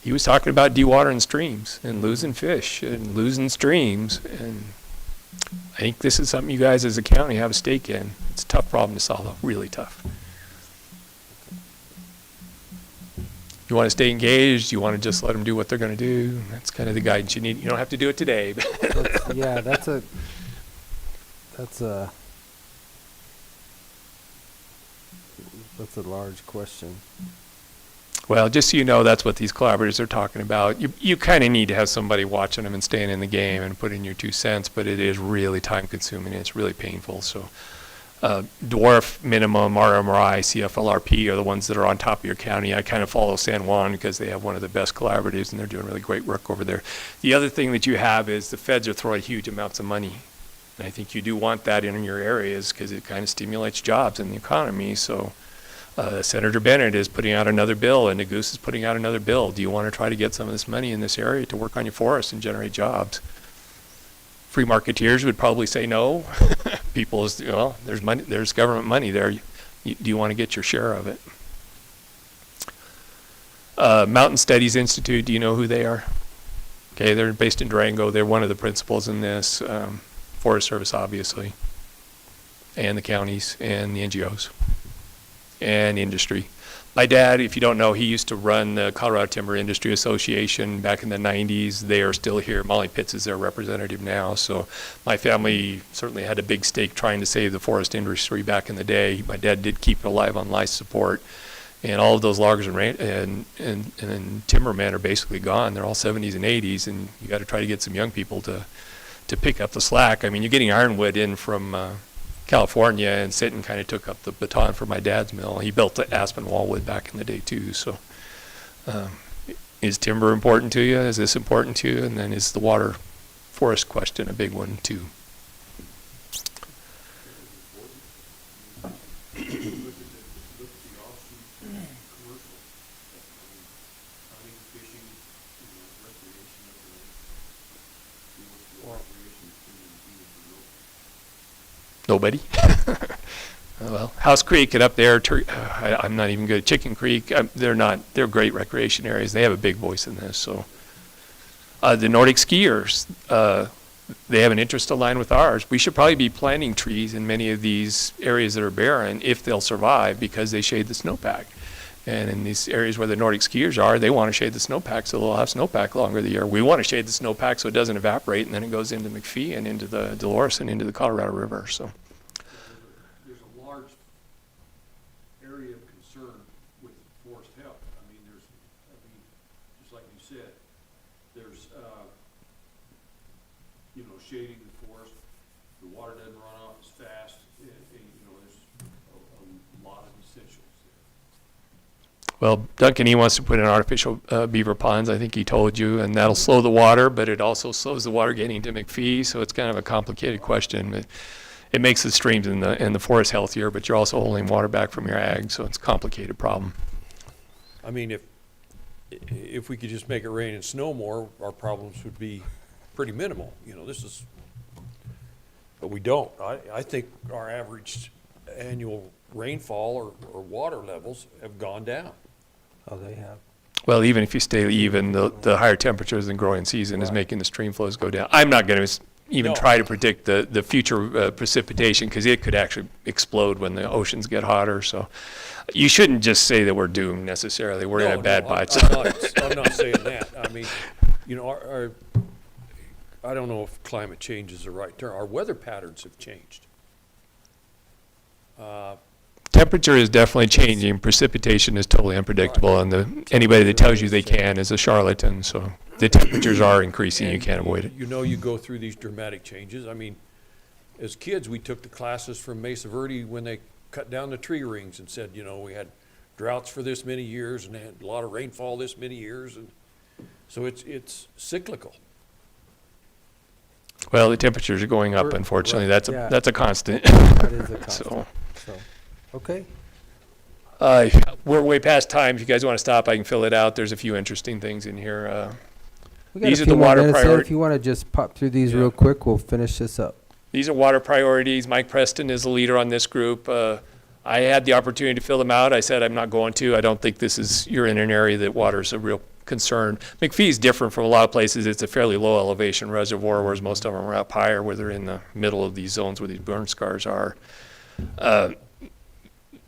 He was talking about dewatering streams and losing fish and losing streams. And I think this is something you guys as a county have a stake in. It's a tough problem to solve, though, really tough. You want to stay engaged? You want to just let them do what they're going to do? That's kind of the guidance you need. You don't have to do it today. But Yeah, that's a large question. Well, just so you know, that's what these collaborators are talking about. You kind of need to have somebody watching them and staying in the game and putting your 2 cents, but it is really time consuming and it's really painful. So dwarf, minimum, RMRI, CFLRP are the ones that are on top of your county. I kind of follow San Juan because they have one of the best collaboratives and they're doing really great work over there. The other thing that you have is the feds are throwing huge amounts of money. And I think you do want that in your areas because it kind of stimulates jobs in the economy. So Senator Bennett is putting out another bill and Nagoose is putting out another bill. Do you want to try to get some of this money in this area to work on your forests and generate jobs? Free marketeers would probably say no. People, well, there's money, there's government money there. Do you want to get your share of it? Mountain Studies Institute, do you know who they are? Okay, they're based in Durango. They're one of the principals in this. Forest Service, obviously, and the counties and the NGOs and industry. My dad, if you don't know, he used to run the Colorado Timber Industry Association back in the 90s. They are still here. Molly Pitts is their representative now. So my family certainly had a big stake trying to save the forest industry back in the day. My dad did keep it alive on life support. And all of those loggers and timbermen are basically gone. They're all 70s and 80s, and you got to try to get some young people to pick up the slack. I mean, you're getting ironwood in from California, and Sinton kind of took up the baton for my dad's mill. He built the Aspen Wallwood back in the day too. So is timber important to you? Is this important to you? And then is the water forest question a big one too? Nobody. Well, House Creek and up there, I'm not even good. Chicken Creek, they're great recreation areas. They have a big voice in this. So the Nordic skiers, they have an interest aligned with ours. We should probably be planting trees in many of these areas that are barren if they'll survive because they shade the snowpack. And in these areas where the Nordic skiers are, they want to shade the snowpack so they'll have snowpack longer the year. We want to shade the snowpack so it doesn't evaporate and then it goes into McPhee and into the Dolores and into the Colorado River. So there's a large area of concern with forest health. I mean, just like you said, there's, shading the forest. The water doesn't run off as fast. There's a lot of essentials. Well, Duncan, he wants to put in artificial beaver ponds, I think he told you, and that'll slow the water, but it also slows the water getting to McPhee, so it's kind of a complicated question. But it makes the streams and the forest healthier, but you're also holding water back from your ag, so it's a complicated problem. I mean, if we could just make it rain and snow more, our problems would be pretty minimal. But we don't. I think our average annual rainfall or water levels have gone down. Oh, they have. Well, even if you stay even, the higher temperatures in growing season is making the stream flows go down. I'm not going to even try to predict the future precipitation because it could actually explode when the oceans get hotter. So you shouldn't just say that we're doomed necessarily. We're in a bad bite. I'm not saying that. I mean, I don't know if climate change is the right term. Our weather patterns have changed. Temperature is definitely changing. Precipitation is totally unpredictable, and anybody that tells you they can is a charlatan. So the temperatures are increasing. You can't avoid it. You go through these dramatic changes. I mean, as kids, we took the classes from Mesa Verde when they cut down the tree rings and said, we had droughts for this many years and had a lot of rainfall this many years. And So it's cyclical. Well, the temperatures are going up, unfortunately. That's yeah. that's a constant. That is a constant. So, Okay. we're way past time. If you guys want to stop, I can fill it out. There's a few interesting things in here. We got These a are few the more water minutes, Ed. priorities. If you want to just pop through these real quick, we'll finish this up. These are water priorities. Mike Preston is the leader on this group. I had the opportunity to fill them out. I said I'm not going to. I don't think you're in an area that water is a real concern. McPhee is different from a lot of places. It's a fairly low elevation reservoir, whereas most of them are up higher where they're in the middle of these zones where these burn scars are.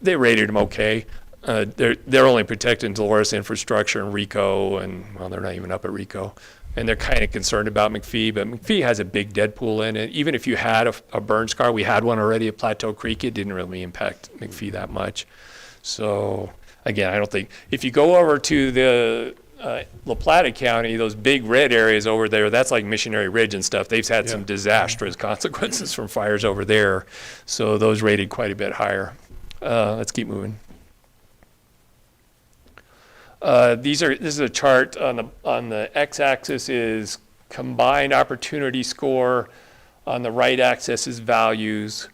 They rated them okay. They're only protecting Dolores infrastructure and Rico, and well, they're not even up at Rico. And they're kind of concerned about McPhee, but McPhee has a big dead pool in it. Even if you had a burn scar, we had one already at Plateau Creek, it didn't really impact McPhee that much. So again, I don't think, if you go over to the La Plata County, those big red areas over there, that's like Missionary Ridge and stuff. They've had some disastrous consequences from fires over there. So those rated quite a bit higher. Let's keep moving. This is a chart on the x-axis is combined opportunity score. On the right axis is values.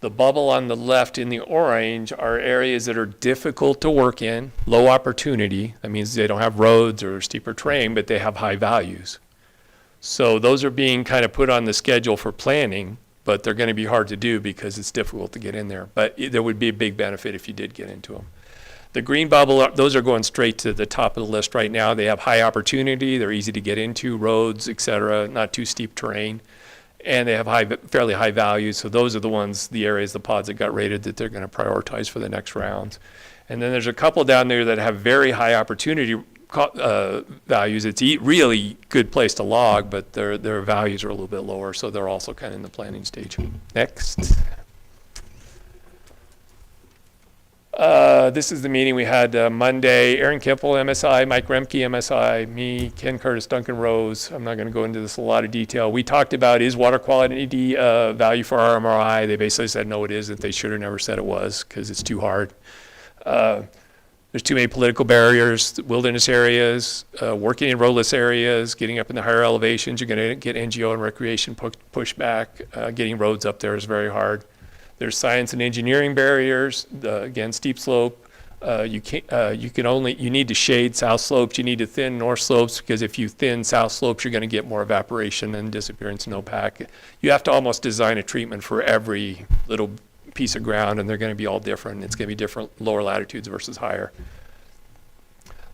The bubble on the left in the orange are areas that are difficult to work in, low opportunity. That means they don't have roads or steeper terrain, but they have high values. So those are being kind of put on the schedule for planning, but they're going to be hard to do because it's difficult to get in there. But there would be a big benefit if you did get into them. The green bubble, those are going straight to the top of the list right now. They have high opportunity, they're easy to get into, roads, et cetera, not too steep terrain. And they have fairly high values, so those are the ones, the areas, the pods that got rated that they're going to prioritize for the next round. And then there's a couple down there that have very high opportunity values. It's a really good place to log, but their values are a little bit lower, so they're also kind of in the planning stage. Next. This is the meeting we had Monday. Aaron Kemple, MSI, Mike Remke, MSI, me, Ken Curtis, Duncan Rose. I'm not going to go into this in a lot of detail. We talked about, is water quality value for RMRI? They basically said, no, it isn't. They should have never said it was because it's too hard. There's too many political barriers, wilderness areas, working in roadless areas, getting up in the higher elevations. You're going to get NGO and recreation pushback. Getting roads up there is very hard. There's science and engineering barriers. Again, steep slope. You need to shade south slopes. You need to thin north slopes because if you thin south slopes, you're going to get more evaporation and disappearance in snowpack. You have to almost design a treatment for every little piece of ground, and they're going to be all different. It's going to be different lower latitudes versus higher.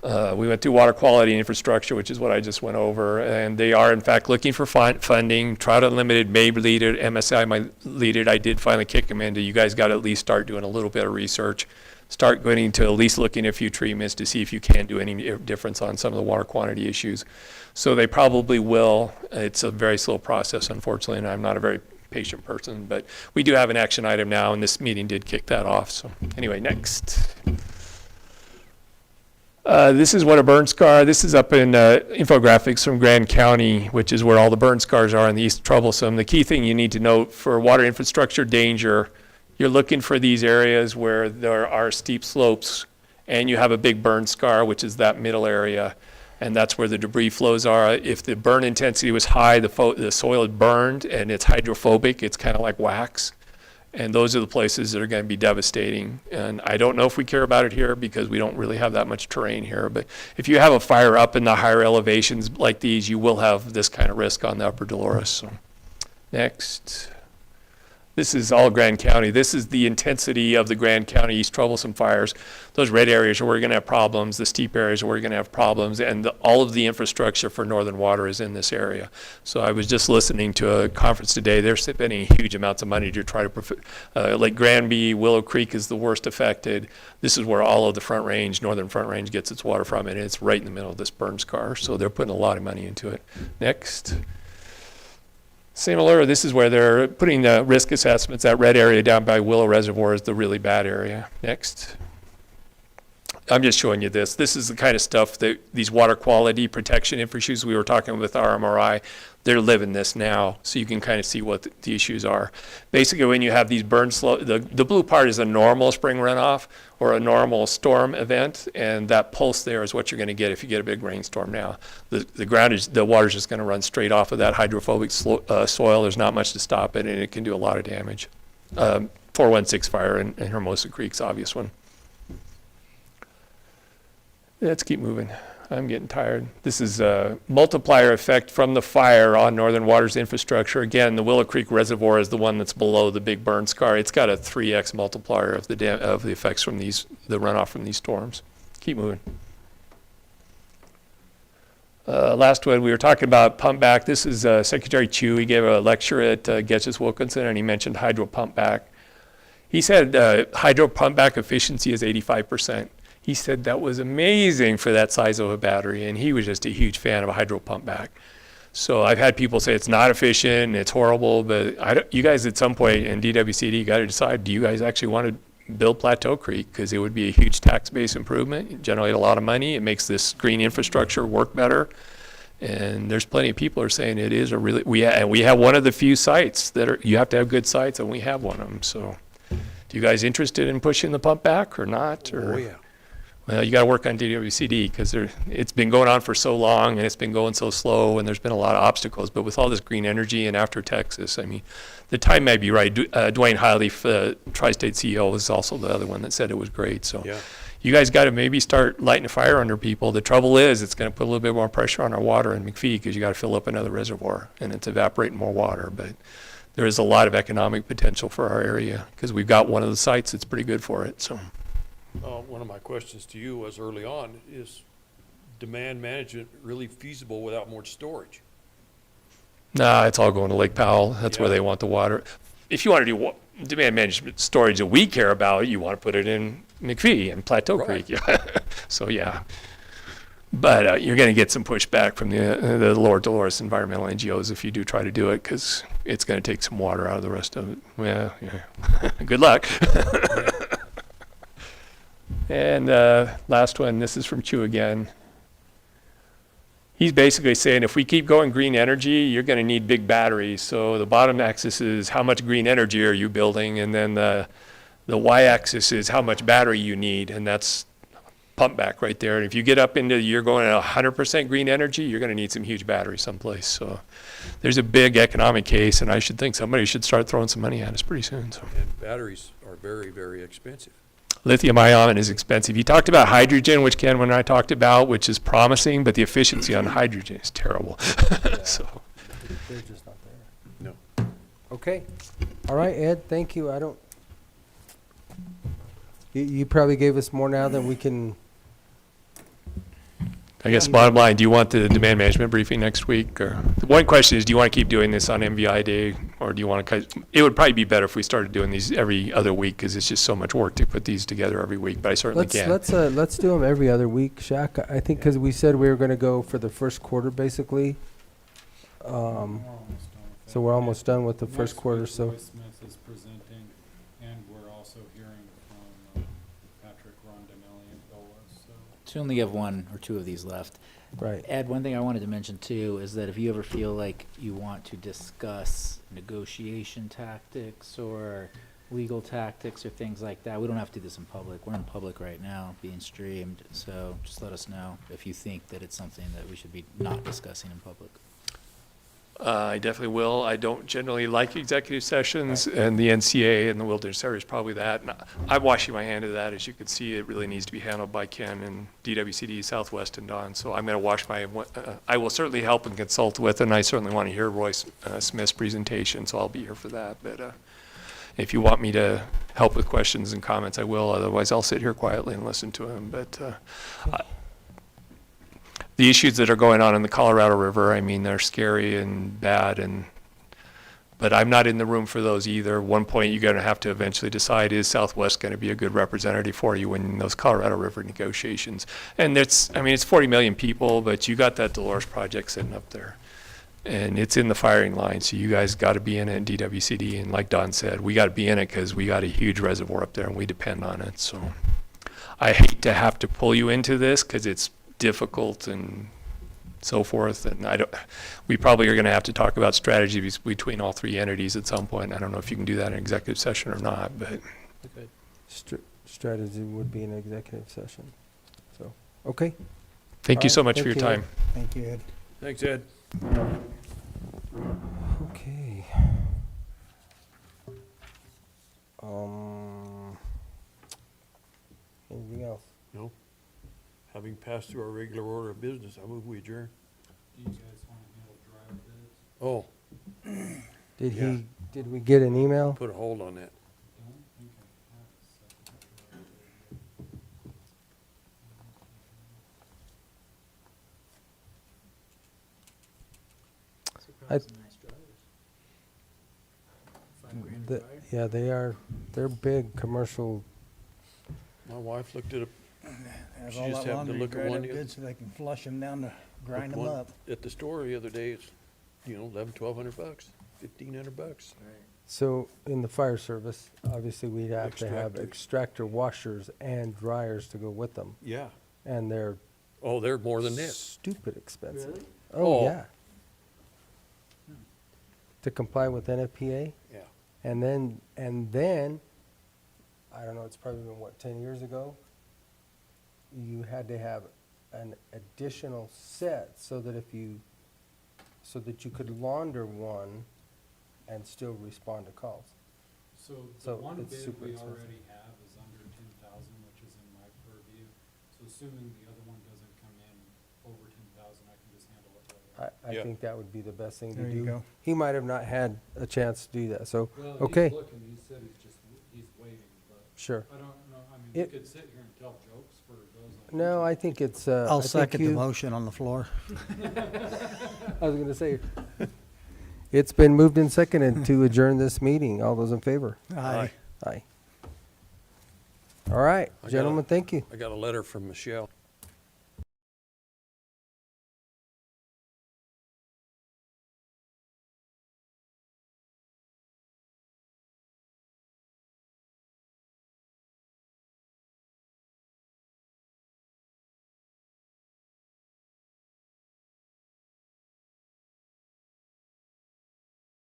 We went through water quality and infrastructure, which is what I just went over, and they are in fact looking for funding. Trout Unlimited may lead it, MSI might lead it. I did finally kick them into, you guys got to at least start doing a little bit of research, start going to at least looking at a few treatments to see if you can do any difference on some of the water quantity issues. So they probably will. It's a very slow process, unfortunately, and I'm not a very patient person, but we do have an action item now, and this meeting did kick that off. So anyway, next. This is what a burn scar, this is up in infographics from Grand County, which is where all the burn scars are in the East Troublesome. The key thing you need to note for water infrastructure danger, you're looking for these areas where there are steep slopes and you have a big burn scar, which is that middle area, and that's where the debris flows are. If the burn intensity was high, the soil is burned and it's hydrophobic, it's kind of like wax. And those are the places that are going to be devastating. And I don't know if we care about it here because we don't really have that much terrain here. But if you have a fire up in the higher elevations like these, you will have this kind of risk on the upper Dolores. So, next. This is all Grand County. This is the intensity of the Grand County East Troublesome fires. Those red areas are where we're going to have problems. The steep areas are where we're going to have problems. And all of the infrastructure for Northern Water is in this area. So I was just listening to a conference today. They're spending huge amounts of money to try to, Lake Granby, Willow Creek is the worst affected. This is where all of the Front Range, Northern Front Range gets its water from, and it's right in the middle of this burn scar. So they're putting a lot of money into it. Next. Similar, this is where they're putting the risk assessments. That red area down by Willow Reservoir is the really bad area. Next. I'm just showing you this. This is the kind of stuff that these water quality protection issues we were talking with RMRI, they're living this now, so you can kind of see what the issues are. Basically, when you have these burn slow, the blue part is a normal spring runoff or a normal storm event, and that pulse there is what you're going to get if you get a big rainstorm now. The water's just going to run straight off of that hydrophobic soil. There's not much to stop it, and it can do a lot of damage. 416 fire in Hermosa Creek's obvious one. Let's keep moving. I'm getting tired. This is a multiplier effect from the fire on Northern Water's infrastructure. Again, the Willow Creek Reservoir is the one that's below the big burn scar. It's got a 3x multiplier of the effects from the runoff from these storms. Keep moving. Last one, we were talking about pump back. This is Secretary Chu. He gave a lecture at Getch's Wilkinson, and he mentioned hydro pump back. He said hydro pump back efficiency is 85%. He said that was amazing for that size of a battery, and he was just a huge fan of a hydro pump back. So I've had people say it's not efficient, it's horrible, but you guys at some point in DWCD got to decide, do you guys actually want to build Plateau Creek? Because it would be a huge tax base improvement, generate a lot of money, it makes this green infrastructure work better. And there's plenty of people who are saying it is a really, we have one of the few sites that are, you have to have good sites, and we have one of them. So do you guys interested in pushing the pump back or not? Or? Oh, yeah. Well, you got to work on DWCD because it's been going on for so long and it's been going so slow and there's been a lot of obstacles. But with all this green energy and after Texas, I mean, the time may be right. Dwayne Hiley, Tri-State CEO, was also the other one that said it was great. So Yeah. you guys got to maybe start lighting a fire under people. The trouble is it's going to put a little bit more pressure on our water in McPhee because you got to fill up another reservoir and it's evaporating more water. But there is a lot of economic potential for our area because we've got one of the sites that's pretty good for it. So. One of my questions to you was early on, is demand management really feasible without more storage? Nah, it's all going to Lake Powell. That's where they want the water. If you want to do demand management storage that we care about, you want to put it in McPhee and Plateau Creek. Yeah. So, yeah. But you're going to get some pushback from the Lower Dolores environmental NGOs if you do try to do it because it's going to take some water out of the rest of it. Well, yeah. Good luck. And last one, this is from Chu again. He's basically saying if we keep going green energy, you're going to need big batteries. So the bottom axis is how much green energy are you building, and then the y-axis is how much battery you need, and that's pump back right there. And if you get up into you're going at 100% green energy, you're going to need some huge batteries someplace. So there's a big economic case, and I should think somebody should start throwing some money at us pretty soon. So. And batteries are very, very expensive. Lithium ion is expensive. You talked about hydrogen, which Ken and I talked about, which is promising, but the efficiency on hydrogen is terrible. So. They're just not there. No. Okay. All right, Ed, thank you. You probably gave us more now than we can. I guess bottom line, do you want the demand management briefing next week? Or the one question is, do you want to keep doing this on MVI Day, or do you want to? It would probably be better if we started doing these every other week because it's just so much work to put these together every week. But I certainly can. Let's do them every other week, Shaq. I think because we said we were going to go for the first quarter, basically. So we're almost done with the first quarter. So. Roy Smith is presenting, and we're also hearing from Patrick Rondinelli and Dola. So only have one or two of these left. Right. Ed, one thing I wanted to mention too is that if you ever feel like you want to discuss negotiation tactics or legal tactics or things like that, we don't have to do this in public. We're in public right now, being streamed. So just let us know if you think that it's something that we should be not discussing in public. I definitely will. I don't generally like executive sessions, and the NCA and the wilderness area is probably that. And I'm washing my hand of that. As you can see, it really needs to be handled by Ken and DWCD Southwest and Don. So I'm going to wash my I will certainly help and consult with, and I certainly want to hear Roy Smith's presentation, so I'll be here for that. But if you want me to help with questions and comments, I will. Otherwise, I'll sit here quietly and listen to him. But the issues that are going on in the Colorado River, I mean, they're scary and bad, but I'm not in the room for those either. One point you're going to have to eventually decide, is Southwest going to be a good representative for you in those Colorado River negotiations? And it's 40 million people, but you got that Dolores project sitting up there. And it's in the firing line, so you guys got to be in it in DWCD. And like Don said, we got to be in it because we got a huge reservoir up there and we depend on it. So I hate to have to pull you into this because it's difficult and so forth, and we probably are going to have to talk about strategies between all three entities at some point. I don't know if you can do that in executive session or not, but. Strategy would be an executive session. So, okay. Thank All you right, so much for thank your you, time. Thank you, Ed. Thanks, Ed. Okay. Anything else? No. Having passed through our regular order of business, I move we adjourn. Do you guys want to handle drive bids? Oh, Did we get an email? put a hold on that. Yeah, they are. They're big commercial. My wife looked at Have She all just that happened to laundry look at dried one up the good so they can flush them down to grind them one up. at the store the other day. It's, $1,200, $1,500. So in the fire service, obviously we'd have to have Extractors. extractor washers and dryers to go with them. Yeah. And they're Oh, they're more than this. stupid expensive. Really? Oh, Oh. yeah. To comply with NFPA? Yeah. And then, I don't know, it's probably been, what, 10 years ago? You had to have an additional set so that so that you could launder one and still respond to calls. So So the one it's bid super we expensive. already have is under 10,000, which is in my purview. So assuming the other one doesn't come in over 10,000, I can just handle it right away. I think that would be the best thing to There you do. go. He might have not had a chance to do that, so, Well, okay. he's looking, he said he's waiting, but. Sure. I don't know, I mean, we It- could sit here and tell jokes for those. No, I think it's, I'll I think second the you- motion on the floor. I was gonna say, it's been moved and seconded to adjourn this meeting. All those in favor? Aye. Aye. All right, I got a- gentlemen, thank you. I got a letter from Michelle.